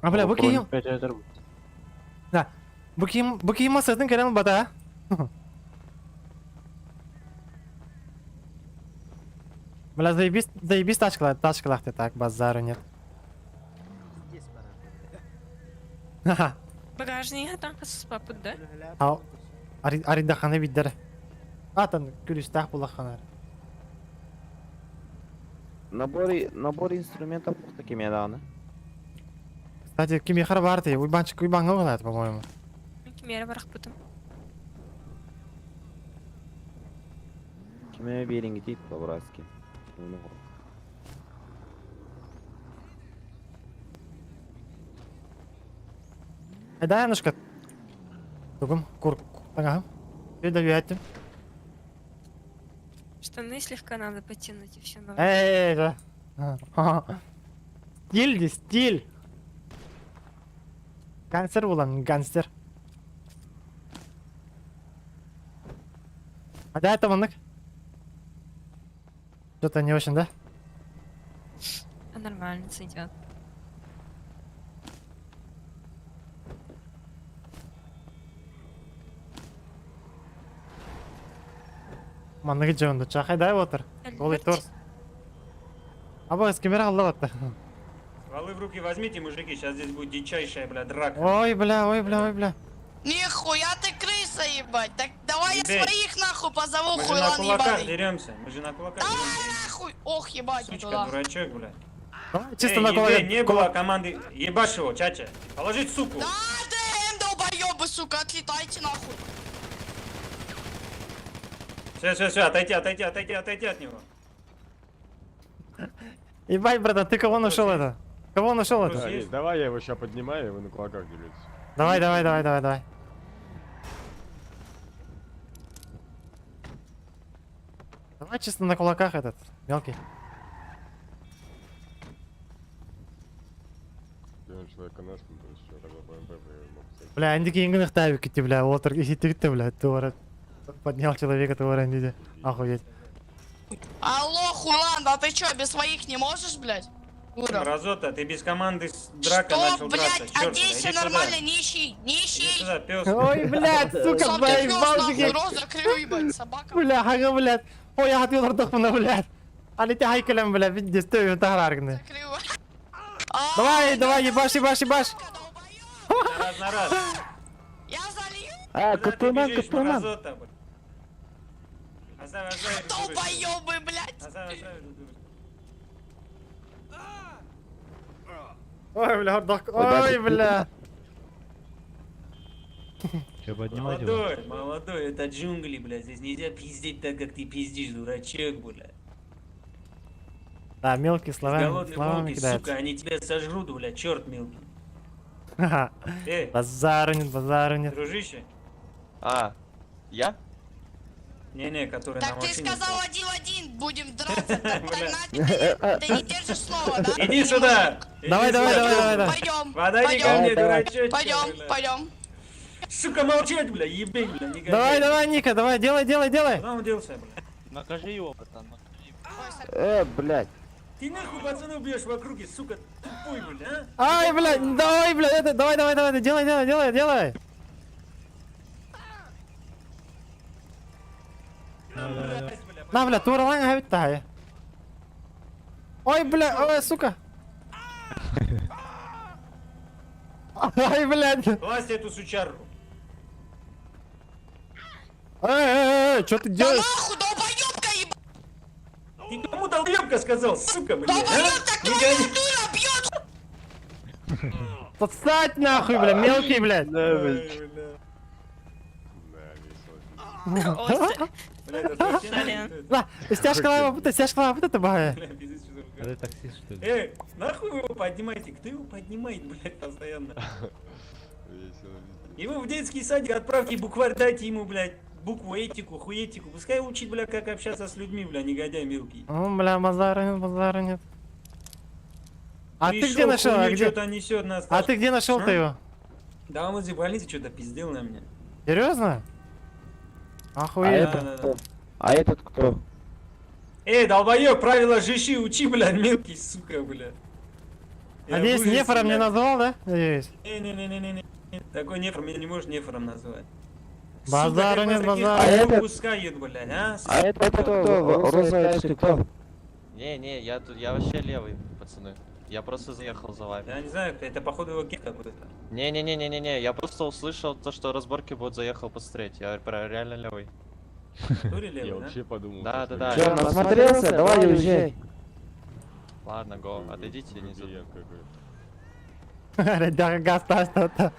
[SPEAKER 1] А бля, bu kiyim,
[SPEAKER 7] Пятер.
[SPEAKER 1] да, bu kiyim masasını kerem bata. Бля, заебись тачкалах ты так, базару нет. Ха-ха.
[SPEAKER 10] Багажниге там папы, да?
[SPEAKER 1] Ау, аридаханы биддер. Атын күлістақ бұлаққанар.
[SPEAKER 11] Набор инструментов такими даны.
[SPEAKER 1] Кстати, кимехар бар ты, уйбанчик уйбанға болады, по-моему.
[SPEAKER 10] Кемері барақ бұтым.
[SPEAKER 11] Кime берин гитит по-братски.
[SPEAKER 1] Айда, Янушка. Тугум, кур, таңағым. Үйді үйәттім.
[SPEAKER 10] Штаны слегка надо потянуть и все.
[SPEAKER 1] Эй, да. Стиль де, стиль. Гангстер болам, гангстер. Айда, это мандык. Что-то не очень, да?
[SPEAKER 10] А нормально сойдет.
[SPEAKER 1] Мандыгы жауынды чақай дай отыр. Олай торс. Аба, с камера алла отты.
[SPEAKER 6] Стволы в руки возьмите, мужики, сейчас здесь будет дичайшая, бля, драка.
[SPEAKER 1] Ой, бля, ой, бля, ой, бля.
[SPEAKER 9] Нихуя ты крыса, ебать. Так давай
[SPEAKER 6] Ребят,
[SPEAKER 9] я своих нахуй позову,
[SPEAKER 6] Мы же на
[SPEAKER 9] хуйлан
[SPEAKER 6] кулаках
[SPEAKER 9] ебаный.
[SPEAKER 6] деремся, мы же на кулаках деремся.
[SPEAKER 9] Нахуй. Ох, ебать, не
[SPEAKER 6] Сучка,
[SPEAKER 9] туда.
[SPEAKER 6] дурачок, бля.
[SPEAKER 1] Чисто
[SPEAKER 6] Эй,
[SPEAKER 1] на
[SPEAKER 6] Евгений,
[SPEAKER 1] кулак.
[SPEAKER 6] не было команды. Ебашь его, чача. Положить суку.
[SPEAKER 9] Да, ДМ, долбоёбы, сука, отлетайте нахуй.
[SPEAKER 6] Все, отойди от него.
[SPEAKER 1] Ебать, брат, ты кого нашел это? Кого нашел это?
[SPEAKER 6] Есть?
[SPEAKER 5] Давай я его сейчас поднимаю, и вы на кулаках деретесь.
[SPEAKER 1] Давай, давай, давай, давай, давай. Давай чисто на кулаках этот, мелкий.
[SPEAKER 5] Я человека нашим, то есть что, когда БМП мог кстати.
[SPEAKER 1] Бля, андики ингных тавик идти, бля, отыр, ты, бля, туара. Поднял человека, туара, андиде. Охуеть.
[SPEAKER 9] Алло, хуйлан, да ты чё, без своих не можешь, блядь? Ура.
[SPEAKER 6] Разота, ты без команды с драка
[SPEAKER 9] Что,
[SPEAKER 6] начал драться.
[SPEAKER 9] блядь,
[SPEAKER 6] Чёрт,
[SPEAKER 9] оденься
[SPEAKER 6] иди
[SPEAKER 9] нормально,
[SPEAKER 6] сюда.
[SPEAKER 9] нищий,
[SPEAKER 6] Иди
[SPEAKER 9] нищий.
[SPEAKER 6] сюда, пес.
[SPEAKER 1] Ой, блядь, сука,
[SPEAKER 9] Сам ты
[SPEAKER 1] блядь,
[SPEAKER 9] пёс, нахуй,
[SPEAKER 1] балтики.
[SPEAKER 9] рот закрыл, ебать, собака.
[SPEAKER 1] Бля, хага, блядь. Ой, я хотел ртохмана, блядь. Али ты хайкалем, бля, видишь, ты тахараргны.
[SPEAKER 9] Закрыл.
[SPEAKER 1] Давай, давай, ебашь, ебашь, ебашь.
[SPEAKER 6] Раз на раз.
[SPEAKER 9] Я залью.
[SPEAKER 6] Куда ты
[SPEAKER 11] кутуман,
[SPEAKER 6] бежишь,
[SPEAKER 11] кутуман.
[SPEAKER 6] мразота, блядь? Азай,
[SPEAKER 9] Долбоёбы, блядь.
[SPEAKER 6] Азай.
[SPEAKER 1] Ой, бля, дох... Ой, бля.
[SPEAKER 11] Че,
[SPEAKER 6] Молодой, это джунгли, блядь. Здесь нельзя пиздеть так, как ты пиздишь, дурачок, блядь.
[SPEAKER 1] Да, мелкие словами
[SPEAKER 6] Голодные волки,
[SPEAKER 1] кидают.
[SPEAKER 6] сука, они тебя сожрут, блядь, черт мелкий.
[SPEAKER 1] Ха-ха.
[SPEAKER 6] Эй,
[SPEAKER 1] Базару нет, базару нет.
[SPEAKER 6] дружище.
[SPEAKER 11] А, я?
[SPEAKER 6] Не, который на
[SPEAKER 9] Так ты
[SPEAKER 6] машине
[SPEAKER 9] сказал
[SPEAKER 6] стоит.
[SPEAKER 9] один в один, будем драться. Так
[SPEAKER 6] Бля.
[SPEAKER 9] значит, ты не держишь слово, да?
[SPEAKER 6] Иди сюда!
[SPEAKER 1] Давай, давай, давай, давай.
[SPEAKER 9] Пойдем.
[SPEAKER 6] Подойди ко мне, дурачок.
[SPEAKER 9] Пойдем.
[SPEAKER 6] Сука, молчать, бля, ебень, бля, не
[SPEAKER 1] Давай, давай, Ника, давай, делай.
[SPEAKER 6] Куда он делся, бля?
[SPEAKER 11] Накажи его, братан, блядь.
[SPEAKER 6] Ты нахуй пацанов бьешь в округе, сука, тупой, бля,
[SPEAKER 1] Ай, блядь, давай, блядь, это, давай, делай. На, бля, туралан гавит тахай. Ой, бля, ой, сука. Ай, блядь.
[SPEAKER 6] а? Власть эту сучарку.
[SPEAKER 1] Эй, что ты
[SPEAKER 9] Да
[SPEAKER 1] делаешь?
[SPEAKER 9] нахуй, долбоёбка, ебать.
[SPEAKER 6] Ты кому долбёбка сказал, сука, бля,
[SPEAKER 9] Долбоёб, так
[SPEAKER 6] а?
[SPEAKER 9] твою
[SPEAKER 6] гони.
[SPEAKER 9] дура бьет.
[SPEAKER 1] Подстать нахуй, бля, мелкий, блядь.
[SPEAKER 6] Ой, бля.
[SPEAKER 10] Ой,
[SPEAKER 6] Бля, это совсем
[SPEAKER 10] Сорян.
[SPEAKER 6] не-
[SPEAKER 1] На, стяжка это бая.
[SPEAKER 6] Бля, пиздец, что за хуйня.
[SPEAKER 11] таксист, что ли?
[SPEAKER 6] Эй, нахуй вы его поднимаете? Кто его поднимает, блядь, постоянно?
[SPEAKER 5] Весело, весело.
[SPEAKER 6] Его в детский садик отправьте, букварь дайте ему, блядь. букву, этику, хуетику. Пускай учит, бля, как общаться с людьми, бля, негодяй мелкий.
[SPEAKER 2] Ну, бля, базара нет, базара нет. А ты где
[SPEAKER 6] Пришёл,
[SPEAKER 2] нашел?
[SPEAKER 6] хуйню
[SPEAKER 2] А где?
[SPEAKER 6] что-то несет нас.
[SPEAKER 2] А ты где нашел-то
[SPEAKER 6] А?
[SPEAKER 2] его?
[SPEAKER 6] Да он возле больницы что-то пиздел на меня.
[SPEAKER 2] Серьезно?
[SPEAKER 11] А
[SPEAKER 2] Охуеть.
[SPEAKER 11] этот кто? А этот кто?
[SPEAKER 6] Эй, долбоёб, правила жиши учи, бля, мелкий, сука, бля. Я
[SPEAKER 2] Надеюсь,
[SPEAKER 6] в ужасе,
[SPEAKER 2] нефором не
[SPEAKER 6] бля.
[SPEAKER 2] назвал, да? Надеюсь.
[SPEAKER 6] Не-не-не-не-не. Такой нефор меня не можешь нефором назвать.
[SPEAKER 2] Базара нет, базара.
[SPEAKER 11] А это-
[SPEAKER 6] Пускают, блядь, а?
[SPEAKER 11] А это кто? Розовый это кто?
[SPEAKER 8] Не, я тут, я вообще левый, пацаны. Я просто заехал за вами.
[SPEAKER 6] Я не знаю, это походу его кит какой-то.
[SPEAKER 8] Не, я просто услышал то, что разборки будут, заехал посмотреть. Я реально левый.
[SPEAKER 6] Туре левый, да?
[SPEAKER 5] подумал.
[SPEAKER 8] Да.
[SPEAKER 11] Че, насмотрелся? Давай уезжай.
[SPEAKER 8] Ладно, го, отойдите, не тут.
[SPEAKER 2] Дорога стас-то.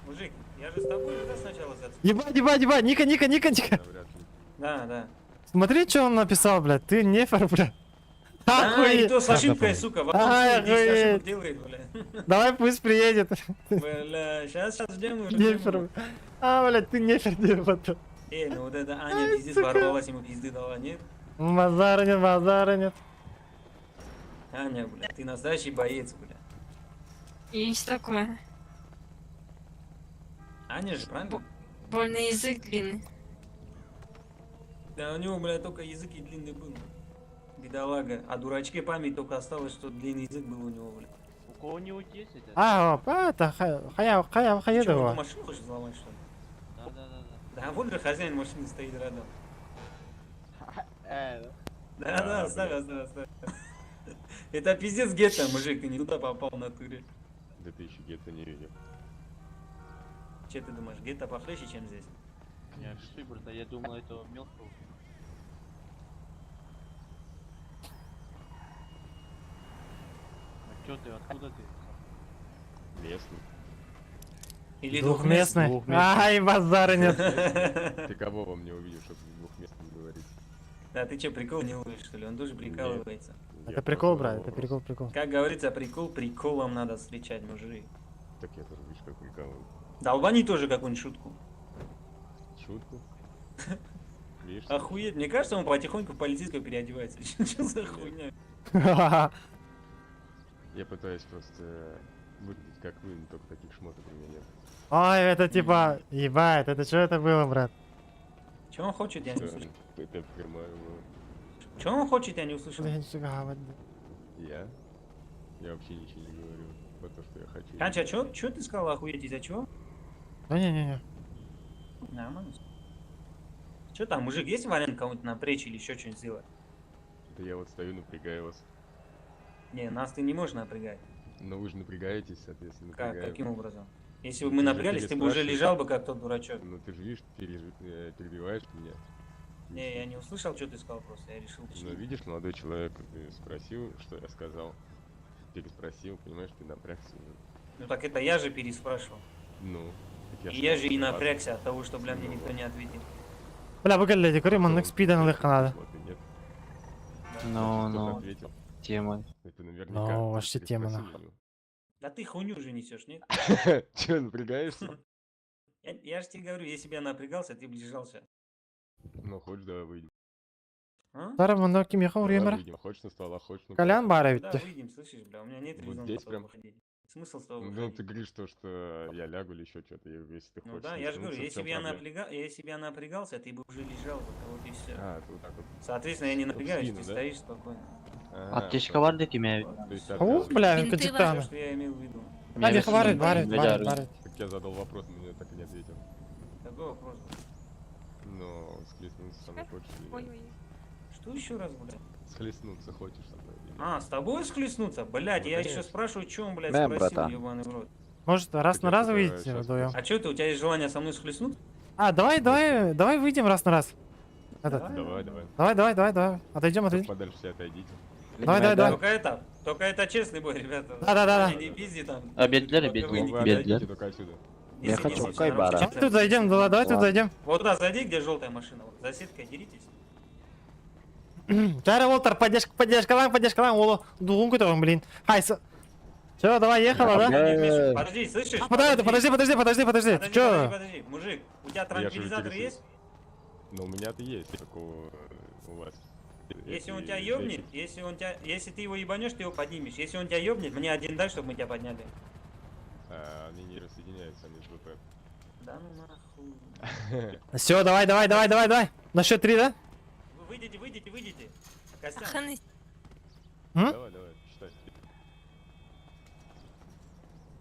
[SPEAKER 6] Мужик, я же с тобой да, сначала зацепил.
[SPEAKER 2] Ебать, Ника.
[SPEAKER 6] Да.
[SPEAKER 2] Смотри, что он написал, блядь. Ты нефор, блядь.
[SPEAKER 6] А, и
[SPEAKER 2] Охуеть.
[SPEAKER 6] то с ошибкой, сука, в
[SPEAKER 2] Ай,
[SPEAKER 6] одном 10 ошибок
[SPEAKER 2] охуеть.
[SPEAKER 6] делает, бля.
[SPEAKER 2] Давай пусть приедет.
[SPEAKER 6] Бля, сейчас ждем уже.
[SPEAKER 2] Нефер. А, блядь, ты нефер, нефер.
[SPEAKER 6] Эй, ну вот это Аня пиздец ворвалась, ему пизды дала, нет?
[SPEAKER 2] Базара нет.
[SPEAKER 6] Аня, бля, ты настоящий боец, бля.
[SPEAKER 10] Есть такое.
[SPEAKER 6] Аня же, правильно?
[SPEAKER 10] Больно язык длинный.
[SPEAKER 6] Да у него, бля, только язык и длинный был. Бедолага. А дурачке память только осталось, что длинный язык был у него, бля.
[SPEAKER 8] У кого не утесить?
[SPEAKER 2] А, это хая
[SPEAKER 6] Чё,
[SPEAKER 2] его.
[SPEAKER 6] он машину хочешь взломать, что ли?
[SPEAKER 8] Да.
[SPEAKER 6] Да вон же хозяин машины стоит рядом. Да, оставь. Это пиздец гетто, мужик, ты не туда попал в натуре.
[SPEAKER 5] Да ты еще где-то не видел.
[SPEAKER 6] Че ты думаешь, гетто похлеще, чем здесь?
[SPEAKER 8] Я шибр, да я думал, это мелкого. А чё ты, откуда ты?
[SPEAKER 5] Местный.
[SPEAKER 6] Или
[SPEAKER 2] Двухместный. Ай, базара нет.
[SPEAKER 5] Ты кого во мне увидишь, чтобы двухместным говорить?
[SPEAKER 6] Да ты че, прикол не ловишь, что ли? Он тоже прикалывается.
[SPEAKER 2] Это прикол, брат, это прикол.
[SPEAKER 6] Как говорится, прикол приколом надо встречать, мужик.
[SPEAKER 5] Так я тоже, видишь, как прикалываю.
[SPEAKER 6] Долбани тоже какую-нибудь шутку.
[SPEAKER 5] Шутку? Видишь?
[SPEAKER 6] Охуеть, мне кажется, он потихоньку в полицейского переодевается. Что за хуйня?
[SPEAKER 5] Я пытаюсь просто выглядеть как вы, но только таких шмоток у меня нет.
[SPEAKER 2] Ой, это типа, ебать, это что это было, брат?
[SPEAKER 6] Че он хочет, я не
[SPEAKER 5] Да,
[SPEAKER 6] услышал.
[SPEAKER 5] это прямая.
[SPEAKER 6] Че он хочет, я не услышал.
[SPEAKER 2] Я ничего говорю.
[SPEAKER 5] Я? Я вообще ничего не говорю. Вот то, что я хочу.
[SPEAKER 6] Канча, чё ты сказал охуеть из-за чего?
[SPEAKER 2] Да не.
[SPEAKER 6] Нормально. Че там, мужик, есть вариант кому-то напрячь или еще что-нибудь сделать?
[SPEAKER 5] Да я вот стою, напрягаю вас.
[SPEAKER 6] Не, нас ты не можешь напрягать.
[SPEAKER 5] Но вы же напрягаетесь, соответственно,
[SPEAKER 6] Как,
[SPEAKER 5] напрягаю.
[SPEAKER 6] каким образом? Если бы
[SPEAKER 5] Ну,
[SPEAKER 6] мы
[SPEAKER 5] ты же
[SPEAKER 6] напрягались, ты бы уже
[SPEAKER 5] переспрашиваешь.
[SPEAKER 6] лежал бы как тот дурачок.
[SPEAKER 5] Ну ты же видишь, перебиваешь меня.
[SPEAKER 6] Не, я не услышал, что ты сказал просто, я решил
[SPEAKER 5] Ну
[SPEAKER 6] уточнить.
[SPEAKER 5] видишь, молодой человек спросил, что я сказал. Переспросил, понимаешь, ты напрягся.
[SPEAKER 6] Ну так это я же переспрашивал.
[SPEAKER 5] Ну, так
[SPEAKER 6] И я же и
[SPEAKER 5] сказал,
[SPEAKER 6] напрягся от того, что, бля, мне никто не ответил.
[SPEAKER 2] Бля, выглядите, говорю, маннык спида на надо.
[SPEAKER 5] Вот и нет.
[SPEAKER 11] Ну,
[SPEAKER 5] Кто-то
[SPEAKER 11] ну,
[SPEAKER 5] ответил.
[SPEAKER 11] тема.
[SPEAKER 5] Это наверняка.
[SPEAKER 2] Ну, вообще
[SPEAKER 5] Ты
[SPEAKER 2] тема,
[SPEAKER 5] спросил
[SPEAKER 2] нахуй.
[SPEAKER 5] его.
[SPEAKER 6] Да ты хуйню уже несешь, нет?
[SPEAKER 5] Че, напрягаешься?
[SPEAKER 6] Я же тебе говорю, если бы я напрягался, ты бы лежался.
[SPEAKER 5] Ну, хочешь, давай выйдем.
[SPEAKER 6] А?
[SPEAKER 2] Зараз мында ким ехал
[SPEAKER 5] Давай
[SPEAKER 2] время?
[SPEAKER 5] выйдем. Хочешь на стола, хочешь на
[SPEAKER 2] Колян
[SPEAKER 5] кухню.
[SPEAKER 2] бар
[SPEAKER 6] Да,
[SPEAKER 2] бит.
[SPEAKER 6] выйдем, слышишь, бля, у меня нет
[SPEAKER 5] Вот
[SPEAKER 6] резона
[SPEAKER 5] здесь
[SPEAKER 6] потом
[SPEAKER 5] прям?
[SPEAKER 6] выходить. Смысл с того
[SPEAKER 5] Ну,
[SPEAKER 6] выходить?
[SPEAKER 5] ты говоришь то, что я лягу или еще что-то, если ты
[SPEAKER 6] Ну
[SPEAKER 5] хочешь.
[SPEAKER 6] да, я же говорю,
[SPEAKER 5] заснуться, в
[SPEAKER 6] если
[SPEAKER 5] чём
[SPEAKER 6] бы я,
[SPEAKER 5] проблема?
[SPEAKER 6] если бы я напрягался, ты бы уже лежал, вот и все.
[SPEAKER 5] А, ты вот так вот.
[SPEAKER 6] Соответственно, я не
[SPEAKER 5] Чтоб
[SPEAKER 6] напрягаюсь,
[SPEAKER 5] спину,
[SPEAKER 6] ты
[SPEAKER 5] да?
[SPEAKER 6] стоишь спокойно.
[SPEAKER 11] Аптечка var dedi mi?
[SPEAKER 5] То есть,
[SPEAKER 2] О,
[SPEAKER 5] отказываешься.
[SPEAKER 2] бля,
[SPEAKER 10] Бинты
[SPEAKER 6] Все,
[SPEAKER 2] контектаны.
[SPEAKER 6] что я имел в виду.
[SPEAKER 2] Хadi хварит,
[SPEAKER 11] Медяр.
[SPEAKER 2] барит.
[SPEAKER 5] Так я задал вопрос, но мне так и не ответил.
[SPEAKER 6] Какой вопрос?
[SPEAKER 5] Но схлестнуться со мной хочешь или нет?
[SPEAKER 10] Ой-ой.
[SPEAKER 6] Что еще раз, блядь?
[SPEAKER 5] Схлестнуться хочешь со мной или нет?
[SPEAKER 6] А, с тобой схлестнуться? Блядь,
[SPEAKER 5] Ну,
[SPEAKER 6] я
[SPEAKER 5] конечно.
[SPEAKER 6] еще спрашиваю, что он, блядь,
[SPEAKER 11] Да,
[SPEAKER 6] спросил,
[SPEAKER 11] братан.
[SPEAKER 6] ебаный в рот.
[SPEAKER 2] Может, раз
[SPEAKER 5] Так
[SPEAKER 2] на
[SPEAKER 5] я
[SPEAKER 2] раз
[SPEAKER 5] что-то
[SPEAKER 2] выйдете
[SPEAKER 5] щас
[SPEAKER 2] вдвоем?
[SPEAKER 6] А что ты, у тебя есть желание со мной схлестнуть?
[SPEAKER 2] А, давай выйдем раз на раз. Этот.
[SPEAKER 5] Давай.
[SPEAKER 2] Отойдем.
[SPEAKER 5] Чуть подальше все отойдите.
[SPEAKER 2] Давай.
[SPEAKER 6] Только это честный бой, ребята.
[SPEAKER 2] Да.
[SPEAKER 6] Не пизди там.
[SPEAKER 11] Обедler,
[SPEAKER 6] Только вы
[SPEAKER 5] Ну,
[SPEAKER 6] не
[SPEAKER 5] вы
[SPEAKER 11] Бедля.
[SPEAKER 5] отойдите только отсюда.
[SPEAKER 11] Я
[SPEAKER 6] Если
[SPEAKER 11] хочу
[SPEAKER 6] не
[SPEAKER 11] кайбара.
[SPEAKER 6] честно,
[SPEAKER 2] Тут зайдем, давай тут зайдем.
[SPEAKER 6] Вот туда зайди, где желтая машина. Вот, за сеткой деритесь.
[SPEAKER 2] Жары олтар, поддержка, олы. Дуғын көтіғын, блин. Хайсы. Все, давай, ехала, да?
[SPEAKER 6] Подожди, слышишь?
[SPEAKER 2] Подожди, подожди. Ты чё?
[SPEAKER 6] Подожди, мужик, у тебя
[SPEAKER 5] Я же
[SPEAKER 6] транквилизатор
[SPEAKER 5] интересуюсь.
[SPEAKER 6] есть?
[SPEAKER 5] Ну, у меня-то есть, как у вас.
[SPEAKER 6] Если он
[SPEAKER 5] Эти
[SPEAKER 6] тебя ёбнет, если ты его ебанешь, ты его поднимешь. Если он тебя ёбнет, мне один дай, чтобы мы тебя подняли.
[SPEAKER 5] Они не рассоединяются, они с ВП.
[SPEAKER 6] Да ну нахуй.
[SPEAKER 2] Все, давай. На счет 3, да?
[SPEAKER 6] Вы выйдите. Костян.
[SPEAKER 10] Аханы.
[SPEAKER 2] М?
[SPEAKER 5] Давай, считай.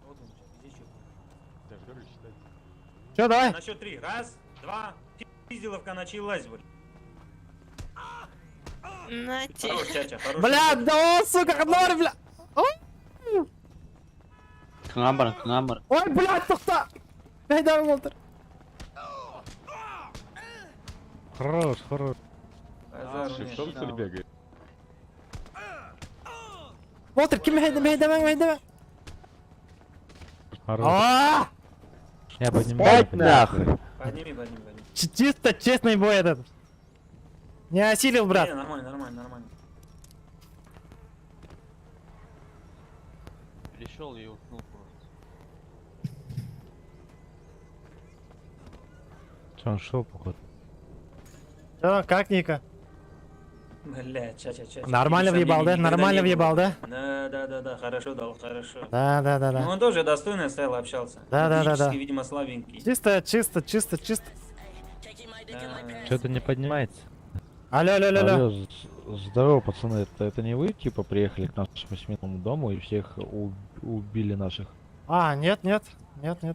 [SPEAKER 6] Вот он, здесь что?
[SPEAKER 5] Я же говорю, считай.
[SPEAKER 2] Все, давай.
[SPEAKER 6] На счет 3. Раз, два. Пизделовка началась, блядь.
[SPEAKER 10] Нате.
[SPEAKER 6] Хорош, чача, хорош.
[SPEAKER 2] Бля, да о, сука, норм, бля.
[SPEAKER 7] Кыңамыр.
[SPEAKER 2] Ой, блядь, тоқта. Қайда болдыр? Хорош.
[SPEAKER 6] Базар у меня.
[SPEAKER 5] Шифтом, что ли, бегает?
[SPEAKER 2] Болдыр, кім хайдама. Ааа!
[SPEAKER 11] Я поднимаю. Нахуй.
[SPEAKER 6] Подними.
[SPEAKER 2] Чисто честный бой этот. Не осилил, брат.
[SPEAKER 6] Не, нормально.
[SPEAKER 8] Пришел и уснул просто.
[SPEAKER 11] Он шел, походу.
[SPEAKER 2] Что, как Ника?
[SPEAKER 6] Бля, чача.
[SPEAKER 2] Нормально въебал, да? Нормально въебал, да?
[SPEAKER 6] Да, хорошо дал, хорошо.
[SPEAKER 2] Да.
[SPEAKER 6] Ну он тоже достойно стоял, общался.
[SPEAKER 2] Да.
[SPEAKER 6] Физически, видимо, слабенький.
[SPEAKER 2] Чисто.
[SPEAKER 6] Да.
[SPEAKER 11] Что-то не поднимается.
[SPEAKER 2] Алло.
[SPEAKER 11] Здорово, пацаны. Это не вы, типа, приехали к нашему семейному дому и всех убили наших?
[SPEAKER 2] А, нет.
[SPEAKER 11] Просто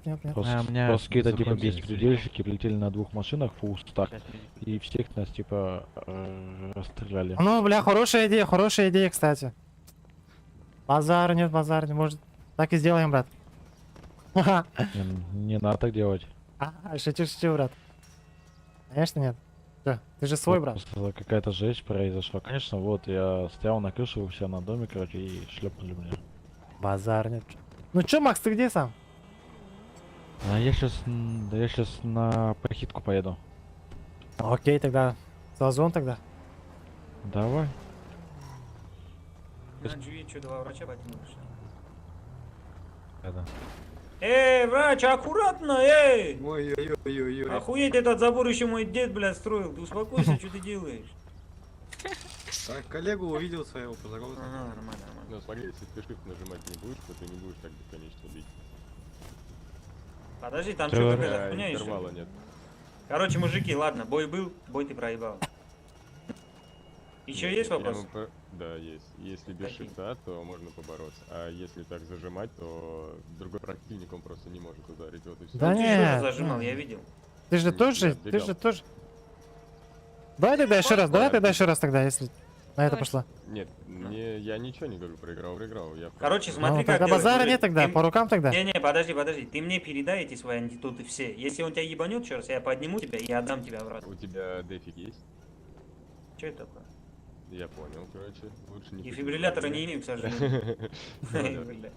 [SPEAKER 11] какие-то, типа, беспредельщики прилетели на 2 машинах в Устак и всех нас, типа, расстреляли.
[SPEAKER 2] Ну, бля, хорошая идея, кстати. Базар нет, может, так и сделаем, брат. Ха-ха.
[SPEAKER 11] Не надо так делать.
[SPEAKER 2] Шучу, брат. Конечно нет. Чё, ты же свой, брат.
[SPEAKER 11] Просто какая-то жесть произошла. Конечно, вот, я стоял на крыше у себя на доме, короче, и шлепнули меня.
[SPEAKER 2] Базар нет. Ну чё, Макс, ты где сам?
[SPEAKER 11] Я сейчас на похитку поеду.
[SPEAKER 2] Окей, тогда. Созвон тогда.
[SPEAKER 11] Давай.
[SPEAKER 6] На Джуи что, 2 врача поднимешь?
[SPEAKER 11] Да.
[SPEAKER 6] Врач, аккуратно, эй!
[SPEAKER 13] Ой.
[SPEAKER 6] Охуеть, этот забор еще мой дед, блядь, строил. Ты успокойся, что ты делаешь?
[SPEAKER 13] Так, коллегу увидел своего, поздоровался.
[SPEAKER 6] Ага, нормально.
[SPEAKER 5] Ну, смотри, если ты shift нажимать не будешь, то ты не будешь так бесконечно бить.
[SPEAKER 6] Подожди, там что какая-то хуйня
[SPEAKER 5] Интервала
[SPEAKER 6] еще?
[SPEAKER 5] нет.
[SPEAKER 6] Короче, мужики, ладно, бой был, бой ты проебал. Еще есть вопрос?
[SPEAKER 5] Да, есть. Если без
[SPEAKER 6] Какие?
[SPEAKER 5] шифта, то можно побороться. А если так зажимать, то другой противник он просто не может ударить. Вот и все.
[SPEAKER 2] Да
[SPEAKER 6] Ну, ты же
[SPEAKER 2] нет.
[SPEAKER 6] тоже зажимал, я видел.
[SPEAKER 2] Ты же тоже. Давай тогда еще раз тогда, если на это пошло.
[SPEAKER 5] Нет, я ничего не говорю, проиграл. Я
[SPEAKER 6] Короче,
[SPEAKER 2] Ну,
[SPEAKER 6] смотри, как
[SPEAKER 2] тогда
[SPEAKER 6] делать,
[SPEAKER 2] базара
[SPEAKER 6] мужик.
[SPEAKER 2] нет тогда,
[SPEAKER 6] Ты-
[SPEAKER 2] по рукам тогда.
[SPEAKER 6] Не, подожди. Ты мне передай эти свои антитуты все. Если он тебя ебанет еще раз, я подниму тебя и отдам тебя обратно.
[SPEAKER 5] У тебя дефик есть?
[SPEAKER 6] Что это такое?
[SPEAKER 5] Я понял, короче. Лучше не
[SPEAKER 6] Дефибриллятора не имеем, к сожалению. Бля.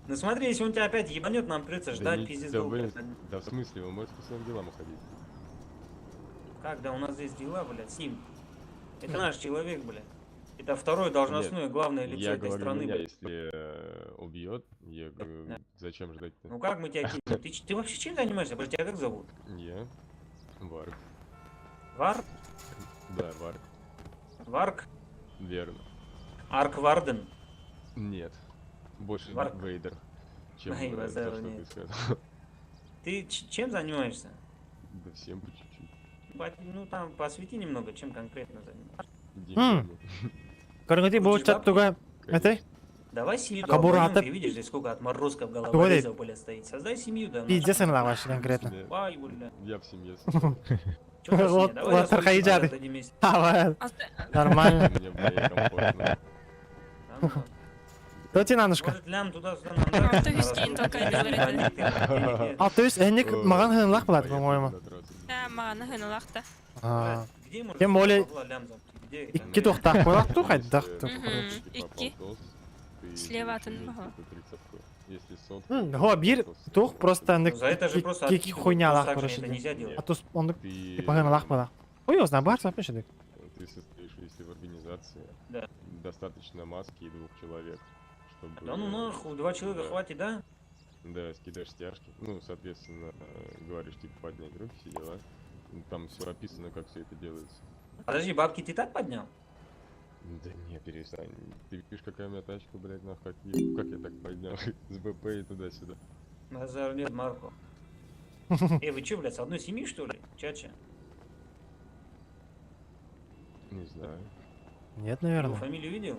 [SPEAKER 6] Ну смотри, если он тебя опять ебанет, нам придется ждать пиздец долго.
[SPEAKER 5] Да в смысле, вы можете по своим делам уходить.
[SPEAKER 6] Как, да у нас здесь дела, блядь, с ним. Это наш человек, блядь. Это второе должностное главное лицо
[SPEAKER 5] Я
[SPEAKER 6] этой
[SPEAKER 5] говорю,
[SPEAKER 6] страны,
[SPEAKER 5] меня
[SPEAKER 6] блядь.
[SPEAKER 5] если убьет, я говорю, зачем ждать-то?
[SPEAKER 6] Ну как мы тебя кинем? Ты вообще чем занимаешься? Подожди, тебя как зовут?
[SPEAKER 5] Я? Варк.
[SPEAKER 6] Вар?
[SPEAKER 5] Да, Варк.
[SPEAKER 6] Варк?
[SPEAKER 5] Верно.
[SPEAKER 6] Арк Варден?
[SPEAKER 5] Нет. Больше
[SPEAKER 6] Варк.
[SPEAKER 5] Вейдер, чем
[SPEAKER 6] Ай,
[SPEAKER 5] то,
[SPEAKER 6] базара
[SPEAKER 5] что ты
[SPEAKER 6] нет.
[SPEAKER 5] сказал.
[SPEAKER 6] Ты чем занимаешься?
[SPEAKER 5] Да всем по чуть-чуть.
[SPEAKER 6] Ну там посвяти немного, чем конкретно занимаешься.
[SPEAKER 5] Деньгами.
[SPEAKER 2] Көргөтү бул чат туга. Это?
[SPEAKER 6] Давай семью
[SPEAKER 2] Кабура
[SPEAKER 6] долбанем,
[SPEAKER 2] атып-
[SPEAKER 6] ты видишь здесь сколько отморозков
[SPEAKER 2] Туга
[SPEAKER 6] головорезов, блядь, стоит. Создай семью, да.
[SPEAKER 2] Пиздец она вообще конкретно.
[SPEAKER 6] Ай, бля.
[SPEAKER 5] Я в семье.
[SPEAKER 6] Чё за семья?
[SPEAKER 2] Вот
[SPEAKER 6] Давай я свою
[SPEAKER 2] проходите,
[SPEAKER 6] семью
[SPEAKER 2] ты.
[SPEAKER 6] отдадим вместе.
[SPEAKER 2] Нормально.
[SPEAKER 5] Мне в моей комфортно.
[SPEAKER 6] Да ну ладно.
[SPEAKER 2] То тебе нанушка.
[SPEAKER 6] Может, лям туда-сюда нам нравится,
[SPEAKER 10] то есть кейін толкай береді.
[SPEAKER 2] А то есть энник маған хынлак булат, по-моему.
[SPEAKER 10] Маған хыналақ та.
[SPEAKER 2] А.
[SPEAKER 6] Где можно
[SPEAKER 2] Тем более
[SPEAKER 6] бабла лям заплатить? Где?
[SPEAKER 2] икки тоқтак койлак ту хайдак.
[SPEAKER 10] Икки. Слева атын баға.
[SPEAKER 5] Если сон.
[SPEAKER 2] Го бир тух просто
[SPEAKER 6] Ну, за это же просто
[SPEAKER 2] кики
[SPEAKER 6] откидывать,
[SPEAKER 2] хуйнялах,
[SPEAKER 6] просто так же
[SPEAKER 2] короче.
[SPEAKER 6] это нельзя делать.
[SPEAKER 2] А то он
[SPEAKER 5] Ты,
[SPEAKER 2] типа хынлак була. Хуй его знает, барса пишет.
[SPEAKER 5] Ты состоишь, если в организации,
[SPEAKER 6] Да.
[SPEAKER 5] достаточно маски и 2 человек, чтобы...
[SPEAKER 6] Да ну нахуй, 2 человека
[SPEAKER 5] Да.
[SPEAKER 6] хватит, да?
[SPEAKER 5] Да, скидаешь стяжки. Ну, соответственно, говоришь, типа, поднять руки, все дела. Там все описано, как все это делается.
[SPEAKER 6] Подожди, бабки ты так поднял?
[SPEAKER 5] Да не, перестань. Ты видишь, какая у меня тачка, блядь, нахуй. Как я так поднял? С БП и туда-сюда.
[SPEAKER 6] Назар нет, Марко. Вы чё, блядь, с одной семьи, что ли? Чача?
[SPEAKER 5] Не знаю.
[SPEAKER 1] Нет,
[SPEAKER 6] Его
[SPEAKER 1] наверное.
[SPEAKER 6] фамилию видел?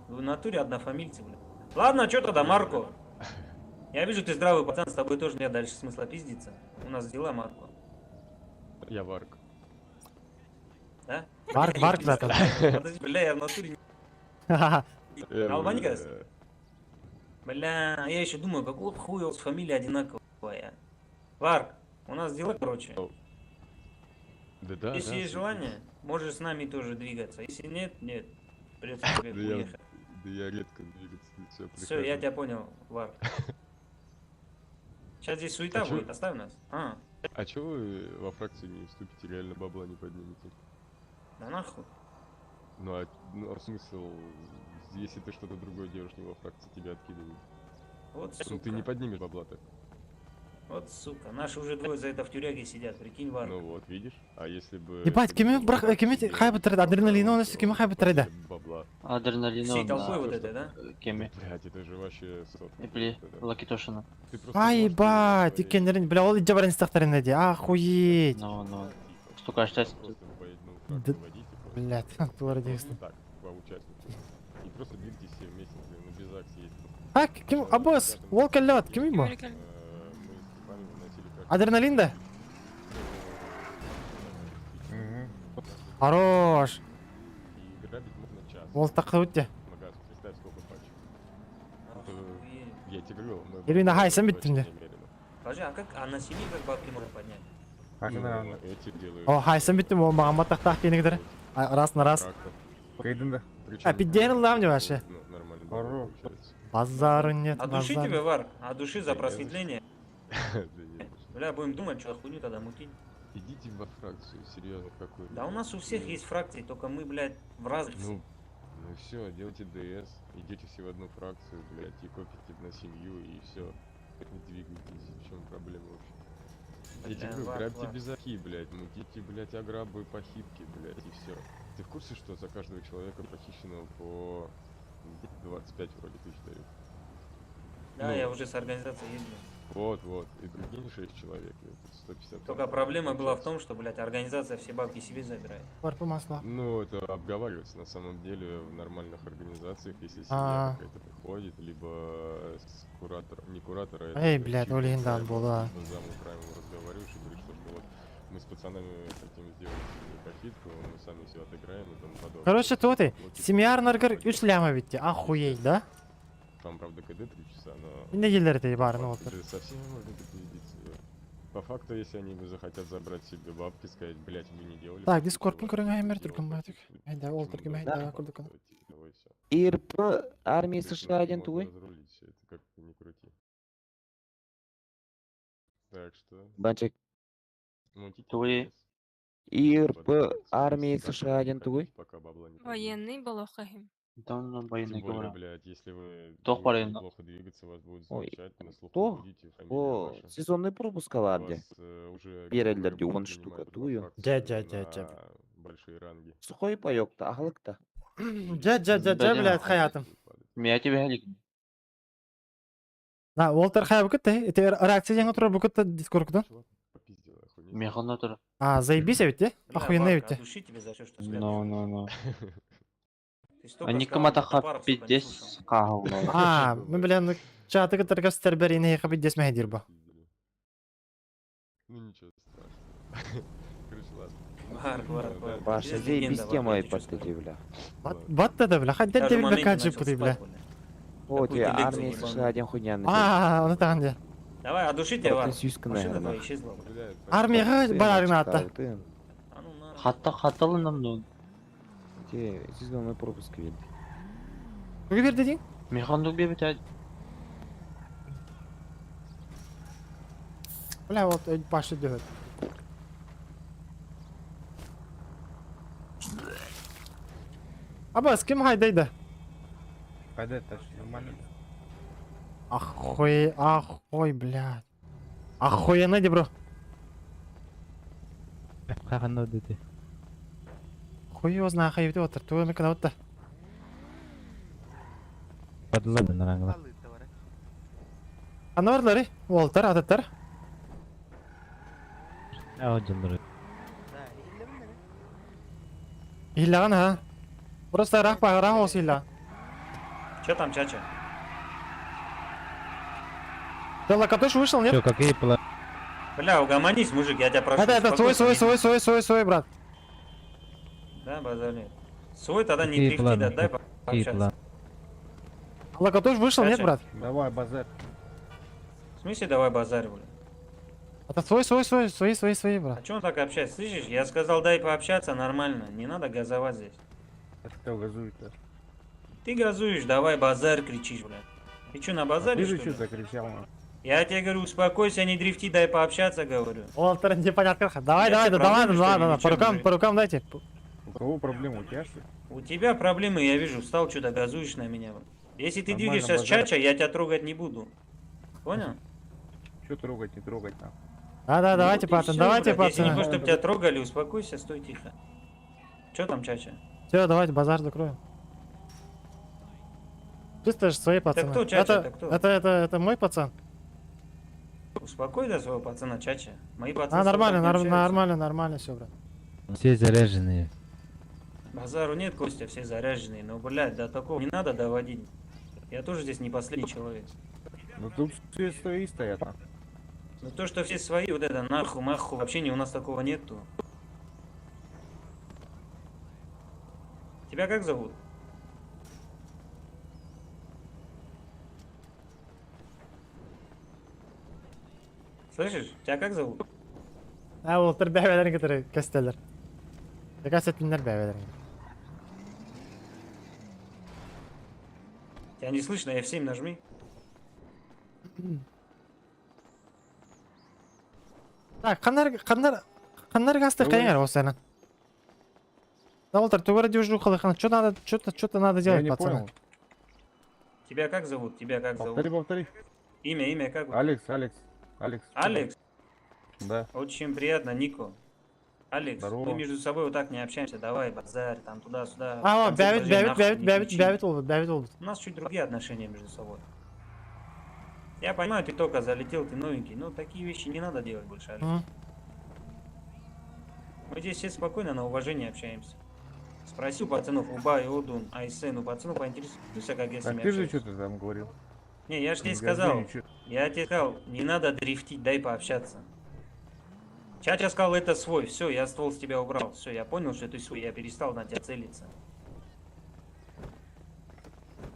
[SPEAKER 6] Вы в натуре однофамильцы, блядь. Ладно, чё тогда, Марко? Я вижу, ты здравый пацан, с тобой тоже нет дальше смысла пиздиться. У нас дела, Марко.
[SPEAKER 5] Я Варк.
[SPEAKER 6] Да?
[SPEAKER 1] Варк, брат.
[SPEAKER 6] Подожди, бля, я в натуре... Албаника?
[SPEAKER 5] Э,
[SPEAKER 6] Бля, я еще думаю, какого хуя у вас фамилия одинаковая. Варк, у нас дела, короче.
[SPEAKER 5] Да,
[SPEAKER 6] Если
[SPEAKER 5] да,
[SPEAKER 6] есть
[SPEAKER 5] всё
[SPEAKER 6] желание, можешь с нами тоже двигаться. Если нет, нет. Придется тебе
[SPEAKER 5] Да я,
[SPEAKER 6] уехать.
[SPEAKER 5] да я редко двигаться,
[SPEAKER 6] Все, я тебя понял, Варк. Сейчас здесь суета
[SPEAKER 5] А чё-
[SPEAKER 6] будет, оставь нас.
[SPEAKER 5] А чё вы во фракцию не вступите, реально бабла не поднимете?
[SPEAKER 6] Да нахуй.
[SPEAKER 5] Ну а смысл, если ты что-то другое делаешь, не во фракции, тебя откидывают.
[SPEAKER 6] Вот
[SPEAKER 5] Ну ты не
[SPEAKER 6] сука.
[SPEAKER 5] поднимешь бабла-то.
[SPEAKER 6] Вот сука. Наши уже двое за это в тюряге сидят, прикинь, Варк.
[SPEAKER 5] Ну вот, видишь? А если бы...
[SPEAKER 1] Ебать, кими хай бітіреді, адреналіні оны кими хай бітіреді.
[SPEAKER 5] Бабла.
[SPEAKER 7] Адреналин.
[SPEAKER 6] Всей толпой вот это, да?
[SPEAKER 7] Кеме.
[SPEAKER 5] Блять, это же вообще сот.
[SPEAKER 7] Эпли, Лакитошина.
[SPEAKER 5] Ты просто
[SPEAKER 1] Ай,
[SPEAKER 5] можешь
[SPEAKER 1] ебать,
[SPEAKER 5] своей-
[SPEAKER 1] икендерін, бля, ол иджа баран истақтарын эди, охуеть.
[SPEAKER 7] Ну. Столько счастья.
[SPEAKER 5] Просто выводить, ну,
[SPEAKER 1] Да-
[SPEAKER 5] фракцию водите, просто
[SPEAKER 1] Блядь, тура дейсің.
[SPEAKER 5] так, по участнику. И просто двигайтесь все вместе, например, на без акции есть.
[SPEAKER 1] А, ким, абос, ол кәлләт, ким ибо?
[SPEAKER 5] Мы с Степаном выносили как...
[SPEAKER 1] Адреналин да? Хорош.
[SPEAKER 5] И грабить можно час.
[SPEAKER 1] Ол тақы өтте.
[SPEAKER 5] Магаз, представь, сколько пачек.
[SPEAKER 6] Охуеть.
[SPEAKER 5] Я тебе говорил, мы...
[SPEAKER 1] Ирина,
[SPEAKER 5] мы
[SPEAKER 1] хай, сам
[SPEAKER 5] очень
[SPEAKER 1] биттің де.
[SPEAKER 5] немерено.
[SPEAKER 6] Скажи, а на семье как бабки можно поднять?
[SPEAKER 5] Ну, эти делают...
[SPEAKER 1] О, хайсан биттім, ол маған матақтақ кенігдір. Раз на раз.
[SPEAKER 5] трактор.
[SPEAKER 11] Кайдында.
[SPEAKER 5] Причём,
[SPEAKER 1] А, пидерил нам не вообще.
[SPEAKER 5] Ну, нормально
[SPEAKER 11] Хорош.
[SPEAKER 5] получается.
[SPEAKER 1] Базару нет,
[SPEAKER 6] От души
[SPEAKER 1] базар.
[SPEAKER 6] тебе, Варк? От души за
[SPEAKER 5] Да,
[SPEAKER 6] просветление?
[SPEAKER 5] Да нет.
[SPEAKER 6] Бля, будем думать, что хуйню тогда мутить.
[SPEAKER 5] Идите во фракцию, серьезно, какой.
[SPEAKER 6] Да у нас у всех есть фракции, только мы, блядь, в разных.
[SPEAKER 5] Ну все, делайте ДС, идете все в одну фракцию, блядь, и копите на семью, и все. Не двигайтесь, в чем проблема вообще? Я тебе говорю,
[SPEAKER 6] Варк,
[SPEAKER 5] грабьте
[SPEAKER 6] Варк.
[SPEAKER 5] безаки, блядь, мутите, блядь, ограбы, похитки, блядь, и все. Ты в курсе, что за каждого человека похищенного по 25 вроде тысяч дают?
[SPEAKER 6] Да,
[SPEAKER 5] Ну.
[SPEAKER 6] я уже с организацией ездил.
[SPEAKER 5] Вот, и другие 6 человек, это 150.
[SPEAKER 6] Только проблема была в том, что, блядь, организация все бабки себе забирает.
[SPEAKER 1] Барпы масло.
[SPEAKER 5] Ну, это обговаривается на самом деле в нормальных организациях, если
[SPEAKER 1] А.
[SPEAKER 5] семья какая-то приходит, либо с куратором, не куратора,
[SPEAKER 1] Эй, блядь,
[SPEAKER 5] чьим-то
[SPEAKER 1] Олегиндан
[SPEAKER 5] праймом,
[SPEAKER 1] был, да.
[SPEAKER 5] с замом праймом разговариваешь и говоришь, что вот мы с пацанами хотим сделать себе похитку, мы сами все отыграем и тому подобное.
[SPEAKER 1] Короче, то ты,
[SPEAKER 5] Вот, типа,
[SPEAKER 1] семьярнаргар
[SPEAKER 5] вот,
[SPEAKER 1] 3 ляма битти, охуеть, да?
[SPEAKER 5] Там, правда, КД 3 часа, но...
[SPEAKER 1] Не келер ты, бар, ну вот.
[SPEAKER 5] Да со всеми можно допиздиться. По факту, если они бы захотят забрать себе бабки, сказать, блять, вы не делали...
[SPEAKER 1] Так,
[SPEAKER 5] что-то,
[SPEAKER 1] Discord'un
[SPEAKER 5] вот,
[SPEAKER 1] көріңе
[SPEAKER 5] делал
[SPEAKER 1] әмір түркім бәтік.
[SPEAKER 5] похитку,
[SPEAKER 1] Айда, ол
[SPEAKER 5] почему
[SPEAKER 1] түркім
[SPEAKER 5] бы,
[SPEAKER 1] айда,
[SPEAKER 5] да,
[SPEAKER 1] күрдікін.
[SPEAKER 5] вот, типа того и всё.
[SPEAKER 11] ИРП армии
[SPEAKER 5] То есть,
[SPEAKER 11] США
[SPEAKER 5] ну,
[SPEAKER 11] агент
[SPEAKER 5] можно
[SPEAKER 11] увы.
[SPEAKER 5] разрулить всё это, как ни крути. Так что,
[SPEAKER 11] Банчик.
[SPEAKER 5] мутите
[SPEAKER 7] Туи.
[SPEAKER 5] ДС.
[SPEAKER 11] ИРП
[SPEAKER 5] Подумайте,
[SPEAKER 11] армии
[SPEAKER 5] если так
[SPEAKER 11] США
[SPEAKER 5] не
[SPEAKER 11] агент увы.
[SPEAKER 5] хотите, пока бабла не поднимет.
[SPEAKER 10] Военный Балохахим.
[SPEAKER 7] Там на
[SPEAKER 5] Тем
[SPEAKER 7] военный
[SPEAKER 5] более,
[SPEAKER 7] говорю.
[SPEAKER 5] блядь, если вы
[SPEAKER 7] Тох
[SPEAKER 5] будете
[SPEAKER 7] парень,
[SPEAKER 5] неплохо двигаться, вас будут
[SPEAKER 11] Ой,
[SPEAKER 5] замечать, на слуху
[SPEAKER 11] то,
[SPEAKER 5] будете, фамилия
[SPEAKER 11] О,
[SPEAKER 5] ваша.
[SPEAKER 11] сезонный пропуск аларди.
[SPEAKER 5] Вас уже
[SPEAKER 11] Берелер
[SPEAKER 5] КВР
[SPEAKER 11] дюван
[SPEAKER 5] будет
[SPEAKER 11] штука
[SPEAKER 5] принимать во
[SPEAKER 11] тую.
[SPEAKER 5] фракцию
[SPEAKER 1] Дя.
[SPEAKER 5] на большие ранги.
[SPEAKER 11] Сухой паёк-то, ағылық-та.
[SPEAKER 1] Джа, блядь, хаятым.
[SPEAKER 7] Меня тебе галик.
[SPEAKER 1] На, Уолтер хая букетте, это реакция жаңа тұра букетте Discord'да.
[SPEAKER 5] Чувак, попиздил, охуеть.
[SPEAKER 7] Механа тұр.
[SPEAKER 1] А, заебись битти,
[SPEAKER 6] Бля,
[SPEAKER 1] охуенная
[SPEAKER 6] Варк,
[SPEAKER 1] битти.
[SPEAKER 6] от души тебе за все, что скажешь.
[SPEAKER 7] Ну.
[SPEAKER 6] Ты столько
[SPEAKER 7] Они
[SPEAKER 6] сказал,
[SPEAKER 7] кому-то
[SPEAKER 6] что пару, сука, не
[SPEAKER 7] пиздец
[SPEAKER 6] слушал.
[SPEAKER 7] кагал.
[SPEAKER 1] А, мы, блин, чаты, которые стербери не хабит дес мехдирба.
[SPEAKER 5] Пиздили. Ну ничего страшного. Короче, ладно.
[SPEAKER 6] Варк.
[SPEAKER 11] Ваша
[SPEAKER 6] Ты
[SPEAKER 11] здесь
[SPEAKER 6] легенда,
[SPEAKER 11] без темы
[SPEAKER 6] Варк,
[SPEAKER 11] ай
[SPEAKER 6] я тебе чё
[SPEAKER 11] подтати,
[SPEAKER 6] скажу.
[SPEAKER 11] бля.
[SPEAKER 1] Бат да, бля, хоть
[SPEAKER 6] Даже
[SPEAKER 1] дядя
[SPEAKER 6] в
[SPEAKER 1] бля
[SPEAKER 6] моменте
[SPEAKER 1] каджи
[SPEAKER 6] начал
[SPEAKER 1] путай, бля.
[SPEAKER 6] спать, бля.
[SPEAKER 11] О, тебе
[SPEAKER 6] Какую-то
[SPEAKER 11] армия
[SPEAKER 6] лекцию
[SPEAKER 11] США один хуйня
[SPEAKER 1] А, он это где?
[SPEAKER 6] Давай, от души тебя, Варк.
[SPEAKER 11] Сюська,
[SPEAKER 6] Машина
[SPEAKER 11] наверное.
[SPEAKER 6] твоя исчезла. бля.
[SPEAKER 5] Блядь,
[SPEAKER 1] Армияға барарыңатта.
[SPEAKER 6] А ну на.
[SPEAKER 7] Хатталы нам.
[SPEAKER 11] Те сезонный пропуск вел.
[SPEAKER 1] Куге берді дейін?
[SPEAKER 7] Механдук бебет.
[SPEAKER 1] Бля, вот башы дөт. Абас, кім хайдайды?
[SPEAKER 13] Пойдет, нормально.
[SPEAKER 1] Ахуй, блядь. Охуенно, бро.
[SPEAKER 11] Қағанда деді.
[SPEAKER 1] Хуй его знает, хай отыр. Туы мекана отта.
[SPEAKER 11] Падылады нараңла.
[SPEAKER 1] Аны барлары? Олтар, ататтар.
[SPEAKER 11] Ау жылдыры.
[SPEAKER 1] Иллаган, а? Просто рах осы илла.
[SPEAKER 6] Че там, чача?
[SPEAKER 1] Ты локотош вышел, нет?
[SPEAKER 11] Чё, какие планы?
[SPEAKER 6] Бля, угомонись, мужик, я тебя прошу.
[SPEAKER 1] Это свой, брат.
[SPEAKER 6] Да, базарный. Свой тогда не
[SPEAKER 11] Какие
[SPEAKER 6] тряхти,
[SPEAKER 11] планы?
[SPEAKER 6] да, дай
[SPEAKER 11] Какие
[SPEAKER 6] пообщаться.
[SPEAKER 11] планы?
[SPEAKER 1] Локотош вышел, нет,
[SPEAKER 6] Чача?
[SPEAKER 1] брат?
[SPEAKER 13] Давай, базар.
[SPEAKER 6] В смысле давай базарь, бля?
[SPEAKER 1] Это свои, брат.
[SPEAKER 6] А чё он так общается? Слышишь, я сказал дай пообщаться нормально, не надо газовать здесь.
[SPEAKER 13] А кто газует-то?
[SPEAKER 6] Ты газуешь, давай базар кричишь, бля. Ты чё, на
[SPEAKER 13] Ты
[SPEAKER 6] базаре,
[SPEAKER 13] же
[SPEAKER 6] что ли?
[SPEAKER 13] что закричал?
[SPEAKER 6] Я тебе говорю, успокойся, не дрифти, дай пообщаться, говорю.
[SPEAKER 1] Олтар, непонятно. Давай,
[SPEAKER 6] Я тебе проблемы, что ли, или чё,
[SPEAKER 1] по рукам дайте.
[SPEAKER 13] У кого проблема? У тебя что ли?
[SPEAKER 6] У тебя проблемы, я вижу, встал, что-то газуешь на меня. бля. Если ты
[SPEAKER 13] Нормально,
[SPEAKER 6] двигаешься с
[SPEAKER 13] базар.
[SPEAKER 6] чача, я тебя трогать не буду. Понял?
[SPEAKER 13] Что трогать, не трогать нам?
[SPEAKER 1] Да, давайте,
[SPEAKER 6] Вот и
[SPEAKER 1] пацан,
[SPEAKER 6] всё,
[SPEAKER 1] давайте,
[SPEAKER 6] блядь. Если не
[SPEAKER 1] пацаны.
[SPEAKER 6] хочешь, чтобы тебя трогали, успокойся, стой тихо. Чё там, чача?
[SPEAKER 1] Все, давайте, базар закроем. Чисто же свои пацаны.
[SPEAKER 6] кто, Чача, это кто?
[SPEAKER 1] Это мой пацан.
[SPEAKER 6] Успокой да своего пацана, чача. Мои пацаны.
[SPEAKER 1] А,
[SPEAKER 6] с тобой
[SPEAKER 1] нормально,
[SPEAKER 6] так не общаются.
[SPEAKER 1] нормально все, брат.
[SPEAKER 11] Все заряженные.
[SPEAKER 6] Базару нет, Костя, все заряженные. Но, блядь, до такого не надо доводить. Я тоже здесь не последний человек.
[SPEAKER 13] Ну тут все свои стоят. А.
[SPEAKER 6] Но то, что все свои, вот это нахуй, вообще не у нас такого нету. Тебя как зовут? Слышишь? Тебя как зовут?
[SPEAKER 1] Олтар бәбәләрен кетер, кәстәләр. Кәсәтеннәр бәбәләрен.
[SPEAKER 6] Тебя не слышно, F7 нажми.
[SPEAKER 1] Так, қандар гасты қайыңар осы әнін. Да, Олтар, ты вроде уже ухал, что-то надо
[SPEAKER 13] Я
[SPEAKER 1] делать,
[SPEAKER 13] не
[SPEAKER 1] пацаны.
[SPEAKER 13] понял.
[SPEAKER 6] Тебя как зовут? Тебя как зовут?
[SPEAKER 13] Повтори.
[SPEAKER 6] Имя как?
[SPEAKER 13] Алекс.
[SPEAKER 6] Алекс?
[SPEAKER 13] Да.
[SPEAKER 6] Очень приятно, Нико. Алекс,
[SPEAKER 13] Здорово.
[SPEAKER 6] мы между собой вот так не общаемся. Давай, базарь, там туда-сюда. В
[SPEAKER 1] А,
[SPEAKER 6] конце подожди, нахуй не кричи.
[SPEAKER 1] бәбит ол.
[SPEAKER 6] У нас чуть другие отношения между собой. Я понимаю, ты только залетел, ты новенький, но такие вещи не надо делать больше, Алекс. Мы здесь все спокойно на уважение общаемся. Спроси у пацанов, Убай, Одун, Айсен, у пацанов поинтересуйся, как я с
[SPEAKER 13] Так
[SPEAKER 6] ними
[SPEAKER 13] ты же
[SPEAKER 6] общаюсь.
[SPEAKER 13] что-то там говорил.
[SPEAKER 6] Не, я же тебе
[SPEAKER 13] Не
[SPEAKER 6] сказал.
[SPEAKER 13] газуй, ничего.
[SPEAKER 6] Я тебе сказал, не надо дрифтить, дай пообщаться. Чача сказал, это свой, все, я ствол с тебя убрал. Все, я понял, что ты свой, я перестал на тебя целиться.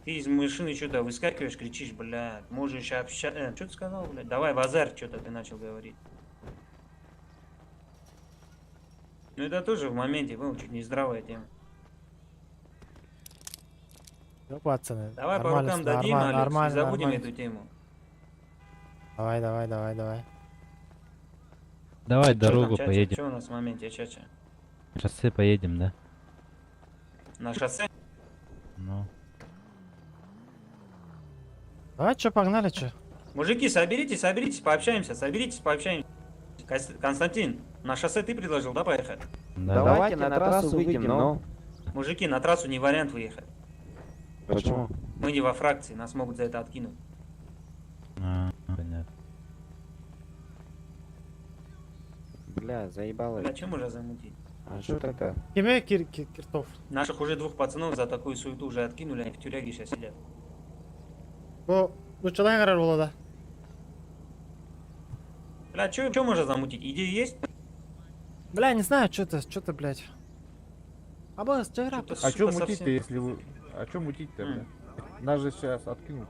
[SPEAKER 6] Ты из машины что-то выскакиваешь, кричишь, блядь, можешь общаться. Что ты сказал, блядь? Давай, базар, что-то ты начал говорить. Ну это тоже в моменте, был чуть не здравая тема.
[SPEAKER 1] Ну, пацаны.
[SPEAKER 6] Давай по рукам дадим, Алекс, и забудем эту тему.
[SPEAKER 1] Давай.
[SPEAKER 11] Давай
[SPEAKER 6] Чё там,
[SPEAKER 11] дорогу
[SPEAKER 6] Чача?
[SPEAKER 11] поедем.
[SPEAKER 6] Чё у нас в моменте, Чача?
[SPEAKER 11] Шоссе поедем, да?
[SPEAKER 6] На шоссе?
[SPEAKER 11] Ну.
[SPEAKER 1] Давай, что, погнали, что?
[SPEAKER 6] Мужики, соберитесь, пообщаемся, Константин, на шоссе ты предложил, да, поехать?
[SPEAKER 11] Да. Давайте
[SPEAKER 13] на трассу выйдем, но...
[SPEAKER 6] Мужики, на трассу не вариант выехать.
[SPEAKER 11] Почему?
[SPEAKER 6] Мы не во фракции, нас могут за это откинуть.
[SPEAKER 11] Понятно.
[SPEAKER 13] Бля, заебало.
[SPEAKER 6] Бля, чем уже замутить?
[SPEAKER 13] А что тогда?
[SPEAKER 1] Кеме киртов.
[SPEAKER 6] Наших уже 2 пацанов за такую суету уже откинули, они в тюряге сейчас сидят.
[SPEAKER 1] Bu человек карар болады.
[SPEAKER 6] Бля, что можно замутить? Идеи есть?
[SPEAKER 1] Бля, не знаю, что-то, блядь. А босс, чайра.
[SPEAKER 6] Что-то
[SPEAKER 13] А что
[SPEAKER 6] сука
[SPEAKER 13] мутить-то,
[SPEAKER 6] совсем.
[SPEAKER 13] если вы... А что мутить-то, бля? Нас же сейчас откинут.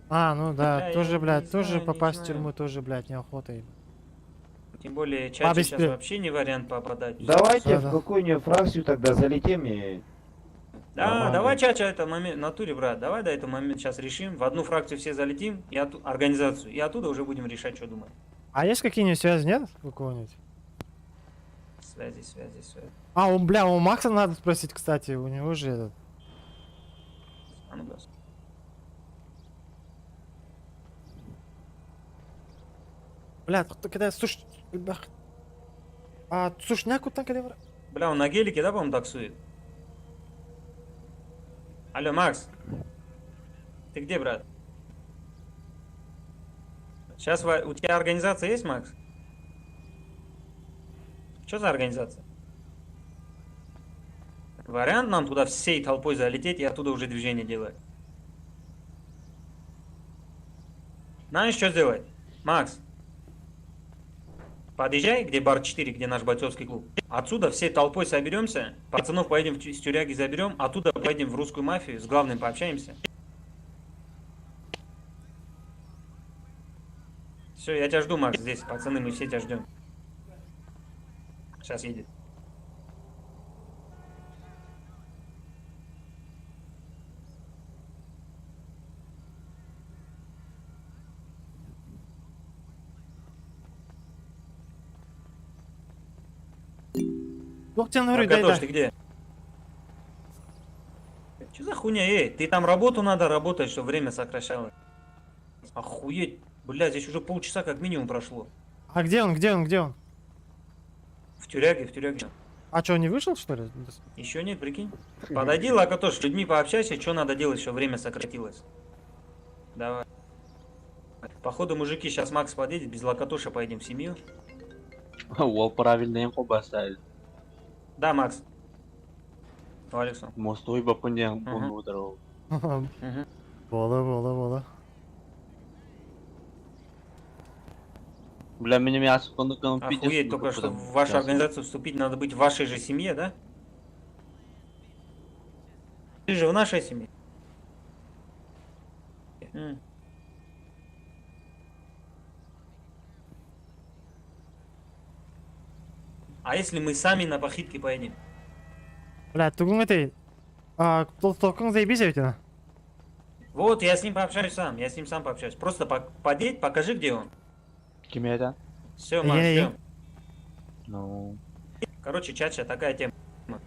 [SPEAKER 1] А, ну да,
[SPEAKER 6] Бля,
[SPEAKER 1] тоже,
[SPEAKER 6] я
[SPEAKER 1] блядь,
[SPEAKER 6] не
[SPEAKER 1] тоже
[SPEAKER 6] знаю, не
[SPEAKER 1] попасть в
[SPEAKER 6] знаю.
[SPEAKER 1] тюрьму тоже, блядь, неохота.
[SPEAKER 6] Тем более, чаще
[SPEAKER 1] Бабе
[SPEAKER 6] сейчас
[SPEAKER 1] спи.
[SPEAKER 6] вообще не вариант попадать.
[SPEAKER 13] Давайте
[SPEAKER 1] Да.
[SPEAKER 13] в какую-нибудь фракцию тогда залетим и...
[SPEAKER 6] Да,
[SPEAKER 13] Нормально.
[SPEAKER 6] давай, Чача, это момент, натуре, брат, давай до этого момента сейчас решим. В одну фракцию все залетим, и организацию, и оттуда уже будем решать, что думать.
[SPEAKER 1] А есть какие-нибудь связи, нет? У кого-нибудь?
[SPEAKER 6] Связи.
[SPEAKER 1] А, у Макса надо спросить, кстати, у него же этот...
[SPEAKER 6] А ну, газ.
[SPEAKER 1] Блядь, кто когда суш... бах. А сушняк вот там когда...
[SPEAKER 6] Бля, он на гелике, да, по-моему, таксует? Алло, Макс. Ты где, брат? Сейчас у тебя организация есть, Макс? Что за организация? Вариант нам туда всей толпой залететь и оттуда уже движение делать. Знаешь, что сделать? Макс, подъезжай, где бар 4, где наш бойцовский клуб. Отсюда всей толпой соберемся, пацанов поедем в тюряги заберем, оттуда поедем в русскую мафию, с главным пообщаемся. Все, я тебя жду, Макс, здесь, пацаны, мы все тебя ждем. Сейчас едет.
[SPEAKER 1] Локтян,
[SPEAKER 6] ты где? Что за хуйня, ты там работу надо работать, чтобы время сокращалось. Охуеть, блядь, здесь уже полчаса как минимум прошло.
[SPEAKER 1] А где он?
[SPEAKER 6] В тюряге.
[SPEAKER 1] А что, не вышел, что ли?
[SPEAKER 6] Еще нет, прикинь. Подойди, Лакатош, с людьми пообщайся, что надо делать, чтобы время сократилось. Давай. Походу, мужики, сейчас Макс подъедет, без Лакатоша поедем в семью.
[SPEAKER 7] О, правильно инфу поставили.
[SPEAKER 6] Да, Макс. Алексу.
[SPEAKER 7] Мостовой бапунян бунду дорогу.
[SPEAKER 1] Вола.
[SPEAKER 7] Бля, меня мясо кондуком
[SPEAKER 6] Охуеть, только что в вашу организацию вступить надо быть в вашей же семье, да? Ты же в нашей семье. А если мы сами на похитки поедем?
[SPEAKER 1] Бля, тугун этой... толком заебись ведь она.
[SPEAKER 6] Вот, я с ним пообщаюсь сам, пообщаюсь. Просто подеть, покажи, где он.
[SPEAKER 7] Кем это?
[SPEAKER 6] Все, Макс, все.
[SPEAKER 7] Ну...
[SPEAKER 6] Короче, Чача, такая тема.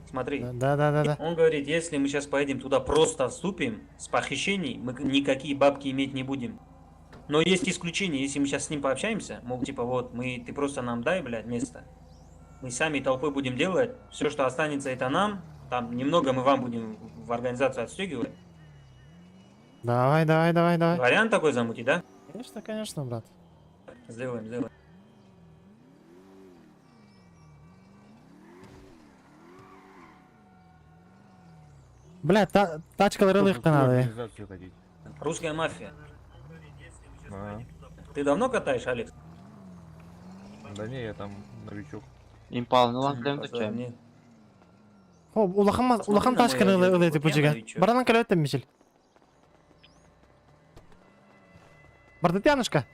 [SPEAKER 6] Смотри.
[SPEAKER 1] Да.
[SPEAKER 6] Он говорит, если мы сейчас поедем туда, просто вступим, с похищений, мы никакие бабки иметь не будем. Но есть исключение, если мы сейчас с ним пообщаемся, мол, типа, вот, ты просто нам дай, блядь, место. Мы сами толпой будем делать, все, что останется, это нам. Там немного мы вам будем в организацию отстегивать.
[SPEAKER 1] Давай.
[SPEAKER 6] Вариант такой замутить, да?
[SPEAKER 1] Конечно, брат.
[SPEAKER 6] Сделаем.
[SPEAKER 1] Бля, тачка рылых надо.
[SPEAKER 6] Русская мафия. Ты давно катаешь, Алекс?
[SPEAKER 5] Да не, я там новичок.
[SPEAKER 7] Импал, ну ладно, прям такая.
[SPEAKER 1] О, улахан тачка рылый ты пучига. Баранан калет мисел. Бардатянушка.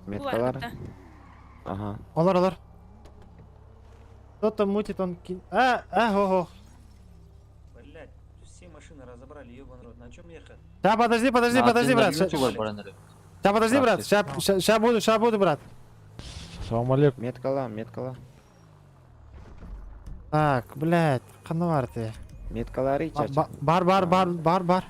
[SPEAKER 11] Меткалар. Ага.
[SPEAKER 1] Олар. Кто-то мутит, он ого.
[SPEAKER 6] Блять, все машины разобрали, ебаный рот. На чем ехать?
[SPEAKER 1] Да, подожди, брат. Да, подожди, брат. Сейчас буду, брат. Салам алейкум.
[SPEAKER 11] Меткала.
[SPEAKER 1] Так, блядь, канвар ты.
[SPEAKER 11] Меткалари, чача.
[SPEAKER 1] Бар.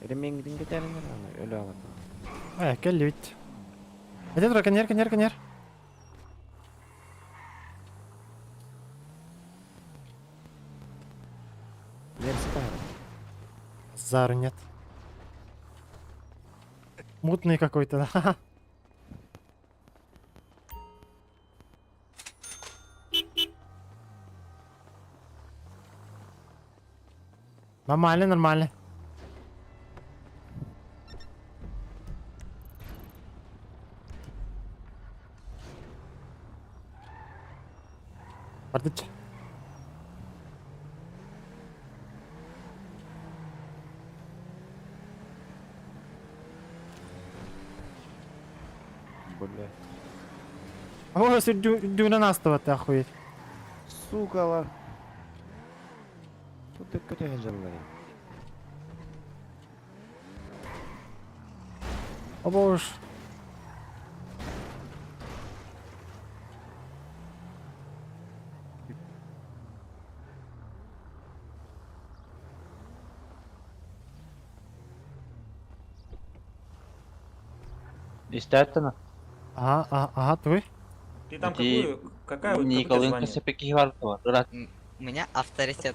[SPEAKER 11] Ремингдин кетерин öyle alın.
[SPEAKER 1] Келли бит. Эте тура, коньер. Зару нет. Мутный какой-то, да? Нормально. Бардыч.
[SPEAKER 11] Бля.
[SPEAKER 1] Ой, если дюна нас-то ты охуеть.
[SPEAKER 11] Сукала. Тут ты көтеге жаллай.
[SPEAKER 1] О боже.
[SPEAKER 7] Истәттіні?
[SPEAKER 1] Ага, твой?
[SPEAKER 6] Ты там
[SPEAKER 7] Эти
[SPEAKER 6] какая вот
[SPEAKER 7] Николаенко
[SPEAKER 6] звание?
[SPEAKER 7] Сепекихиварты бар. Рад.
[SPEAKER 4] У меня авторитет.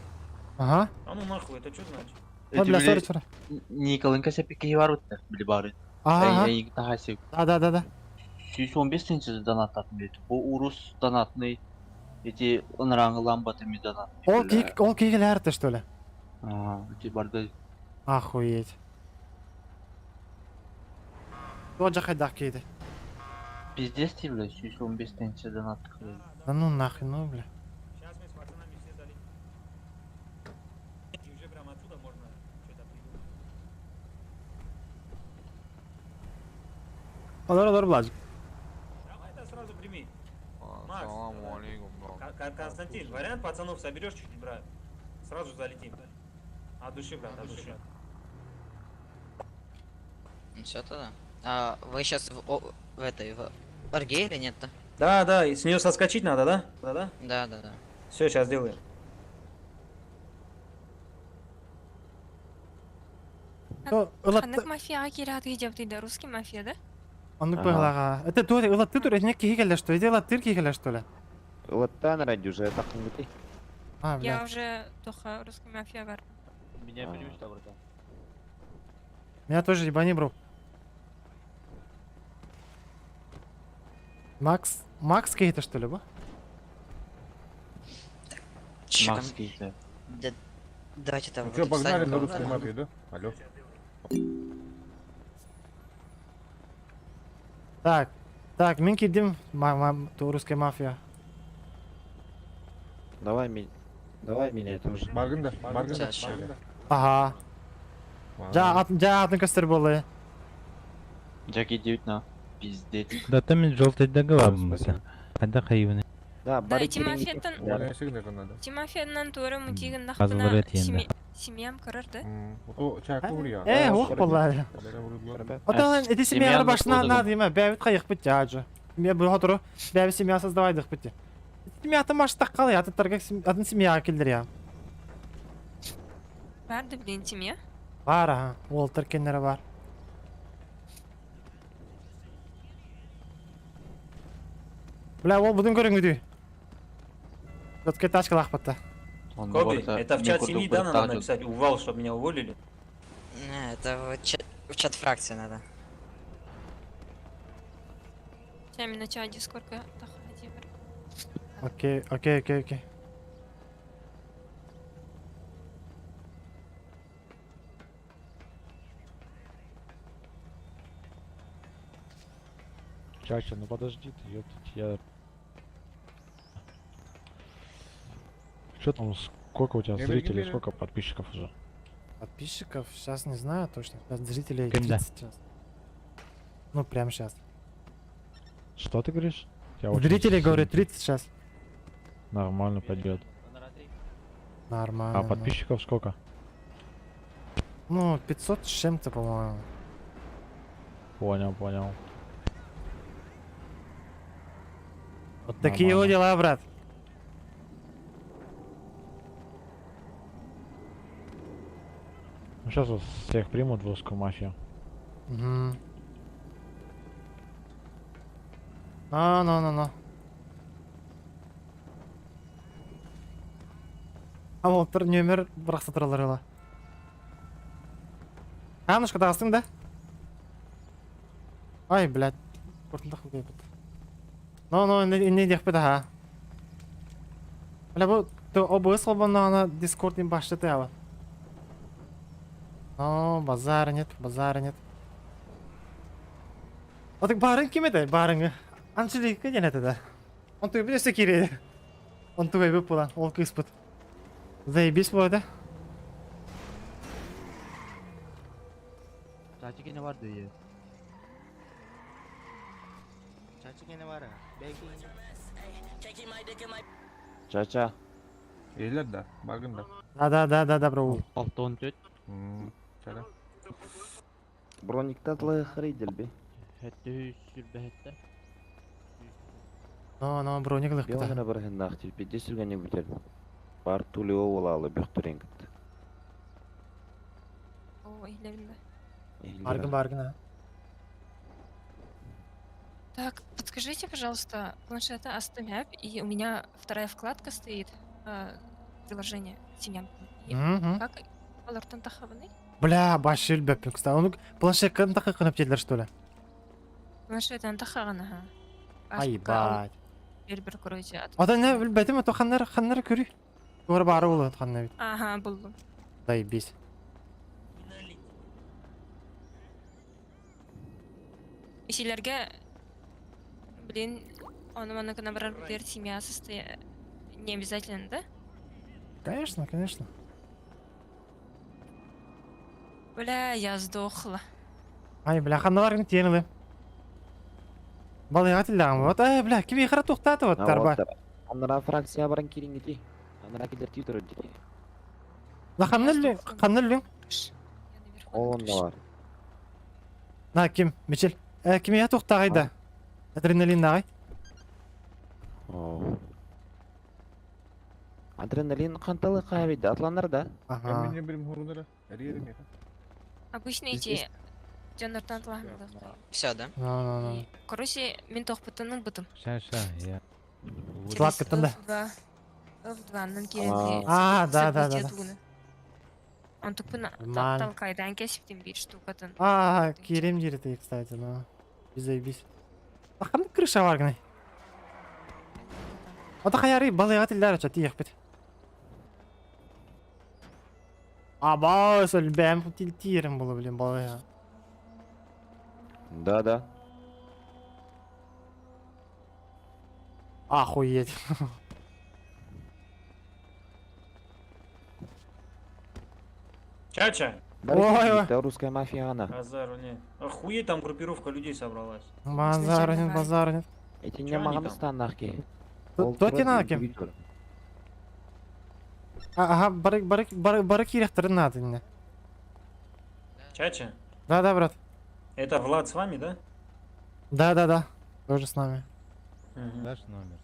[SPEAKER 1] Ага.
[SPEAKER 6] А ну нахуй, это что значит?
[SPEAKER 1] Ой, бля, сори.
[SPEAKER 7] Николаенко Сепекихиварты били бары.
[SPEAKER 1] Ага.
[SPEAKER 7] Әйгі тағасек.
[SPEAKER 1] Да.
[SPEAKER 7] 115 тенче донаттатын бейті. Бұл урус донатный. Эти ыныраңы ламбатыми донатный.
[SPEAKER 1] Ол кейгілерді, что ли?
[SPEAKER 7] Ага, эти барды.
[SPEAKER 1] Охуеть. Тот же хайдақ кейді.
[SPEAKER 7] Пиздец ты, бля, 115 тенче донаттық.
[SPEAKER 1] Да ну нахрен, ну, бля.
[SPEAKER 6] Сейчас мы с пацанами все залетим. И уже прям отсюда можно что-то придумать.
[SPEAKER 1] Olur, Блажик.
[SPEAKER 6] Давай это сразу прими. Макс, Константин, вариант пацанов соберешь чуть-чуть, брат. Сразу залетим. От души, брат, от души.
[SPEAKER 4] Ну все тогда. А вы сейчас в этой в Арге или нет-то?
[SPEAKER 6] Да, и с нее соскочить надо, да? Да.
[SPEAKER 4] Да.
[SPEAKER 6] Все, сейчас сделаем.
[SPEAKER 10] Ханық мафияға келеді деп дейді, русский мафия, да?
[SPEAKER 1] Он пыглага. Это тур, ты тур, не кейгеле, что? Иди латыр кейгеле, что ли?
[SPEAKER 11] Латтан ради уже тақын бітей.
[SPEAKER 1] А,
[SPEAKER 10] Я
[SPEAKER 1] бля.
[SPEAKER 10] уже тоха русский мафия бар.
[SPEAKER 7] Меня білмеш та бұрда.
[SPEAKER 1] Меня тоже ебани, бро. Макс кейті, что ли, ба?
[SPEAKER 7] Макс кейті.
[SPEAKER 4] Давайте там.
[SPEAKER 5] Ну что, погнали на русской мафии, да? Алло.
[SPEAKER 1] Так, мен кидим, русская мафия.
[SPEAKER 11] Давай меня тоже.
[SPEAKER 5] Баргында.
[SPEAKER 1] Ага. Жа атын көстер болды.
[SPEAKER 7] Джаки 9 на. Пиздец.
[SPEAKER 11] Да там мен жолтайда қалабымыз. Қайда қайыбыны. Да,
[SPEAKER 10] Да,
[SPEAKER 11] бар
[SPEAKER 10] Тимофеевнан туры мутигін
[SPEAKER 11] Қазылыр
[SPEAKER 10] нақтына
[SPEAKER 11] ет енді.
[SPEAKER 10] семьям кырыр, да?
[SPEAKER 5] О, чак урия.
[SPEAKER 1] Оқ болды. Отан, эти семья башына надо, ема, бәвіт қайық бітті, аджы. Мен бұл отыру, бәві семья создавайдық бітті. Семья аты маштақ қалы, атын семьяға келдір, я.
[SPEAKER 10] Барды білен семья?
[SPEAKER 1] Бар, аға, ол тіркенлері бар. Бля, ол бұдың көріңгіді. Жотке тачкалақ бітті.
[SPEAKER 6] Коби, это в чат семьи, да, надо написать? Увал, чтобы меня уволили?
[SPEAKER 4] Не, это в чат фракции надо.
[SPEAKER 10] Сами на чат дискорка таходи бар.
[SPEAKER 1] Окей.
[SPEAKER 11] Чача, ну подожди ты, ёптать, я... Что там, сколько у тебя зрителей, сколько подписчиков уже?
[SPEAKER 1] Подписчиков? Сейчас не знаю точно. Зрителей
[SPEAKER 11] Когда?
[SPEAKER 1] 30 сейчас. Ну, прямо сейчас.
[SPEAKER 11] Что ты говоришь? Я очень
[SPEAKER 1] Зрителей, говорю,
[SPEAKER 11] сильно-
[SPEAKER 1] 30 сейчас.
[SPEAKER 11] Нормально пойдет.
[SPEAKER 1] Нормально.
[SPEAKER 11] А подписчиков сколько?
[SPEAKER 1] Ну, 500 с чем-то, по-моему.
[SPEAKER 11] Понял.
[SPEAKER 1] Вот такие вот
[SPEAKER 11] Нормально.
[SPEAKER 1] дела, брат.
[SPEAKER 11] Ну сейчас вот всех примут в русскую мафию.
[SPEAKER 1] Угу. No. А вот нөмір бірақ сатыралар ала. Анушка тағыстың да? Ай, блядь. Құртылдақ бұл кейбіт. No, не дек беді, ха. Бля, бұл OBS қолбанна ана Discord-ин башты тәуі. No, базары нет. Отық барың кем еді? Барыңы. Аншылық кеден әті да. Он туй білесі кереді. Он туй өйбіп болан, ол күйіспіт. Заебись болды.
[SPEAKER 7] Чачи кене барды е.
[SPEAKER 11] Чача.
[SPEAKER 5] Ейлер да, баргында.
[SPEAKER 1] Да, бро.
[SPEAKER 11] 614.
[SPEAKER 5] Чара.
[SPEAKER 11] Броникта тылы хрейдел бе.
[SPEAKER 7] Хәтті сүрбәхетті.
[SPEAKER 1] No, bro, не қылық бұта.
[SPEAKER 11] Беғана барғын нақтил педе сүргәне бүтер. Бар тулы олалы бөқтірен кітті.
[SPEAKER 10] О, илебінде.
[SPEAKER 1] Баргын, а.
[SPEAKER 10] Так, подскажите, пожалуйста, планшета Астемяп, и у меня вторая вкладка стоит, приложение Семьям.
[SPEAKER 1] Мгм.
[SPEAKER 10] Как алартан тахаваны?
[SPEAKER 1] Бля, башы үлбәппін, кстати. Оны планшетканы тақы қынып делдер, что ли?
[SPEAKER 10] Планшеттан тахаган, ага.
[SPEAKER 1] Айбать.
[SPEAKER 10] Бер короче.
[SPEAKER 1] Ада не білбәдім, ато ханнары көрі. Олар бары болады ханна бит.
[SPEAKER 10] Ага, булдум.
[SPEAKER 1] Заебись.
[SPEAKER 10] Исилерге, блин, оны набрать бер семья состоит не обязательно, да?
[SPEAKER 1] Конечно, конечно.
[SPEAKER 10] Бля, я сдохла.
[SPEAKER 1] Ай, бля, ханналарын тиенілі. Балыға тілдіған вот. Ай, бля, кеме қара тоқтаты вот, тарба.
[SPEAKER 11] Анара фракция баран кирин гити. Анара кидер титер гити.
[SPEAKER 1] На ханнал.
[SPEAKER 11] Он да бар.
[SPEAKER 1] На, кем, Мичел. Кеме тоқтағайда. Адреналин нағай.
[SPEAKER 11] Адреналин канталы кайбыды, атланар да.
[SPEAKER 1] Ага.
[SPEAKER 10] Обычно эти жанртан тылахмады.
[SPEAKER 12] Все, да?
[SPEAKER 1] Ну.
[SPEAKER 10] Короче, мен тоқпытының бұтым.
[SPEAKER 11] Ша, я.
[SPEAKER 1] Слад кеттінде.
[SPEAKER 10] F2'нын керенде.
[SPEAKER 1] Да.
[SPEAKER 10] Он тупына
[SPEAKER 1] Нормально.
[SPEAKER 10] толкайдан кесіптен бир штукатын.
[SPEAKER 1] Керем жереті, кстати, ну. Заебись. Қандай крыша бар гіне? Ата қайары балыға тілдері ча тиек бет. Аба, сол бәм тирім болу білем балыға.
[SPEAKER 11] Да.
[SPEAKER 1] Охуеть.
[SPEAKER 6] Чача!
[SPEAKER 1] Ой.
[SPEAKER 11] Это русская мафия, она.
[SPEAKER 6] Базару нет. Охуеть, там группировка людей собралась.
[SPEAKER 1] Базар нет.
[SPEAKER 11] Эти
[SPEAKER 6] Чё
[SPEAKER 11] не
[SPEAKER 6] они там?
[SPEAKER 11] Магамстан нахки.
[SPEAKER 1] Тут не надо кем. Ага, бары керектерін надо не.
[SPEAKER 6] Чача,
[SPEAKER 1] Да, брат.
[SPEAKER 6] это Влад с вами, да?
[SPEAKER 1] Да. Тоже с нами.
[SPEAKER 11] Дашь номер,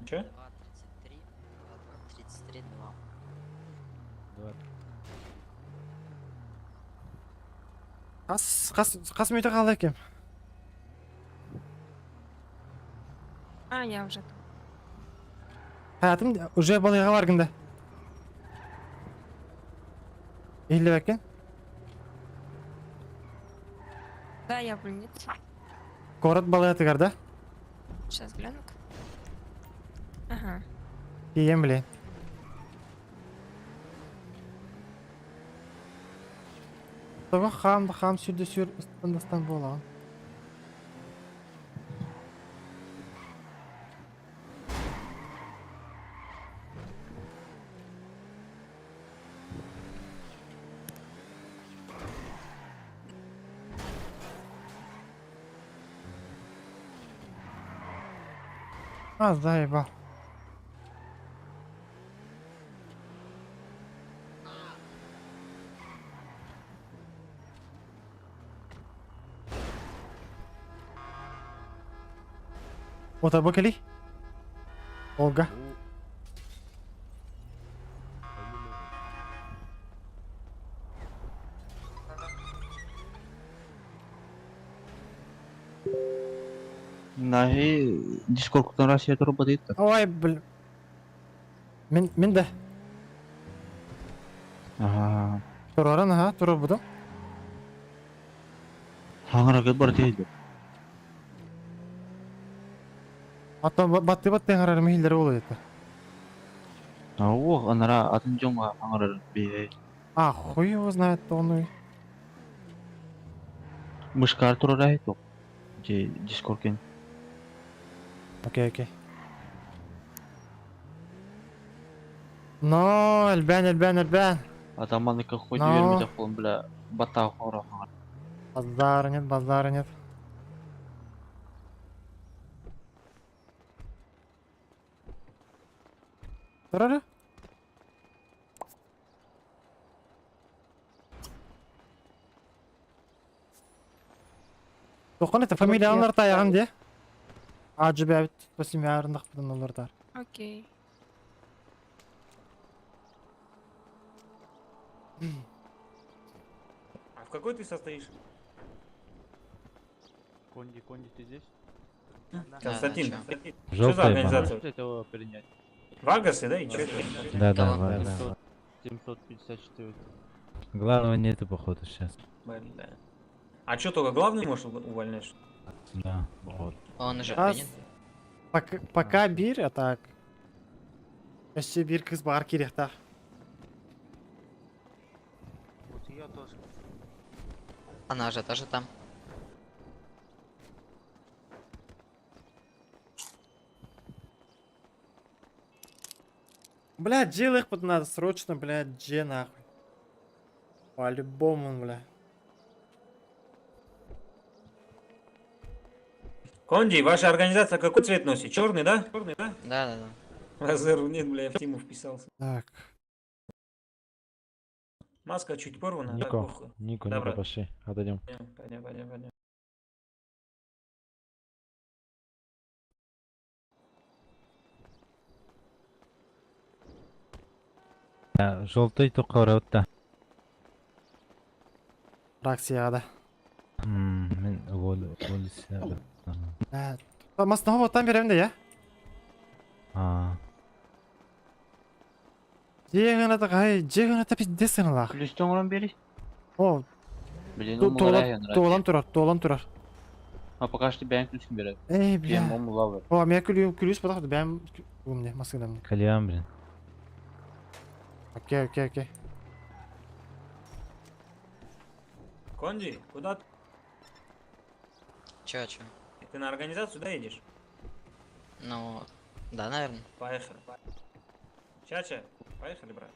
[SPEAKER 6] Че?
[SPEAKER 4] 33, 2.
[SPEAKER 1] Қас мүйті қалай кем?
[SPEAKER 10] Я уже там.
[SPEAKER 1] Hayatım уже балыға баргында. Или бәкен?
[SPEAKER 10] Да, я в больнице.
[SPEAKER 1] Город балыға тігар, да?
[SPEAKER 10] Сейчас гляну. Ага.
[SPEAKER 1] Кейен білейін. Тоғы хам сүрді ыстандастан болаған. Заебал. Ота бакали? Олга.
[SPEAKER 7] Наги Дискордтан Россия турба дейт.
[SPEAKER 1] Ой, бл. Мен да.
[SPEAKER 7] Ага.
[SPEAKER 1] Тураран, ага, турар буду.
[SPEAKER 7] Хаңыракет бар дейді.
[SPEAKER 1] Ата батты қарар мехилдері болу деді.
[SPEAKER 7] О, анара атын жоңға хаңырар бей.
[SPEAKER 1] Хуй его знает, он.
[SPEAKER 7] Мышкар турар айту. Же Дискордкен.
[SPEAKER 1] Окей. Но, әлбән.
[SPEAKER 7] Атаманыкі қойды
[SPEAKER 1] Но.
[SPEAKER 7] бермейді қолын біля баттағы қора хаңыр.
[SPEAKER 1] Базары нет. Турары? Тоқын это фамилиялар таяған де. Acı bir basim yarındak buradan olur dar.
[SPEAKER 10] Окей.
[SPEAKER 6] А в какой ты состоишь?
[SPEAKER 7] Конди, ты здесь?
[SPEAKER 6] Константин,
[SPEAKER 4] да,
[SPEAKER 6] что за
[SPEAKER 11] Желтая
[SPEAKER 6] организация?
[SPEAKER 7] Можете этого принять?
[SPEAKER 6] Вагасы, да? И чё?
[SPEAKER 11] Да,
[SPEAKER 4] Кого?
[SPEAKER 11] да.
[SPEAKER 7] 754.
[SPEAKER 11] Главного нету, походу, сейчас.
[SPEAKER 6] Бля. А чё, только главный можешь увольнять?
[SPEAKER 11] Да, походу.
[SPEAKER 4] Он уже
[SPEAKER 1] Аз
[SPEAKER 4] принят.
[SPEAKER 1] пока бир, а так. Еще бир кыз бар керек та.
[SPEAKER 8] Вот я тоже.
[SPEAKER 4] Она же тоже там.
[SPEAKER 1] Блядь, джил их надо срочно, блядь, дже нахуй. По-любому, бля.
[SPEAKER 6] Конди, ваша организация какой цвет носит? Черный, да? Черный, да?
[SPEAKER 4] Да.
[SPEAKER 6] Разеру нет, бля, я в тему вписался.
[SPEAKER 1] Так.
[SPEAKER 6] Маска чуть порвана, да,
[SPEAKER 11] Нико,
[SPEAKER 6] похуй.
[SPEAKER 11] Нико,
[SPEAKER 6] Да, брат.
[SPEAKER 11] пошли, отойдем.
[SPEAKER 6] Пойдем.
[SPEAKER 11] Желтый только вратта.
[SPEAKER 1] Фракция, да.
[SPEAKER 11] Мен волися.
[SPEAKER 1] Масного вот там берем, да, я? Жегана гай, жегана пиздец лах.
[SPEAKER 7] Плюстен уран бери.
[SPEAKER 1] О,
[SPEAKER 7] Блин,
[SPEAKER 1] толан турар.
[SPEAKER 7] А пока что бән ключін береді.
[SPEAKER 1] Эй,
[SPEAKER 7] Мен
[SPEAKER 1] бля.
[SPEAKER 7] мом лавр.
[SPEAKER 1] О, мен күліс потақ, бәм умне, маскыдан.
[SPEAKER 11] Кальян, блин.
[SPEAKER 1] Окей.
[SPEAKER 6] Конди, куда ты?
[SPEAKER 4] Чё?
[SPEAKER 6] Ты на организацию, да, едешь?
[SPEAKER 4] Ну, да, наверное.
[SPEAKER 6] Поехали. Чача, поехали, брат.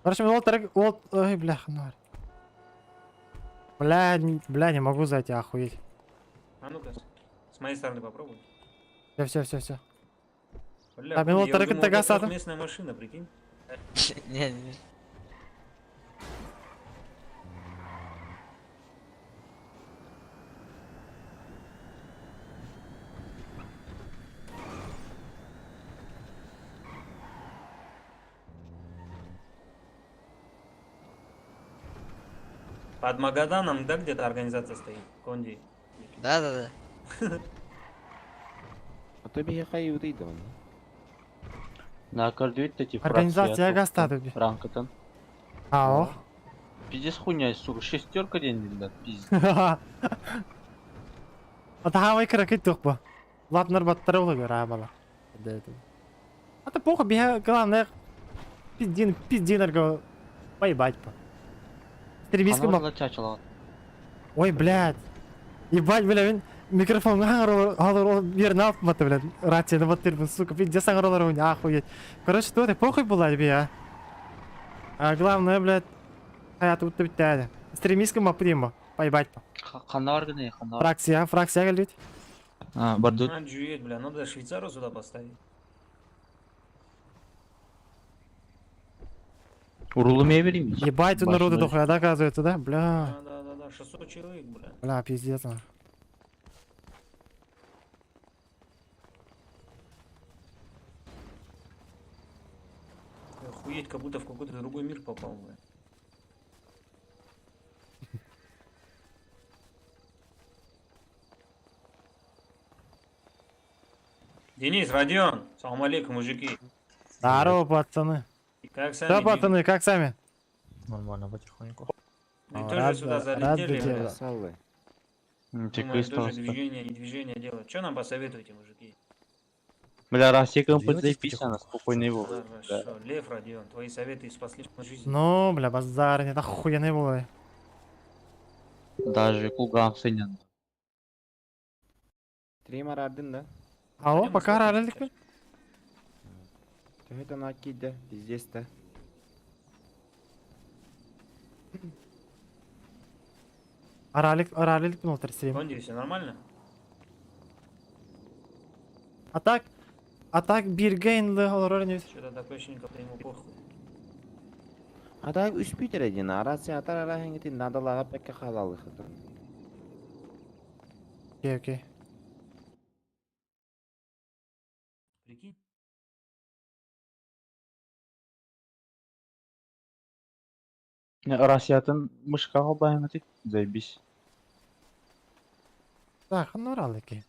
[SPEAKER 1] Короче, ой, бля, ханар. Бля, не могу зайти, охуеть.
[SPEAKER 6] А ну-ка, с моей стороны попробуй.
[SPEAKER 1] Все.
[SPEAKER 6] Бля,
[SPEAKER 1] А,
[SPEAKER 6] Конди,
[SPEAKER 1] минут
[SPEAKER 6] я
[SPEAKER 1] трек
[SPEAKER 6] думал,
[SPEAKER 1] тага
[SPEAKER 6] это
[SPEAKER 1] садым.
[SPEAKER 6] трехместная машина, прикинь.
[SPEAKER 4] Не.
[SPEAKER 6] Под Магаданом, да, где-то организация стоит, Конди?
[SPEAKER 4] Да.
[SPEAKER 11] А то бе хай удайды мына.
[SPEAKER 7] На кардуитте типа
[SPEAKER 1] Организация гастады.
[SPEAKER 7] Ранкатан.
[SPEAKER 1] Ао.
[SPEAKER 7] Пиздец хуйня, сука, шестерка день, ребят, пиздец.
[SPEAKER 1] Атахавай кракет тухпа. Лапнар баттары болу гера бала. Это похуй, бия, главное, пиздинарга поебать по. Стремись
[SPEAKER 7] Она чачала.
[SPEAKER 1] Ой, блядь. Ебать, бля, мен микрофон алыр берін алып баты, блядь. Рацияны баттырбын, сука, пиздец аңыролар ойын, охуеть. Короче, то это похуй была бия. А главное, блядь, hayatı bitti bitti hadi. Стремись к прима, поебать по.
[SPEAKER 7] Ханна бар гіне, ханна бар.
[SPEAKER 1] Фракция geldi.
[SPEAKER 7] Бардут.
[SPEAKER 6] А, жует, бля, надо швейцару сюда поставить.
[SPEAKER 7] Урулымая берейін.
[SPEAKER 1] Ебать, тут народу дохуя, да, оказывается, да? Бля.
[SPEAKER 6] Да, 600 человек, бля.
[SPEAKER 1] Бля, пиздец.
[SPEAKER 6] Охуеть, как будто в какой-то другой мир попал, бля. Денис, Родион, салам алейкум, мужики.
[SPEAKER 1] Здорово, пацаны.
[SPEAKER 6] Как сами?
[SPEAKER 1] Да, пацаны, как сами?
[SPEAKER 7] Нормально, потихоньку.
[SPEAKER 6] Вы тоже сюда залетели,
[SPEAKER 1] тебя.
[SPEAKER 6] бля.
[SPEAKER 11] Салвы.
[SPEAKER 6] Думаю, тоже движение делать. Что нам посоветуете, мужики?
[SPEAKER 7] Бля, Россия КМП записано, спокойно его.
[SPEAKER 6] Хорошо. Лев, Родион, твои советы спасли мою жизнь.
[SPEAKER 1] Ну, бля, базар, это охуенный был.
[SPEAKER 7] Даже Кулган сынен.
[SPEAKER 11] Тримар ардын да.
[SPEAKER 1] Ало, пока ралилик пе?
[SPEAKER 11] Төхет ана киді, пиздец да.
[SPEAKER 1] Ралилик пе отыр стрим.
[SPEAKER 6] Конди, все нормально?
[SPEAKER 1] А так биргейнлы олар не.
[SPEAKER 6] Что-то такое ощущение, как ему похуй.
[SPEAKER 11] А так үш битер един, арасы атар арахыңгити надалаға пекке халалы хыты.
[SPEAKER 1] Окей.
[SPEAKER 6] Прикинь?
[SPEAKER 7] Россиятын мышқа қалбайын атет, заебись.
[SPEAKER 1] Так, ну ралики.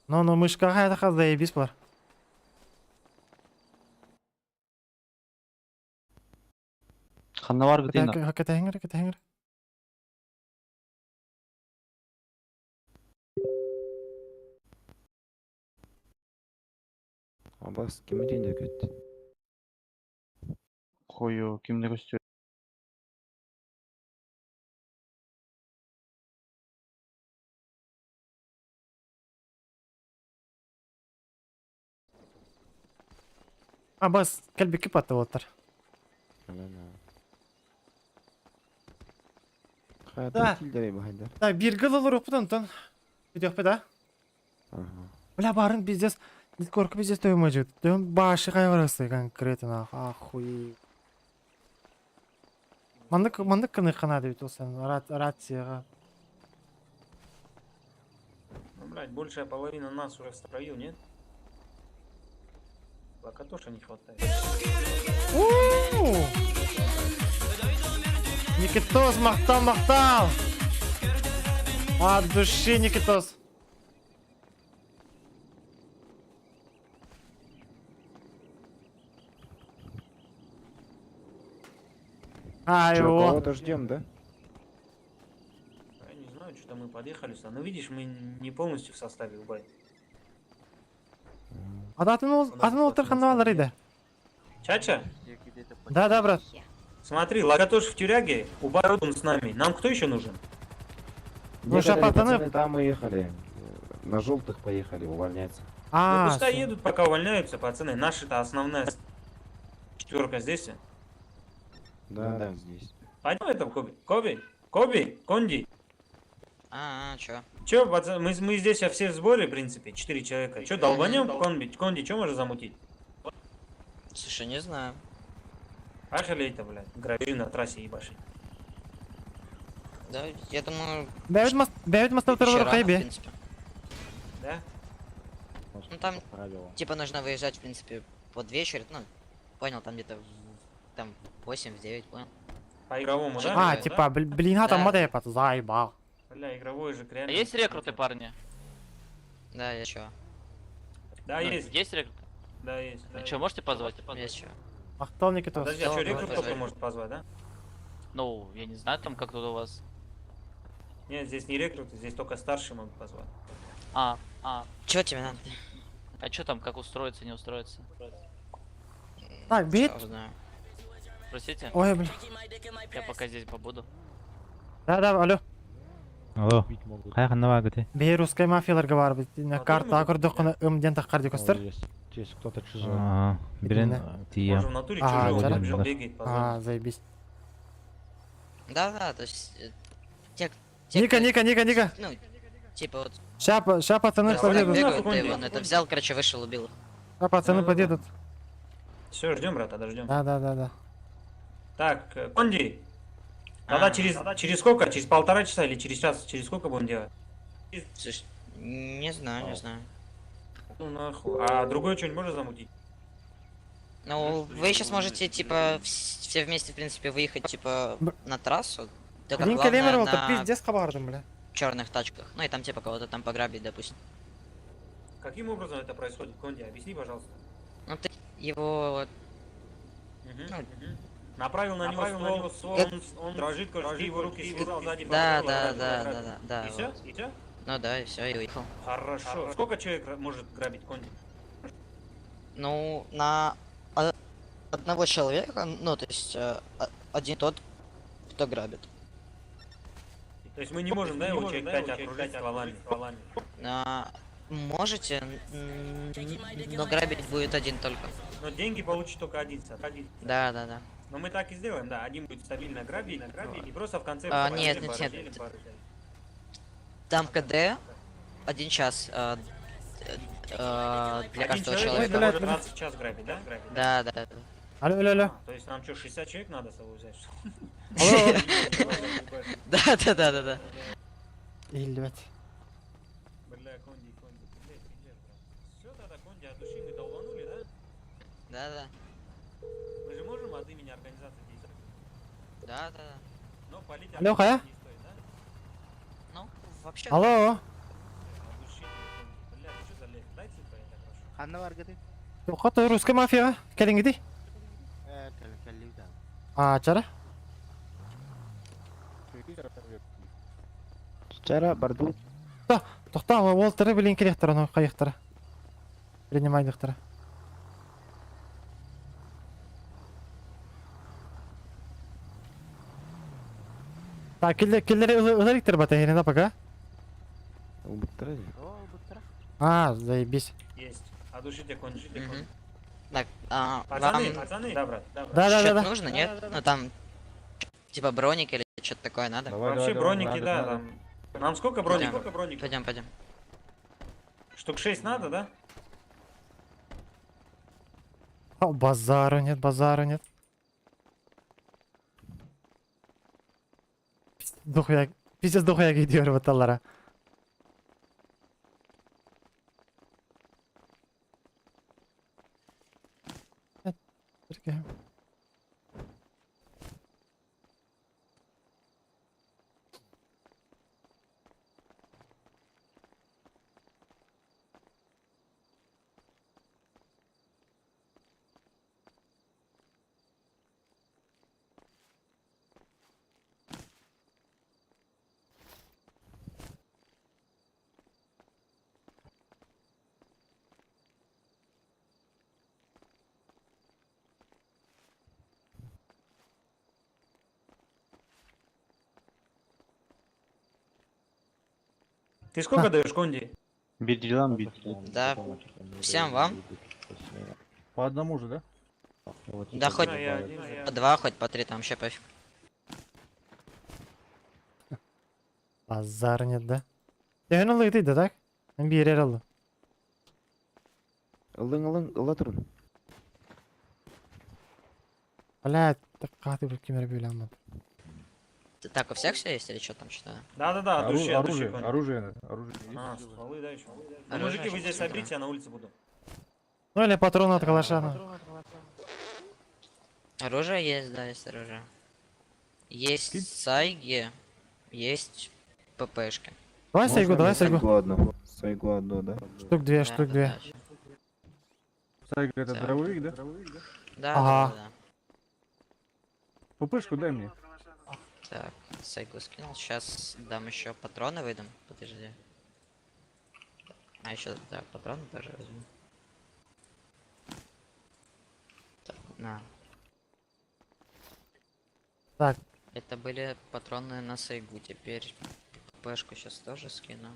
[SPEAKER 1] Ну, мышка какая-то заебись бар.
[SPEAKER 7] Ханна бар бит инде.
[SPEAKER 1] Hakata hänger.
[SPEAKER 11] Абас кимдин де кетти.
[SPEAKER 7] Кою кимди көстү?
[SPEAKER 1] Абас, келби кипатты отыр.
[SPEAKER 11] Хата
[SPEAKER 1] Да.
[SPEAKER 11] тилдере бахайдар.
[SPEAKER 1] Да, bir gıl olur okudun. Gidiyor be da. Бля, барын пиздец. Дискорка пиздец тойма жит. Дön başı кайгырасы конкретно. Ахуй. Мандык кыны хана деп olsan. Рацияга.
[SPEAKER 6] Ну, блядь, большая половина нас уже в строю, нет? Локатоша не хватает.
[SPEAKER 1] Никитос, мақтал. От души, Никитос. Айо.
[SPEAKER 11] Кого-то ждем, да?
[SPEAKER 6] Я не знаю, что мы подъехали сюда. Ну, видишь, мы не полностью в составе убай.
[SPEAKER 1] Атын отырханда алар иде.
[SPEAKER 6] Чача?
[SPEAKER 1] Да, брат.
[SPEAKER 6] Смотри, Локатош в тюряге, убай он с нами. Нам кто еще нужен?
[SPEAKER 1] Ну, ща пацаны...
[SPEAKER 11] Там уехали. На желтых поехали увольняться.
[SPEAKER 6] Ну, пускай едут, пока увольняются, пацаны. Наша-то основная четверка здесь.
[SPEAKER 11] Да, здесь.
[SPEAKER 6] Пойдем это, Коби, Конди.
[SPEAKER 4] Чё?
[SPEAKER 6] Чё, пацаны, мы здесь все в сборе, в принципе, 4 человека. Чё, долбанем, Конди, чё можно замутить?
[SPEAKER 4] Слушай, не знаю.
[SPEAKER 6] Поехали это, блядь, грабили на трассе ебашить.
[SPEAKER 4] Да, я думаю...
[SPEAKER 1] Бәйт моста второго хайбе.
[SPEAKER 6] Да?
[SPEAKER 4] Ну там, типа, нужно выезжать, в принципе, под вечер, ну, понял, там где-то, там, 8-9, понял?
[SPEAKER 6] По игровому, да?
[SPEAKER 1] Типа, блин, там мода епат, заебал.
[SPEAKER 6] Бля, игровой же реально.
[SPEAKER 14] Есть рекруты, парни?
[SPEAKER 4] Да, я чё?
[SPEAKER 6] Да, есть.
[SPEAKER 14] Есть рекруты?
[SPEAKER 6] Да, есть.
[SPEAKER 14] Ну чё, можете позвать?
[SPEAKER 4] Есть чё?
[SPEAKER 1] Мақтал, Никитос.
[SPEAKER 6] Подожди, а чё, рекрут только может позвать, да?
[SPEAKER 14] Ну, я не знаю, там как тут у вас.
[SPEAKER 6] Нет, здесь не рекруты, здесь только старшие могут позвать.
[SPEAKER 4] Чё тебе надо?
[SPEAKER 14] А чё там, как устроиться, не устроиться?
[SPEAKER 1] Так, бит.
[SPEAKER 14] Простите?
[SPEAKER 1] Ой, бля.
[SPEAKER 14] Я пока здесь побуду.
[SPEAKER 1] Да, алло.
[SPEAKER 15] Алло. Кайхана бар где?
[SPEAKER 1] Белорусская мафияларга бар бит. На карта көрдүк кына өмден таккар декостер.
[SPEAKER 15] Здесь кто-то чужой. Блин, тия.
[SPEAKER 6] Может в натуре чужой убежал, бегает, позвонит.
[SPEAKER 1] Заебись.
[SPEAKER 4] Да, то есть...
[SPEAKER 1] Ника.
[SPEAKER 4] Ну, типа вот...
[SPEAKER 1] Ща пацаны подъедут.
[SPEAKER 4] Он это взял, короче, вышел, убил их.
[SPEAKER 1] Ща пацаны подъедут.
[SPEAKER 6] Все, ждем, брат, подождем.
[SPEAKER 1] Да.
[SPEAKER 6] Так, Конди. Тогда через сколько? Через 1,5 часа или через час? Через сколько будем делать?
[SPEAKER 4] Слушай, не знаю.
[SPEAKER 6] Ну нахуй. А другое что-нибудь можно замутить?
[SPEAKER 4] Ну, вы сейчас можете, типа, все вместе, в принципе, выехать, типа, на трассу. Только главное на
[SPEAKER 1] пиздец хабардым, бля.
[SPEAKER 4] черных тачках. Ну и там, типа, кого-то там пограбить, допустим.
[SPEAKER 6] Каким образом это происходит, Конди? Объясни, пожалуйста.
[SPEAKER 4] Ну ты его...
[SPEAKER 6] Направил на него ствол, он дрожит, кажется, его руки связал сзади.
[SPEAKER 4] Да.
[SPEAKER 6] И все? И все?
[SPEAKER 4] Ну да, и все, и уехал.
[SPEAKER 6] Хорошо. Сколько человек может грабить Конди?
[SPEAKER 4] Ну, на одного человека, ну, то есть, один тот, кто грабит.
[SPEAKER 6] То есть мы не можем, да, его человек 5 окружить стволами?
[SPEAKER 4] Можете, но грабить будет один только.
[SPEAKER 6] Но деньги получит только один.
[SPEAKER 4] Да.
[SPEAKER 6] Но мы так и сделаем, да. Один будет стабильно грабить, и просто в конце...
[SPEAKER 4] Нет. Там КД 1 час для каждого человека.
[SPEAKER 6] Может 20 час грабить, да?
[SPEAKER 4] Да.
[SPEAKER 1] Алло.
[SPEAKER 6] То есть нам что, 60 человек надо с собой взять?
[SPEAKER 4] Да.
[SPEAKER 1] Ильвет.
[SPEAKER 6] Бля, Конди, блядь, пиздец, брат. Все тогда, Конди, от души мы долбанули, да?
[SPEAKER 4] Да.
[SPEAKER 6] Мы же можем от имени организации действовать?
[SPEAKER 4] Да.
[SPEAKER 6] Но полить
[SPEAKER 1] Алло, Хая?
[SPEAKER 6] не стоит, да?
[SPEAKER 4] вообще...
[SPEAKER 1] Алло.
[SPEAKER 13] Ханна бар гыды?
[SPEAKER 1] Тоқта русская мафия. Келин гиди. Чара.
[SPEAKER 11] Чара барду.
[SPEAKER 1] Тоқта Уолтеры билин керектер аны кайыктыра. Принимайдыктыра. Так, киллери ылыриктер бата херена пока.
[SPEAKER 11] Убыттыра.
[SPEAKER 1] Заебись.
[SPEAKER 6] Есть. Одушите конь.
[SPEAKER 4] Так,
[SPEAKER 6] Пацаны,
[SPEAKER 4] вам
[SPEAKER 6] пацаны. Да, брат.
[SPEAKER 1] Да.
[SPEAKER 4] счет нужно, нет? Ну там, типа броник или что-то такое надо?
[SPEAKER 6] Вообще броники, да. Там. Нам сколько броник?
[SPEAKER 4] Пойдем.
[SPEAKER 6] Штук 6 надо, да?
[SPEAKER 1] Базару нет. Пиздец дохуя gidiyor vatalara.
[SPEAKER 6] Ты сколько даешь, Конди?
[SPEAKER 7] Бедилам.
[SPEAKER 4] Да. Всем вам?
[SPEAKER 15] По одному же, да?
[SPEAKER 4] Да хоть по 2, хоть по 3, там вообще пофиг.
[SPEAKER 1] Базар нет, да? Яғын ылы дейді, так? Берер алды.
[SPEAKER 11] Ылың, тұрын.
[SPEAKER 1] Блядь, қаты бір кемер бөлі алмады.
[SPEAKER 4] Так, у всех все есть или что там что-то?
[SPEAKER 6] Да, от души,
[SPEAKER 15] Оружие.
[SPEAKER 6] стволы, да, еще. Мужики, вы здесь соберите, я на улице буду.
[SPEAKER 1] Ну или патроны от калаша.
[SPEAKER 4] Оружие есть, да, есть оружие. Есть сайги, есть ППшки.
[SPEAKER 1] Давай сайгу.
[SPEAKER 11] Сайгу одну, да?
[SPEAKER 1] Штук две.
[SPEAKER 15] Сайга это
[SPEAKER 4] Так.
[SPEAKER 15] дробовик, да?
[SPEAKER 4] Да,
[SPEAKER 1] Ага.
[SPEAKER 4] да.
[SPEAKER 15] Пупышку дай мне.
[SPEAKER 4] Так, сайгу скинул. Сейчас дам еще патроны выдам. Подожди. А еще, да, патроны тоже возьму. Так, на.
[SPEAKER 1] Так.
[SPEAKER 4] Это были патроны на сайгу. Теперь ППшку сейчас тоже скину.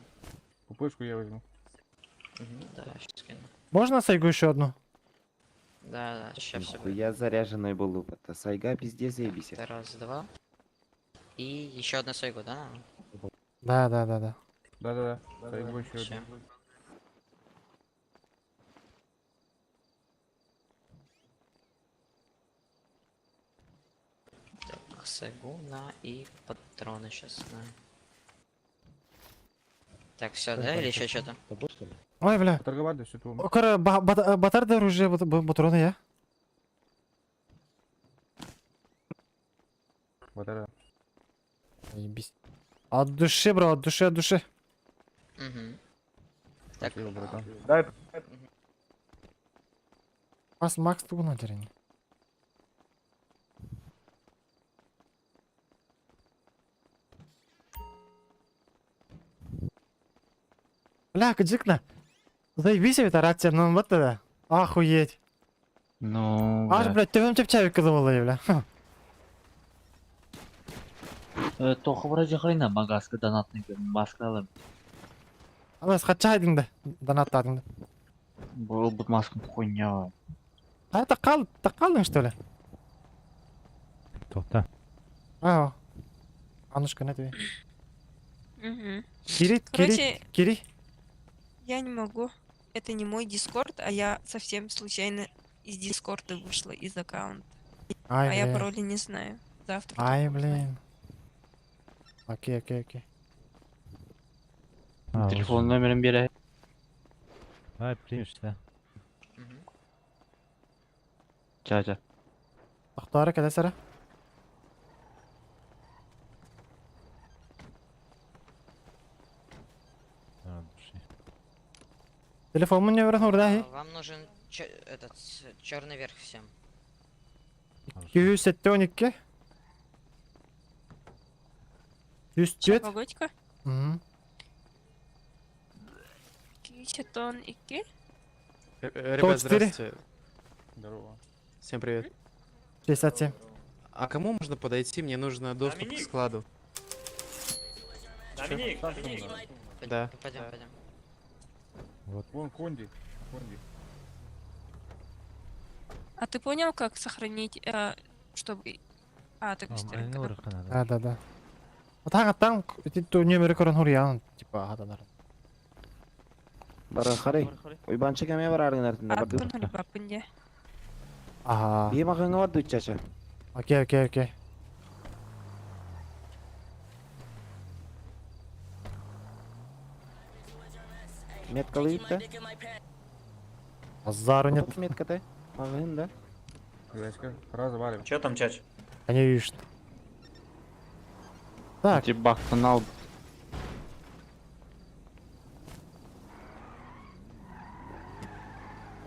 [SPEAKER 15] Пупышку я возьму.
[SPEAKER 4] Да, сейчас скину.
[SPEAKER 1] Можно сайгу еще одну?
[SPEAKER 4] Да, сейчас все будет.
[SPEAKER 11] Я заряженный был. Это сайга пиздец заебись.
[SPEAKER 4] Это раз, два. И еще одна сайгу, да?
[SPEAKER 1] Да.
[SPEAKER 15] Да. Сайгу еще
[SPEAKER 4] Всё.
[SPEAKER 15] одну.
[SPEAKER 4] Так, сайгу на и патроны сейчас на. Так, все, да? Или еще что-то?
[SPEAKER 1] Ой, бля.
[SPEAKER 15] Торговать да что-то.
[SPEAKER 1] Окара батарда оружие патроны, я?
[SPEAKER 15] Батарея.
[SPEAKER 1] Заебись. От души, бро, от души.
[SPEAKER 4] Угу. Так,
[SPEAKER 15] Спасибо, братан.
[SPEAKER 1] Макс тугуна дерени. Бля, каджикна. Заебись это рация, ну вот это. Охуеть.
[SPEAKER 7] Ну,
[SPEAKER 1] Аж, блядь, төбем чепчавик кызывалы, бля.
[SPEAKER 7] Тоқы вроде хрена магаска донатный маска алам.
[SPEAKER 1] Ана схачайдың да, донаттадың да.
[SPEAKER 7] Бұл бұт маскын хуйня.
[SPEAKER 1] Тақалдың, что ли?
[SPEAKER 15] Тоқта.
[SPEAKER 1] Анушка, на тебе.
[SPEAKER 10] Угу.
[SPEAKER 1] Кири.
[SPEAKER 10] Я не могу. Это не мой дискорд, а я совсем случайно из дискорда вышла из аккаунта. А я пароли не знаю. Завтра.
[SPEAKER 1] Ай, блин. Окей.
[SPEAKER 7] Телефон номерін бері.
[SPEAKER 15] Давай, примешься.
[SPEAKER 7] Ча.
[SPEAKER 1] Ақтары кәді сәрі? Телефон мне вернул, да?
[SPEAKER 4] Вам нужен этот черный верх всем.
[SPEAKER 1] 212. 104.
[SPEAKER 10] Погодька.
[SPEAKER 1] Мгм.
[SPEAKER 10] 212.
[SPEAKER 1] Ребят, здравствуйте.
[SPEAKER 15] Здорово.
[SPEAKER 2] Всем привет.
[SPEAKER 1] 67.
[SPEAKER 2] А кому можно подойти? Мне нужно доступ к складу.
[SPEAKER 6] Доминик,
[SPEAKER 2] Да.
[SPEAKER 4] Пойдем, пойдем.
[SPEAKER 15] Вот, вон Конди. Конди.
[SPEAKER 10] А ты понял, как сохранить, чтобы... А, ты быстренько, да?
[SPEAKER 1] Да. Вот там, это номер көрін типа, адамдар.
[SPEAKER 11] Бара қарай. Ойбаншы кәме бар арғын артында.
[SPEAKER 10] Аппын, или баппын, де.
[SPEAKER 1] Ага.
[SPEAKER 11] Бейім ақыңа бар дөт чаша.
[SPEAKER 1] Окей.
[SPEAKER 11] Метка лыйт-то?
[SPEAKER 1] Базару нет.
[SPEAKER 11] Метка-то? Ағын да?
[SPEAKER 15] Гречка. Разваливай.
[SPEAKER 6] Че там, чач?
[SPEAKER 1] Конечно. Так.
[SPEAKER 7] Эти бахтанал.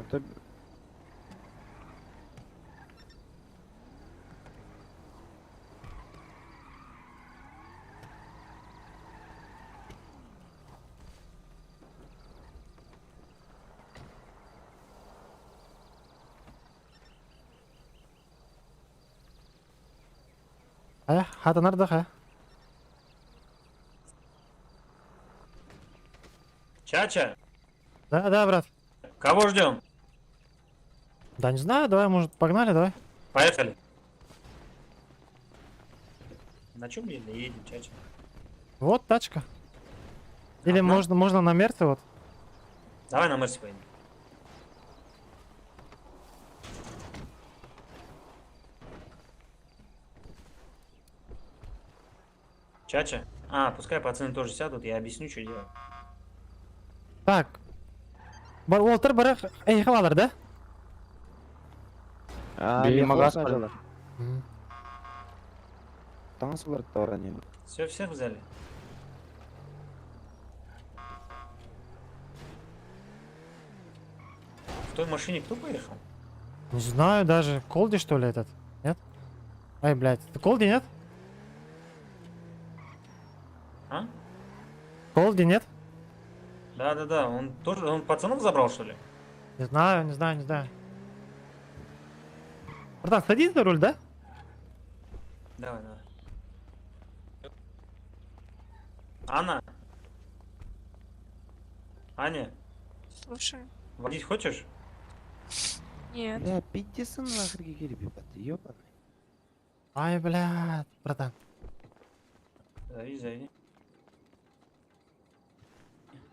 [SPEAKER 11] Это...
[SPEAKER 1] Хата нарда.
[SPEAKER 6] Чача,
[SPEAKER 1] Да, брат.
[SPEAKER 6] кого ждем?
[SPEAKER 1] Да не знаю, давай, может, погнали, давай.
[SPEAKER 6] Поехали. На чем едем? Едем, чача.
[SPEAKER 1] Вот тачка. Или можно на Мерсе, вот.
[SPEAKER 6] Давай на Мерси поедем. Чача? А, пускай пацаны тоже сядут, я объясню, что делать.
[SPEAKER 1] Так. Уолтер, бірақ айқалалар, да?
[SPEAKER 11] Бейім ағас ажалар. Таңсы бар таура не бар.
[SPEAKER 6] Все, всех взяли. В той машине кто поехал?
[SPEAKER 1] Не знаю даже. Колди, что ли, этот? Нет? Ай, блядь. Это Колди, нет?
[SPEAKER 6] А?
[SPEAKER 1] Колди, нет?
[SPEAKER 6] Да, он тоже, он пацанов забрал, что ли?
[SPEAKER 1] Не знаю. Братан, садись за руль, да?
[SPEAKER 6] Давай. Анна? Аня,
[SPEAKER 10] Слушай.
[SPEAKER 6] водить хочешь?
[SPEAKER 10] Нет.
[SPEAKER 11] Бля, пиздесын лахырге келіп ебаты, ебаный.
[SPEAKER 1] Ай, блядь, братан.
[SPEAKER 6] Зайди.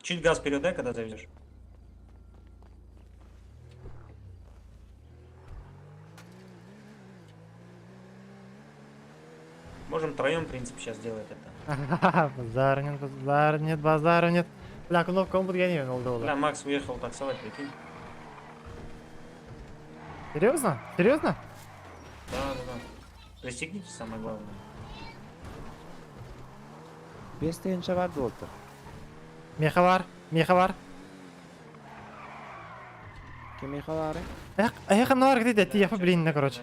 [SPEAKER 6] Чуть газ вперед дай, когда заведешь. Можем втроем, в принципе, сейчас сделать это.
[SPEAKER 1] Базару нет. Бля, кнопка он подгонил, олды.
[SPEAKER 6] Бля, Макс уехал таксовать, прикинь.
[SPEAKER 1] Серьезно?
[SPEAKER 6] Да. Пристегнитесь, самое главное.
[SPEAKER 11] Бес тиынша бар болды.
[SPEAKER 1] Меха бар.
[SPEAKER 11] Кем меха бары?
[SPEAKER 1] Аяқымна бар дейді, тияқпы білейін, короче.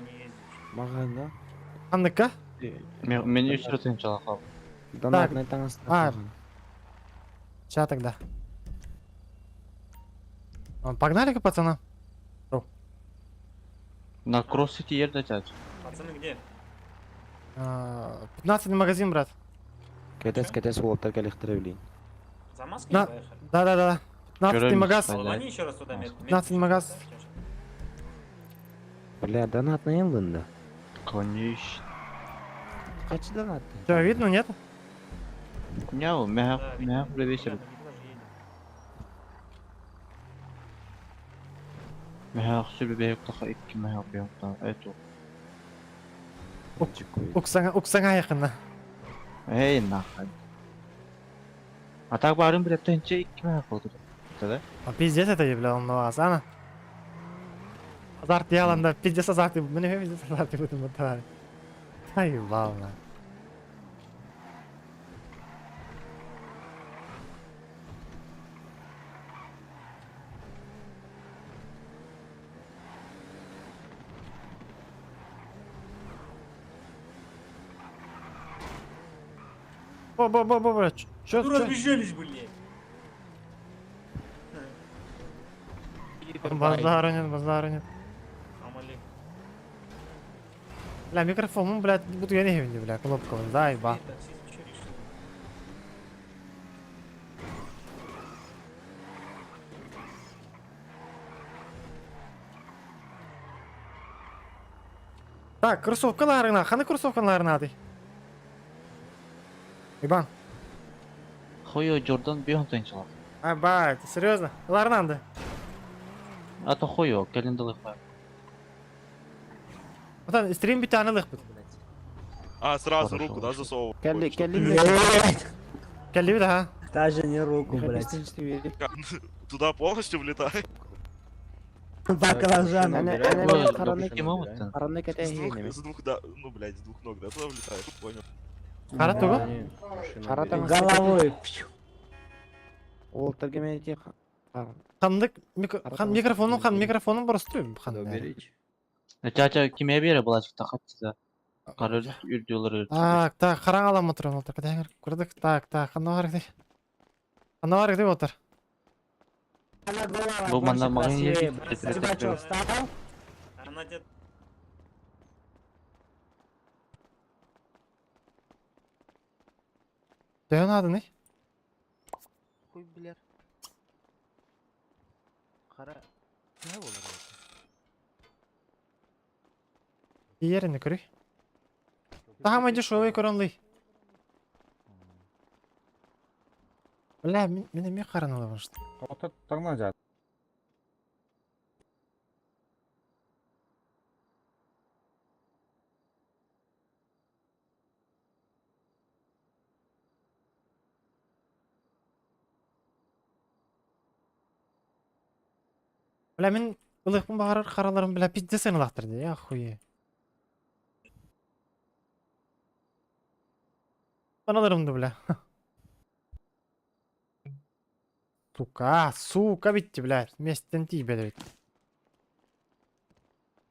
[SPEAKER 11] Маған да?
[SPEAKER 1] Қандыққа?
[SPEAKER 7] Мен 3 тиыншаға қалып.
[SPEAKER 11] Донатный таңыз.
[SPEAKER 1] Сейчас тогда. Погнали-ка, пацана.
[SPEAKER 7] На кросс-сити ерді чач.
[SPEAKER 6] Пацаны где?
[SPEAKER 1] 15 магазин, брат.
[SPEAKER 11] Кетес уолтер келіктірі білейін.
[SPEAKER 6] За маски
[SPEAKER 1] Да.
[SPEAKER 6] поехали?
[SPEAKER 1] Да. 15 магаз.
[SPEAKER 6] Албани еще раз туда,
[SPEAKER 1] 15 магаз.
[SPEAKER 11] Бля, донатный елдында.
[SPEAKER 7] Конечно.
[SPEAKER 11] Қачы донатный?
[SPEAKER 1] Что, видно, нет?
[SPEAKER 7] Няу, мягко привесили. Мягко себе бейк тақа 2 мягко бейк тақа. Эту.
[SPEAKER 1] Уксаңа яқынна.
[SPEAKER 7] Эй, нахай. А так барым бір ептен 2 мягко болды. Да?
[SPEAKER 1] Пиздец это ебля, он асана. Азарт яланда, пиздец азарт. Мне пиздец азарт будем мотать. Ай, ладно. Бля, чё?
[SPEAKER 6] Ну разбежались, блядь.
[SPEAKER 1] Базару нет.
[SPEAKER 6] Амалик.
[SPEAKER 1] Бля, микрофон, блядь, буду я не видел, бля, кнопка, да, еба. Так, кроссовкаларыңа, қандай кроссовкаларың ады? Ибан.
[SPEAKER 7] Хойо Джордан бейхонтайыншылар.
[SPEAKER 1] Бать, серьезно? Ларнанды?
[SPEAKER 7] А то хойо, календалы хойо.
[SPEAKER 1] Отан, стрим битаны лых бит.
[SPEAKER 5] Сразу
[SPEAKER 7] Хорошо,
[SPEAKER 5] руку, да, засовывай.
[SPEAKER 1] Келли да,
[SPEAKER 13] Даже не руку, блядь.
[SPEAKER 5] Туда полностью влетай.
[SPEAKER 13] Баклажан.
[SPEAKER 7] Қараны
[SPEAKER 5] С двух, да, ну, блядь, с двух ног, да, туда влетаешь, понял.
[SPEAKER 1] Қара туғы?
[SPEAKER 13] Головой.
[SPEAKER 11] Ол тіргемен тек...
[SPEAKER 1] Қандық микрофонын бұрыс тұрым.
[SPEAKER 7] Чача кеме бері балачықта қатты. Қарыр үрдеулер үрді.
[SPEAKER 1] Так, қараң алам отырым, отыр. Көрдік, так, қанау қарық дей. Қанау қарық дей отыр.
[SPEAKER 7] Бұл манда мағын егі.
[SPEAKER 6] Она тебе...
[SPEAKER 1] Дәуін ады не?
[SPEAKER 11] Хуй білер. Қара... Не olur?
[SPEAKER 1] Yerini көрі. Тағам дешевый көронлый. Бля, мен еме қараналы башты.
[SPEAKER 15] Вот так назад.
[SPEAKER 1] Бля, мен ылықпын бағарар қараларым, бля, пизде сені лақтырды, я хуе. Паналарымды, бля. Сука битти, бля, местен тибе да бит.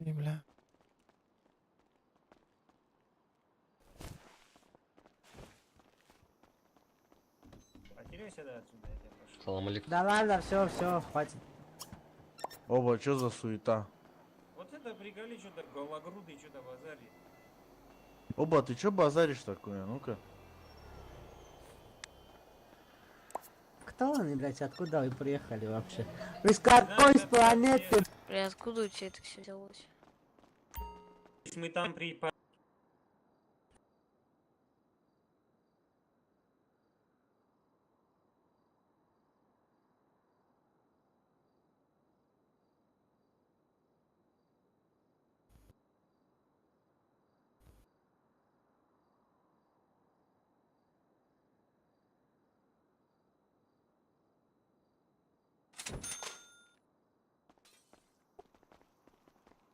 [SPEAKER 1] Бля.
[SPEAKER 6] Потеряйся, да, отсюда, я тебя прошу.
[SPEAKER 5] Салам алейкум.
[SPEAKER 13] Да ладно, все, хватит.
[SPEAKER 5] Оба, что за суета?
[SPEAKER 6] Вот это приколи, что-то гологрудый, что-то базарит.
[SPEAKER 5] Оба, ты что базаришь такое, ну-ка?
[SPEAKER 13] Кто они, блядь, откуда вы приехали вообще? Вы с какой планеты?
[SPEAKER 10] Бля, откуда у тебя это все взялось?
[SPEAKER 6] Мы там при...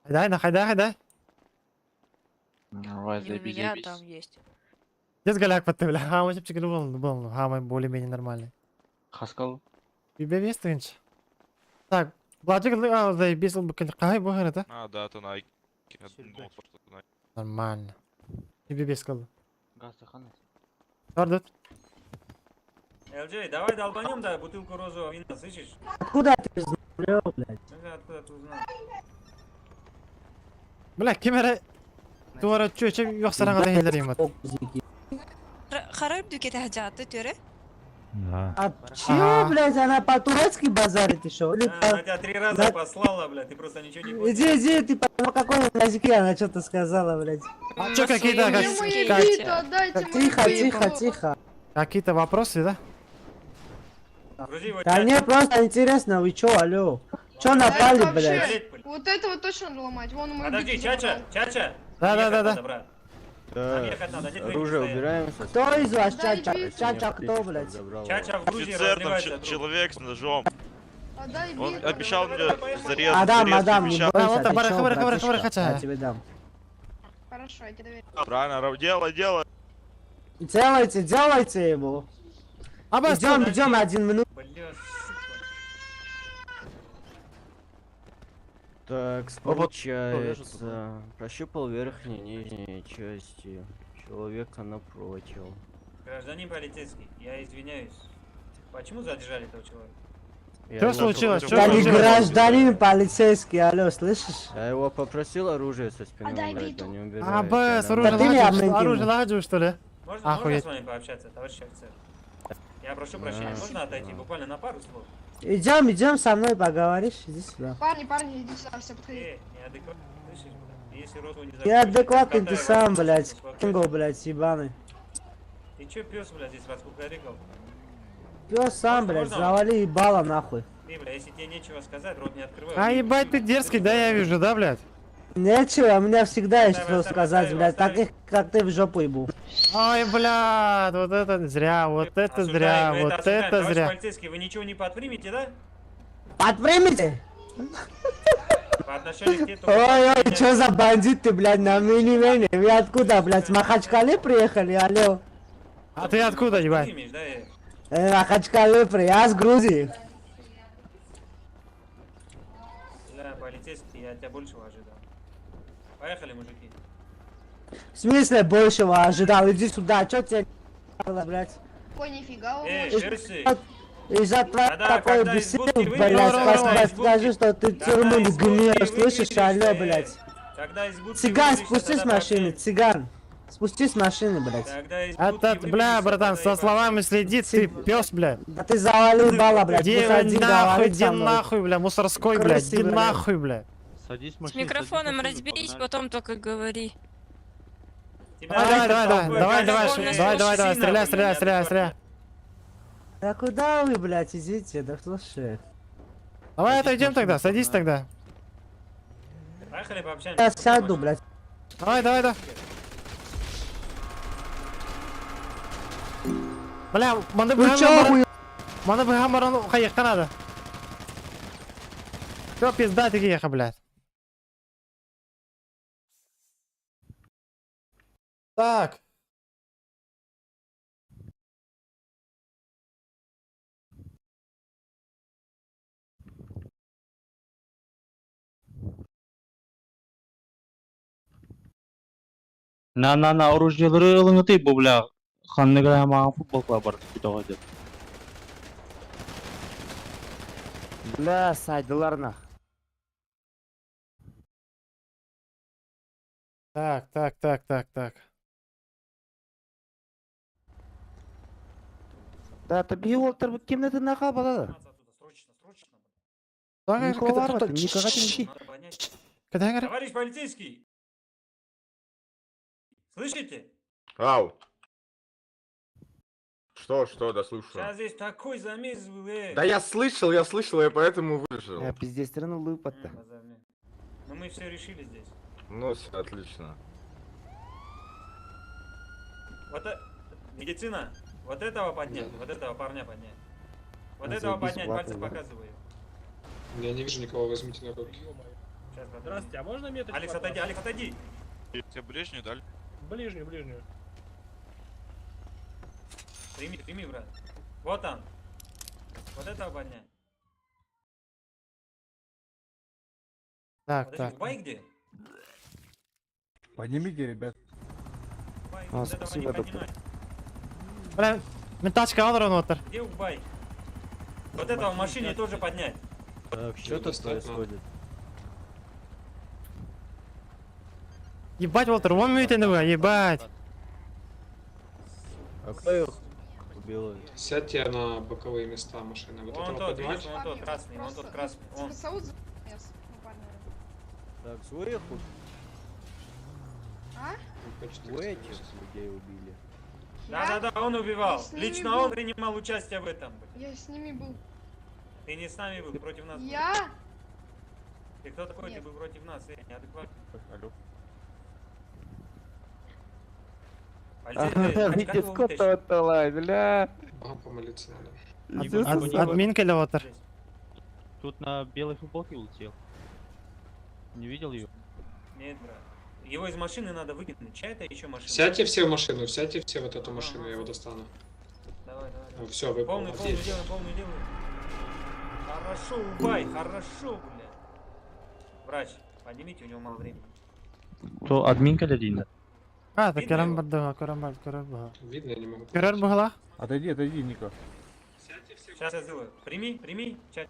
[SPEAKER 1] Хайда.
[SPEAKER 7] Давай,
[SPEAKER 10] И у меня там есть.
[SPEAKER 1] Дес голяк под ты, бля, хамай чепчикలు был, хамай более-менее нормальный.
[SPEAKER 7] Хаскал.
[SPEAKER 1] Тебе вестовинч. Так, Владик, заебись, какая бухара, да?
[SPEAKER 5] Да, то Nike.
[SPEAKER 1] Нормально. Тебе без кол.
[SPEAKER 7] Гасты ханас.
[SPEAKER 1] Ордут.
[SPEAKER 6] LJ, давай долбанем, да, бутылку розового вина, слышишь?
[SPEAKER 13] Откуда ты знаешь, блядь?
[SPEAKER 6] Откуда ты узнал?
[SPEAKER 1] Бля, кемере. Туара чөче yoxsaranga da heller yemat.
[SPEAKER 10] Харап дюке тахджаты тюре?
[SPEAKER 13] А чё, блядь, она по-турецки базарит еще? Или
[SPEAKER 6] Она тебя 3 раза послала, бля, ты просто ничего не понял.
[SPEAKER 13] Иди, ты по какой языке она что-то сказала, блядь?
[SPEAKER 1] Чё какие-то
[SPEAKER 13] Тихо.
[SPEAKER 1] Какие-то вопросы, да?
[SPEAKER 6] Грузи его
[SPEAKER 13] Да мне просто интересно, вы чё, алло? Чё напали, блядь?
[SPEAKER 10] Вот этого точно надо ломать. Вон мой
[SPEAKER 6] Подожди, Чача.
[SPEAKER 1] Да.
[SPEAKER 6] Брат. Наверх надо, здесь
[SPEAKER 5] Оружие
[SPEAKER 6] стоят.
[SPEAKER 5] убираемся.
[SPEAKER 13] Кто из вас Чача кто, блядь?
[SPEAKER 6] Чача в Грузии разливается.
[SPEAKER 5] Человек с ножом.
[SPEAKER 10] Отдай
[SPEAKER 5] Он
[SPEAKER 10] вид.
[SPEAKER 5] обещал мне зарезать.
[SPEAKER 13] Адам, не
[SPEAKER 5] обещал.
[SPEAKER 13] бойся,
[SPEAKER 1] вот,
[SPEAKER 13] ты
[SPEAKER 1] хабар,
[SPEAKER 13] чё,
[SPEAKER 1] хабар,
[SPEAKER 13] братишка?
[SPEAKER 1] хотя.
[SPEAKER 13] Я тебе дам.
[SPEAKER 10] Хорошо, я тебе доверю.
[SPEAKER 5] Правильно, делай.
[SPEAKER 13] Делайте его. Идем 1 минут.
[SPEAKER 6] Бля,
[SPEAKER 11] Так, получается, прощупал верхние и нижние части человека напротив.
[SPEAKER 6] Гражданин полицейский, я извиняюсь. Почему задержали этого человека?
[SPEAKER 1] Что случилось? Что
[SPEAKER 13] Я не
[SPEAKER 1] случилось?
[SPEAKER 13] гражданин полицейский, алло, слышишь?
[SPEAKER 11] Я его попросил оружие со спины
[SPEAKER 9] Отдай
[SPEAKER 11] убрать,
[SPEAKER 9] биту.
[SPEAKER 11] он не убирает.
[SPEAKER 1] А,
[SPEAKER 11] Я
[SPEAKER 1] Б, с
[SPEAKER 11] нормально.
[SPEAKER 1] оружием
[SPEAKER 13] Да ты
[SPEAKER 1] ладжу,
[SPEAKER 13] меня
[SPEAKER 1] оружие
[SPEAKER 13] обманул.
[SPEAKER 1] ладжу, что ли?
[SPEAKER 6] Можно
[SPEAKER 1] Охуеть.
[SPEAKER 6] с вами пообщаться, товарищ офицер? Я прошу прощения, можно отойти буквально на пару слов?
[SPEAKER 13] Идем со мной поговоришь, иди сюда.
[SPEAKER 9] Парни, идите сюда, все, подходите.
[SPEAKER 6] Неадекватно, слышишь, блядь? Если роту не
[SPEAKER 13] Неадекватный ты
[SPEAKER 6] закроешь,
[SPEAKER 13] сам,
[SPEAKER 6] катай
[SPEAKER 13] блядь.
[SPEAKER 6] вас,
[SPEAKER 13] Кинго, блядь, ебаный.
[SPEAKER 6] Ты чё пёс, блядь, здесь раскукарекал?
[SPEAKER 13] Пёс сам, блядь, завали ебало нахуй.
[SPEAKER 6] Ты, блядь, если тебе нечего сказать, рот не открывай.
[SPEAKER 1] А ебать ты дерзкий, да, я вижу, да, блядь?
[SPEAKER 13] Нечего, у меня всегда есть
[SPEAKER 6] Оставь,
[SPEAKER 13] что сказать,
[SPEAKER 6] оставь,
[SPEAKER 13] блядь,
[SPEAKER 6] оставь.
[SPEAKER 13] таких, как ты в жопу ебу.
[SPEAKER 1] Ой, блядь, вот это зря, вот это зря,
[SPEAKER 6] Осуждаем,
[SPEAKER 1] вот
[SPEAKER 6] осуждаем.
[SPEAKER 1] это
[SPEAKER 6] Товарищ
[SPEAKER 1] зря.
[SPEAKER 6] полицейский, вы ничего не подпримете, да?
[SPEAKER 13] Подпримите?
[SPEAKER 6] По отношению к тебе
[SPEAKER 13] Ой, что за бандит ты, блядь, на минивене? Вы откуда, блядь, с Махачкалы приехали, алло?
[SPEAKER 1] А ты откуда, ебать?
[SPEAKER 6] Примешь, да?
[SPEAKER 13] Махачкалы приехали, я с Грузии.
[SPEAKER 6] Да, полицейский, я от тебя большего ожидал. Поехали, мужики.
[SPEAKER 13] В смысле большего ожидал? Иди сюда, что тебе было, блядь?
[SPEAKER 9] Ой, нифига, он
[SPEAKER 6] Шерси.
[SPEAKER 13] Из-за твоей
[SPEAKER 6] Когда-
[SPEAKER 13] такой
[SPEAKER 6] когда из
[SPEAKER 13] беседы,
[SPEAKER 6] будки выйдешь,
[SPEAKER 13] блядь,
[SPEAKER 6] когда из
[SPEAKER 13] скажи, что ты
[SPEAKER 6] когда
[SPEAKER 13] тюрьму не
[SPEAKER 6] из будки
[SPEAKER 13] гнешь,
[SPEAKER 6] выйдешь,
[SPEAKER 13] слышишь, алло, блядь.
[SPEAKER 6] Когда из будки
[SPEAKER 13] Цыган,
[SPEAKER 6] выйдешь,
[SPEAKER 13] спустись с
[SPEAKER 6] тогда
[SPEAKER 13] машины,
[SPEAKER 6] пообщаемся.
[SPEAKER 13] цыган. Спустись с машины, блядь.
[SPEAKER 6] Когда из
[SPEAKER 1] А
[SPEAKER 6] будки
[SPEAKER 1] тот, бля,
[SPEAKER 6] выберешься,
[SPEAKER 1] братан,
[SPEAKER 6] тогда
[SPEAKER 1] со
[SPEAKER 6] и
[SPEAKER 1] словами следи, ты пес, бля.
[SPEAKER 13] Да ты завалил бала, блядь,
[SPEAKER 1] Иди
[SPEAKER 13] пусть один
[SPEAKER 1] нахуй,
[SPEAKER 13] говорит
[SPEAKER 1] иди
[SPEAKER 13] со мной.
[SPEAKER 1] нахуй, бля, мусорской, блядь, иди
[SPEAKER 13] Крысый, бля.
[SPEAKER 1] нахуй, бля.
[SPEAKER 11] Садись в
[SPEAKER 10] С
[SPEAKER 11] машину,
[SPEAKER 10] микрофоном
[SPEAKER 11] садись в машину,
[SPEAKER 10] разберись,
[SPEAKER 11] погнали.
[SPEAKER 10] потом только говори.
[SPEAKER 6] Тебя
[SPEAKER 1] Давай, давай, давай,
[SPEAKER 6] толпой
[SPEAKER 1] давай, давай,
[SPEAKER 6] гоняют,
[SPEAKER 1] давай,
[SPEAKER 6] блядь,
[SPEAKER 1] давай, давай,
[SPEAKER 6] сильно,
[SPEAKER 1] стреляй,
[SPEAKER 6] блядь,
[SPEAKER 1] стреляй, стреляй, стреляй.
[SPEAKER 13] Да куда вы, блядь, идите, да слушай.
[SPEAKER 1] Давай отойдем тогда, садись тогда.
[SPEAKER 6] Поехали пообщаемся.
[SPEAKER 13] Я сяду, блядь.
[SPEAKER 1] Давай, давай, давай. Бля, манда
[SPEAKER 13] Вы чё, охуел?
[SPEAKER 1] Манда бухамаран хаек надо. Кто пизда такие, блядь. Так.
[SPEAKER 11] На оружиелері ылыңыты бұл бля. Ханныга маған футбол клуб бар күтіға деп.
[SPEAKER 13] Бля, сайдылар нах.
[SPEAKER 1] Так.
[SPEAKER 13] Да, тобі олтыр, кемді ти нақа балады? Никого бар, никого не
[SPEAKER 6] Надо понять.
[SPEAKER 1] Когда я
[SPEAKER 6] Товарищ полицейский! Слышите?
[SPEAKER 5] Ау. Что, да слушаю.
[SPEAKER 6] Сейчас здесь такой замес был,
[SPEAKER 5] Да я слышал, я поэтому выжил.
[SPEAKER 13] Я пиздец, страну лыпата.
[SPEAKER 6] Но мы все решили здесь.
[SPEAKER 5] Ну, все отлично.
[SPEAKER 6] Вот медицина. Вот этого поднять, вот этого парня поднять. Вот
[SPEAKER 13] А,
[SPEAKER 6] этого
[SPEAKER 13] заебись,
[SPEAKER 6] поднять,
[SPEAKER 13] ладно,
[SPEAKER 6] пальцы
[SPEAKER 13] да.
[SPEAKER 6] показываю.
[SPEAKER 12] Я не вижу никого, возьмите на руки.
[SPEAKER 6] Сейчас,
[SPEAKER 2] Здравствуйте, а можно меточку?
[SPEAKER 6] Алекс, отойди, Алекс, отойди.
[SPEAKER 8] Тебе ближнюю дали?
[SPEAKER 2] Ближнюю.
[SPEAKER 6] Прими, брат. Вот он. Вот этого поднять.
[SPEAKER 1] Так,
[SPEAKER 6] Подожди,
[SPEAKER 1] так.
[SPEAKER 6] Убай где?
[SPEAKER 15] Поднимите, ребят.
[SPEAKER 6] Убай,
[SPEAKER 13] А,
[SPEAKER 6] вот этого не
[SPEAKER 13] спасибо, доктор.
[SPEAKER 6] поднимай.
[SPEAKER 1] Бля, ментачка алыр он отыр.
[SPEAKER 6] Где Убай? Вот этого в машине тоже поднять.
[SPEAKER 11] Так, что тут происходит?
[SPEAKER 1] Ебать, Волтер, вон мютины вы, ебать.
[SPEAKER 11] А кто их убил?
[SPEAKER 12] Сядьте на боковые места машины. Вот
[SPEAKER 6] Вон
[SPEAKER 12] этого
[SPEAKER 6] тот,
[SPEAKER 12] поднимать.
[SPEAKER 6] видишь, вон тот красный, вон тот красный. Он.
[SPEAKER 11] Так, своих
[SPEAKER 9] А?
[SPEAKER 11] у этих людей убили.
[SPEAKER 6] Да, он убивал.
[SPEAKER 9] с ними
[SPEAKER 6] Лично
[SPEAKER 9] был.
[SPEAKER 6] он принимал участие в этом.
[SPEAKER 9] Я с ними был.
[SPEAKER 6] Ты не с нами был, против нас. был.
[SPEAKER 9] Я?
[SPEAKER 6] Ты кто такой?
[SPEAKER 9] Нет.
[SPEAKER 6] Ты был против нас, неадекватный.
[SPEAKER 15] Алло.
[SPEAKER 6] Полицейский, значит, как его вытащить?
[SPEAKER 13] бля.
[SPEAKER 12] Ага, помолиться надо.
[SPEAKER 1] Админка или Волтер?
[SPEAKER 11] Тут на белой футболке улетел. Не видел ее?
[SPEAKER 6] Нет, брат. Его из машины надо выкинуть. Чья это еще машина?
[SPEAKER 12] Сядьте все в машину, сядьте все в вот эту машину, я его достану.
[SPEAKER 6] Давай.
[SPEAKER 12] Ну, все, вы
[SPEAKER 6] Полный
[SPEAKER 12] здесь.
[SPEAKER 6] делаем. Хорошо, Убай, хорошо, бля. Врач, поднимите, у него мало времени.
[SPEAKER 11] То админка dediğinde.
[SPEAKER 2] А, так
[SPEAKER 6] Видно
[SPEAKER 2] керем
[SPEAKER 6] его?
[SPEAKER 2] барды, керем барды, керем барды.
[SPEAKER 12] Видно, я не могу.
[SPEAKER 2] Керер бугала?
[SPEAKER 15] Отойди, отойди, Ника.
[SPEAKER 6] Сейчас я сделаю. Прими, чача.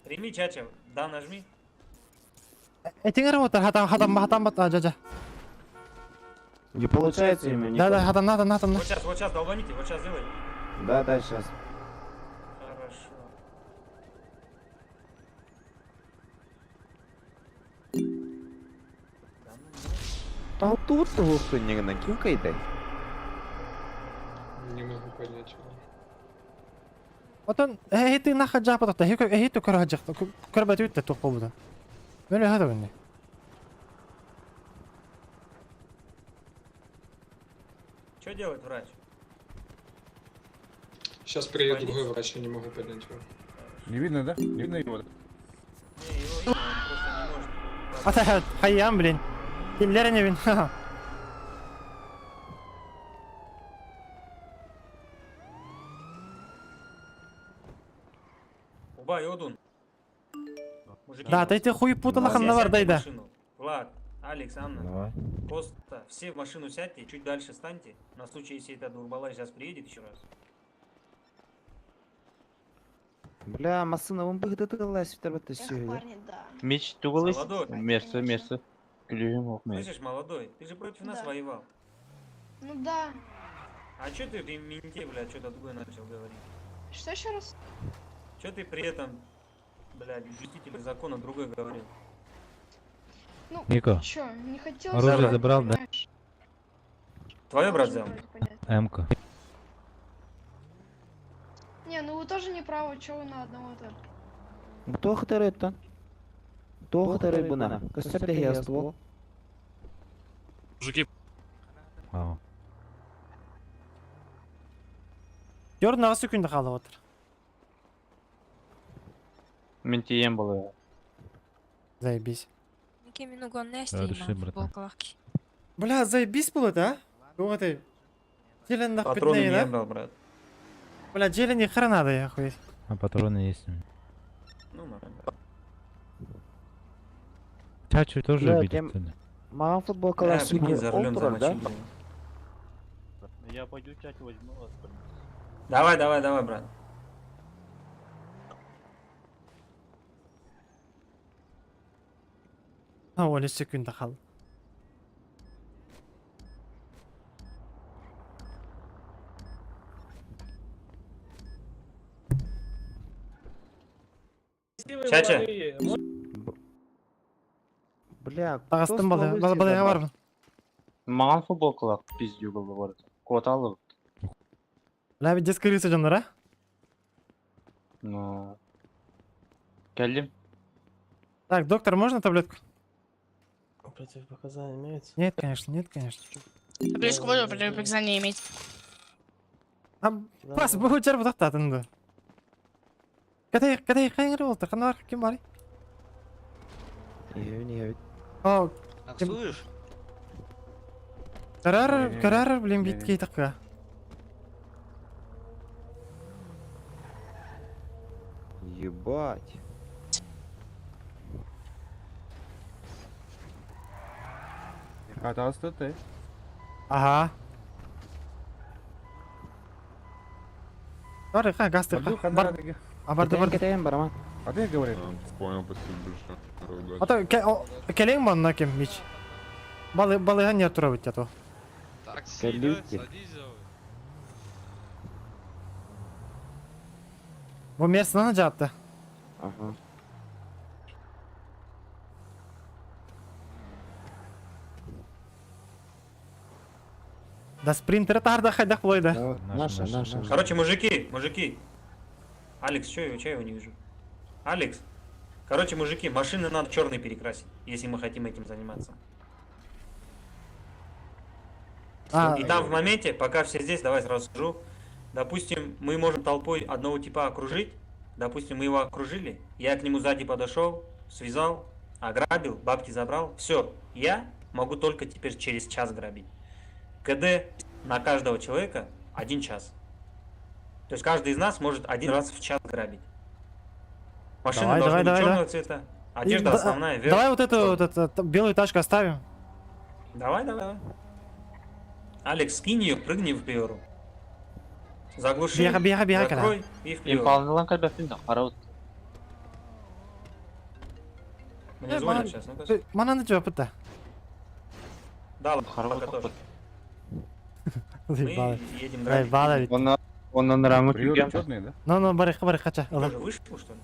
[SPEAKER 6] Прими, чача. Да, нажми.
[SPEAKER 2] Этингер отыр, хатам бат, жа.
[SPEAKER 11] Не получается имя,
[SPEAKER 2] Да, хатам, натам.
[SPEAKER 6] Вот сейчас, долбаните, вот сейчас сделай.
[SPEAKER 11] Да, сейчас.
[SPEAKER 6] Хорошо.
[SPEAKER 11] А тут хуй не накинкай дай.
[SPEAKER 12] Не могу понять его.
[SPEAKER 2] Отон, ты нахад жапа тахта, ты көр хаджах, көр батуит та тоққа буда. Мөлі хада бенне.
[SPEAKER 6] Что делать, врач?
[SPEAKER 12] Сейчас приедет другой врач, я не могу поднять его.
[SPEAKER 15] Не видно, да? Не видно его.
[SPEAKER 6] Не, его видно, он просто не может.
[SPEAKER 2] Ата, хайям, блин. Кимлер не бин.
[SPEAKER 6] Убай, Одун. Мужики,
[SPEAKER 2] Да, ты хуй путала
[SPEAKER 6] все
[SPEAKER 2] ханна бар
[SPEAKER 6] сядьте в
[SPEAKER 2] дайда.
[SPEAKER 6] машину. Влад, Алекс, Анна.
[SPEAKER 11] Давай.
[SPEAKER 6] Просто все в машину сядьте, чуть дальше станьте. На случай, если этот Дурбалай сейчас приедет еще раз.
[SPEAKER 11] Бля, масына он быгдатылась в тебе все. Меч
[SPEAKER 6] Молодой.
[SPEAKER 11] тугылыс. Место. Күлегім оқмай.
[SPEAKER 6] Слышишь, молодой, ты же против нас воевал.
[SPEAKER 9] Ну да.
[SPEAKER 6] А чё ты менте, блядь, что-то другое начал говорить?
[SPEAKER 9] Что еще раз?
[SPEAKER 6] Чё ты при этом, блядь, блюститель закона другой говорил?
[SPEAKER 9] Ну,
[SPEAKER 11] Ника,
[SPEAKER 9] чё, не хотел.
[SPEAKER 11] оружие забрал, да?
[SPEAKER 6] Твое, брат, взял?
[SPEAKER 11] М-ка.
[SPEAKER 9] Не, ну вы тоже не правы, чё вы на одного-то?
[SPEAKER 11] Кто хтарет-то? Кто хтарет бuna? Костяк я ствол.
[SPEAKER 3] Мужики,
[SPEAKER 2] Гör наға секунда қалып отыр.
[SPEAKER 11] Мен тием было.
[SPEAKER 2] Заебись.
[SPEAKER 10] Кемину гонне стейман футболкаларки.
[SPEAKER 2] Бля, заебись было, да? Ну ты. Зелен
[SPEAKER 6] Патроны не
[SPEAKER 2] да?
[SPEAKER 6] брал, брат.
[SPEAKER 2] Бля, зелень хера надо, я хуй.
[SPEAKER 11] А патроны есть.
[SPEAKER 6] Ну, нормально.
[SPEAKER 11] Чачу тоже обидит. Мама футболка
[SPEAKER 6] Прикинь, за рулем
[SPEAKER 11] да?
[SPEAKER 6] замочили.
[SPEAKER 11] Я пойду чачу возьму вас.
[SPEAKER 6] Давай, брат.
[SPEAKER 2] Ha, 13 sekunda қалды.
[SPEAKER 6] Чача.
[SPEAKER 11] Бля,
[SPEAKER 2] Тағыстым балайға бармын.
[SPEAKER 11] Маған футболкалар пиздю болды бар. Код алып.
[SPEAKER 2] Бля, бі дескіресі жандар, а?
[SPEAKER 11] Ну. Келдим.
[SPEAKER 2] Так, доктор, можно таблетку?
[SPEAKER 13] Противопоказания имеются?
[SPEAKER 2] Нет, конечно.
[SPEAKER 10] Таблетку можно противопоказания иметь.
[SPEAKER 2] Бас, бұл жер бұтақтатын да. Кәдей қайыңыр болды, қанар, кем бар?
[SPEAKER 11] Не.
[SPEAKER 2] О,
[SPEAKER 8] Таксуешь?
[SPEAKER 2] карар, блин, бит кейтаққа.
[SPEAKER 11] Ебать.
[SPEAKER 15] Атасты ты.
[SPEAKER 2] Ага. Бар, гасты, бар. Барды.
[SPEAKER 11] Кетейін бар, ама.
[SPEAKER 15] А ты говоришь?
[SPEAKER 5] Понял, спасибо большое.
[SPEAKER 2] Ата, келең бана кем мич. Балыға не тұра өтті ату.
[SPEAKER 11] Келюки.
[SPEAKER 2] Бұл мерсінаны жапты.
[SPEAKER 11] Ага.
[SPEAKER 2] Да спринтері тарда хайдақ бұлайды.
[SPEAKER 11] Наша.
[SPEAKER 6] Короче, мужики. Алекс, чё я его не вижу? Алекс. Короче, мужики, машины надо черный перекрасить, если мы хотим этим заниматься. И там в моменте, пока все здесь, давай сразу скажу. Допустим, мы можем толпой одного типа окружить. Допустим, мы его окружили. Я к нему сзади подошел, связал, ограбил, бабки забрал. Все, я могу только теперь через час грабить. КД на каждого человека 1 час. То есть каждый из нас может 1 раз в час грабить. Машины должны быть черного цвета, Одежда основная, вверх.
[SPEAKER 2] Давай вот эту белую тачку оставим.
[SPEAKER 6] Давай, давай, давай. Алекс, скинь ее, прыгни в Приору. Заглуши,
[SPEAKER 2] Бега,
[SPEAKER 6] закрой и в Приору.
[SPEAKER 7] Импалнылан кальбафин да, қарауыт.
[SPEAKER 6] Мне звонят сейчас. Ну,
[SPEAKER 2] Мананы жауап это.
[SPEAKER 6] да, ладно, пока тоже. Мы едем грабить.
[SPEAKER 2] Бала ведь.
[SPEAKER 7] Оннан раңы
[SPEAKER 15] Приоры
[SPEAKER 7] түйген.
[SPEAKER 15] черные, да?
[SPEAKER 2] Ну, барих қача.
[SPEAKER 6] Ты тоже вышел, что ли?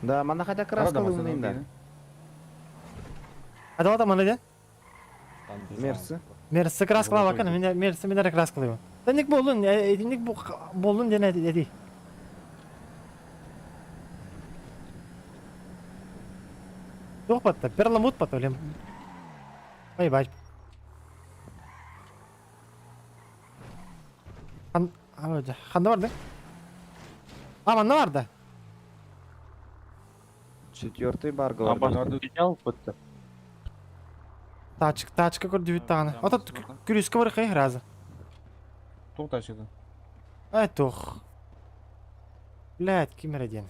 [SPEAKER 11] Да, мана хотя краска
[SPEAKER 15] Арада
[SPEAKER 11] лымнайын да.
[SPEAKER 15] масаны
[SPEAKER 2] Ada adam mana dia?
[SPEAKER 11] Мерсі.
[SPEAKER 2] Mersi kraskala bakın. Mersi minare kraskalıyor. Ник болдун, ник болдун дене деди. Yok patta, perlamut patta olem. Ay baş. Ханда vardı. Manda vardı.
[SPEAKER 11] Четвертый барга
[SPEAKER 7] А
[SPEAKER 11] бар.
[SPEAKER 7] башка піднял бітті.
[SPEAKER 2] Тачка көрдүбүт таганы. Ата күрүскө бар кай разы.
[SPEAKER 15] Тоқта сюда.
[SPEAKER 2] Ай тох. Блядь, кимерден.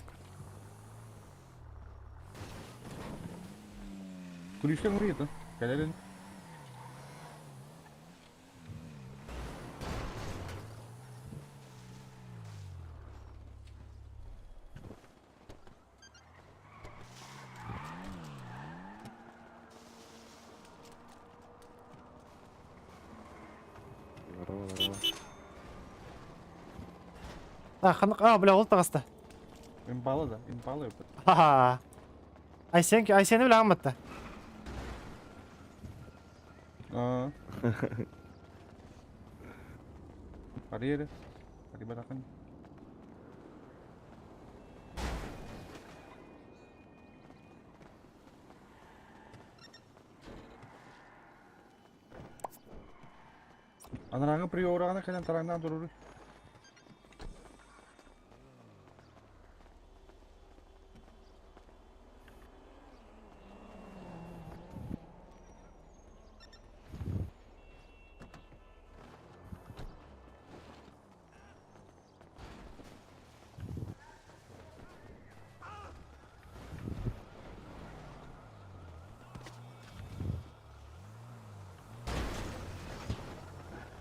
[SPEAKER 15] Күріштен ұрыйды. Кәлерін.
[SPEAKER 2] Бля, ол тағаста.
[SPEAKER 15] Импала да, импала өпіт.
[SPEAKER 2] Ха-ха. Айсені біле аматта.
[SPEAKER 15] Арьері. Арибадақын. Анараңы приорағына қайдан тараңдан тұрыры.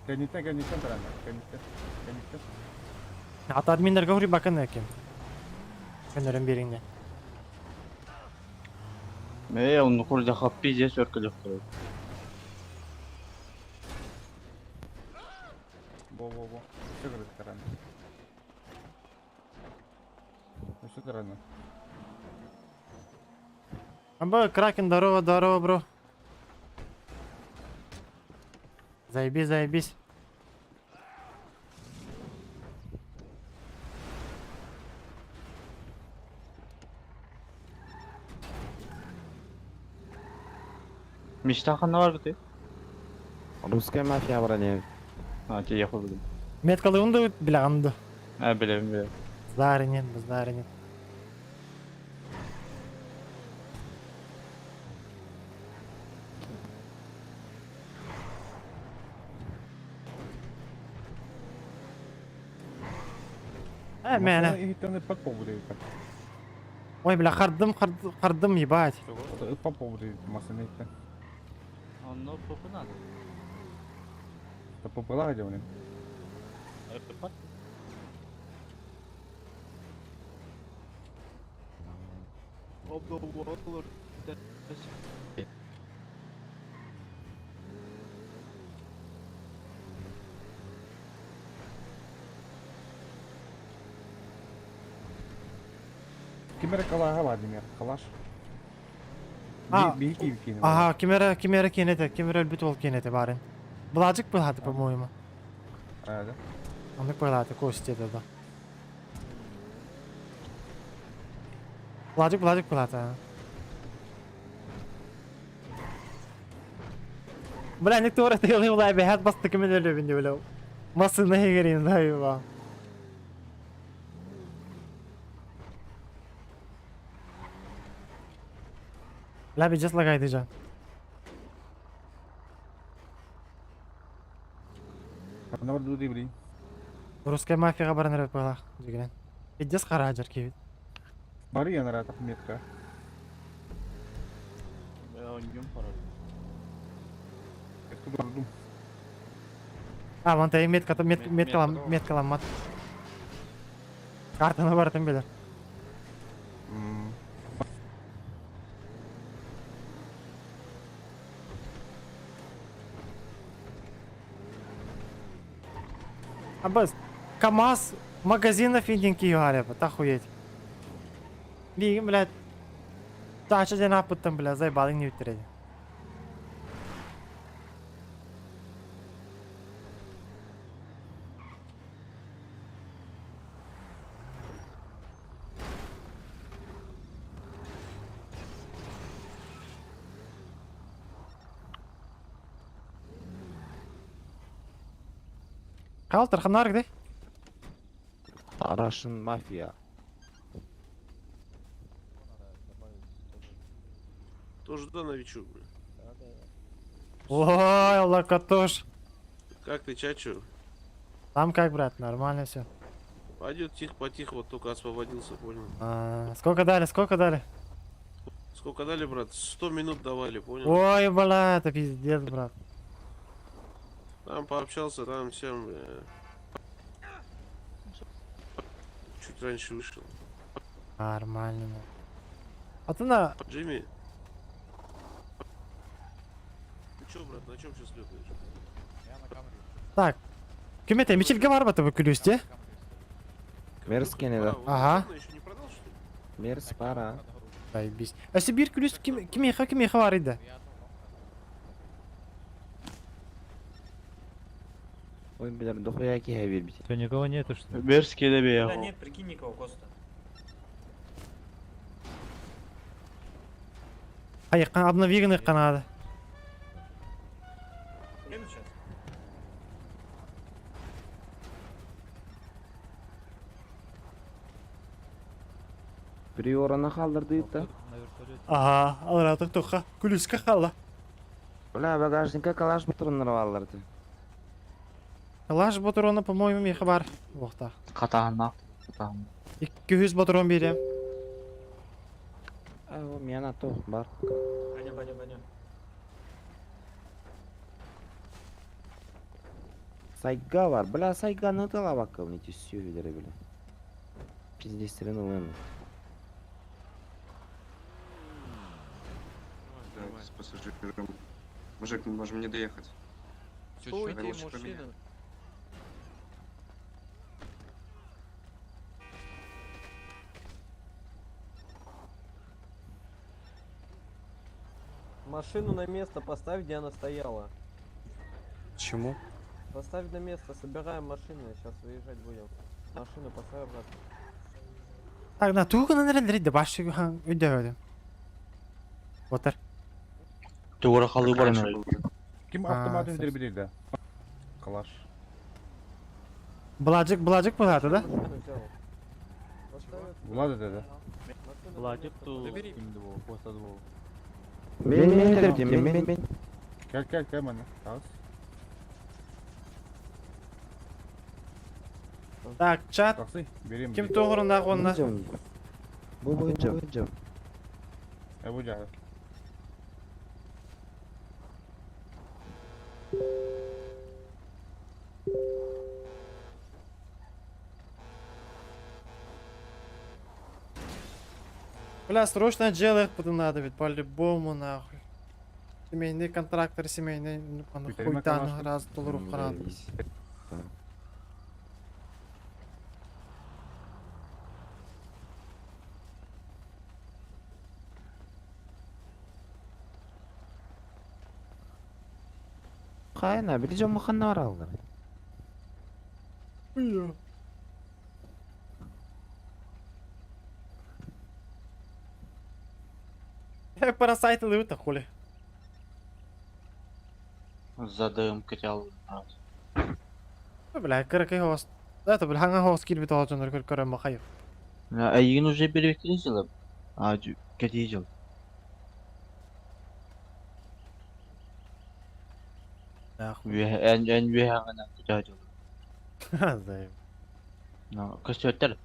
[SPEAKER 15] Кәнеттен тараңдан. Кәнеттен.
[SPEAKER 2] Ата админдерге ұрып бакын екен. Көнерін беріңде.
[SPEAKER 7] Оны құр жақап пиздес өркілік тұрып.
[SPEAKER 15] Во. Все говорит тараңдан. Все тараңдан.
[SPEAKER 2] Амба, Кракен, здорово, бро. Заебись.
[SPEAKER 7] Мечтаханна бар бітті?
[SPEAKER 11] Русская мафия бар не.
[SPEAKER 7] Те яқы білім.
[SPEAKER 2] Меткалы ұнды білағанды.
[SPEAKER 7] Білем.
[SPEAKER 2] Заринен. Мәне.
[SPEAKER 15] Иттен пак побуды.
[SPEAKER 2] Ой, бля, қардым, ебать.
[SPEAKER 15] Пак побуды масаны иттен.
[SPEAKER 7] Оны попы надо.
[SPEAKER 15] Попыла где он? Кимера калаға Владимир, калаш. Бейки киініп.
[SPEAKER 2] Ага, кемера кенеті, кемера өлбіт ол кенеті барын. Бұлажық бұлады, по-моему.
[SPEAKER 15] Да?
[SPEAKER 2] Ондық бұлады, кости да. Бұлажық бұлады. Бля, никто уратил его лайбе, хат басты кемер өлбінде білеу. Масына егерін, да, еба. Лаби just лагайды жан.
[SPEAKER 15] Қана бар дуды білейін.
[SPEAKER 2] Русская мафияға баран рәп бағлақ. Дегенен. Пиддес қара ажар кебет.
[SPEAKER 15] Бары янара метка. Это дурдум.
[SPEAKER 1] А, вон та меткаламат. Картаны бартын белер. А біз КамАЗ магазинов единки гареп, охуеть. Бигім, блядь. Тача ден апыттым, блядь, заебалың не бітіреді. Калтыр, қанарық де?
[SPEAKER 11] Russian mafia.
[SPEAKER 3] Тоже да, новичок, блин.
[SPEAKER 1] Ой, локотуш.
[SPEAKER 3] Как ты, чачу?
[SPEAKER 1] Там как, брат, нормально все.
[SPEAKER 3] Пойдет тихо-потихо, вот только освободился, понял.
[SPEAKER 1] Сколько дали, сколько дали?
[SPEAKER 3] Сколько дали, брат? 100 минут давали, понял?
[SPEAKER 1] Ой, бля, это пиздец, брат.
[SPEAKER 3] Там пообщался, там всем... Чуть раньше вышел.
[SPEAKER 1] Нормально. А ты на...
[SPEAKER 3] Джимми? Ну чё, брат, на чем сейчас лётаешь?
[SPEAKER 1] Так. Кюмете, мечельге бар ба күлүс, де?
[SPEAKER 11] Мерзкий не да.
[SPEAKER 1] Ага.
[SPEAKER 3] Еще не продал, что ли?
[SPEAKER 11] Мерз пара.
[SPEAKER 1] Заебись. А Сибирь күлүс кимеха бар иде?
[SPEAKER 11] Ой, блядь, дохуя ки хавир бить.
[SPEAKER 7] То никого нету, что ли?
[SPEAKER 6] Берский да бия. Да нет, прикинь, никого, Коста.
[SPEAKER 1] Айыққан, обновигін иққан ады.
[SPEAKER 6] Едем сейчас.
[SPEAKER 11] Приораны қалдырды да.
[SPEAKER 1] Ага, алратық тұққа. Күлүске қала.
[SPEAKER 11] Бля, багажникка калаш бутырыныр алырды.
[SPEAKER 1] Калаш ботороны, по-моему, меха бар. Оқта.
[SPEAKER 7] Қатағына.
[SPEAKER 1] 200 боторон берем.
[SPEAKER 11] О, мен то бар.
[SPEAKER 6] Пойдем.
[SPEAKER 11] Сайга бар. Бля, сайганы тала баккал, не тесю видere бля. Пиздестерин улын.
[SPEAKER 16] Да, с пассажиром. Мужик, мы можем не доехать.
[SPEAKER 12] Стойте,
[SPEAKER 16] Лучше
[SPEAKER 12] машина.
[SPEAKER 16] поменять.
[SPEAKER 12] Машину на место поставь, где она стояла.
[SPEAKER 13] Чему?
[SPEAKER 12] Поставь на место, собираем машины, сейчас выезжать будем. Машину поставь обратно.
[SPEAKER 1] Так, на туғын нерелдерді, башы өйді өйді. Отыр.
[SPEAKER 7] Туғыра қалу бар ма?
[SPEAKER 15] Kim автомат өндіріп біледі да? Калаш.
[SPEAKER 1] Бұлажық болады, да?
[SPEAKER 12] Машину взял.
[SPEAKER 15] Болады деді.
[SPEAKER 7] Владик ту kimdi bu? Postadu bu.
[SPEAKER 11] Мен.
[SPEAKER 15] Кәл, мана. Тағыз.
[SPEAKER 1] Так, чат.
[SPEAKER 15] Тақсы, берем.
[SPEAKER 1] Кім тоғырындағы онына?
[SPEAKER 11] Бұл бойынша.
[SPEAKER 15] Бұл жағы.
[SPEAKER 1] Бля, срочно делай, потому надо ведь по-любому нахуй. Семейный контрактор, семейный, ну, хуй там раз долларов харат.
[SPEAKER 11] Қайна, білежем мұқанна бар алғыр.
[SPEAKER 1] Я пара сайта лыта, хули.
[SPEAKER 7] Задаем катял.
[SPEAKER 1] Бля, каракай хост. Это, бля, ханга хост кир бит олжон көрі мақайып.
[SPEAKER 7] Әйін уже беректерін жылып. Кәтей жыл. Ән вехаңына кәтей жыл.
[SPEAKER 1] Зайым.
[SPEAKER 7] Көстөттер.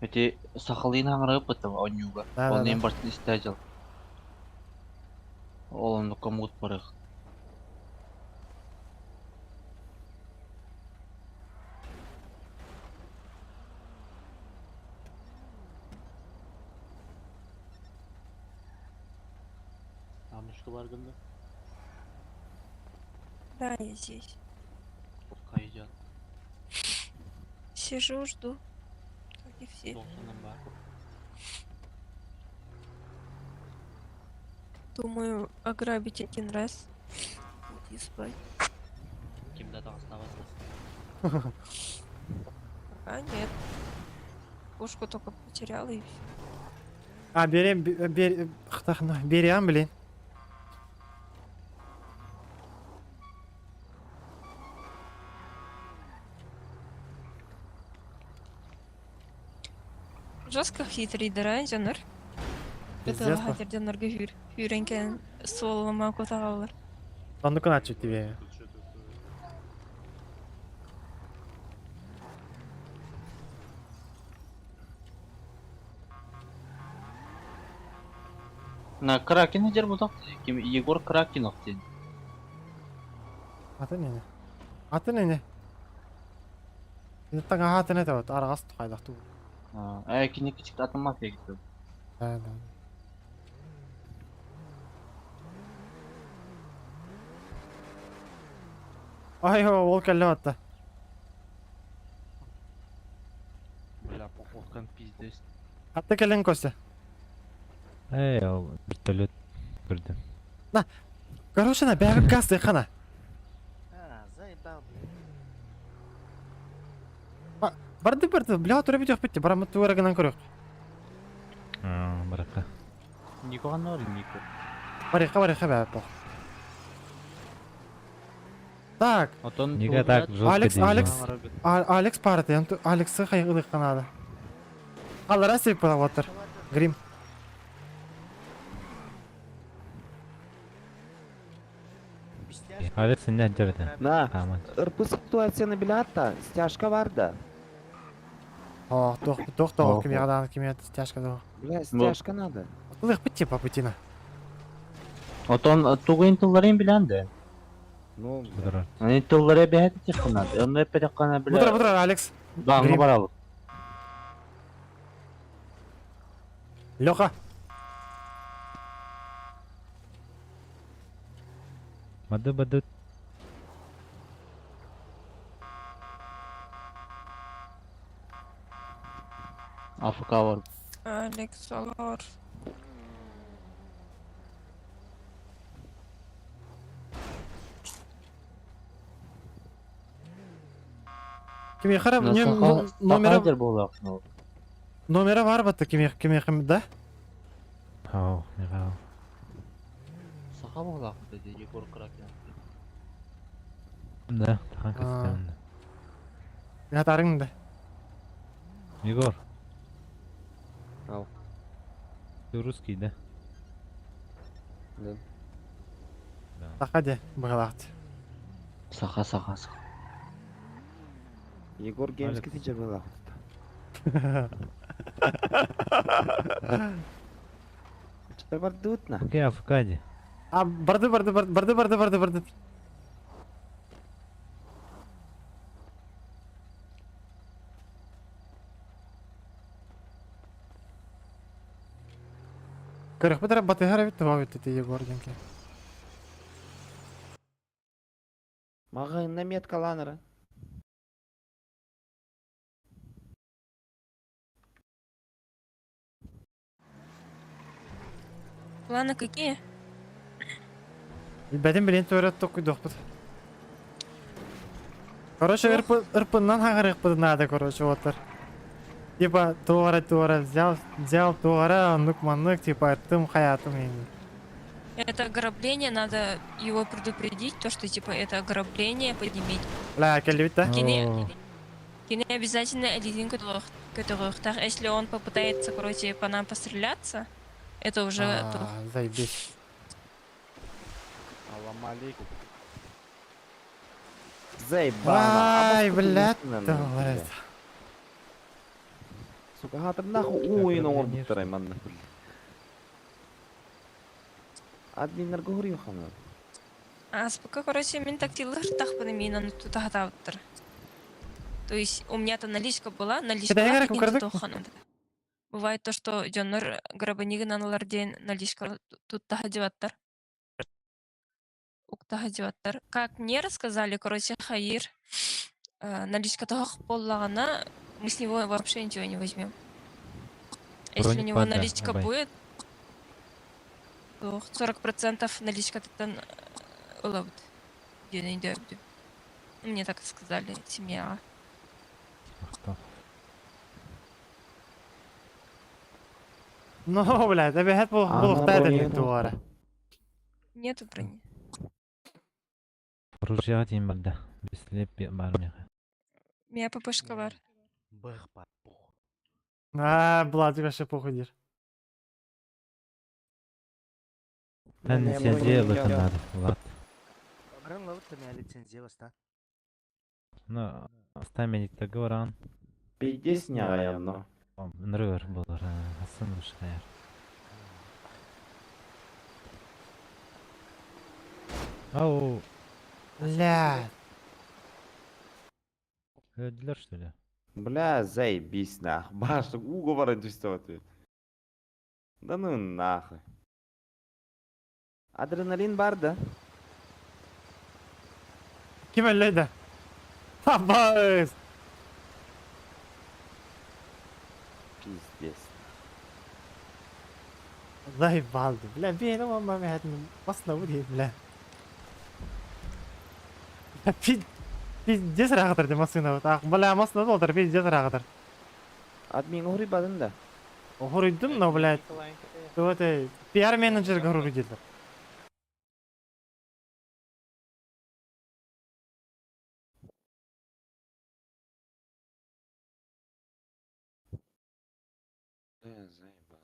[SPEAKER 7] Эти сахалин хаңырып быттым онюга.
[SPEAKER 1] Да,
[SPEAKER 7] Он
[SPEAKER 1] да.
[SPEAKER 7] импортын істе жыл. Олонды комут барық. Амышты баргында?
[SPEAKER 10] Да, я здесь.
[SPEAKER 7] Отқа идет.
[SPEAKER 10] Сижу, жду. Как и все. Думаю, ограбить один раз. И спать.
[SPEAKER 7] Кимда да оставаться?
[SPEAKER 10] А нет. Пушку только потеряла и все.
[SPEAKER 1] А, берем, блин.
[SPEAKER 10] Жестко хитрый, да, Жанр?
[SPEAKER 1] Пиздец,
[SPEAKER 10] Это хаттерденерге үйренген солыма котағалар.
[SPEAKER 1] Сондыкын ачу тебе.
[SPEAKER 7] На Кракена жер болдық. Егор Кракенов деді.
[SPEAKER 1] Аты не? Аты не? Таңа аты не вот аргас тухайдақ ту.
[SPEAKER 7] Кене кичік атылмақ егді.
[SPEAKER 1] Да. Ай, ол келе атты.
[SPEAKER 7] Бля, походкан пиздес.
[SPEAKER 1] Атты келен көсі.
[SPEAKER 15] Ал вертолет көрдім.
[SPEAKER 1] На, короче, на бәрі газ дейхана. Барды, бля, тұры бүйдек бітті, барамы туырағынан көрек.
[SPEAKER 15] Бараққа.
[SPEAKER 7] Нико ғанна өлі, Нико.
[SPEAKER 1] Бариқа бәрі бұл. Так.
[SPEAKER 15] Неге так жестко
[SPEAKER 1] Алекс парты, Алексі қайғылық қанады. Қалдыра сейп бұла отыр. Грим.
[SPEAKER 15] Алекс не жүрді.
[SPEAKER 11] На, ырпы ситуацияны білет та, стяжка бар да.
[SPEAKER 1] Тоқ, кеме қадан, кеме стяжка доқ.
[SPEAKER 11] Бля, стяжка надо.
[SPEAKER 1] Ұлық бітте по путина.
[SPEAKER 7] Отон туғын тылларын біләнді.
[SPEAKER 11] Ну,
[SPEAKER 7] Они тыллары бәйті текінады. Оны әппәді қана білә.
[SPEAKER 1] Бұдыр, Алекс.
[SPEAKER 7] Даңғы баралық.
[SPEAKER 1] Лёха.
[SPEAKER 15] Бады.
[SPEAKER 7] АФК бар.
[SPEAKER 10] Алекс алар.
[SPEAKER 1] Кеме қарап, номері бар бұтты кеме да?
[SPEAKER 15] Ау, неға.
[SPEAKER 7] Сақа болақ деді Егор Кракен.
[SPEAKER 15] Да, таған костюмді.
[SPEAKER 1] Атарыңды.
[SPEAKER 15] Егор.
[SPEAKER 11] Ау.
[SPEAKER 15] Ты русский, да?
[SPEAKER 11] Да.
[SPEAKER 1] Сақа де, бұғалақты.
[SPEAKER 7] Сақа.
[SPEAKER 11] Егор Геймский тичер была. Что бардут на?
[SPEAKER 15] Окей, Афкади.
[SPEAKER 1] А, барды. Көрік бұдыр, батығары бітті бабетті те Егор денке.
[SPEAKER 11] Маған намет каланыры.
[SPEAKER 10] Планы какие?
[SPEAKER 1] Бәден білен төрет тоқ күдіқ бұд. Короче, ырпыннан хағырық бұды нады, короче, отыр. Типа, туғара, взял туғара, нук-манук, типа, тым хаятым енді.
[SPEAKER 10] Это ограбление, надо его предупредить, то что типа это ограбление, поднимить.
[SPEAKER 1] Ла, келді бітті?
[SPEAKER 10] Кене обязательно один которых, если он попытается, короче, по нам постреляться, это уже...
[SPEAKER 1] Заебись.
[SPEAKER 11] Аллам алейкум. Заебана.
[SPEAKER 1] Ай, блядь, туғара.
[SPEAKER 11] Сука, хатыр нахуй ойын оңыр бұттырай манна. Админлерге хурю хана.
[SPEAKER 10] Пока, короче, мен тактилы хыртахпын, мен аны тутахатабыттыр. То есть у меня-то наличка была, наличка
[SPEAKER 1] Кидайгар
[SPEAKER 10] бар,
[SPEAKER 1] кукардык.
[SPEAKER 10] туханымда. Бывает то, что жоннор грабанигин аналар ден наличка туттахадиваттар. Уктахадиваттар. Как мне рассказали, короче, Хаир, наличка тохах поллагана, мы с него вообще ничего не возьмем. Если у него наличка будет, то 40% наличка тутан улабыт. Мне так сказали, семья.
[SPEAKER 1] Ну, блядь, обе был тайдер туара.
[SPEAKER 10] Нету брони.
[SPEAKER 11] Ружья дим барда. Бислеп бармя.
[SPEAKER 10] Меня ППшка бар.
[SPEAKER 1] Блядь, вообще похудишь.
[SPEAKER 11] Лицензия об надо, Влад.
[SPEAKER 13] Бран лавут меня лицензия васта.
[SPEAKER 11] Ну, оставим договор. Пиздец не явно. Нрыр был, сын ушляр. Ау.
[SPEAKER 1] Бля.
[SPEAKER 11] Дилер что ли? Бля, заебись нах. Башта уговор ответ. Да ну нахуй. Адреналин бар да?
[SPEAKER 1] Kim öyleydi? Bas.
[SPEAKER 11] Пиздец.
[SPEAKER 1] Заебал, бля, бейна мама мехет басна будет, бля. Пиздец рахатыр де машина вот. Бля, машина долдыр, пиздец рахатыр.
[SPEAKER 11] Админ угри бадын да.
[SPEAKER 1] Угридым, но, блядь. Вот пиар менеджер говорю где-то.
[SPEAKER 11] Заебал.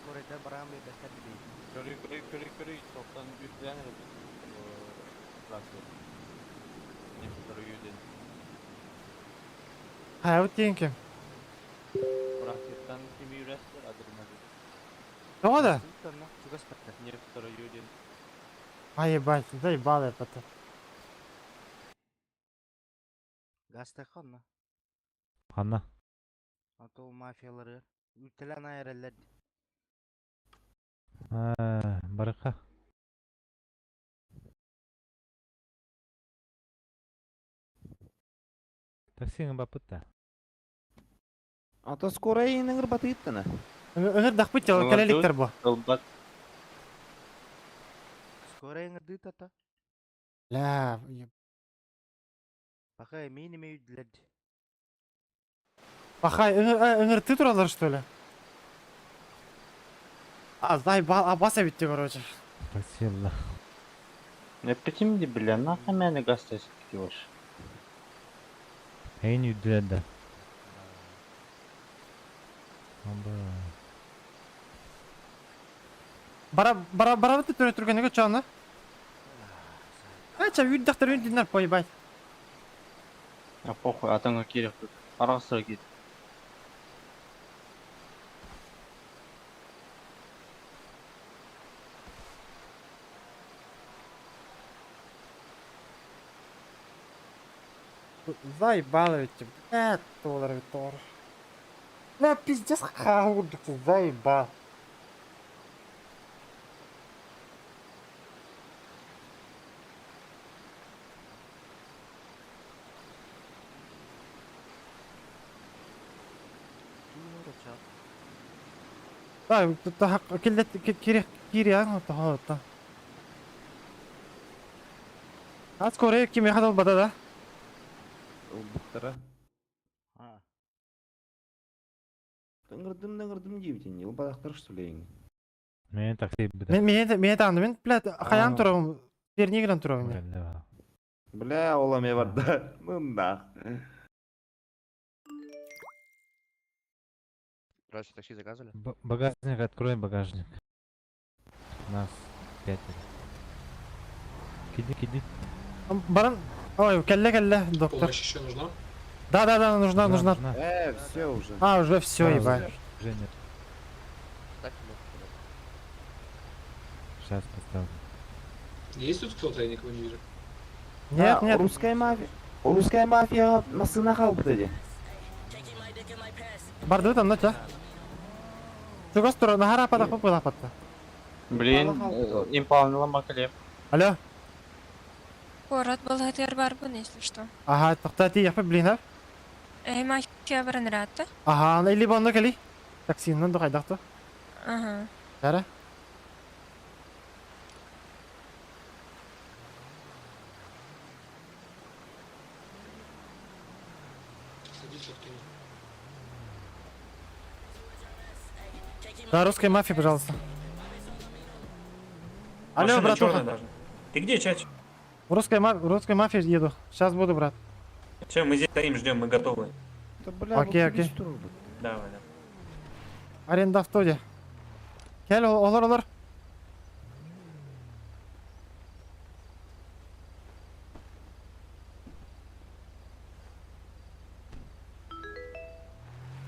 [SPEAKER 13] Скорыйда барам и бекат
[SPEAKER 8] Körü çoktan yüklenir bu traktör. Nefter yüden.
[SPEAKER 1] Ha, вот деньги.
[SPEAKER 8] Traktörden kimi üretler adırmadı.
[SPEAKER 1] Кого да?
[SPEAKER 8] Nefter yüden.
[SPEAKER 1] А, ебать, заебал я потом.
[SPEAKER 13] Гастаханна.
[SPEAKER 11] Ханна.
[SPEAKER 13] Ато мафиялары. Ültelen ayarlar.
[SPEAKER 11] Барыха. Таксиң бапытта. Ата скоро иңер батыттыны.
[SPEAKER 1] Ыңыр дақпыт жал калеликтер бу.
[SPEAKER 13] Скоро ayarlar дытата.
[SPEAKER 1] Ля,
[SPEAKER 13] Пока имени имеют для.
[SPEAKER 1] Пахай, ыңыр ты туралар, что ли? Заебал, баса битти, короче.
[SPEAKER 11] Спасибо.
[SPEAKER 7] Не почему бля, нахуй меня гастать идешь?
[SPEAKER 11] Эй, не деда.
[SPEAKER 1] Бара ты түргенеге чаны? Ача, үйдақтар үйдінер поебать.
[SPEAKER 7] А похуй, атаңа керек. Арасыра кет.
[SPEAKER 1] Заебало ведь, блядь, доллар Витор. Бля, пиздец, хаудик, заебал. Да, тут кири, а, то. А скоро ким я хотел бада, да?
[SPEAKER 11] доктора. Дыңырдым дейбітін, ел балақтар что ли?
[SPEAKER 15] Мен такси біді.
[SPEAKER 1] Мен танды, мен, блядь, қаян тұрауым, пернегірен тұрауым.
[SPEAKER 11] Бля, оламе бар да. Мында.
[SPEAKER 13] Здравствуйте, такси заказывали?
[SPEAKER 15] Багажник, открой багажник. Нас 5. Киди.
[SPEAKER 1] Баран, ой, келле, доктор.
[SPEAKER 12] Помощь еще нужна?
[SPEAKER 1] Да, нужна.
[SPEAKER 11] Все уже.
[SPEAKER 1] А, уже все, ебать.
[SPEAKER 15] Уже нет. Сейчас поставлю.
[SPEAKER 12] Есть тут кто-то? Я никого не вижу.
[SPEAKER 1] Нет.
[SPEAKER 11] Русская мафия масына қалып деді.
[SPEAKER 1] Барды там, ноча. Чугас тұр, нахара ападақ бұл апатты.
[SPEAKER 7] Блин, импалнылам бакалеп.
[SPEAKER 1] Алло.
[SPEAKER 10] Город Балатер Барбун, если что.
[SPEAKER 1] Ага, тоқта ти яқпы білейін,
[SPEAKER 10] Мафия Баранрата.
[SPEAKER 1] Ага, или бонды кәли. Таксиннен дұқайдақты.
[SPEAKER 10] Ага.
[SPEAKER 1] Жәрі.
[SPEAKER 12] Садись, откинь.
[SPEAKER 1] Да, русская мафия, пожалуйста. Алло,
[SPEAKER 6] Машина черная
[SPEAKER 1] братуха.
[SPEAKER 6] должна. Ты где, Чач?
[SPEAKER 1] Русская мафия еду. Сейчас буду, брат.
[SPEAKER 6] Че, мы здесь стоим, ждем, мы готовы.
[SPEAKER 1] Окей.
[SPEAKER 6] Давай.
[SPEAKER 1] Аренда автоде. Кел, олар.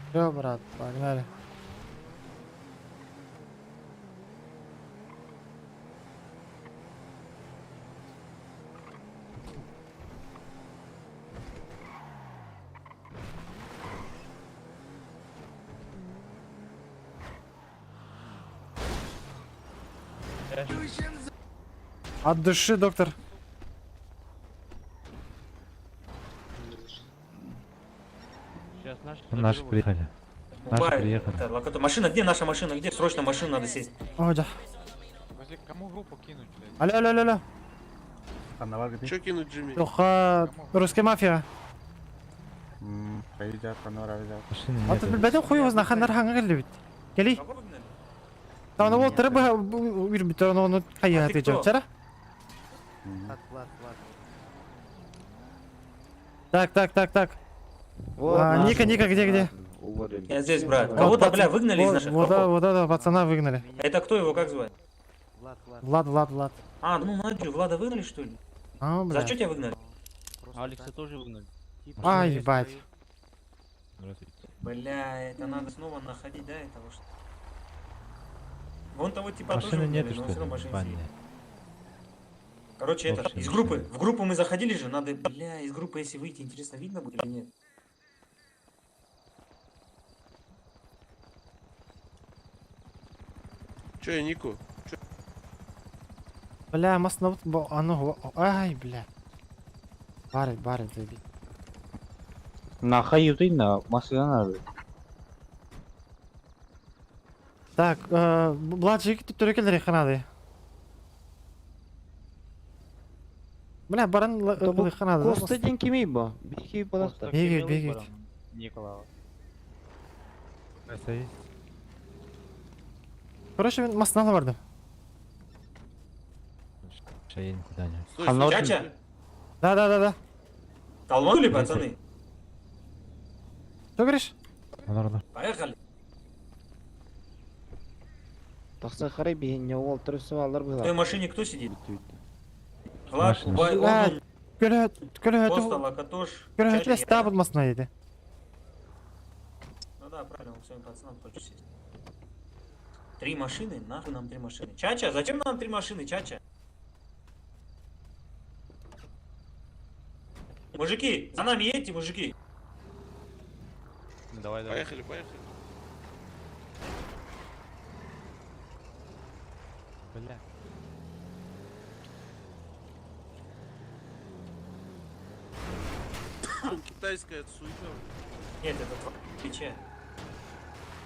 [SPEAKER 1] Все, брат, погнали. От души, доктор.
[SPEAKER 15] Наши приехали.
[SPEAKER 6] Локоту. Машина, где наша машина? Где? Срочно машину надо сесть.
[SPEAKER 1] Ой, да.
[SPEAKER 5] Кому группу кинуть, блядь?
[SPEAKER 1] Алло.
[SPEAKER 3] Что кинуть, Джимми?
[SPEAKER 1] Русская мафия.
[SPEAKER 15] Машины
[SPEAKER 1] А ты, блядь, хуй его знахар нарханга geldi. Кели.
[SPEAKER 6] Кого выгнали?
[SPEAKER 1] Там ол тырбы үрбит, оны қайын
[SPEAKER 6] А ты
[SPEAKER 1] атый
[SPEAKER 6] кто?
[SPEAKER 1] жара.
[SPEAKER 13] Влад.
[SPEAKER 1] Так. Ника, где?
[SPEAKER 6] Я здесь, брат. Кого-то, бля, выгнали из наших толпов.
[SPEAKER 1] Вот этого пацана выгнали.
[SPEAKER 6] Это кто его, как звать?
[SPEAKER 1] Влад.
[SPEAKER 6] А, ну надо, Влада выгнали, что ли?
[SPEAKER 1] А,
[SPEAKER 6] За
[SPEAKER 1] бля.
[SPEAKER 6] что тебя выгнали?
[SPEAKER 14] Алекса тоже выгнали.
[SPEAKER 1] А, ебать.
[SPEAKER 6] Бля, это надо снова находить, да, этого что? Вон того типа тоже
[SPEAKER 15] Машины
[SPEAKER 6] выгнали,
[SPEAKER 15] нету,
[SPEAKER 6] но
[SPEAKER 15] что
[SPEAKER 6] все равно
[SPEAKER 15] ли?
[SPEAKER 6] машина
[SPEAKER 15] Ванне.
[SPEAKER 6] сидит. Короче, это,
[SPEAKER 15] Вообще
[SPEAKER 6] из
[SPEAKER 15] ничего.
[SPEAKER 6] группы, в группу мы заходили же, надо, бля, из группы если выйти, интересно, видно будет или нет?
[SPEAKER 3] Че, я Нику?
[SPEAKER 1] Бля, маснавут, ай, бля. Барит, заебись.
[SPEAKER 7] На хаюты на машина надо.
[SPEAKER 1] Так, Влад жеки тут түрекелер ханады. Бля, баран ханады.
[SPEAKER 11] Коста ден кемей ба? Беки балақта.
[SPEAKER 1] Бегет.
[SPEAKER 7] Николаева.
[SPEAKER 1] Короче, мен масналы бардым.
[SPEAKER 15] Шейн куда-нибудь.
[SPEAKER 3] Стой,
[SPEAKER 6] Чача,
[SPEAKER 1] Да.
[SPEAKER 6] толманули, пацаны?
[SPEAKER 1] Что говоришь?
[SPEAKER 6] Поехали.
[SPEAKER 11] Тақса қарай бейінне ол тұрысы алар
[SPEAKER 6] В той
[SPEAKER 11] бұлар.
[SPEAKER 6] машине кто сидит? Влад,
[SPEAKER 15] Машина.
[SPEAKER 6] Убай,
[SPEAKER 1] Бля,
[SPEAKER 6] Олдун, Коста, Локотош,
[SPEAKER 1] Көлөтүле
[SPEAKER 6] Чача.
[SPEAKER 1] стабыт масна еді.
[SPEAKER 6] Ну да, правильно, он своим пацанам хочет сесть. 3 машины? Нахуй нам 3 машины? Чача, зачем нам 3 машины, Чача? Мужики, за нами едьте, мужики.
[SPEAKER 8] Давай.
[SPEAKER 3] Поехали.
[SPEAKER 15] Бля.
[SPEAKER 3] Китайская суета.
[SPEAKER 6] Нет, это твоя печаль.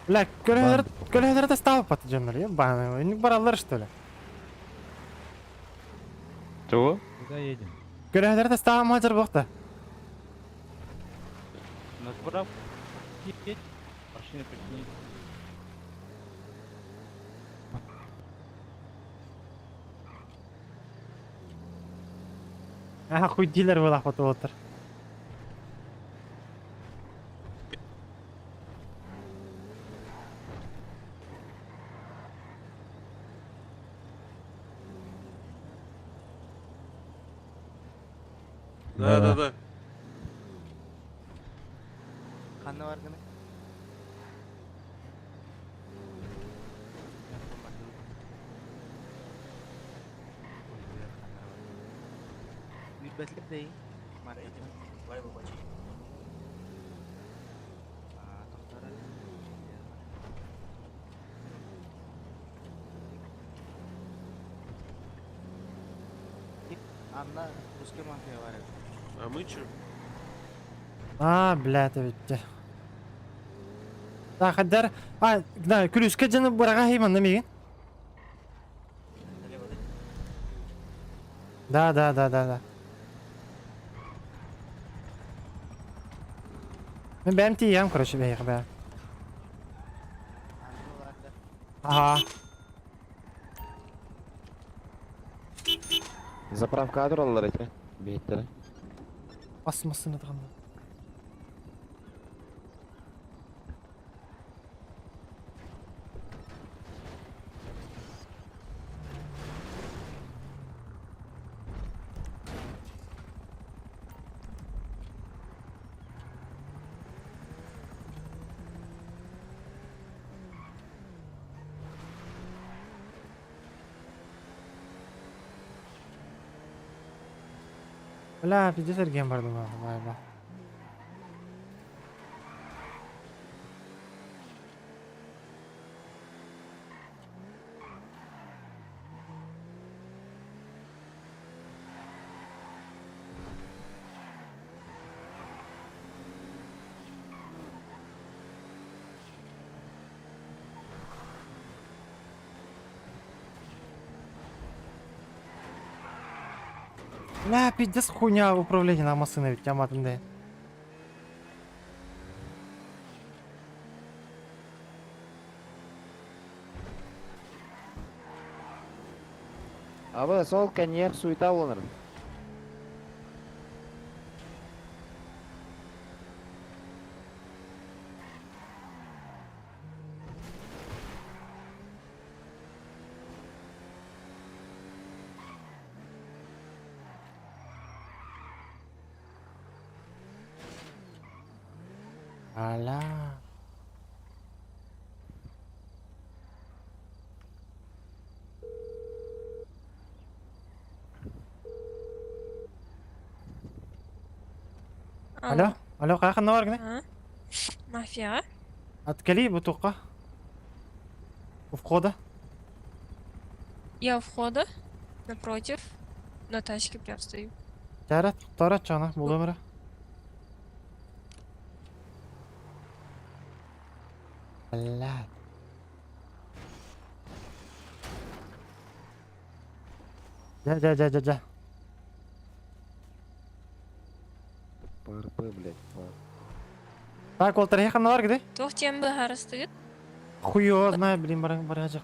[SPEAKER 1] Бля, көлөтөрдө стабыт баты жөндөр, ебаный. Не баралар, что ли?
[SPEAKER 7] Чего?
[SPEAKER 15] Куда едем?
[SPEAKER 1] Көлөтөрдө стабы мажыр бокта.
[SPEAKER 11] Направо. Едь. Машина прикинь.
[SPEAKER 1] Охуительler бұл ақпаты отыр.
[SPEAKER 3] Да.
[SPEAKER 13] Қаны бар кіні? Үйтбәтлік дейін. Анна русский мафия var.
[SPEAKER 3] А мы чё?
[SPEAKER 1] Бля, это ведь. Да, хаддар. Да, күрүскө жаны бурага хейман немеген? Да. Мен бәрін тиям, короче, бейгі бәрі. Ага.
[SPEAKER 11] Заправка адыралар екен. Бейттері.
[SPEAKER 1] Басмасын атқанда. Бля, пиздец Эрген барды ма, вайба. Бля, пиздец хуйня управления на машине ведь яматынды.
[SPEAKER 11] Абы, сол коньяк суйта олыныр.
[SPEAKER 1] Аля. Алло, қаяқында бар кіне?
[SPEAKER 10] Мафия.
[SPEAKER 1] Откали бутылка. У входа.
[SPEAKER 10] Я у входа, напротив, на тачке прям стою.
[SPEAKER 1] Жарат, тора чана, бұл өмірі. Блядь. Ja.
[SPEAKER 11] ПРП, блядь.
[SPEAKER 1] Так, ол тарихана бар кіде?
[SPEAKER 10] Тоқтен бі харыстығыт?
[SPEAKER 1] Хуё, знаю, блин, бара жақ.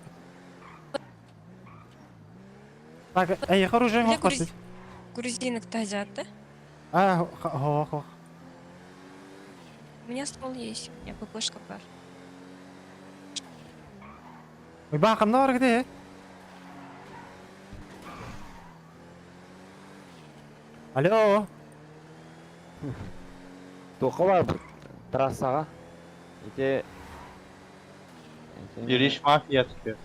[SPEAKER 1] Так, аяқ оружие ма қасыз?
[SPEAKER 10] Грузинок тажатты.
[SPEAKER 1] Хо.
[SPEAKER 10] У меня ствол есть, у меня ППшка бар.
[SPEAKER 1] Ой, бақында бар кіде? Алло.
[SPEAKER 11] Тоқы бар бір трассаға.
[SPEAKER 14] Береш мафия түпе.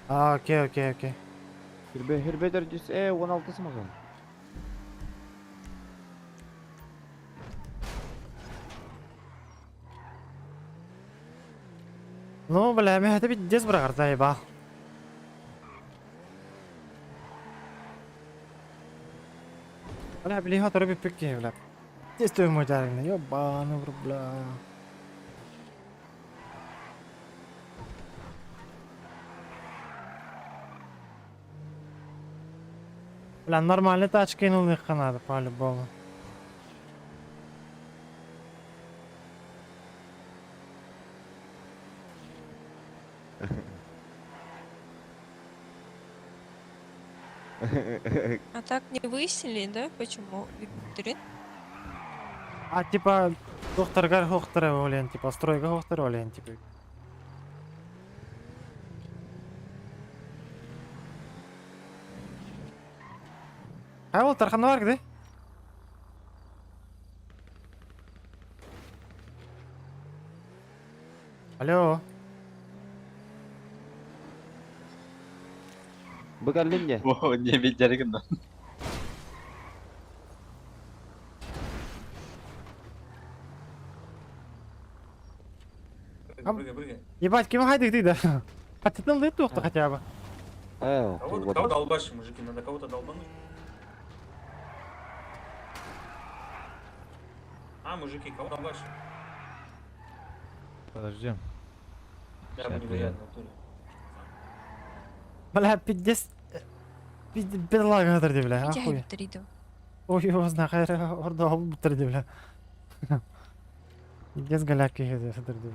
[SPEAKER 1] Окей.
[SPEAKER 11] Хербедер жүз 16-сы маған.
[SPEAKER 1] Ну, бля, мен әті бит дез бірағар зайба. Бля, блин, хатыры бит пекке, бля. Дез тойым өтәріңді, ёбаны бір, бля. Бля, нормальный тачка инулных надо, по-любому.
[SPEAKER 10] А так не выяснили, да, почему Викторин?
[SPEAKER 1] А типа доктор Хохтера олен, типа стройга Хохтера олен, типа. А ол тарханы бар где? Алло.
[SPEAKER 11] Bukan ya?
[SPEAKER 14] Oh, dia bicara kena.
[SPEAKER 6] Прыгай, прыгай.
[SPEAKER 1] Ебать, кем хайдик дейді? Хотел ли тухта хотя бы?
[SPEAKER 6] Кого долбашь, мужики? Надо кого-то долбануть. А, мужики, кого долбашь?
[SPEAKER 15] Подожди.
[SPEAKER 6] Я бы не вариант, в натуре.
[SPEAKER 1] Бля, 50... Бедлага хатырды, бля,
[SPEAKER 10] Витяй
[SPEAKER 1] ахуй.
[SPEAKER 10] Викториду.
[SPEAKER 1] Ой, его знаю, хайр орда алып бітірді, бля. Гез галяк кеге хатырды.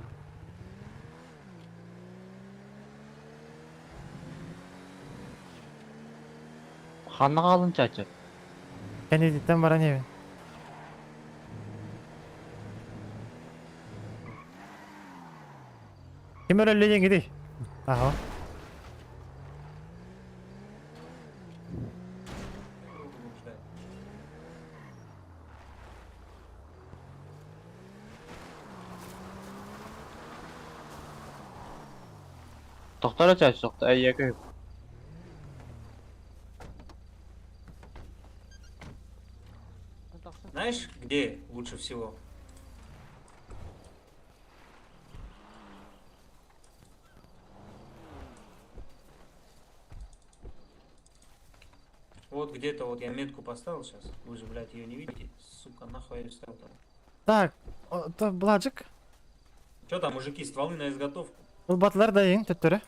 [SPEAKER 7] Ханна қалын чачы.
[SPEAKER 1] Кенедиттен бара не? Кем өлелеген кедей? Ага.
[SPEAKER 7] Тоқтара чачы тоқта, әйекі.
[SPEAKER 6] Знаешь, где лучше всего? Вот где-то вот я метку поставил сейчас. Вы же, блядь, ее не видите. Сука, нахуй я ее ставил там.
[SPEAKER 1] Так, то Бладжик.
[SPEAKER 6] Че там, мужики, стволы на изготовку?
[SPEAKER 1] Бұл батылар дайын, төттөрі.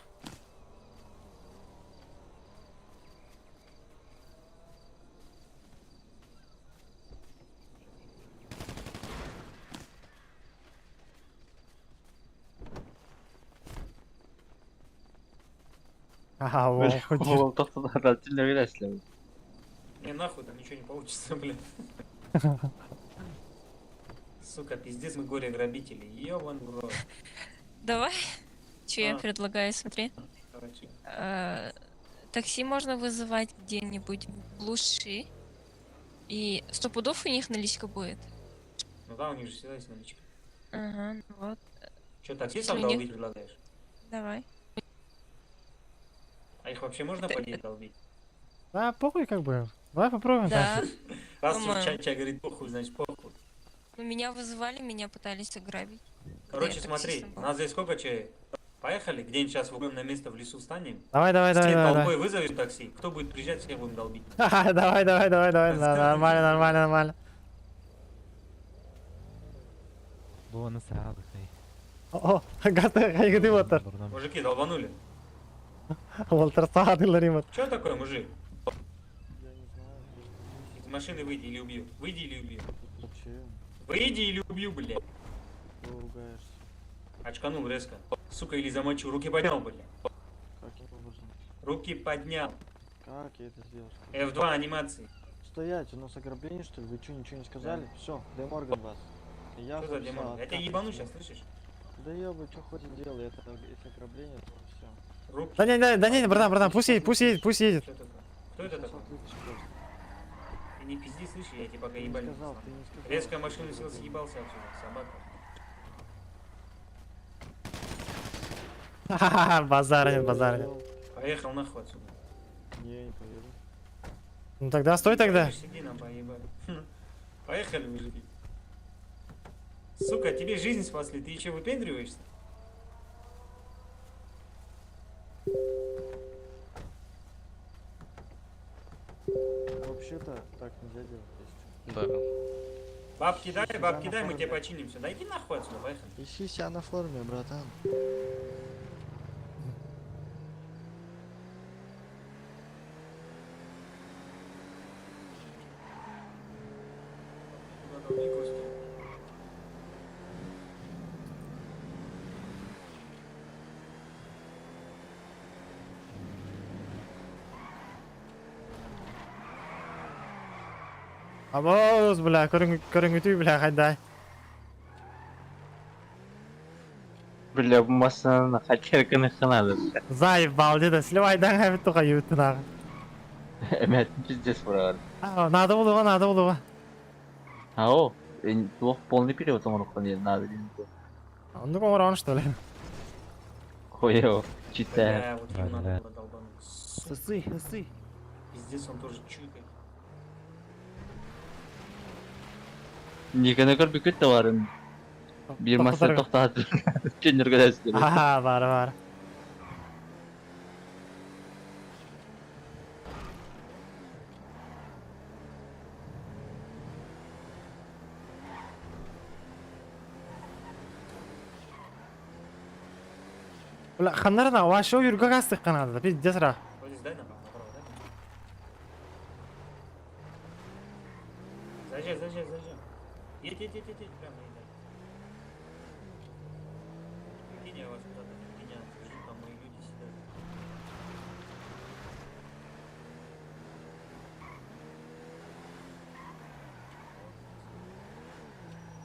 [SPEAKER 1] Ага, о, хоть.
[SPEAKER 7] Ол тоқтада тілдер келесілер.
[SPEAKER 6] Не, нахуй, там ничего не получится, блядь. Сука, пиздец, мы горе грабители. Ёбан в рот.
[SPEAKER 10] Давай. Че я предлагаю, смотри.
[SPEAKER 6] Короче.
[SPEAKER 10] Такси можно вызывать где-нибудь в глуши. И 100 пудов у них наличка будет.
[SPEAKER 6] Ну да, у них же всегда есть наличка.
[SPEAKER 10] Ага, ну вот.
[SPEAKER 6] Че, таксистов
[SPEAKER 10] Если у них-
[SPEAKER 6] долбить предлагаешь?
[SPEAKER 10] Давай.
[SPEAKER 6] А их вообще можно по ней долбить?
[SPEAKER 1] Да, похуй как бы. Давай попробуем.
[SPEAKER 10] Да.
[SPEAKER 6] Раз уж
[SPEAKER 10] По-моему.
[SPEAKER 6] Чача говорит похуй, значит похуй.
[SPEAKER 10] Ну, меня вызывали, меня пытались ограбить.
[SPEAKER 6] Короче,
[SPEAKER 10] Я
[SPEAKER 6] смотри,
[SPEAKER 10] таксистом была.
[SPEAKER 6] нас здесь сколько человек? Поехали, где-нибудь сейчас в угловое место в лесу встанем.
[SPEAKER 1] Давай, давай,
[SPEAKER 6] Все
[SPEAKER 1] давай, давай,
[SPEAKER 6] толпой
[SPEAKER 1] давай.
[SPEAKER 6] вызовешь такси. Кто будет приезжать, всех будем долбить.
[SPEAKER 1] Ха-ха, давай, давай, давай, давай. Нормально, нормально, нормально.
[SPEAKER 15] Bunu sağlık.
[SPEAKER 1] О, газды кайгыды отыр.
[SPEAKER 6] Мужики, долбанули.
[SPEAKER 1] Олтыр сағадылар емет.
[SPEAKER 6] Что такое, мужик? Из машины выйди или убью. Выйди или убью. Выйди или убью, блядь. Очканул резко. Сука, или замочу. Руки поднял, блядь.
[SPEAKER 13] Каким образом?
[SPEAKER 6] Руки поднял.
[SPEAKER 13] Как я это сделал?
[SPEAKER 6] F2 анимации.
[SPEAKER 13] Стоять, у нас ограбление, что ли? Вы что, ничего не сказали? Все, Деморган вас. Я
[SPEAKER 6] Что за демон? Я тебя ебану сейчас, слышишь?
[SPEAKER 13] Да ёбы, что хоть и делай, это если ограбление, то все.
[SPEAKER 6] Руки.
[SPEAKER 1] Да не, братан, пусть едет, пусть едет, пусть едет.
[SPEAKER 6] Что такое? Кто это такой? Ты не пизди, слышишь, я тебе пока ебали.
[SPEAKER 13] сказал, ты не сказал.
[SPEAKER 6] Резко машину сел, съебался отсюда, собака.
[SPEAKER 1] Ха-ха-ха, базарит, базарит.
[SPEAKER 6] Поехал нахуй отсюда.
[SPEAKER 13] Не поверю.
[SPEAKER 1] Ну тогда стой тогда.
[SPEAKER 6] Сиди нам поебали. Поехали, мужики. Сука, тебе жизнь спасли, ты еще выпендриваешься?
[SPEAKER 13] Вообще-то так нельзя делать.
[SPEAKER 8] Да.
[SPEAKER 6] Бабки дай, мы тебе починим все. Да иди нахуй отсюда, поехали.
[SPEAKER 13] Ищи себя на форме, братан.
[SPEAKER 1] Абоз, бля, көрүнгүтүй, бля, кайдай.
[SPEAKER 7] Бля, bu masanın kaçarken kanalı.
[SPEAKER 1] Заебал, деда, сливайдан хабит тука ютунага.
[SPEAKER 7] Emet пиздец buralar.
[SPEAKER 1] Надо булуга.
[SPEAKER 7] А о, двух полный период он руководит, надо.
[SPEAKER 1] Ну, коңорон, что ли?
[SPEAKER 7] Хуево, читаю.
[SPEAKER 6] Бля, вот ему надо было долбануть.
[SPEAKER 13] Сысы, сысы.
[SPEAKER 6] Пиздец, он тоже чуйкает.
[SPEAKER 7] Niye ne kadar büyük de varın. Bir masa toxtatır. Kendir kadar
[SPEAKER 1] Aha, бар. Бля, ханарна, вашо юрга гастык канады, пиздец ра.
[SPEAKER 6] Вот здесь дай направо, дай. Заезжай. Едь, прямо едь. Прикинь, я вас куда-то меня служит, там мои люди сидят.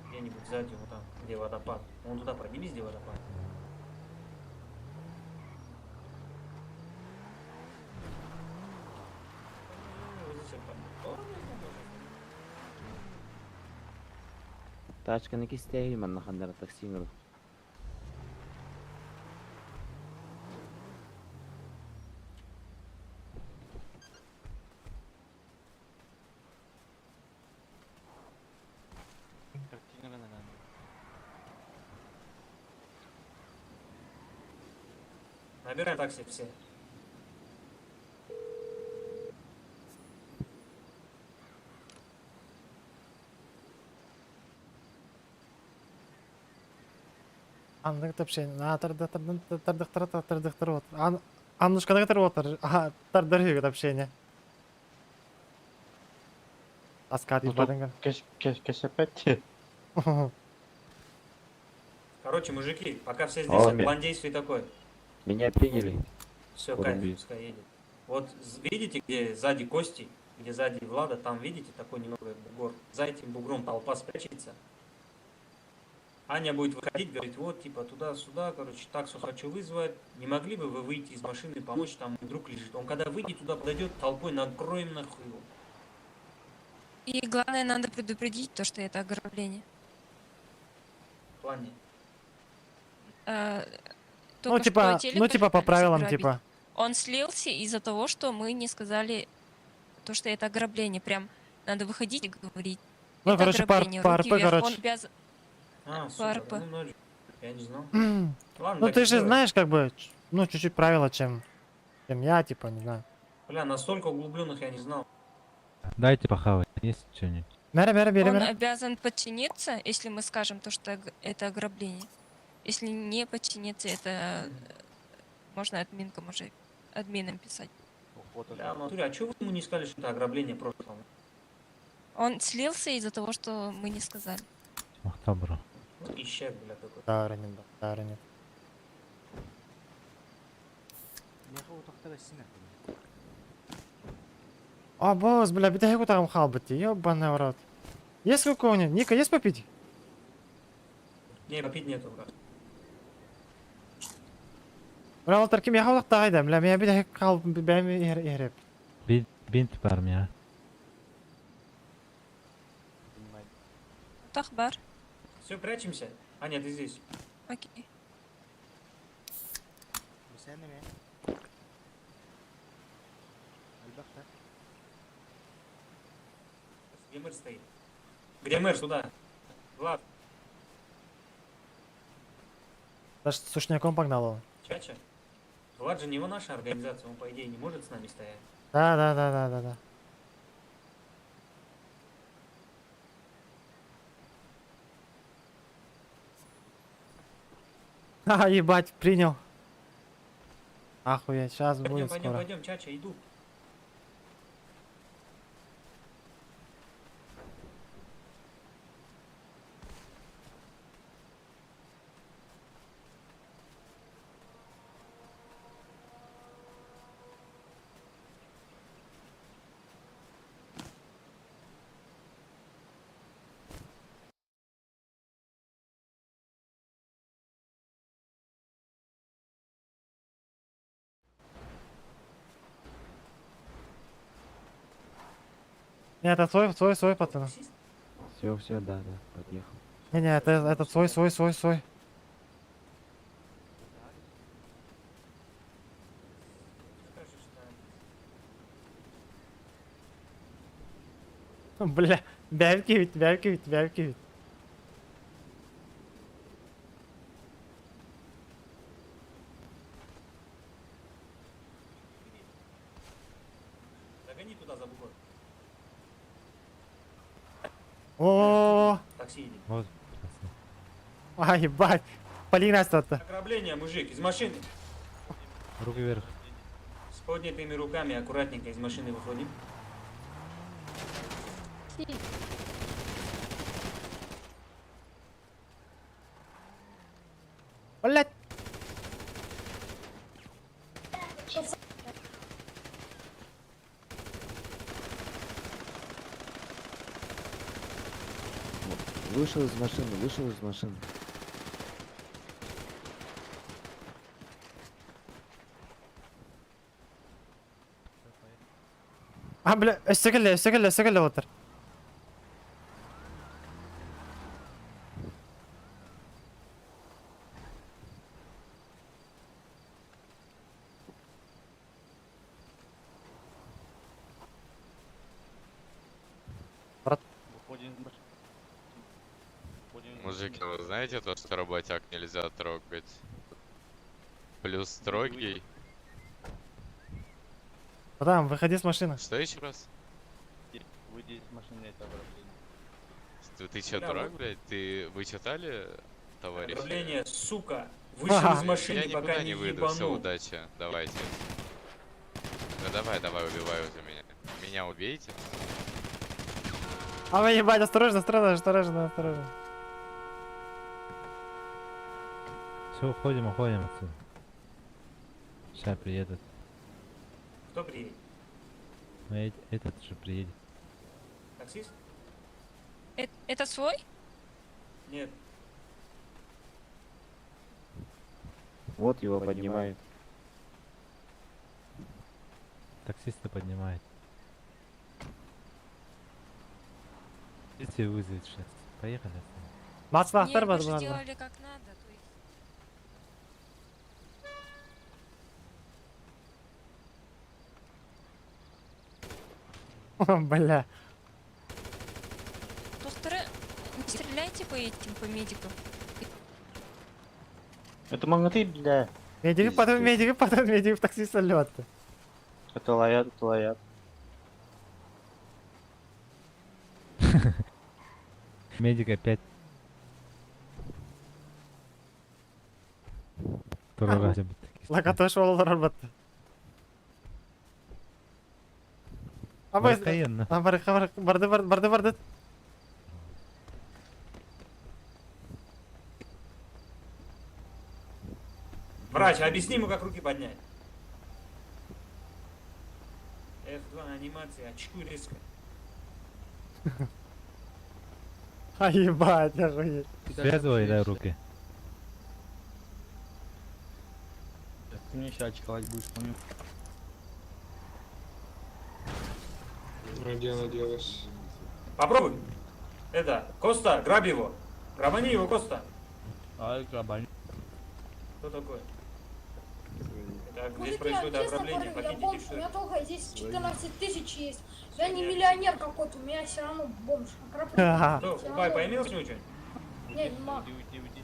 [SPEAKER 6] Где-нибудь сзади, вот там, где водопад. Вон туда поднимись, где водопад.
[SPEAKER 11] Тачканы кистеги мен нахандара таксиңер.
[SPEAKER 6] Набираем такси все.
[SPEAKER 1] Андык тапшен, тырдык вот. Аннушканы кытыр отыр. Ага, тырдырыгы тапшене. Аскат ипадынган.
[SPEAKER 14] Кесепетти.
[SPEAKER 6] Короче, мужики, пока все здесь, план действий такой.
[SPEAKER 11] Меня приняли.
[SPEAKER 6] Все, кайф, пускай едет. Вот видите, где сзади Кости, где сзади Влада, там видите такой немного бугор. За этим бугром толпа спрячется. Аня будет выходить, говорит, вот, типа, туда-сюда, короче, таксу хочу вызвать. Не могли бы вы выйти из машины, помочь, там друг лежит. Он когда выйдет, туда подойдет, толпой накроем нахуй его.
[SPEAKER 10] И главное, надо предупредить то, что это ограбление.
[SPEAKER 6] В плане.
[SPEAKER 1] Ну, типа, по правилам, типа.
[SPEAKER 10] Он слился из-за того, что мы не сказали то, что это ограбление. Прям надо выходить и говорить.
[SPEAKER 1] Ну,
[SPEAKER 10] это
[SPEAKER 1] короче,
[SPEAKER 10] ограбление,
[SPEAKER 1] по
[SPEAKER 10] руки
[SPEAKER 1] РП,
[SPEAKER 10] вверх.
[SPEAKER 1] короче.
[SPEAKER 10] Он обязан...
[SPEAKER 6] Супер,
[SPEAKER 10] РП.
[SPEAKER 6] ну, ноль. Я не знал. Ладно,
[SPEAKER 1] Ну,
[SPEAKER 6] так
[SPEAKER 1] ты
[SPEAKER 6] и
[SPEAKER 1] же
[SPEAKER 6] сделай.
[SPEAKER 1] знаешь, как бы, ну, чуть-чуть правила, чем я, типа, не знаю.
[SPEAKER 6] Бля, настолько углубленных я не знал.
[SPEAKER 15] Дайте похавать, есть что-нибудь?
[SPEAKER 10] Он обязан подчиниться, если мы скажем то, что это ограбление. Если не подчиниться, это можно админкам уже, админам писать.
[SPEAKER 6] Бля, в натуре, а чё вы ему не сказали, что это ограбление просто?
[SPEAKER 10] Он слился из-за того, что мы не сказали.
[SPEAKER 15] Махта, бро.
[SPEAKER 6] Ну, ищак, бля, какой-то.
[SPEAKER 1] Дарынет. О, босс, бля, битая кутагам халбати, ёбаный в рот. Есть у кого-нибудь? Ника, есть попить?
[SPEAKER 6] Не, попить нету, брат.
[SPEAKER 1] Бля, ол тарким я халдак тагайда, бля, меня битая халб, бәйми ереп.
[SPEAKER 15] Бинт бар меня.
[SPEAKER 10] Так, бар.
[SPEAKER 6] Все, прячемся. Аня, ты здесь.
[SPEAKER 10] Окей.
[SPEAKER 6] Где мэр стоит? Где мэр? Сюда. Влад,
[SPEAKER 1] Даже с сушняком погнал он.
[SPEAKER 6] Чача. Влад же не его наша организация, он, по идее, не может с нами стоять.
[SPEAKER 1] Да. А, ебать, принял. Охуеть, сейчас будет скоро.
[SPEAKER 6] Пойдем, Чача, иду.
[SPEAKER 1] Не, это свой, пацаны.
[SPEAKER 11] Все, да, подъехал.
[SPEAKER 1] Не, это свой. Бля, бәлки бит.
[SPEAKER 6] Загони туда за бугор.
[SPEAKER 1] О,
[SPEAKER 6] Такси едет.
[SPEAKER 15] Вот.
[SPEAKER 1] а, ебать. Полина что-то.
[SPEAKER 6] Ограбление, мужик, из машины.
[SPEAKER 15] Руки вверх.
[SPEAKER 6] С поднятыми руками аккуратненько из машины выходим.
[SPEAKER 1] Блять.
[SPEAKER 11] Вышел из машины.
[SPEAKER 1] А, бля, өстекеле отыр.
[SPEAKER 5] Мужики, вы знаете то, что работяг нельзя трогать? Плюс строгий.
[SPEAKER 1] Братан, выходи с машины.
[SPEAKER 5] Что еще раз?
[SPEAKER 7] Выйди из машины, это ограбление.
[SPEAKER 5] Ты чё, дурак, блядь? Вы читали, товарищ?
[SPEAKER 6] Ограбление, сука. Вышел из машины,
[SPEAKER 5] Я
[SPEAKER 6] пока
[SPEAKER 5] никуда
[SPEAKER 6] не
[SPEAKER 5] не выйду, все,
[SPEAKER 6] ебанул.
[SPEAKER 5] удачи. Давайте. Ну давай, убивай уже меня. Меня убейте.
[SPEAKER 1] А вы ебать, осторожно.
[SPEAKER 15] Все, уходим отсюда. Сейчас приедут.
[SPEAKER 6] Кто приедет?
[SPEAKER 15] Ну, этот же приедет.
[SPEAKER 6] Таксист?
[SPEAKER 10] Это свой?
[SPEAKER 6] Нет.
[SPEAKER 11] Вот его поднимают.
[SPEAKER 15] Таксиста поднимает. Если вызовет сейчас. Поехали отсюда.
[SPEAKER 1] Маслахтар
[SPEAKER 10] Не, вы же
[SPEAKER 1] бар.
[SPEAKER 10] делали как надо. То есть...
[SPEAKER 1] Бля.
[SPEAKER 10] Не стреляйте по этим, по медикам.
[SPEAKER 7] Это магниты, бля.
[SPEAKER 1] Медик, потом медик в таксиста лёд.
[SPEAKER 7] Это лоят.
[SPEAKER 15] Медик опять. Второй раз я бы такие
[SPEAKER 1] Лакатош олар батты.
[SPEAKER 15] Маркаенна.
[SPEAKER 1] Барды.
[SPEAKER 6] Врач, объясни ему, как руки поднять. F2 анимация, очкуй резко.
[SPEAKER 1] А ебать, охуеть.
[SPEAKER 15] Связывай, дай руки.
[SPEAKER 7] Ты мне сейчас очковать будешь, понял?
[SPEAKER 12] Надеялась.
[SPEAKER 6] Попробуй. Это, Коста, грабь его. Грабани его, Коста.
[SPEAKER 7] Грабань.
[SPEAKER 6] Кто такой? Это здесь происходит ограбление, похитите что?
[SPEAKER 17] У меня только здесь 14 тысяч есть. Я не миллионер какой-то, у меня все равно бомж.
[SPEAKER 6] Кто, Кубай, поимел с него что-нибудь?
[SPEAKER 17] Не могу.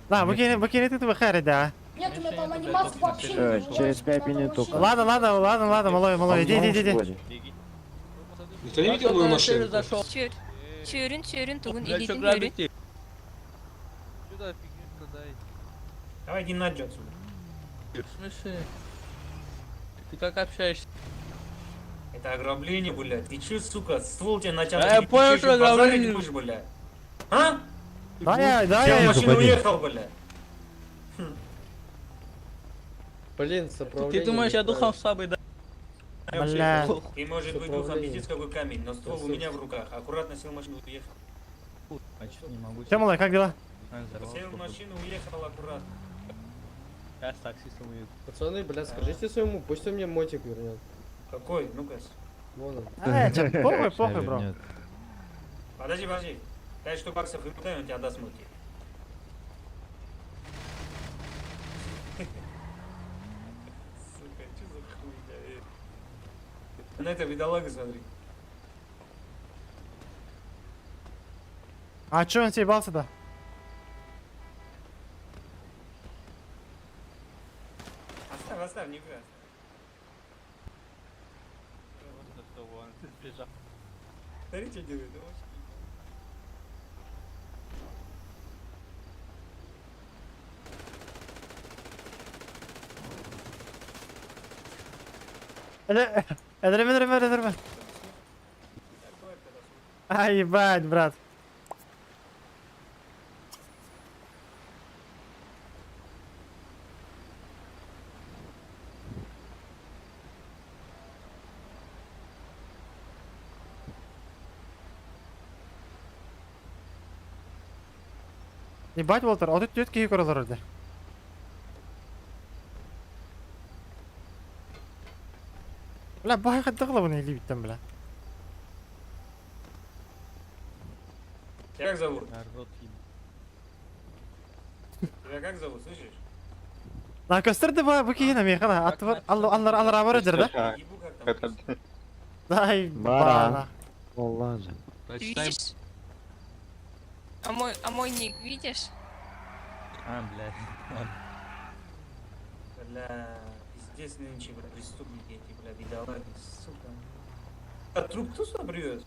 [SPEAKER 1] Да, выкинет ты выхари, да.
[SPEAKER 17] Нет, у меня там анимация вообще не
[SPEAKER 11] Через 5 минут только.
[SPEAKER 1] Ладно, малой, иди.
[SPEAKER 12] Никто не видел мою машину?
[SPEAKER 10] Чурин, тугун, идите.
[SPEAKER 6] Давай иди на отсюда.
[SPEAKER 7] В смысле? Ты как общаешься?
[SPEAKER 6] Это ограбление, блядь. Ты че, сука, ствол тебе натянут?
[SPEAKER 7] Я понял, что ограбление.
[SPEAKER 6] Будешь, блядь. А?
[SPEAKER 1] Да,
[SPEAKER 6] Я в
[SPEAKER 1] я
[SPEAKER 6] машину уехал, блядь.
[SPEAKER 12] Блин,
[SPEAKER 7] Ты думаешь, я духом слабый, да?
[SPEAKER 1] Бля.
[SPEAKER 6] Ты, может быть, духом пиздец какой камень, но ствол у меня в руках. Аккуратно сел в машину и уехал.
[SPEAKER 7] А что не могу?
[SPEAKER 1] Че, малой, как дела?
[SPEAKER 6] Сел в машину, уехал аккуратно.
[SPEAKER 7] Я с таксистом уеду.
[SPEAKER 12] Пацаны, блядь, скажите своему, пусть он мне мотик вернет.
[SPEAKER 6] Какой? Ну-ка.
[SPEAKER 12] Вон он.
[SPEAKER 1] Похуй, бро.
[SPEAKER 6] Подожди. 5 штук баксов ему дай, он тебя даст мульти. Сука, что за хуйня? На это бедолага смотри.
[SPEAKER 1] А чё он съебался-то?
[SPEAKER 6] Оставь, не газ. Смотри, что делает, да?
[SPEAKER 1] Это. А, ебать, брат. Ебать, Волтер, а тут тетки көрөлөр эле. Бля, бай каддыгла буну или биттен, бля.
[SPEAKER 6] Тебя как зовут? Тебя как зовут, слышишь?
[SPEAKER 1] Lan gösterdi bu kiyine mi kana atı var Allah ara жерде. Дай бана.
[SPEAKER 11] Vallahi же.
[SPEAKER 10] Видишь? А мой ник видишь?
[SPEAKER 6] Бля, пиздец нынче, бля, преступники эти, бля, бедолаги, сука. А труп кто сюда привез?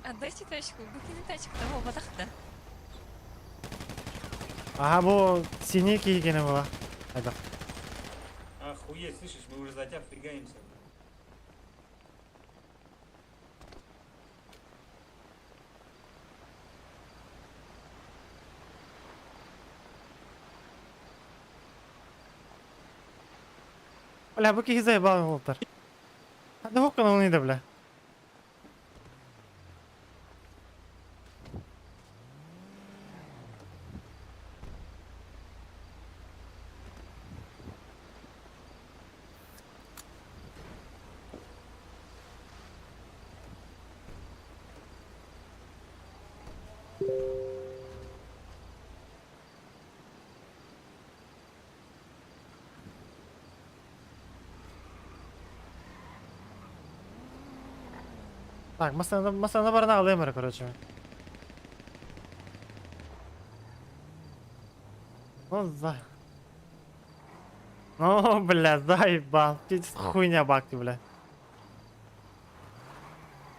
[SPEAKER 10] Отдайте тачку, выкини тачку того батахта.
[SPEAKER 1] Ага, bu синий кигені була. Айда.
[SPEAKER 6] Охуеть, слышишь, мы уже за тебя впрягаемся.
[SPEAKER 1] Бля, bu kigi заебал Волтер. Hadi hokkana onu da bля. Так, масана барына алайым ары, короче. Ну, бля, заебал. Хуйня бакти, бля.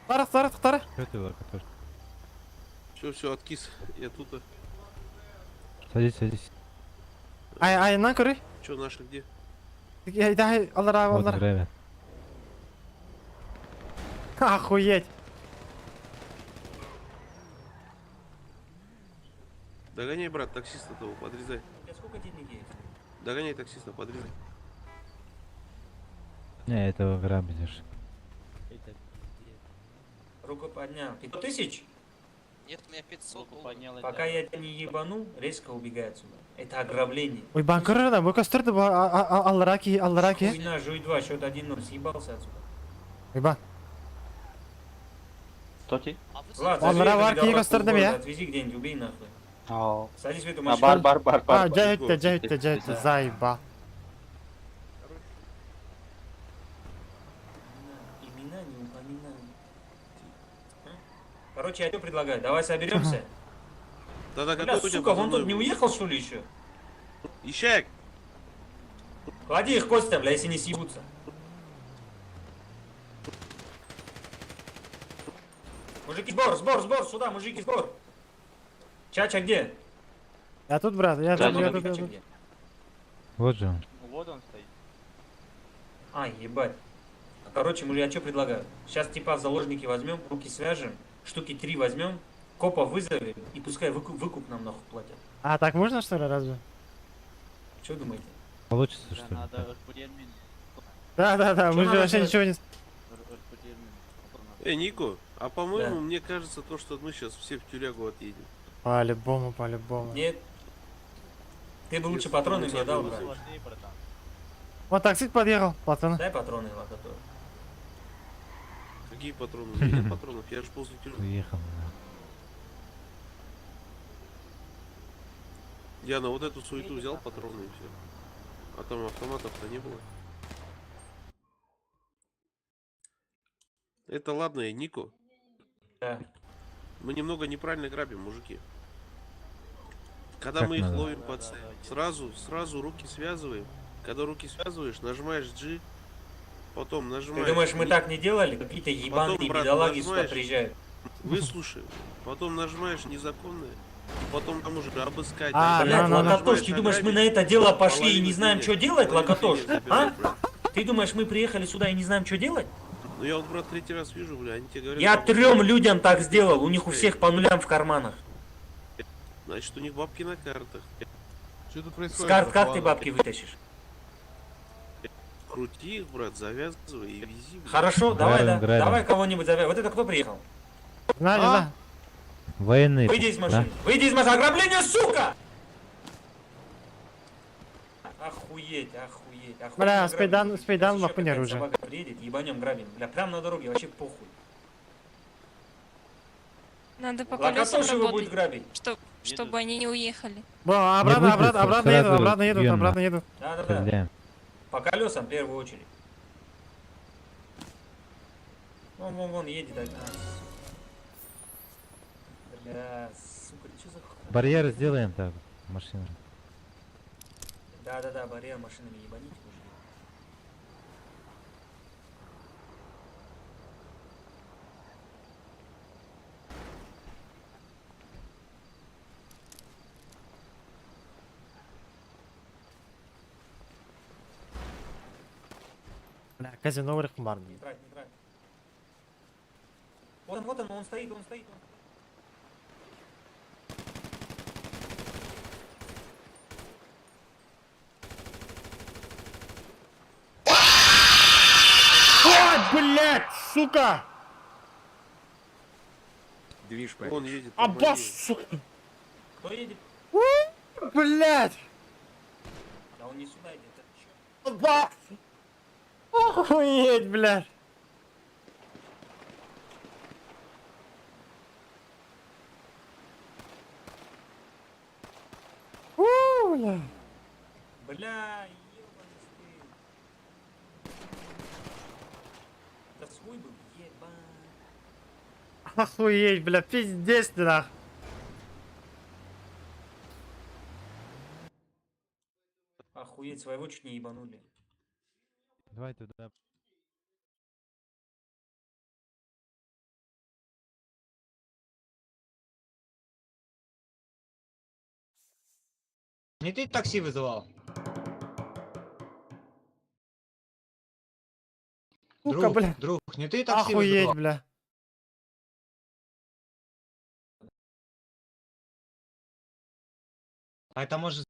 [SPEAKER 1] Тара.
[SPEAKER 3] Все, откис. Я тут.
[SPEAKER 11] Садись.
[SPEAKER 1] Ай, на куры.
[SPEAKER 3] Че, наши где?
[SPEAKER 1] Дай, аллара.
[SPEAKER 11] время.
[SPEAKER 1] Охуеть.
[SPEAKER 3] Догоняй, брат, таксиста того, подрезай.
[SPEAKER 6] Сколько денег есть?
[SPEAKER 3] Догоняй таксиста, подрезай.
[SPEAKER 11] Не, этого грабишь.
[SPEAKER 6] Руку поднял. 500 тысяч?
[SPEAKER 4] Нет, у меня 500 долларов.
[SPEAKER 6] Пока я тебя не ебану, резко убегай отсюда. Это ограбление.
[SPEAKER 1] Ой, банкры да, bu костырды bu аллара ки.
[SPEAKER 6] Хуйна, жуй 2, счет 1-0, съебался отсюда.
[SPEAKER 1] Ебан.
[SPEAKER 7] Кто ти?
[SPEAKER 6] Влад,
[SPEAKER 1] Аллара var ki gösterdim ya.
[SPEAKER 6] Отвези где-нибудь, убей нахуй.
[SPEAKER 7] Aa.
[SPEAKER 6] Садись в эту
[SPEAKER 7] А,
[SPEAKER 6] машину.
[SPEAKER 7] бар.
[SPEAKER 1] А, джайт, заебал.
[SPEAKER 6] Имена не упоминаю. Короче, я тебе предлагаю, давай соберемся.
[SPEAKER 3] Да-да,
[SPEAKER 6] Бля,
[SPEAKER 3] какой у тебя
[SPEAKER 6] сука, он
[SPEAKER 3] позывной
[SPEAKER 6] тут не
[SPEAKER 3] был?
[SPEAKER 6] уехал, что ли, еще?
[SPEAKER 3] Ищак!
[SPEAKER 6] Клади их, Костя, бля, если не съебутся. Мужики, сбор, сюда, мужики, сбор. Чача где?
[SPEAKER 1] Я тут, брат, я тут.
[SPEAKER 6] где?
[SPEAKER 11] Вот же он.
[SPEAKER 7] Вот он стоит.
[SPEAKER 6] А, ебать. Короче, я что предлагаю? Сейчас типа в заложники возьмем, руки свяжем, штуки 3 возьмем, копа вызовем и пускай выкуп нам нахуй платят.
[SPEAKER 1] А, так можно, что ли, разве?
[SPEAKER 6] Что думаете?
[SPEAKER 11] Получится, что ли?
[SPEAKER 1] Да, мы же вообще ничего не...
[SPEAKER 3] Нико, а по-моему, мне кажется, то, что мы сейчас все в тюрягу отъедем.
[SPEAKER 1] По-любому.
[SPEAKER 6] Нет. Ты бы лучше патроны мне дал, брат.
[SPEAKER 1] Вот таксик подъехал, пацаны.
[SPEAKER 6] Дай патроны, ладно, то.
[SPEAKER 3] Какие патроны? У меня нет патронов, я же после тюрьмы.
[SPEAKER 11] Уехал.
[SPEAKER 3] Я на вот эту суету взял патроны и все. А там автоматов-то не было. Это ладно, я Нико.
[SPEAKER 6] Да.
[SPEAKER 3] Мы немного неправильно грабим, мужики. Когда
[SPEAKER 11] Как
[SPEAKER 3] мы их
[SPEAKER 11] надо?
[SPEAKER 3] ловим по цели, сразу руки связываем. Когда руки связываешь, нажимаешь G, потом нажимаешь...
[SPEAKER 6] Ты думаешь, мы так не делали? Какие-то ебаные
[SPEAKER 3] Потом, брат,
[SPEAKER 6] бедолаги сюда
[SPEAKER 3] нажимаешь,
[SPEAKER 6] приезжают.
[SPEAKER 3] выслушай, потом нажимаешь незаконное, потом там уже обыскать.
[SPEAKER 6] Блядь, Локотош, ты думаешь, мы на это дело пошли и не
[SPEAKER 3] половину
[SPEAKER 6] знаем,
[SPEAKER 3] денег-
[SPEAKER 6] что делать,
[SPEAKER 3] половину
[SPEAKER 6] Локотош?
[SPEAKER 3] денег забирать,
[SPEAKER 6] А?
[SPEAKER 3] брат.
[SPEAKER 6] Ты думаешь, мы приехали сюда и не знаем, что делать?
[SPEAKER 3] Ну я вот, брат, третий раз вижу, бля, они тебе говорят...
[SPEAKER 6] Я
[SPEAKER 3] бабушка,
[SPEAKER 6] 3 людям так сделал, у них у всех по нулям в карманах.
[SPEAKER 3] Значит, у них бабки на картах.
[SPEAKER 5] Что тут
[SPEAKER 6] С
[SPEAKER 5] происходит?
[SPEAKER 6] карт как ты
[SPEAKER 5] Руслан?
[SPEAKER 6] бабки вытащишь?
[SPEAKER 3] Крути их, брат, завязывай и вези. бля.
[SPEAKER 6] Хорошо, давай, да.
[SPEAKER 11] Грабим.
[SPEAKER 6] Давай кого-нибудь зовем. Вот это кто приехал?
[SPEAKER 1] Знаю,
[SPEAKER 6] А?
[SPEAKER 1] знаю.
[SPEAKER 11] Военные.
[SPEAKER 6] Выйди из
[SPEAKER 11] да?
[SPEAKER 6] машины. Выйди из машины. Ограбление, сука! Охуеть, охуеть, охуеть.
[SPEAKER 1] Бля, спейдан
[SPEAKER 6] Сейчас еще
[SPEAKER 1] махуне
[SPEAKER 6] какая-то
[SPEAKER 1] оружие.
[SPEAKER 6] собака приедет, ебанем, грабим. Бля, прям на дороге, вообще похуй.
[SPEAKER 10] Надо по колесам
[SPEAKER 6] Локотош его будет
[SPEAKER 10] работать,
[SPEAKER 6] грабить.
[SPEAKER 10] чтобы они не уехали.
[SPEAKER 1] Бро, обратно еду.
[SPEAKER 6] Да-да-да.
[SPEAKER 11] Стреляем.
[SPEAKER 6] По колесам в первую очередь. Вон, едет. Бля, сука, ты что за хуй?
[SPEAKER 11] Барьер сделаем так. Машина.
[SPEAKER 6] Да-да-да, барьер машинами ебаните уже.
[SPEAKER 1] Бля, казино вырых бар.
[SPEAKER 6] Не трать, не трать. Вот он стоит.
[SPEAKER 1] Ой, блядь, сука!
[SPEAKER 3] Движ, он едет.
[SPEAKER 1] Аббас, сука!
[SPEAKER 6] Кто едет?
[SPEAKER 1] Блядь!
[SPEAKER 6] Да он не сюда едет, это чё?
[SPEAKER 1] Аббас! Охуеть, блядь! Бля.
[SPEAKER 6] Бля, ебаный стыд. Да свой был, ебан.
[SPEAKER 1] Охуеть, бля, пиздец, нах.
[SPEAKER 6] Охуеть, своего чуть не ебанули.
[SPEAKER 11] Давай туда.
[SPEAKER 18] Не ты такси вызывал?
[SPEAKER 1] Сука, бля.
[SPEAKER 18] Друг, не ты такси
[SPEAKER 1] Охуеть,
[SPEAKER 18] вызывал?
[SPEAKER 1] бля.
[SPEAKER 18] А это может...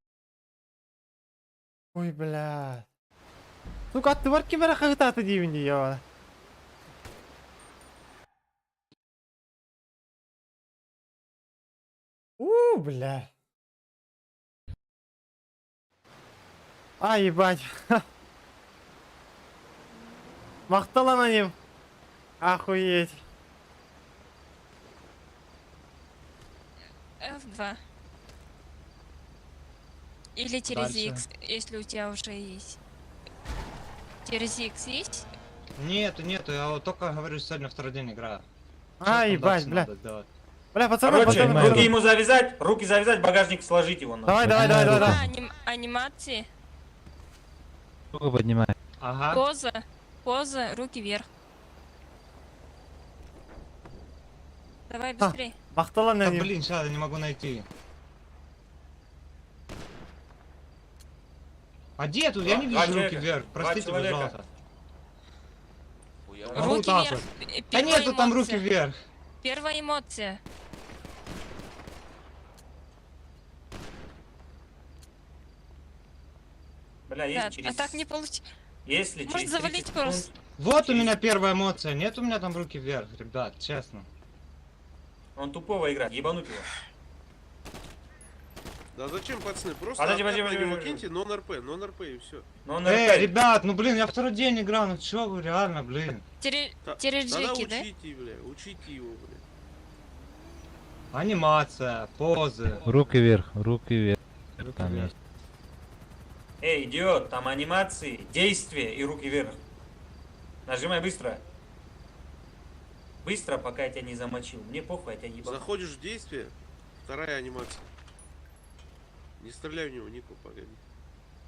[SPEAKER 1] Ой, бля. Сука, ты варки бара хагтаты дивинди, я. Бля. А, ебать. Махтала на ним. Охуеть.
[SPEAKER 10] F2. Или через X, если у тебя уже есть. Через X есть?
[SPEAKER 18] Нету, я вот только говорю, сегодня второй день играю.
[SPEAKER 1] А, ебать, бля. Бля, пацаны,
[SPEAKER 6] Короче,
[SPEAKER 1] пацаны,
[SPEAKER 6] руки
[SPEAKER 1] пацаны.
[SPEAKER 6] ему завязать, багажник сложить его.
[SPEAKER 1] Давай, давай, давай, давай, давай.
[SPEAKER 10] Анимации.
[SPEAKER 11] Руку поднимай.
[SPEAKER 18] Ага.
[SPEAKER 10] Поза, руки вверх. Давай быстрее.
[SPEAKER 1] Махтала на
[SPEAKER 18] Да,
[SPEAKER 1] ним.
[SPEAKER 18] блин, сейчас я не могу найти. А где тут? Я не
[SPEAKER 6] Два
[SPEAKER 18] вижу руки
[SPEAKER 6] человека.
[SPEAKER 18] вверх.
[SPEAKER 6] Два
[SPEAKER 18] Простите,
[SPEAKER 6] человека.
[SPEAKER 18] пожалуйста.
[SPEAKER 10] Руки
[SPEAKER 18] Вот так
[SPEAKER 10] вверх.
[SPEAKER 18] вот. Да
[SPEAKER 10] Первая
[SPEAKER 18] нету там руки
[SPEAKER 10] эмоция.
[SPEAKER 18] вверх.
[SPEAKER 10] Первая эмоция.
[SPEAKER 6] Бля,
[SPEAKER 10] Да,
[SPEAKER 6] если через...
[SPEAKER 10] а так не получится.
[SPEAKER 6] Если
[SPEAKER 10] Может
[SPEAKER 6] через
[SPEAKER 10] завалить
[SPEAKER 6] 30
[SPEAKER 10] просто.
[SPEAKER 6] секунд-
[SPEAKER 18] Вот у меня первая эмоция. Нет у меня там руки вверх, ребят, честно.
[SPEAKER 6] Он тупого играет, ебануть его.
[SPEAKER 3] Да зачем, пацаны? Просто
[SPEAKER 6] Подожди,
[SPEAKER 3] обратно
[SPEAKER 6] подожди,
[SPEAKER 3] ему
[SPEAKER 6] подожди.
[SPEAKER 3] киньте, нон-РП и все.
[SPEAKER 18] ребят, ну блин, я второй день играл, ну чё вы, реально, блин.
[SPEAKER 3] Тогда
[SPEAKER 10] Тережики, да?
[SPEAKER 3] учите, бля, учите его, бля.
[SPEAKER 18] Анимация, позы.
[SPEAKER 11] Руки вверх, руки вверх. Там
[SPEAKER 18] вверх.
[SPEAKER 11] есть.
[SPEAKER 6] Эй, идиот, там анимации, действия и руки вверх. Нажимай быстро. Быстро, пока я тебя не замочил. Мне похуй, я тебя ебал.
[SPEAKER 3] Заходишь в действие, вторая анимация. Не стреляй в него, Нико, погоди.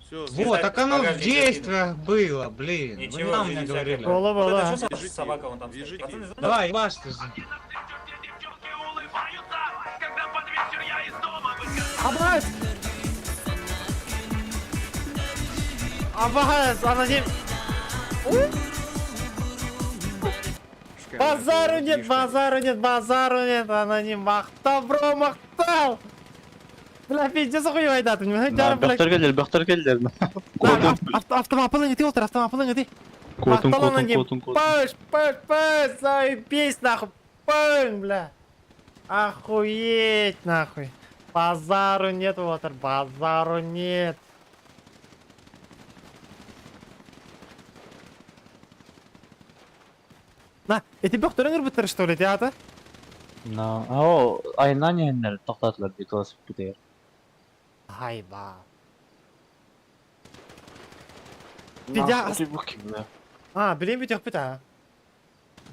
[SPEAKER 3] Все,
[SPEAKER 18] Вот, так оно в действиях было, блин. Вы
[SPEAKER 6] Ничего,
[SPEAKER 18] нам мне
[SPEAKER 6] жизнь
[SPEAKER 18] говорили.
[SPEAKER 6] всякая.
[SPEAKER 1] Была,
[SPEAKER 6] Вот
[SPEAKER 1] была.
[SPEAKER 6] это что за собака вон там стоит? Пацаны,
[SPEAKER 18] Давай, ебашь-ты же.
[SPEAKER 1] Аббас! Аббас, аноним! Базару нет, базару нет, базару нет, аноним мақтал, бро, мақтал! Бля, пиздец охуевай айтады,
[SPEAKER 7] Бөхтөр келдер.
[SPEAKER 1] Автомапылың ети отыр, автомапылың ети.
[SPEAKER 7] Котун,
[SPEAKER 1] Мақтал
[SPEAKER 7] котун,
[SPEAKER 1] аноним,
[SPEAKER 7] котун, котун.
[SPEAKER 1] пыш, заебись, нахуй, пынь, бля. Охуеть, нахуй. Базару нет, отыр, базару нет. На, эти бөхтөрөңөр бүттөр что ли, театр?
[SPEAKER 7] О, айынан ендер тоқтатылар бит велосипед бутер.
[SPEAKER 1] Хайба.
[SPEAKER 7] Пидя.
[SPEAKER 1] Билем бит yok а?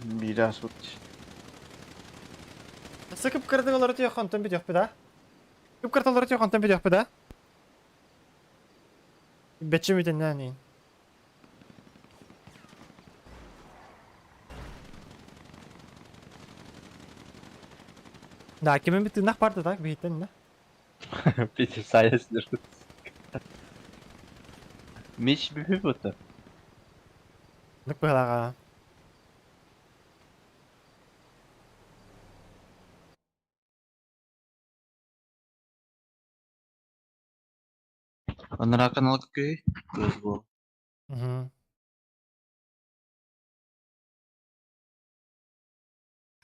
[SPEAKER 7] Biraz bu.
[SPEAKER 1] Sıkıp kırdık olarak yok kontum bit yok da. Sıkıp kırdık olarak yok kontum bit yok da. Betçi mi dinleyin? Da kimin bir tırnak vardı da bir hitten ne?
[SPEAKER 7] Bitir sayesinde. Miş bir bu.
[SPEAKER 1] Nuk bırak.
[SPEAKER 7] Onlara kanal köy. Göz bu.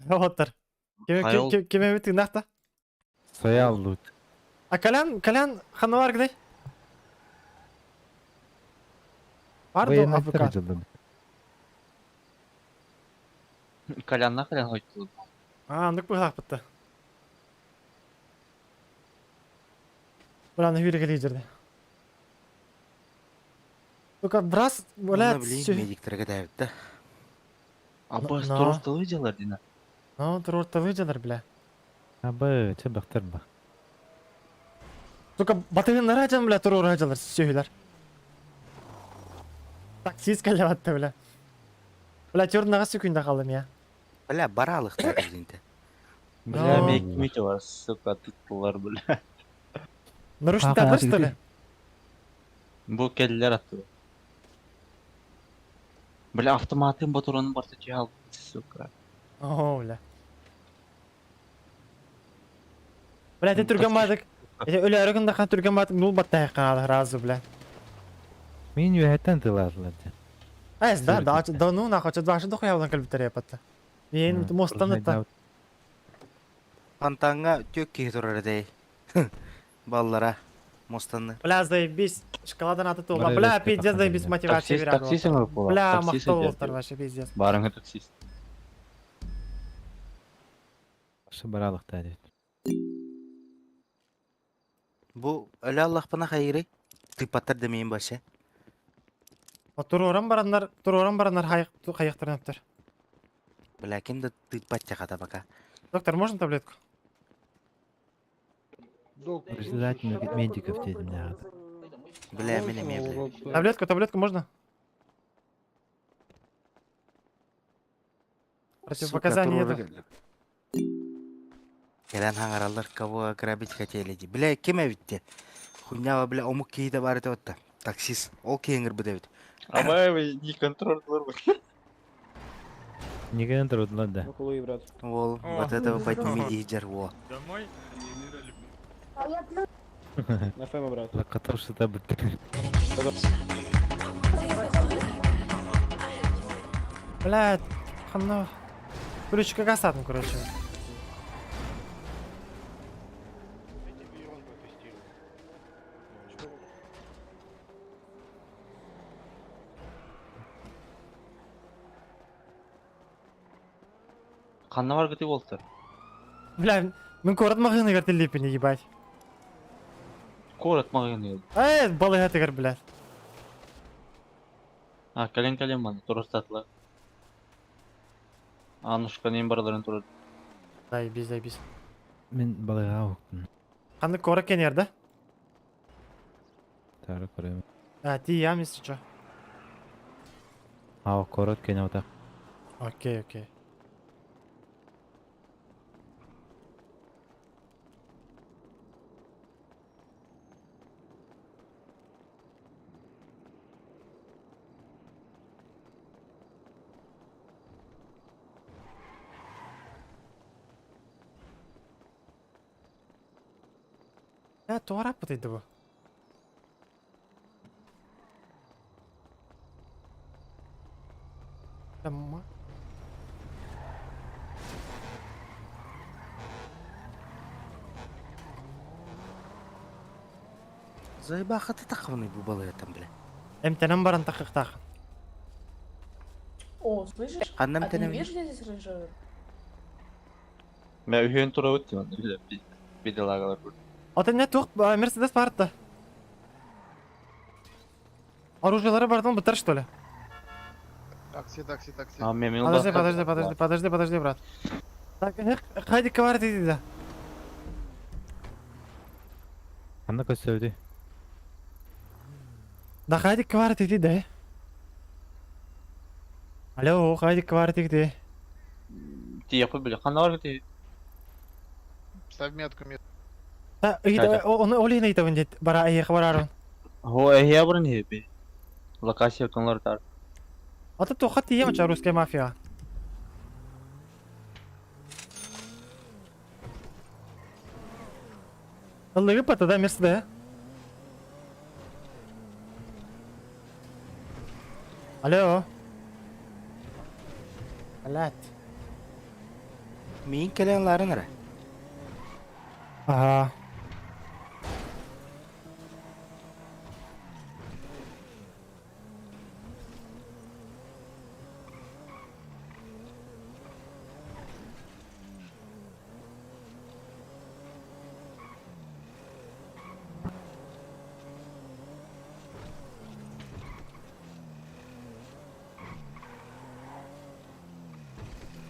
[SPEAKER 1] Otur. Kimin bir tırnak da?
[SPEAKER 11] Sayal loot.
[SPEAKER 1] Kalan hanı var gıday. Vardı o avukat.
[SPEAKER 7] Kalyanlar kalyan hoytulu.
[SPEAKER 1] Nuk bırak bitti. Buranı hüyre geliydirdi. Только брас, блядь,
[SPEAKER 13] медиктерге дәвит да.
[SPEAKER 7] Абба сторожта выделар дина.
[SPEAKER 1] Ну, турурта выделар, бля.
[SPEAKER 11] Абы, че бөхтөр ба.
[SPEAKER 1] Только батыгын нарajam, бля, турур ajалар, сөйлер. Таксист каляватты, бля. Бля, тёрнаға сөкүндө калдым я.
[SPEAKER 13] Бля, баралык да бизинде.
[SPEAKER 7] Бля, мекмете бар, сука, туттулар, бля.
[SPEAKER 1] Нарушниктер, что ли?
[SPEAKER 7] Бу келдер аттı. Бля, автоматын батуранын барты жал, сука.
[SPEAKER 1] О, бля. Бля, ты түрген бадык. Өлі әрігінде қан түрген бадык, нул баттай қанады, разу, бля.
[SPEAKER 11] Мен үйәттен тыларылар.
[SPEAKER 1] Айс, да, ну, нахоча, дваши доху явдан калбиттер япатты. Мен мостан өтті.
[SPEAKER 13] Пантаңа тök кей турар дей. Баллара, мостанны.
[SPEAKER 1] Бля, заебись, шоколадан аты тула. Бля, пиздец, заебись мотивация береді.
[SPEAKER 7] Таксисің өп бола.
[SPEAKER 1] Бля, мақтау болтар, вообще, пиздец.
[SPEAKER 7] Барыңа таксист.
[SPEAKER 11] Шы баралык та дейт.
[SPEAKER 13] Бу өлі Аллах бана хайыры. Тыпаттар демейін башы.
[SPEAKER 1] Туроран барандар хайықтырын өптір.
[SPEAKER 13] Бля, кемді тыпат жақата бака.
[SPEAKER 1] Доктор, можно таблетку?
[SPEAKER 11] Председатель медиков дедім не.
[SPEAKER 13] Бля, мене.
[SPEAKER 1] Таблетку можно? Противопоказания нет.
[SPEAKER 13] Келен хаңаралар кого ограбить хотели. Бля, кеме битте? Хуйнява, бля, омук кейді бар ете отта. Таксист, ол кейінгір бұда бит.
[SPEAKER 7] Ама не контролдылар ба?
[SPEAKER 11] Не контролдылар да.
[SPEAKER 13] Ол, вот этого подними лидер, во.
[SPEAKER 18] Домой?
[SPEAKER 11] На ФМ обратно. Локатор что-то бытты.
[SPEAKER 1] Блядь, хамно. Ключика касатым, короче.
[SPEAKER 7] Kanna var gıtı oldu.
[SPEAKER 1] Бля, мен коратмагыны гартелипини, ебать.
[SPEAKER 7] Korot mağın yıl.
[SPEAKER 1] Балыга тегер, блядь.
[SPEAKER 7] Ha kalem bana torostatla. Anuşkan en baraların turu.
[SPEAKER 1] Заебись.
[SPEAKER 11] Мен балыга оқтым.
[SPEAKER 1] Қандай корак кен ерді?
[SPEAKER 11] Тары көрем.
[SPEAKER 1] Ти я, мистер Чо.
[SPEAKER 11] Ау, корот кене отақ.
[SPEAKER 1] Окей. Туға раппытайды бұл. Тамма.
[SPEAKER 13] Заебаха ты тахваны bu balığı там, бля.
[SPEAKER 1] Эмтенен баран тақиқтақ.
[SPEAKER 17] О, слышишь?
[SPEAKER 13] Аннам
[SPEAKER 17] А ты не
[SPEAKER 13] тенем.
[SPEAKER 17] видишь, где здесь рейнджер?
[SPEAKER 7] Ben ühün tura öttüm. Bir de lagalar burada.
[SPEAKER 1] Аты не туқ, Мерседес барытты. Оружиялары бардын бітір, что ли?
[SPEAKER 12] Такси.
[SPEAKER 7] Ha memnun
[SPEAKER 1] Подожди, брат. Так, қайды кавар дейді.
[SPEAKER 11] Қанда көсөлді.
[SPEAKER 1] Да қайды кавар дейді. Алло, қайды кавар дейді.
[SPEAKER 7] Ти yapı bile. Kanna var gıtı.
[SPEAKER 12] Ставь метку.
[SPEAKER 1] Оны олейін айтабын дейді. Бара аяқы барарын.
[SPEAKER 7] Ho ehya buran hebi. Lokasya konuları tar.
[SPEAKER 1] Аты туқат тие мача русская мафия. Ыллығы патада Мерседес. Алло. Алат.
[SPEAKER 13] Min kelenlerin nere?
[SPEAKER 1] Ага.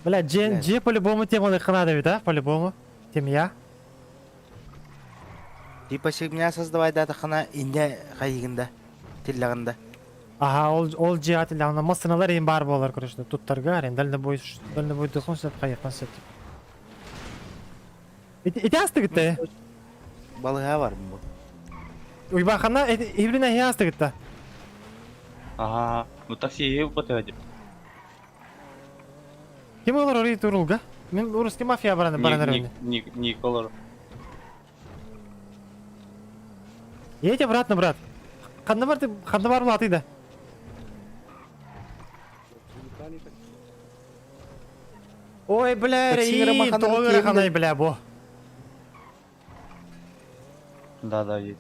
[SPEAKER 1] Бля, G по-любому тему надо, да? По-любому. Темья.
[SPEAKER 13] Типа меня создавай да тахана инде кайгында, тиллегында.
[SPEAKER 1] Ага, ол G атылағына масыналар ең бар болар, короче. Туттарға, арен, дальный бой дұқын сөп қайықпан сөп. Ити асты гітті?
[SPEAKER 13] Балыға бар бұл.
[SPEAKER 1] Уйбақана, ивлина хе асты гітті?
[SPEAKER 7] Ага, ну такси ев батыгады.
[SPEAKER 1] Кем олар орай турулга? Мен русский мафия баранар.
[SPEAKER 7] Николар.
[SPEAKER 1] Едь обратно, брат. Қанда бар бұл атыйды? Ой, бля, рейн, тоғыры қанай, бля, бо.
[SPEAKER 7] Да, есть.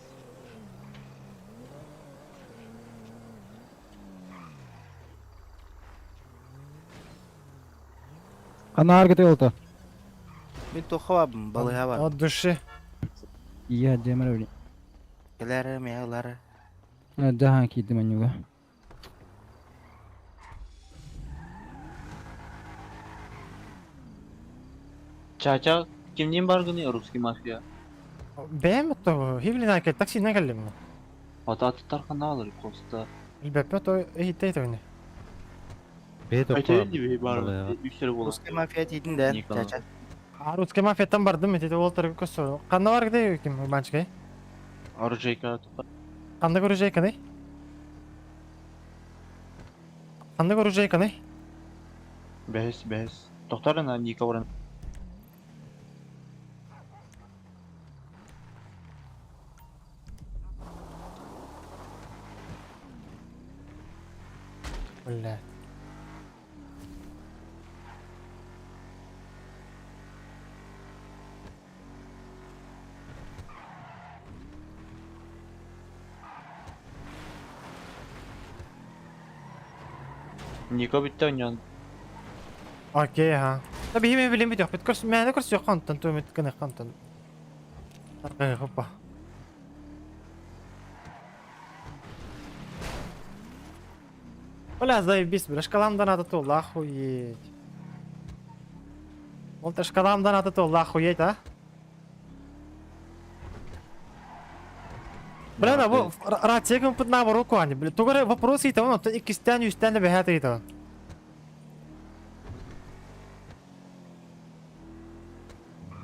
[SPEAKER 11] Қана аргыты олды.
[SPEAKER 13] Мен тоқабым, балыға бар.
[SPEAKER 1] От души.
[SPEAKER 11] Iya, демір өлі.
[SPEAKER 13] Келері, меғылары.
[SPEAKER 11] Daha kiydim anyoga.
[SPEAKER 7] Çaça kimliğin bargını Ruski mafya.
[SPEAKER 1] Бәм, то, ивлина әкел, таксинен кәлім.
[SPEAKER 7] Ата atıtar kanı alır kosta.
[SPEAKER 1] Илбәппе, то, ейтейт ойны.
[SPEAKER 11] Бейт
[SPEAKER 7] Aytayın gibi var. Üçleri bola.
[SPEAKER 13] Русский мафия дейтін де,
[SPEAKER 7] Николай.
[SPEAKER 13] чача.
[SPEAKER 1] Русский мафияттан бардым, етеді олтары көсі. Қанда бар кәде, кім, банчықай?
[SPEAKER 7] Arıcayka atıpar.
[SPEAKER 1] Қанда көрі кәне? Қанда көрі кәне?
[SPEAKER 7] Бәс. Doktoruna Nika vuran.
[SPEAKER 1] Бля.
[SPEAKER 7] Nika bitti oynayan.
[SPEAKER 1] Окей, ага. Tabii mi bilim yok. Bit kurs mene kurs yok kontan tu mit kene kontan. Arkaya hoppa. Бля, заебись, бля, шкаламдан надо то, охуеть. Вот это шкаламдан надо то, охуеть, а? Бля, на во, ратсегом под на руку, они, бля, тугары вопросы и того, но и кистян, юстян, бегает и то.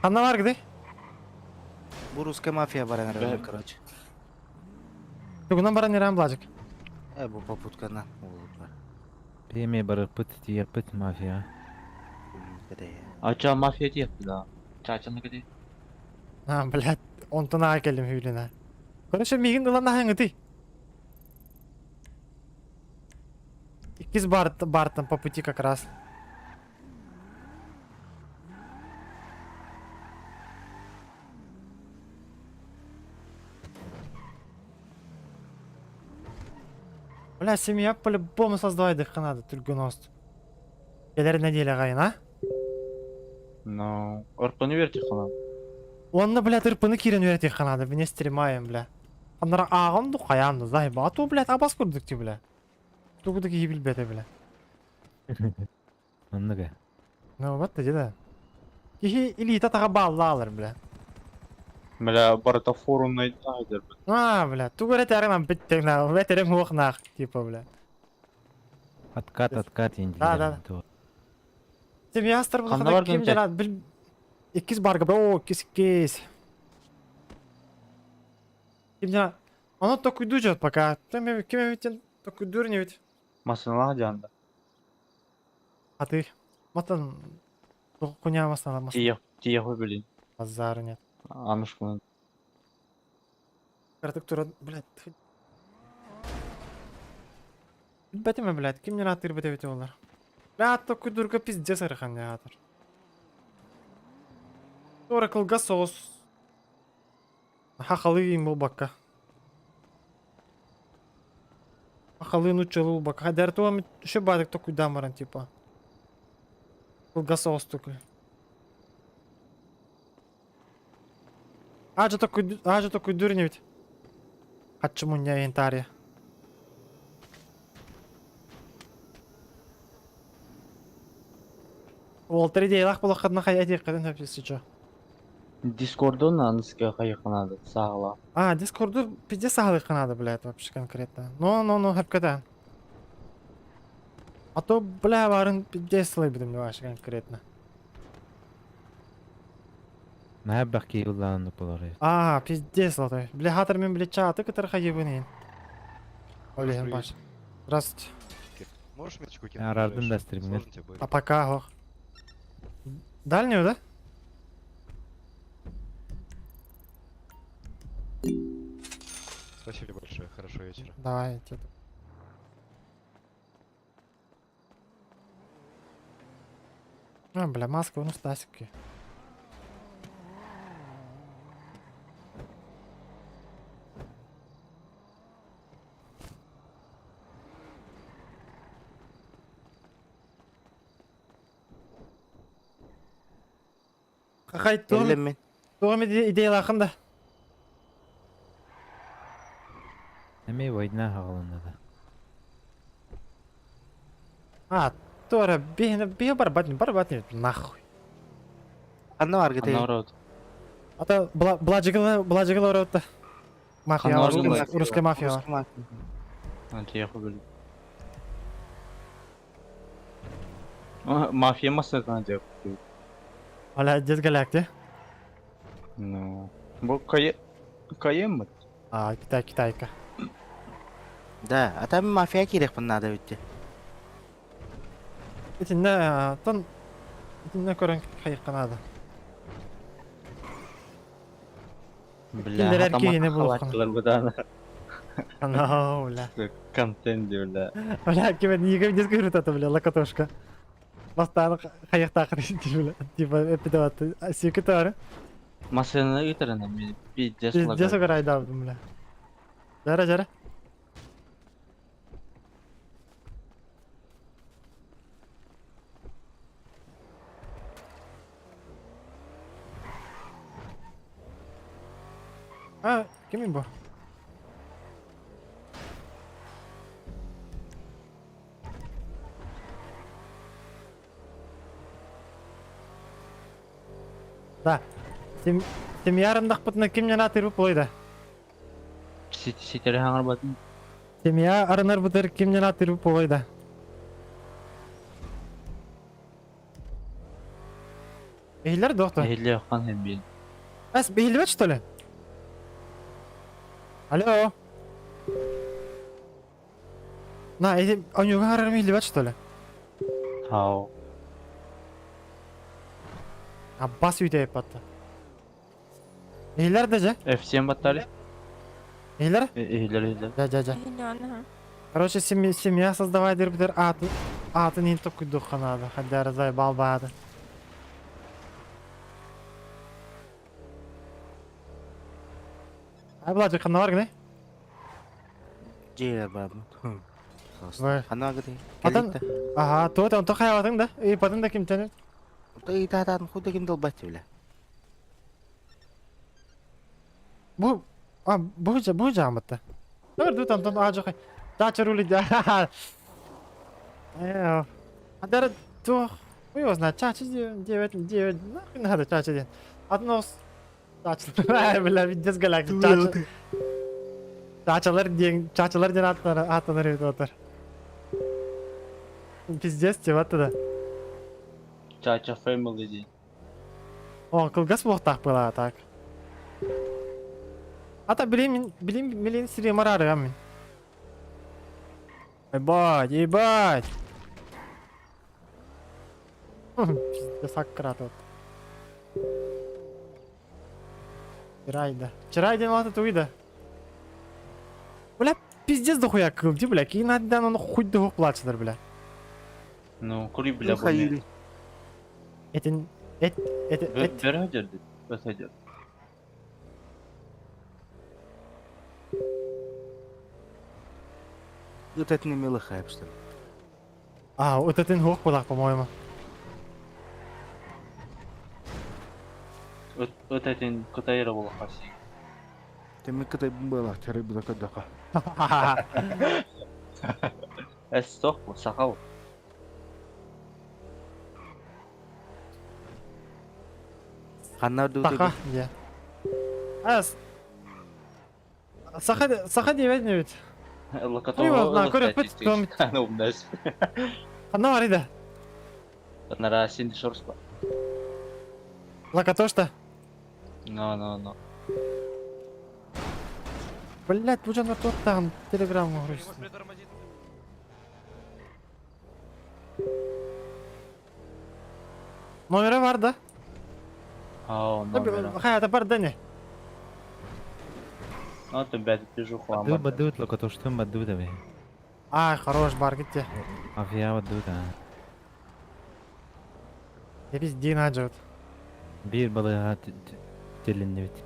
[SPEAKER 1] Анна var где?
[SPEAKER 13] Bu Ruska mafya var herhalde короче.
[SPEAKER 1] Тугунан бара нерам блажик.
[SPEAKER 13] Bu попуткадан oldular.
[SPEAKER 14] Пеме барыпыт тиерпыт мафия.
[SPEAKER 7] Ача мафия тиепти да. Чачаны кеди.
[SPEAKER 1] А, блядь, он то на келим хюлина. Короче, мигин дылан на хангыты. Икиз бар там по пути как раз. Бля, семья по-любому создавать их надо, только ност. Келер неделя гайын, а?
[SPEAKER 7] Ну, орпаны верти хана.
[SPEAKER 1] Онна, блядь, ырпыны кирен веретек ханады, біне стримаем, бля. Аннара ағымды қаямды, зайба. А то, блядь, абас көрдік те, бля. Тугудық ебіл бәті, бля.
[SPEAKER 14] Анныға.
[SPEAKER 1] Ну, бәтті, деді. Кихи илита таға балла алыр, бля.
[SPEAKER 7] Бля, барата форум найдер.
[SPEAKER 1] А, бля, тугуре тәрінам біттік, на, ветерің оқнақ, типа, бля.
[SPEAKER 14] Откат енді.
[SPEAKER 1] Да. Семья астыр бұл қада кем жарады, біл... Иккіз барғы, бро, кес. Кем жарады. Оно то куйду жат пока. Кем евітен, то куйдур не вит.
[SPEAKER 7] Масыналаға жанды.
[SPEAKER 1] А ты? Матан... Хуня масынала.
[SPEAKER 7] Тие хой білін.
[SPEAKER 1] Базары нет.
[SPEAKER 7] Анышкын.
[SPEAKER 1] Картык турат, блядь. Бәтіме, блядь, кем не натыр бәте олар. Блядь, то куйдурға пиздец арыхан не атыр. Тора кылга соғыз. Хақалы ем бұл баққа. Хақалы нучылы бұл баққа. Дәр туа үші бадық то куйдамаран, типа. Кылга соғыз түкіл. Ажа то куйдур не вид. Хатчы мұння ентария. Ол 3 дейлақ бұл қадына қаятек қадын өпсесі чо.
[SPEAKER 7] Дискордон аныске қайықынады, сағыла.
[SPEAKER 1] А, Дискорду пизде сағылықынады, блядь, вообще конкретно. Ну, хэпкада. А то, бля, барын пизде сылай бідім, вообще конкретно.
[SPEAKER 14] Мәббақ кейулланды бұлары.
[SPEAKER 1] А, пизде сылай. Бля, хатыр мен, бля, чаты кітір қайыбынейін. Олейін баш. Здравствуйте.
[SPEAKER 19] Можешь меточку кинуть?
[SPEAKER 14] Арадым да стримнер.
[SPEAKER 1] А пока, ох. Дальнюю, да?
[SPEAKER 19] Спасибо большое, хорошего вечера.
[SPEAKER 1] Давай, А, бля, маска, ну стасики. Какай
[SPEAKER 13] Ellemin.
[SPEAKER 1] Doğum ideyalar hakkında.
[SPEAKER 14] Әме война хағалынады.
[SPEAKER 1] А, Тора, бе барбатни, нахуй.
[SPEAKER 13] Anna var gide.
[SPEAKER 7] Народ.
[SPEAKER 1] Ата Бладжигал оротта. Мафия, русская мафия.
[SPEAKER 7] Тие хой білін. Мафия масыған деп.
[SPEAKER 1] Аля, дед галяк,
[SPEAKER 7] Ну, бұл кайым мыт?
[SPEAKER 1] А, Китайка.
[SPEAKER 13] Да, ата bir mafya керек bunlarda bitti.
[SPEAKER 1] Itinde көрін қайыққанады.
[SPEAKER 7] Бля,
[SPEAKER 1] Киндер
[SPEAKER 7] атама
[SPEAKER 1] эркегине болып
[SPEAKER 7] халаттылар бұданы.
[SPEAKER 1] Анау, бля.
[SPEAKER 7] Контент де, бля.
[SPEAKER 1] Бля, кемен неге не скажут это, бля, локотошка. Бастаны қайықта қырышын, бля. Типа, эпидаватты. Секретары.
[SPEAKER 7] Масыны гитарына мен пиздес
[SPEAKER 1] Пиздес ограйдавдым, бля. Жара. Kim bu? Да. Семьярындақ бұтына кімнен атырып болайда?
[SPEAKER 7] Сетері хаңыр батын.
[SPEAKER 1] Семья арынар бұтыр кімнен атырып болайда? Бейлер доқты?
[SPEAKER 7] Бейлер қан hem бейін.
[SPEAKER 1] Әс бейлі бәт, что ли? Алло? На, эти онюга арар бейлі бәт, что ли?
[SPEAKER 7] Тау.
[SPEAKER 1] Аббас үйдейіп бәтті. Бейлер де же?
[SPEAKER 7] F7 баттары?
[SPEAKER 1] Бейлер?
[SPEAKER 7] Эйлер.
[SPEAKER 1] Ja. Короче, семья создавай дербдер аты не только духа надо, хотя разай балбады. Ай, Владик, қана бар гіне?
[SPEAKER 13] Жер бабы.
[SPEAKER 1] Vai.
[SPEAKER 13] Қана гіне.
[SPEAKER 1] Атын? Ага, то он тоқай аватың да? И патын да кім тәне?
[SPEAKER 13] Той тататын худы кім долбатты біле.
[SPEAKER 1] Бұл жағымытты. Көрді там ажықай. Чачы рули да. Адары тух. Ой, его знает, чачы 9. Нахуй надо чачы ден. Относ. Чачылар. Бля, видес галак. Чачылар ден атыныр еді отыр. Пиздец деп атты да.
[SPEAKER 7] Чача family дейін.
[SPEAKER 1] О, кылгас боқтақ была так. Ата білейін сирей марары амин. Ебать. Пиздец аккарат от. Чирайден латы туйда. Бля, пиздец дохуя кылды, бля. Кейін аддан оны хуйды хук плачыдыр, бля.
[SPEAKER 7] Ну, кури бля бұны.
[SPEAKER 1] Этин...
[SPEAKER 7] Бәрі өдерді. Өт өдерді.
[SPEAKER 13] Вот это не милыхайп, что ли?
[SPEAKER 1] А, вот это хук булак, по-моему.
[SPEAKER 7] Өт әтен Қытайра болы қаси.
[SPEAKER 13] Теме Қытай была, тәрі бұда қыдақа.
[SPEAKER 7] Әс соқ бұл, сақау.
[SPEAKER 13] Қанарды
[SPEAKER 1] Сақа, иә. Әс... Сақа дейбәд не бет?
[SPEAKER 7] Локатова
[SPEAKER 1] көріп біт, көміт. Қанна бар еді?
[SPEAKER 7] Нара сенді шорс ба.
[SPEAKER 1] Локатошта?
[SPEAKER 7] No.
[SPEAKER 1] Блять, бұл жандар тоттағын телеграмма құрышсын. Номері бар да?
[SPEAKER 7] Ау, номері.
[SPEAKER 1] Қайата бар да не?
[SPEAKER 7] Ты бәді пижу хуам.
[SPEAKER 14] Бадут, локотоштын бадут абе.
[SPEAKER 1] Ай, хорош бар кетте.
[SPEAKER 14] Афия бадут, а.
[SPEAKER 1] Епіз дейін аджауд.
[SPEAKER 14] Bir balığa телінді бет.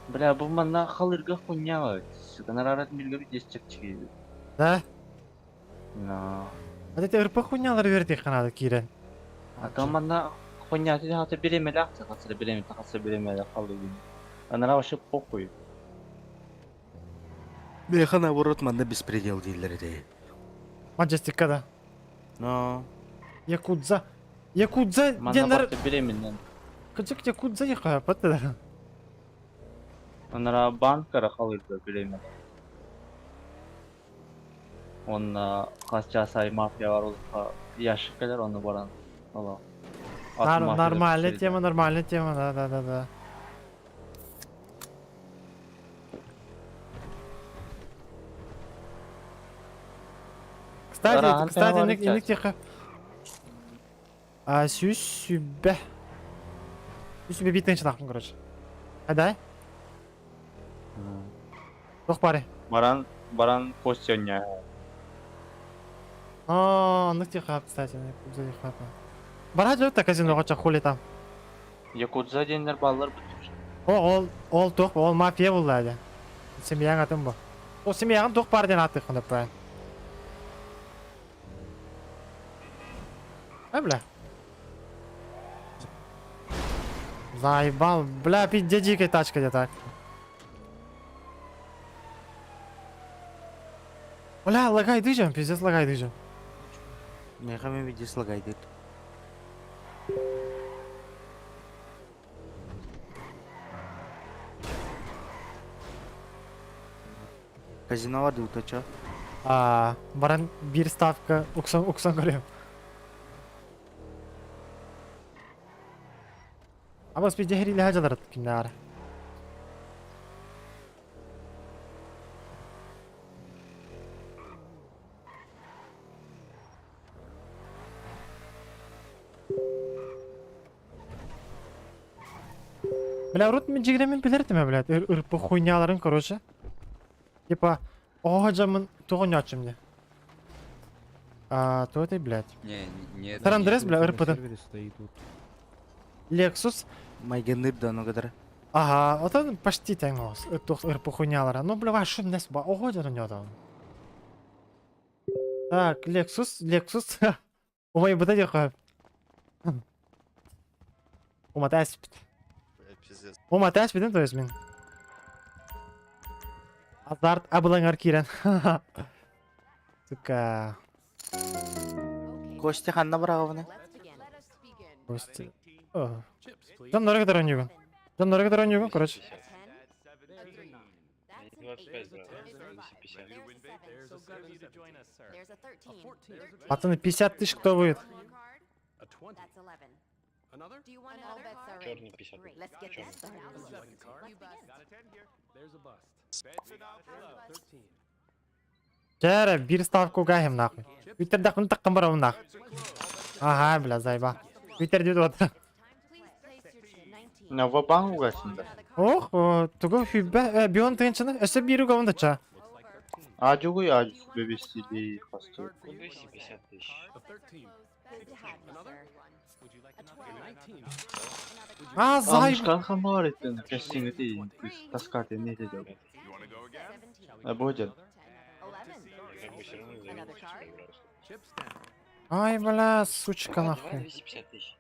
[SPEAKER 7] Бля, бұл мана қалырға хуйняға. Гонорарат милгі бет ес чек-чек.
[SPEAKER 1] Да?
[SPEAKER 7] No.
[SPEAKER 1] Әдетте ұрпы хуйнялар вердек қанады кейрен.
[SPEAKER 7] Ата мана хуйня теді хаты беремелі ақсы, қасы беремелі қалырға. Гонорар вообще похуй.
[SPEAKER 13] Бейхана ворот манда беспредел дейлер де.
[SPEAKER 1] Маджестикада.
[SPEAKER 13] Но...
[SPEAKER 1] Якудза дендер...
[SPEAKER 7] Мана бақсы беременен.
[SPEAKER 1] Қычық Якудза еқая патты да.
[SPEAKER 7] Гонорар банкара қалырға беремелі. Онна қасча сай мафия бар олыққа яшық келер, оны баран.
[SPEAKER 1] Нормальная тема, да. Кстати, иник тихо. Сүйсүбе битен шынақын, короче. Айдай? Тоқ бари.
[SPEAKER 7] Баран постионя.
[SPEAKER 1] Ник тихо, кстати, бара жауытта казиноға чақ хули там.
[SPEAKER 7] Якудза дейіндер балалар бұтып.
[SPEAKER 1] Ол тоқ, ол мафия болды әлі. Семьяң атын бұл. Ол семьяғын тоқ бар ден аты қындап бәрін. Бля. Заебал. Бля, пиздец дикая тачка где так. Бля, лагай дыжем, пиздец лагай дыжем.
[SPEAKER 13] Мехами видишь лагает. Казино vardı utaça.
[SPEAKER 1] Баран bir ставка уксан görüyorum. Ama biz bir cehriyle hacalar attık şimdi ara. Бля, урод мен жигремен билердим, блядь. Ырпы хуйняларын, короче. Типа, охажамын тугон ячым де. То это, блядь.
[SPEAKER 20] Не.
[SPEAKER 1] Тарандрес, бля, ырпыдан.
[SPEAKER 14] стоит тут.
[SPEAKER 1] Lexus.
[SPEAKER 13] Майгенып да, ну кадar.
[SPEAKER 1] Ага, это почти тянуло. Ырпы хуйнялары. Ну, бля, ваш шум нес ба, охажар у него там. Так, Lexus. Ой, вот эти хуй. Уматай спит. Уматай спит, то есть, мен. Азарт абылаңар кирен. Сука.
[SPEAKER 13] Кости ханна браговны.
[SPEAKER 1] Кости. Жан норга таранюган. Жан норга таранюган, короче. Пацаны, 50 тысяч кто будет?
[SPEAKER 20] Черный 50.
[SPEAKER 1] Жара, bir ставку гахим нахуй. Twitter'da кunu таккан барабын нахуй. Ага, бля, зайба. Twitter деп отыр.
[SPEAKER 7] На вабан угасында.
[SPEAKER 1] Ох, туго фибе, бион тенчаны, эсе бири говындача.
[SPEAKER 7] Ажугуй ажу бебести дей хасты.
[SPEAKER 20] 250 тысяч.
[SPEAKER 7] Зайба. Хама var etten. Кастинг değil. Таскат не dedi. Будет.
[SPEAKER 1] Ай, бля, сучка нахуй.
[SPEAKER 20] 250 тысяч.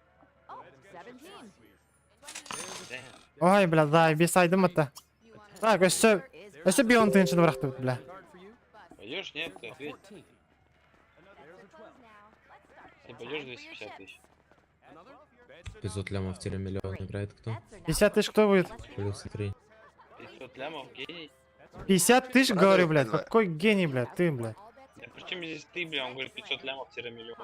[SPEAKER 1] Ой, бля, заебись айдым это. Так, эсе бион тенчаны быракты, бля.
[SPEAKER 20] Пойдешь, нет, ты ответь. Ты пойдешь 250 тысяч.
[SPEAKER 21] 500 лямов тире миллион играет кто?
[SPEAKER 1] 50 тысяч кто будет?
[SPEAKER 21] Плюс 3.
[SPEAKER 20] 500 лямов, гений.
[SPEAKER 1] 50 тысяч, говорю, блядь. Какой гений, блядь, ты, блядь.
[SPEAKER 20] Да причем здесь ты, бля, он говорит 500 лямов тире миллион.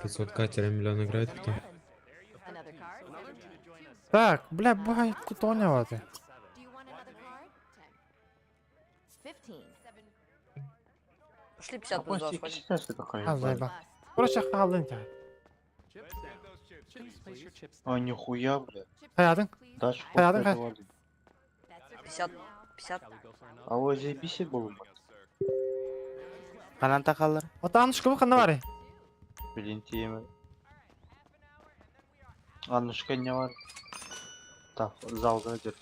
[SPEAKER 21] 500к тире миллион играет кто?
[SPEAKER 1] Так, бля, бай, тут понял ты.
[SPEAKER 4] Пошли 50 плюс 20.
[SPEAKER 1] Заеба. Короче, халдын тебя.
[SPEAKER 7] Нихуя, бля.
[SPEAKER 1] Хаядың?
[SPEAKER 7] Дальше.
[SPEAKER 1] Хаядың,
[SPEAKER 4] 50.
[SPEAKER 7] А вот заебись болу.
[SPEAKER 13] Канан такалар.
[SPEAKER 1] Отан шкубы қанна бары?
[SPEAKER 7] Билинтиеме. Аннушка не var. Так, залда идет.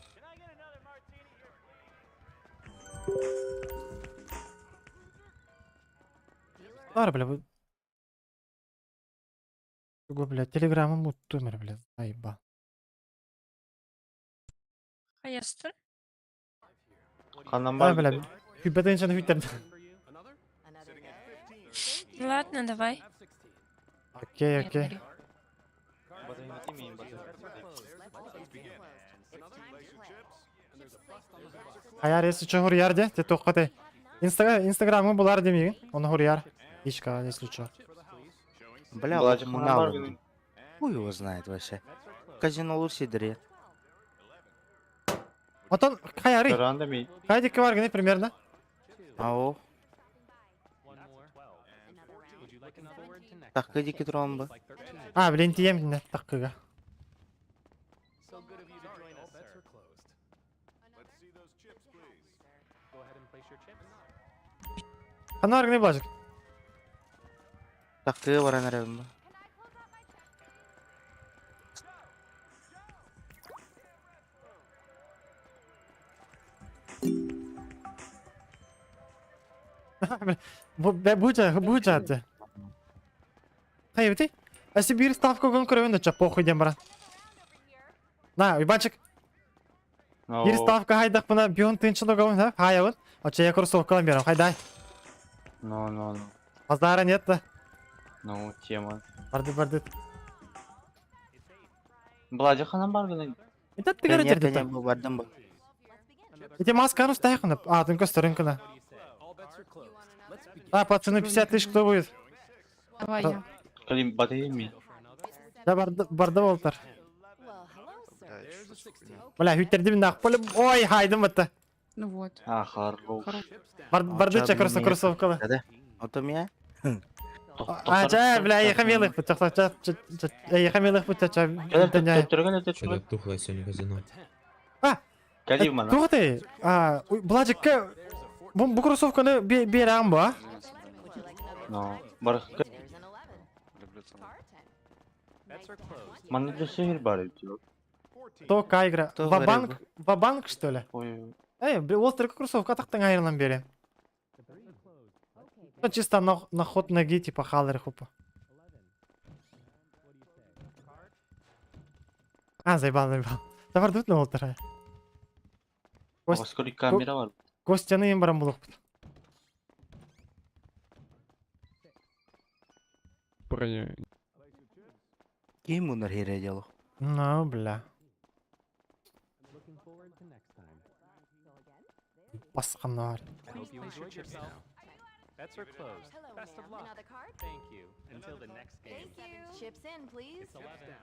[SPEAKER 1] Бар, бля, вы... Туго, бля, телеграмма муттумер, бля, заеба.
[SPEAKER 10] Hayırdır?
[SPEAKER 7] Канан
[SPEAKER 1] Ай,
[SPEAKER 7] бар.
[SPEAKER 1] бля, хүббеден чаны хүйттерді.
[SPEAKER 10] Ладно, давай.
[SPEAKER 1] Окей. Аяр есі чо хурияр де, те тоққа те. Инстаграмы бұлар демеген, оны хурияр. Ишка, если чо.
[SPEAKER 13] Бля,
[SPEAKER 7] Владик,
[SPEAKER 13] мунал.
[SPEAKER 7] Ханабар.
[SPEAKER 13] Хуй его знает вообще. Казино лучше дырет.
[SPEAKER 1] Отан, хаяры.
[SPEAKER 7] Ранда ми.
[SPEAKER 1] Хайдекі бар гіне примерно.
[SPEAKER 13] Ау. Такка дики тромбы.
[SPEAKER 1] Білен тием діне, таққыға. Қаны бар гіне бұлажық.
[SPEAKER 13] Такка баран арабы.
[SPEAKER 1] Bu cadde. Хайбыты? Если бир ставка гон көрөйүн да похуй дем брат. На, уйбанчик. Бир ставка хайдак мына бион тынчылык гон, да? Хаябын. Оча я кроссовкалан берем, хайдай.
[SPEAKER 7] Ну.
[SPEAKER 1] Базара нет да.
[SPEAKER 7] Ну, тема.
[SPEAKER 1] Барды.
[SPEAKER 7] Блади ханам бар гына.
[SPEAKER 1] Это ты говоришь,
[SPEAKER 13] Пене бу бардым бу.
[SPEAKER 1] эти масканы стояхны. А, тынка сторынкана. Да, пацаны, 50 тысяч кто будет?
[SPEAKER 10] Давай я.
[SPEAKER 7] Калим батеми.
[SPEAKER 1] Да, барды болтар. Бля, хүйтерді мен ақ поле. Ой, хайдым это.
[SPEAKER 10] Ну вот.
[SPEAKER 7] А, хорош.
[SPEAKER 1] Барды чакырса кроссовкалы.
[SPEAKER 13] Да. Отомия?
[SPEAKER 1] Ача, бля, ехамелых путь, ехамелых путь, ача.
[SPEAKER 21] Что-то тухлое сегодня казино.
[SPEAKER 7] Калим мана.
[SPEAKER 1] Тухты. Бладжикка. Бу кроссовканы берам ба?
[SPEAKER 7] Ну, бар. Мана десер бар идет.
[SPEAKER 1] То кайгра. Ва-банк, что ли?
[SPEAKER 7] Ой.
[SPEAKER 1] Острый кроссовка тақтың айрынан берем. Ну, чисто на ход ноги, типа халлер хупа. Заебал. Давар дут на олтара.
[SPEAKER 7] Сколько камера бар?
[SPEAKER 1] Костяны им барам булук.
[SPEAKER 13] Ким мунар хере дело?
[SPEAKER 1] Ну, бля. Басқанар.
[SPEAKER 9] Bets are closed. Best of luck. Thank you. Until the next game.
[SPEAKER 22] Chips in, please.
[SPEAKER 9] It's 11. 13.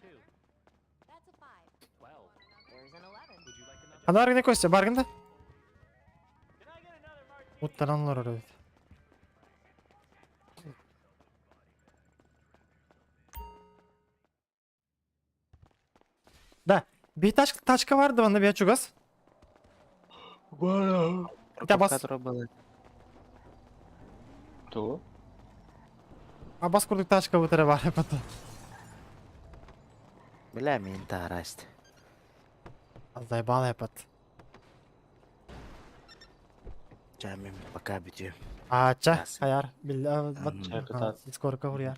[SPEAKER 9] 2.
[SPEAKER 22] That's a 5.
[SPEAKER 9] 12.
[SPEAKER 22] There's an 11.
[SPEAKER 9] Would you like another?
[SPEAKER 1] Анар не Костя, баргында? Уттаранлар орады. Да, тачка vardı bana bir açugas.
[SPEAKER 7] Бар.
[SPEAKER 1] Да, бас.
[SPEAKER 7] То?
[SPEAKER 1] А бас курдук тачка бутыра бар потом.
[SPEAKER 13] Бля, мен тараст.
[SPEAKER 1] Заебал я пот.
[SPEAKER 13] Джамим, пока битю.
[SPEAKER 1] Ча, хаяр. Бил,
[SPEAKER 7] Чакатат.
[SPEAKER 1] сколько хурья.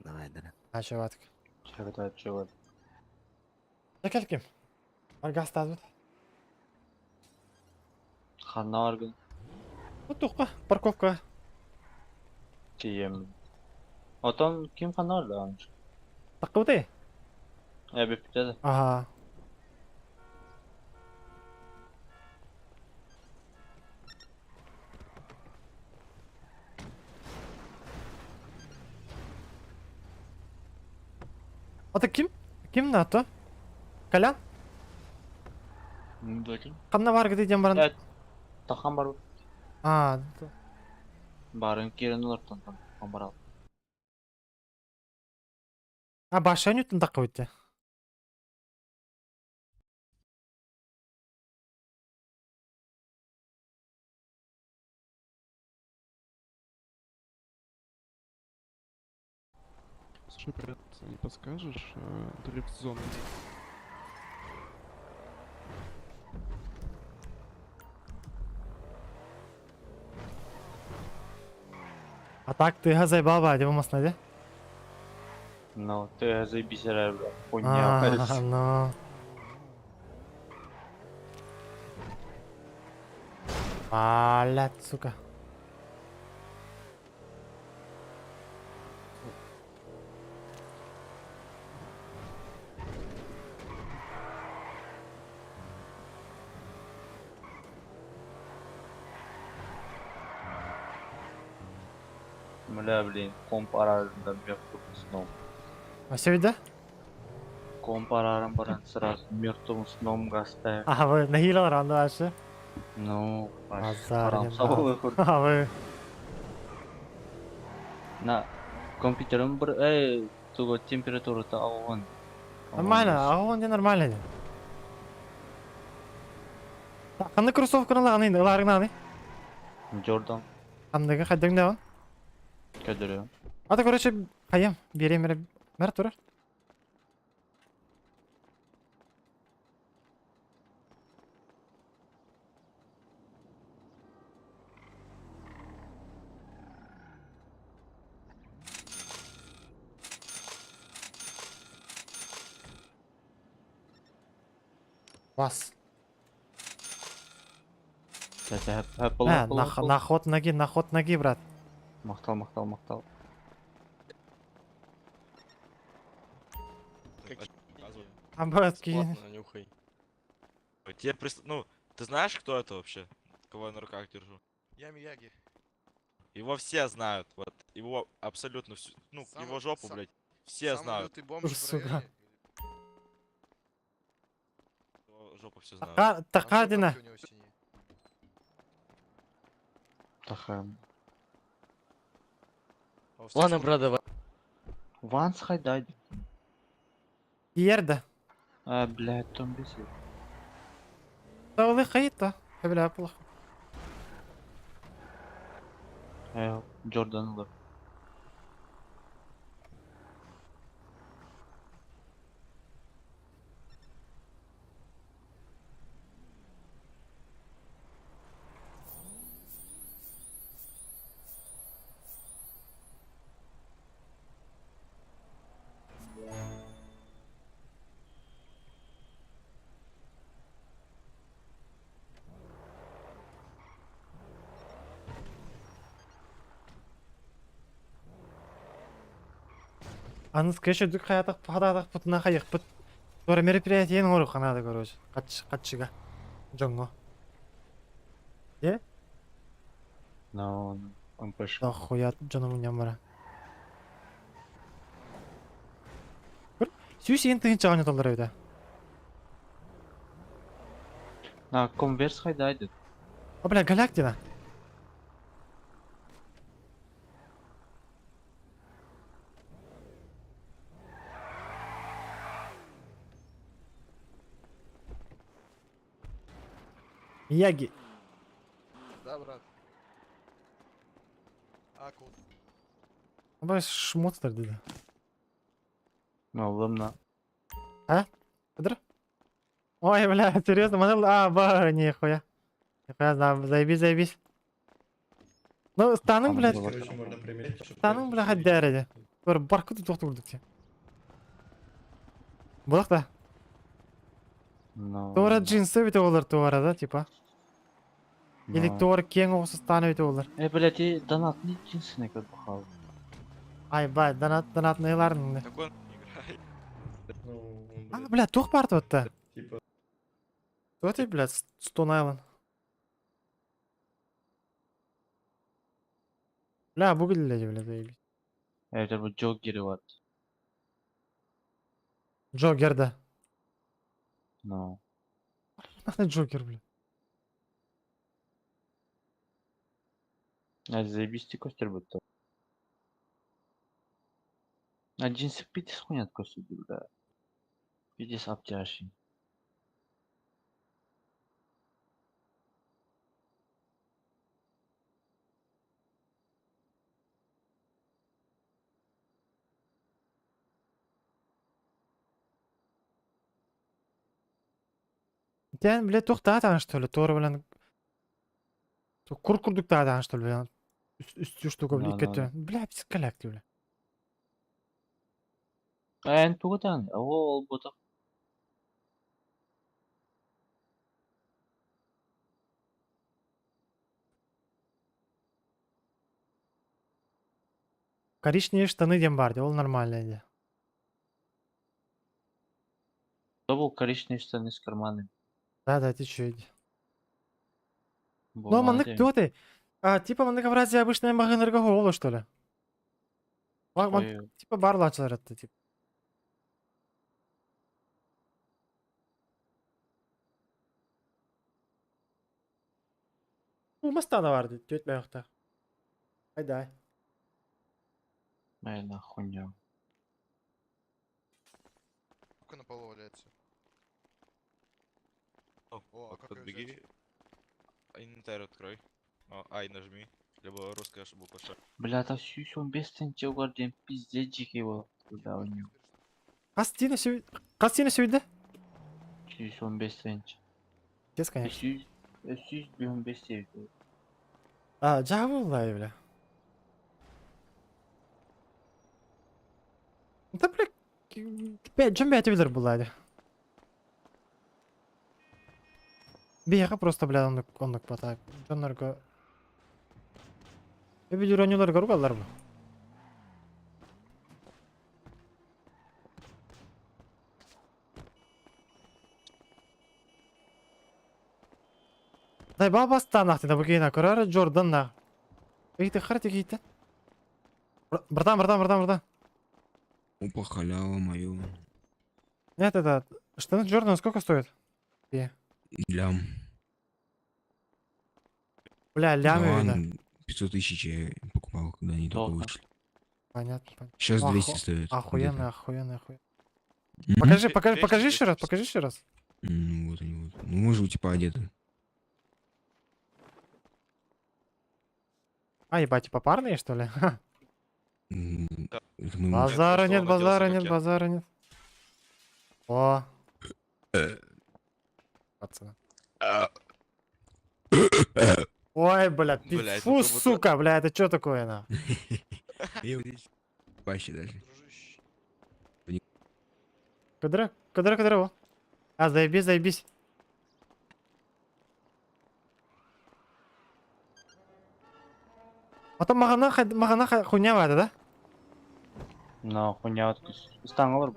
[SPEAKER 13] Давай, да.
[SPEAKER 1] Чаватк.
[SPEAKER 7] Чакатат.
[SPEAKER 1] Чакал ким? Баргастаз бут.
[SPEAKER 7] Ханна баргын.
[SPEAKER 1] Утукка, парковка.
[SPEAKER 7] Тием. Отон ким ханна бар да?
[SPEAKER 1] Таккыты?
[SPEAKER 7] Беп битеді.
[SPEAKER 1] Ага. Ата ким? Ким нато? Калян?
[SPEAKER 7] Білем.
[SPEAKER 1] Қанна бар дейден баран?
[SPEAKER 7] Тахан бар. Барын керен олар тахан бар ал.
[SPEAKER 1] Баша нютын таққа өтті.
[SPEAKER 5] Слушай, привет, не подскажешь дрифт-зону?
[SPEAKER 1] А так ты заебал бы, где в де?
[SPEAKER 7] Ну, ты заебись, бля. Хуйня.
[SPEAKER 1] Ну. Блядь, сука.
[SPEAKER 7] Бля, блин, комп арарында мертвым сном.
[SPEAKER 1] Все
[SPEAKER 7] Комп арарым баран сразу мертвым сном гастай.
[SPEAKER 1] Вы на хилалар анда башы?
[SPEAKER 7] Ну,
[SPEAKER 1] Азар.
[SPEAKER 7] сабылы хур.
[SPEAKER 1] Вы.
[SPEAKER 7] На компьютерым бір, туго температурата ауған.
[SPEAKER 1] Нормально, он не нормально. Қандай кроссовка налағын енді, ыларың нағын?
[SPEAKER 7] Джордан.
[SPEAKER 1] Қандығы қайдың да он?
[SPEAKER 7] Көдірі.
[SPEAKER 1] Ата, короче, қайым, берем, мәрі тұрар. Бас.
[SPEAKER 7] Чача,
[SPEAKER 1] На ход ноги, брат.
[SPEAKER 7] Мактал.
[SPEAKER 1] А, брат, кинь.
[SPEAKER 2] Бесплатно нюхай. Тебе Ну, ты знаешь, кто это вообще? Кого я на руках держу?
[SPEAKER 19] Я Мияги.
[SPEAKER 2] Его все знают, вот. Его абсолютно всю, ну, его жопу, блядь, все знают.
[SPEAKER 19] Ты бомж в
[SPEAKER 1] Сука.
[SPEAKER 19] районе?
[SPEAKER 2] Его жопу все знают.
[SPEAKER 1] Такадина.
[SPEAKER 19] У него синие.
[SPEAKER 7] Тахам.
[SPEAKER 19] А у всех
[SPEAKER 20] Ладно,
[SPEAKER 19] сколько?
[SPEAKER 20] брат, давай.
[SPEAKER 7] Ванс хайдайд.
[SPEAKER 1] Yerде.
[SPEAKER 7] Блядь, там бесит.
[SPEAKER 1] Тағылы қайытта. Бля, плохо.
[SPEAKER 7] Джордан улар.
[SPEAKER 1] Аныз кеше дүк хаятық пададық путна хайық пут. Тора мероприятиенің ору қанады, короче. Қатшыға. Жоңго. Е?
[SPEAKER 7] Он пошел.
[SPEAKER 1] Да хуят жоным уням бара. Сүйс ең тыгын чағаны толдар өйді.
[SPEAKER 7] Конверс хайдайд.
[SPEAKER 1] О, бля, галактина. Мияги.
[SPEAKER 19] Да, брат. Акул.
[SPEAKER 1] Бля, шмотстар деді.
[SPEAKER 7] Лымна.
[SPEAKER 1] А? Кыдыр? Ой, бля, серьезно, модел... нихуя. Нихуя, заебись. Ну, станың, блядь. Станың, бля, хаддәрі. Бір барқы тұтық тұрдық те. Бұлақ да. Туара джинсы бите олар туара да, типа. Или туара кен оғысы станы бите олар.
[SPEAKER 7] Блядь, и донатный джинсы как бахал.
[SPEAKER 1] Ай, бай, донатныйлардың.
[SPEAKER 2] Так он играет.
[SPEAKER 1] Бля, тух парты отта. Кто ты, блядь, Stone Island? Бля, бугілі, бля, заебись.
[SPEAKER 7] Это вот Джокер вот.
[SPEAKER 1] Джокер, да.
[SPEAKER 7] Ну.
[SPEAKER 1] Нахуй Джокер, бля.
[SPEAKER 7] Заебись ты костер будто. Джинсы пить схунят костер, бля. Пидис обтяжи.
[SPEAKER 1] Тен, бля, тоқтатан, что ли, Тор, блин. Курдук тағдан, что ли, блин. Үсті штука, бля, икеті. Бля, біз калакты, бля.
[SPEAKER 7] Эн тугатан, ол ботақ.
[SPEAKER 1] Коричневые штаны дем бар, ол нормально, де.
[SPEAKER 7] То был коричневые штаны с карманами.
[SPEAKER 1] Да, ты чё, иди. Ну, маннык, кто ты? Типа, маннык в разе обычная магынырга голу, что ли? Типа, барлачылар это, типа. Умаста да бар, дейді, төт байықта. Айдай.
[SPEAKER 7] Наверное, хуйня.
[SPEAKER 19] Сколько на полу валяется?
[SPEAKER 2] О,
[SPEAKER 19] как
[SPEAKER 2] подбеги.
[SPEAKER 19] взять?
[SPEAKER 2] Инвентарь открой. Ай нажми. Либо русская буква Ш.
[SPEAKER 7] Бля, та сүйс он бес тенче угарден пиздец жеке бол. Бля, у него.
[SPEAKER 1] Қастина сөйді?
[SPEAKER 7] Сүйс он бес тенче.
[SPEAKER 1] Тез, конечно.
[SPEAKER 7] Сүйс он бес тенче.
[SPEAKER 1] Жағы болай, бля. Да, бля, жөн бәті білдір болайды. Бега просто, бля, ондук пата. Жоннорго. Эби жүрөнүлөр көргөлөр бу. Дай бабастан ахтына бugina көрөр Джорданна. Эйти харти кейти. Братан.
[SPEAKER 21] Опа, халява мою.
[SPEAKER 1] Нет, это... Штаны Джордан сколько стоит?
[SPEAKER 21] Лям.
[SPEAKER 1] Бля, лямы
[SPEAKER 21] Да
[SPEAKER 1] видно.
[SPEAKER 21] ладно, 500 тысяч я покупал, когда они только
[SPEAKER 7] Долго.
[SPEAKER 21] вышли.
[SPEAKER 1] Понятно.
[SPEAKER 21] Сейчас 200 стоит.
[SPEAKER 1] Охуенно.
[SPEAKER 21] Мгм.
[SPEAKER 1] Покажи еще раз.
[SPEAKER 21] Ну вот они вот. Ну мы же типа одеты.
[SPEAKER 1] А, ебать, типа парные, что ли? Ха.
[SPEAKER 21] Это мы
[SPEAKER 1] Базара нет,
[SPEAKER 2] просто он
[SPEAKER 1] базара
[SPEAKER 2] оделся,
[SPEAKER 1] нет,
[SPEAKER 2] как я.
[SPEAKER 1] базара нет. О. Пацаны. Ой, бля,
[SPEAKER 2] Блядь,
[SPEAKER 1] фу,
[SPEAKER 2] ну как будто-
[SPEAKER 1] сука, бля, это что такое, на?
[SPEAKER 21] Я вот здесь паще даже.
[SPEAKER 1] Кадра, во. А, заебись. Потом мағана хуйня вады, да?
[SPEAKER 7] Мына хуйня өткіз. Стаңы бар.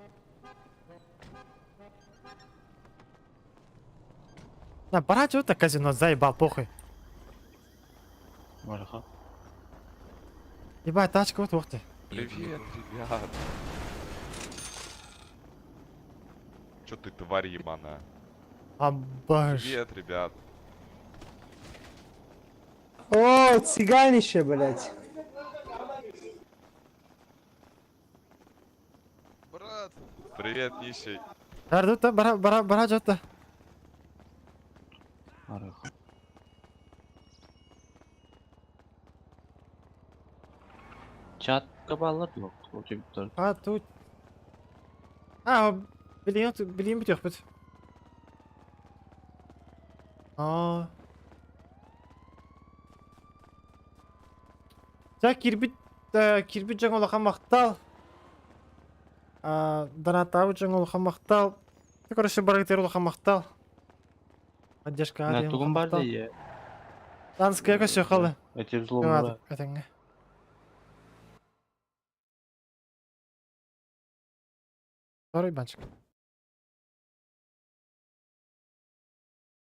[SPEAKER 1] На, брать вот это казино, заебал, похуй.
[SPEAKER 7] Марха.
[SPEAKER 1] Ебать, тачка, вот, ух ты.
[SPEAKER 8] Привет, ребят. Чё ты, тварь ебаная?
[SPEAKER 1] Абаш.
[SPEAKER 8] Привет, ребят.
[SPEAKER 12] О, цыганище, блядь.
[SPEAKER 19] Брат,
[SPEAKER 8] Привет, нищий.
[SPEAKER 1] Ардута, бара, жота.
[SPEAKER 7] Марха. Чатка балар yok. O çocuklar.
[SPEAKER 1] А, тут... А, билейін бітек біт. За кирбит жаңа олақан мақтал. Донатабы жаңа олақан мақтал. Короче, барагтер олақан мақтал. Поддержка
[SPEAKER 7] Ne tuğun var da ya.
[SPEAKER 1] Данская көсі қалы.
[SPEAKER 7] Öte взлом var.
[SPEAKER 1] Әтіңе. Sorry, банчик.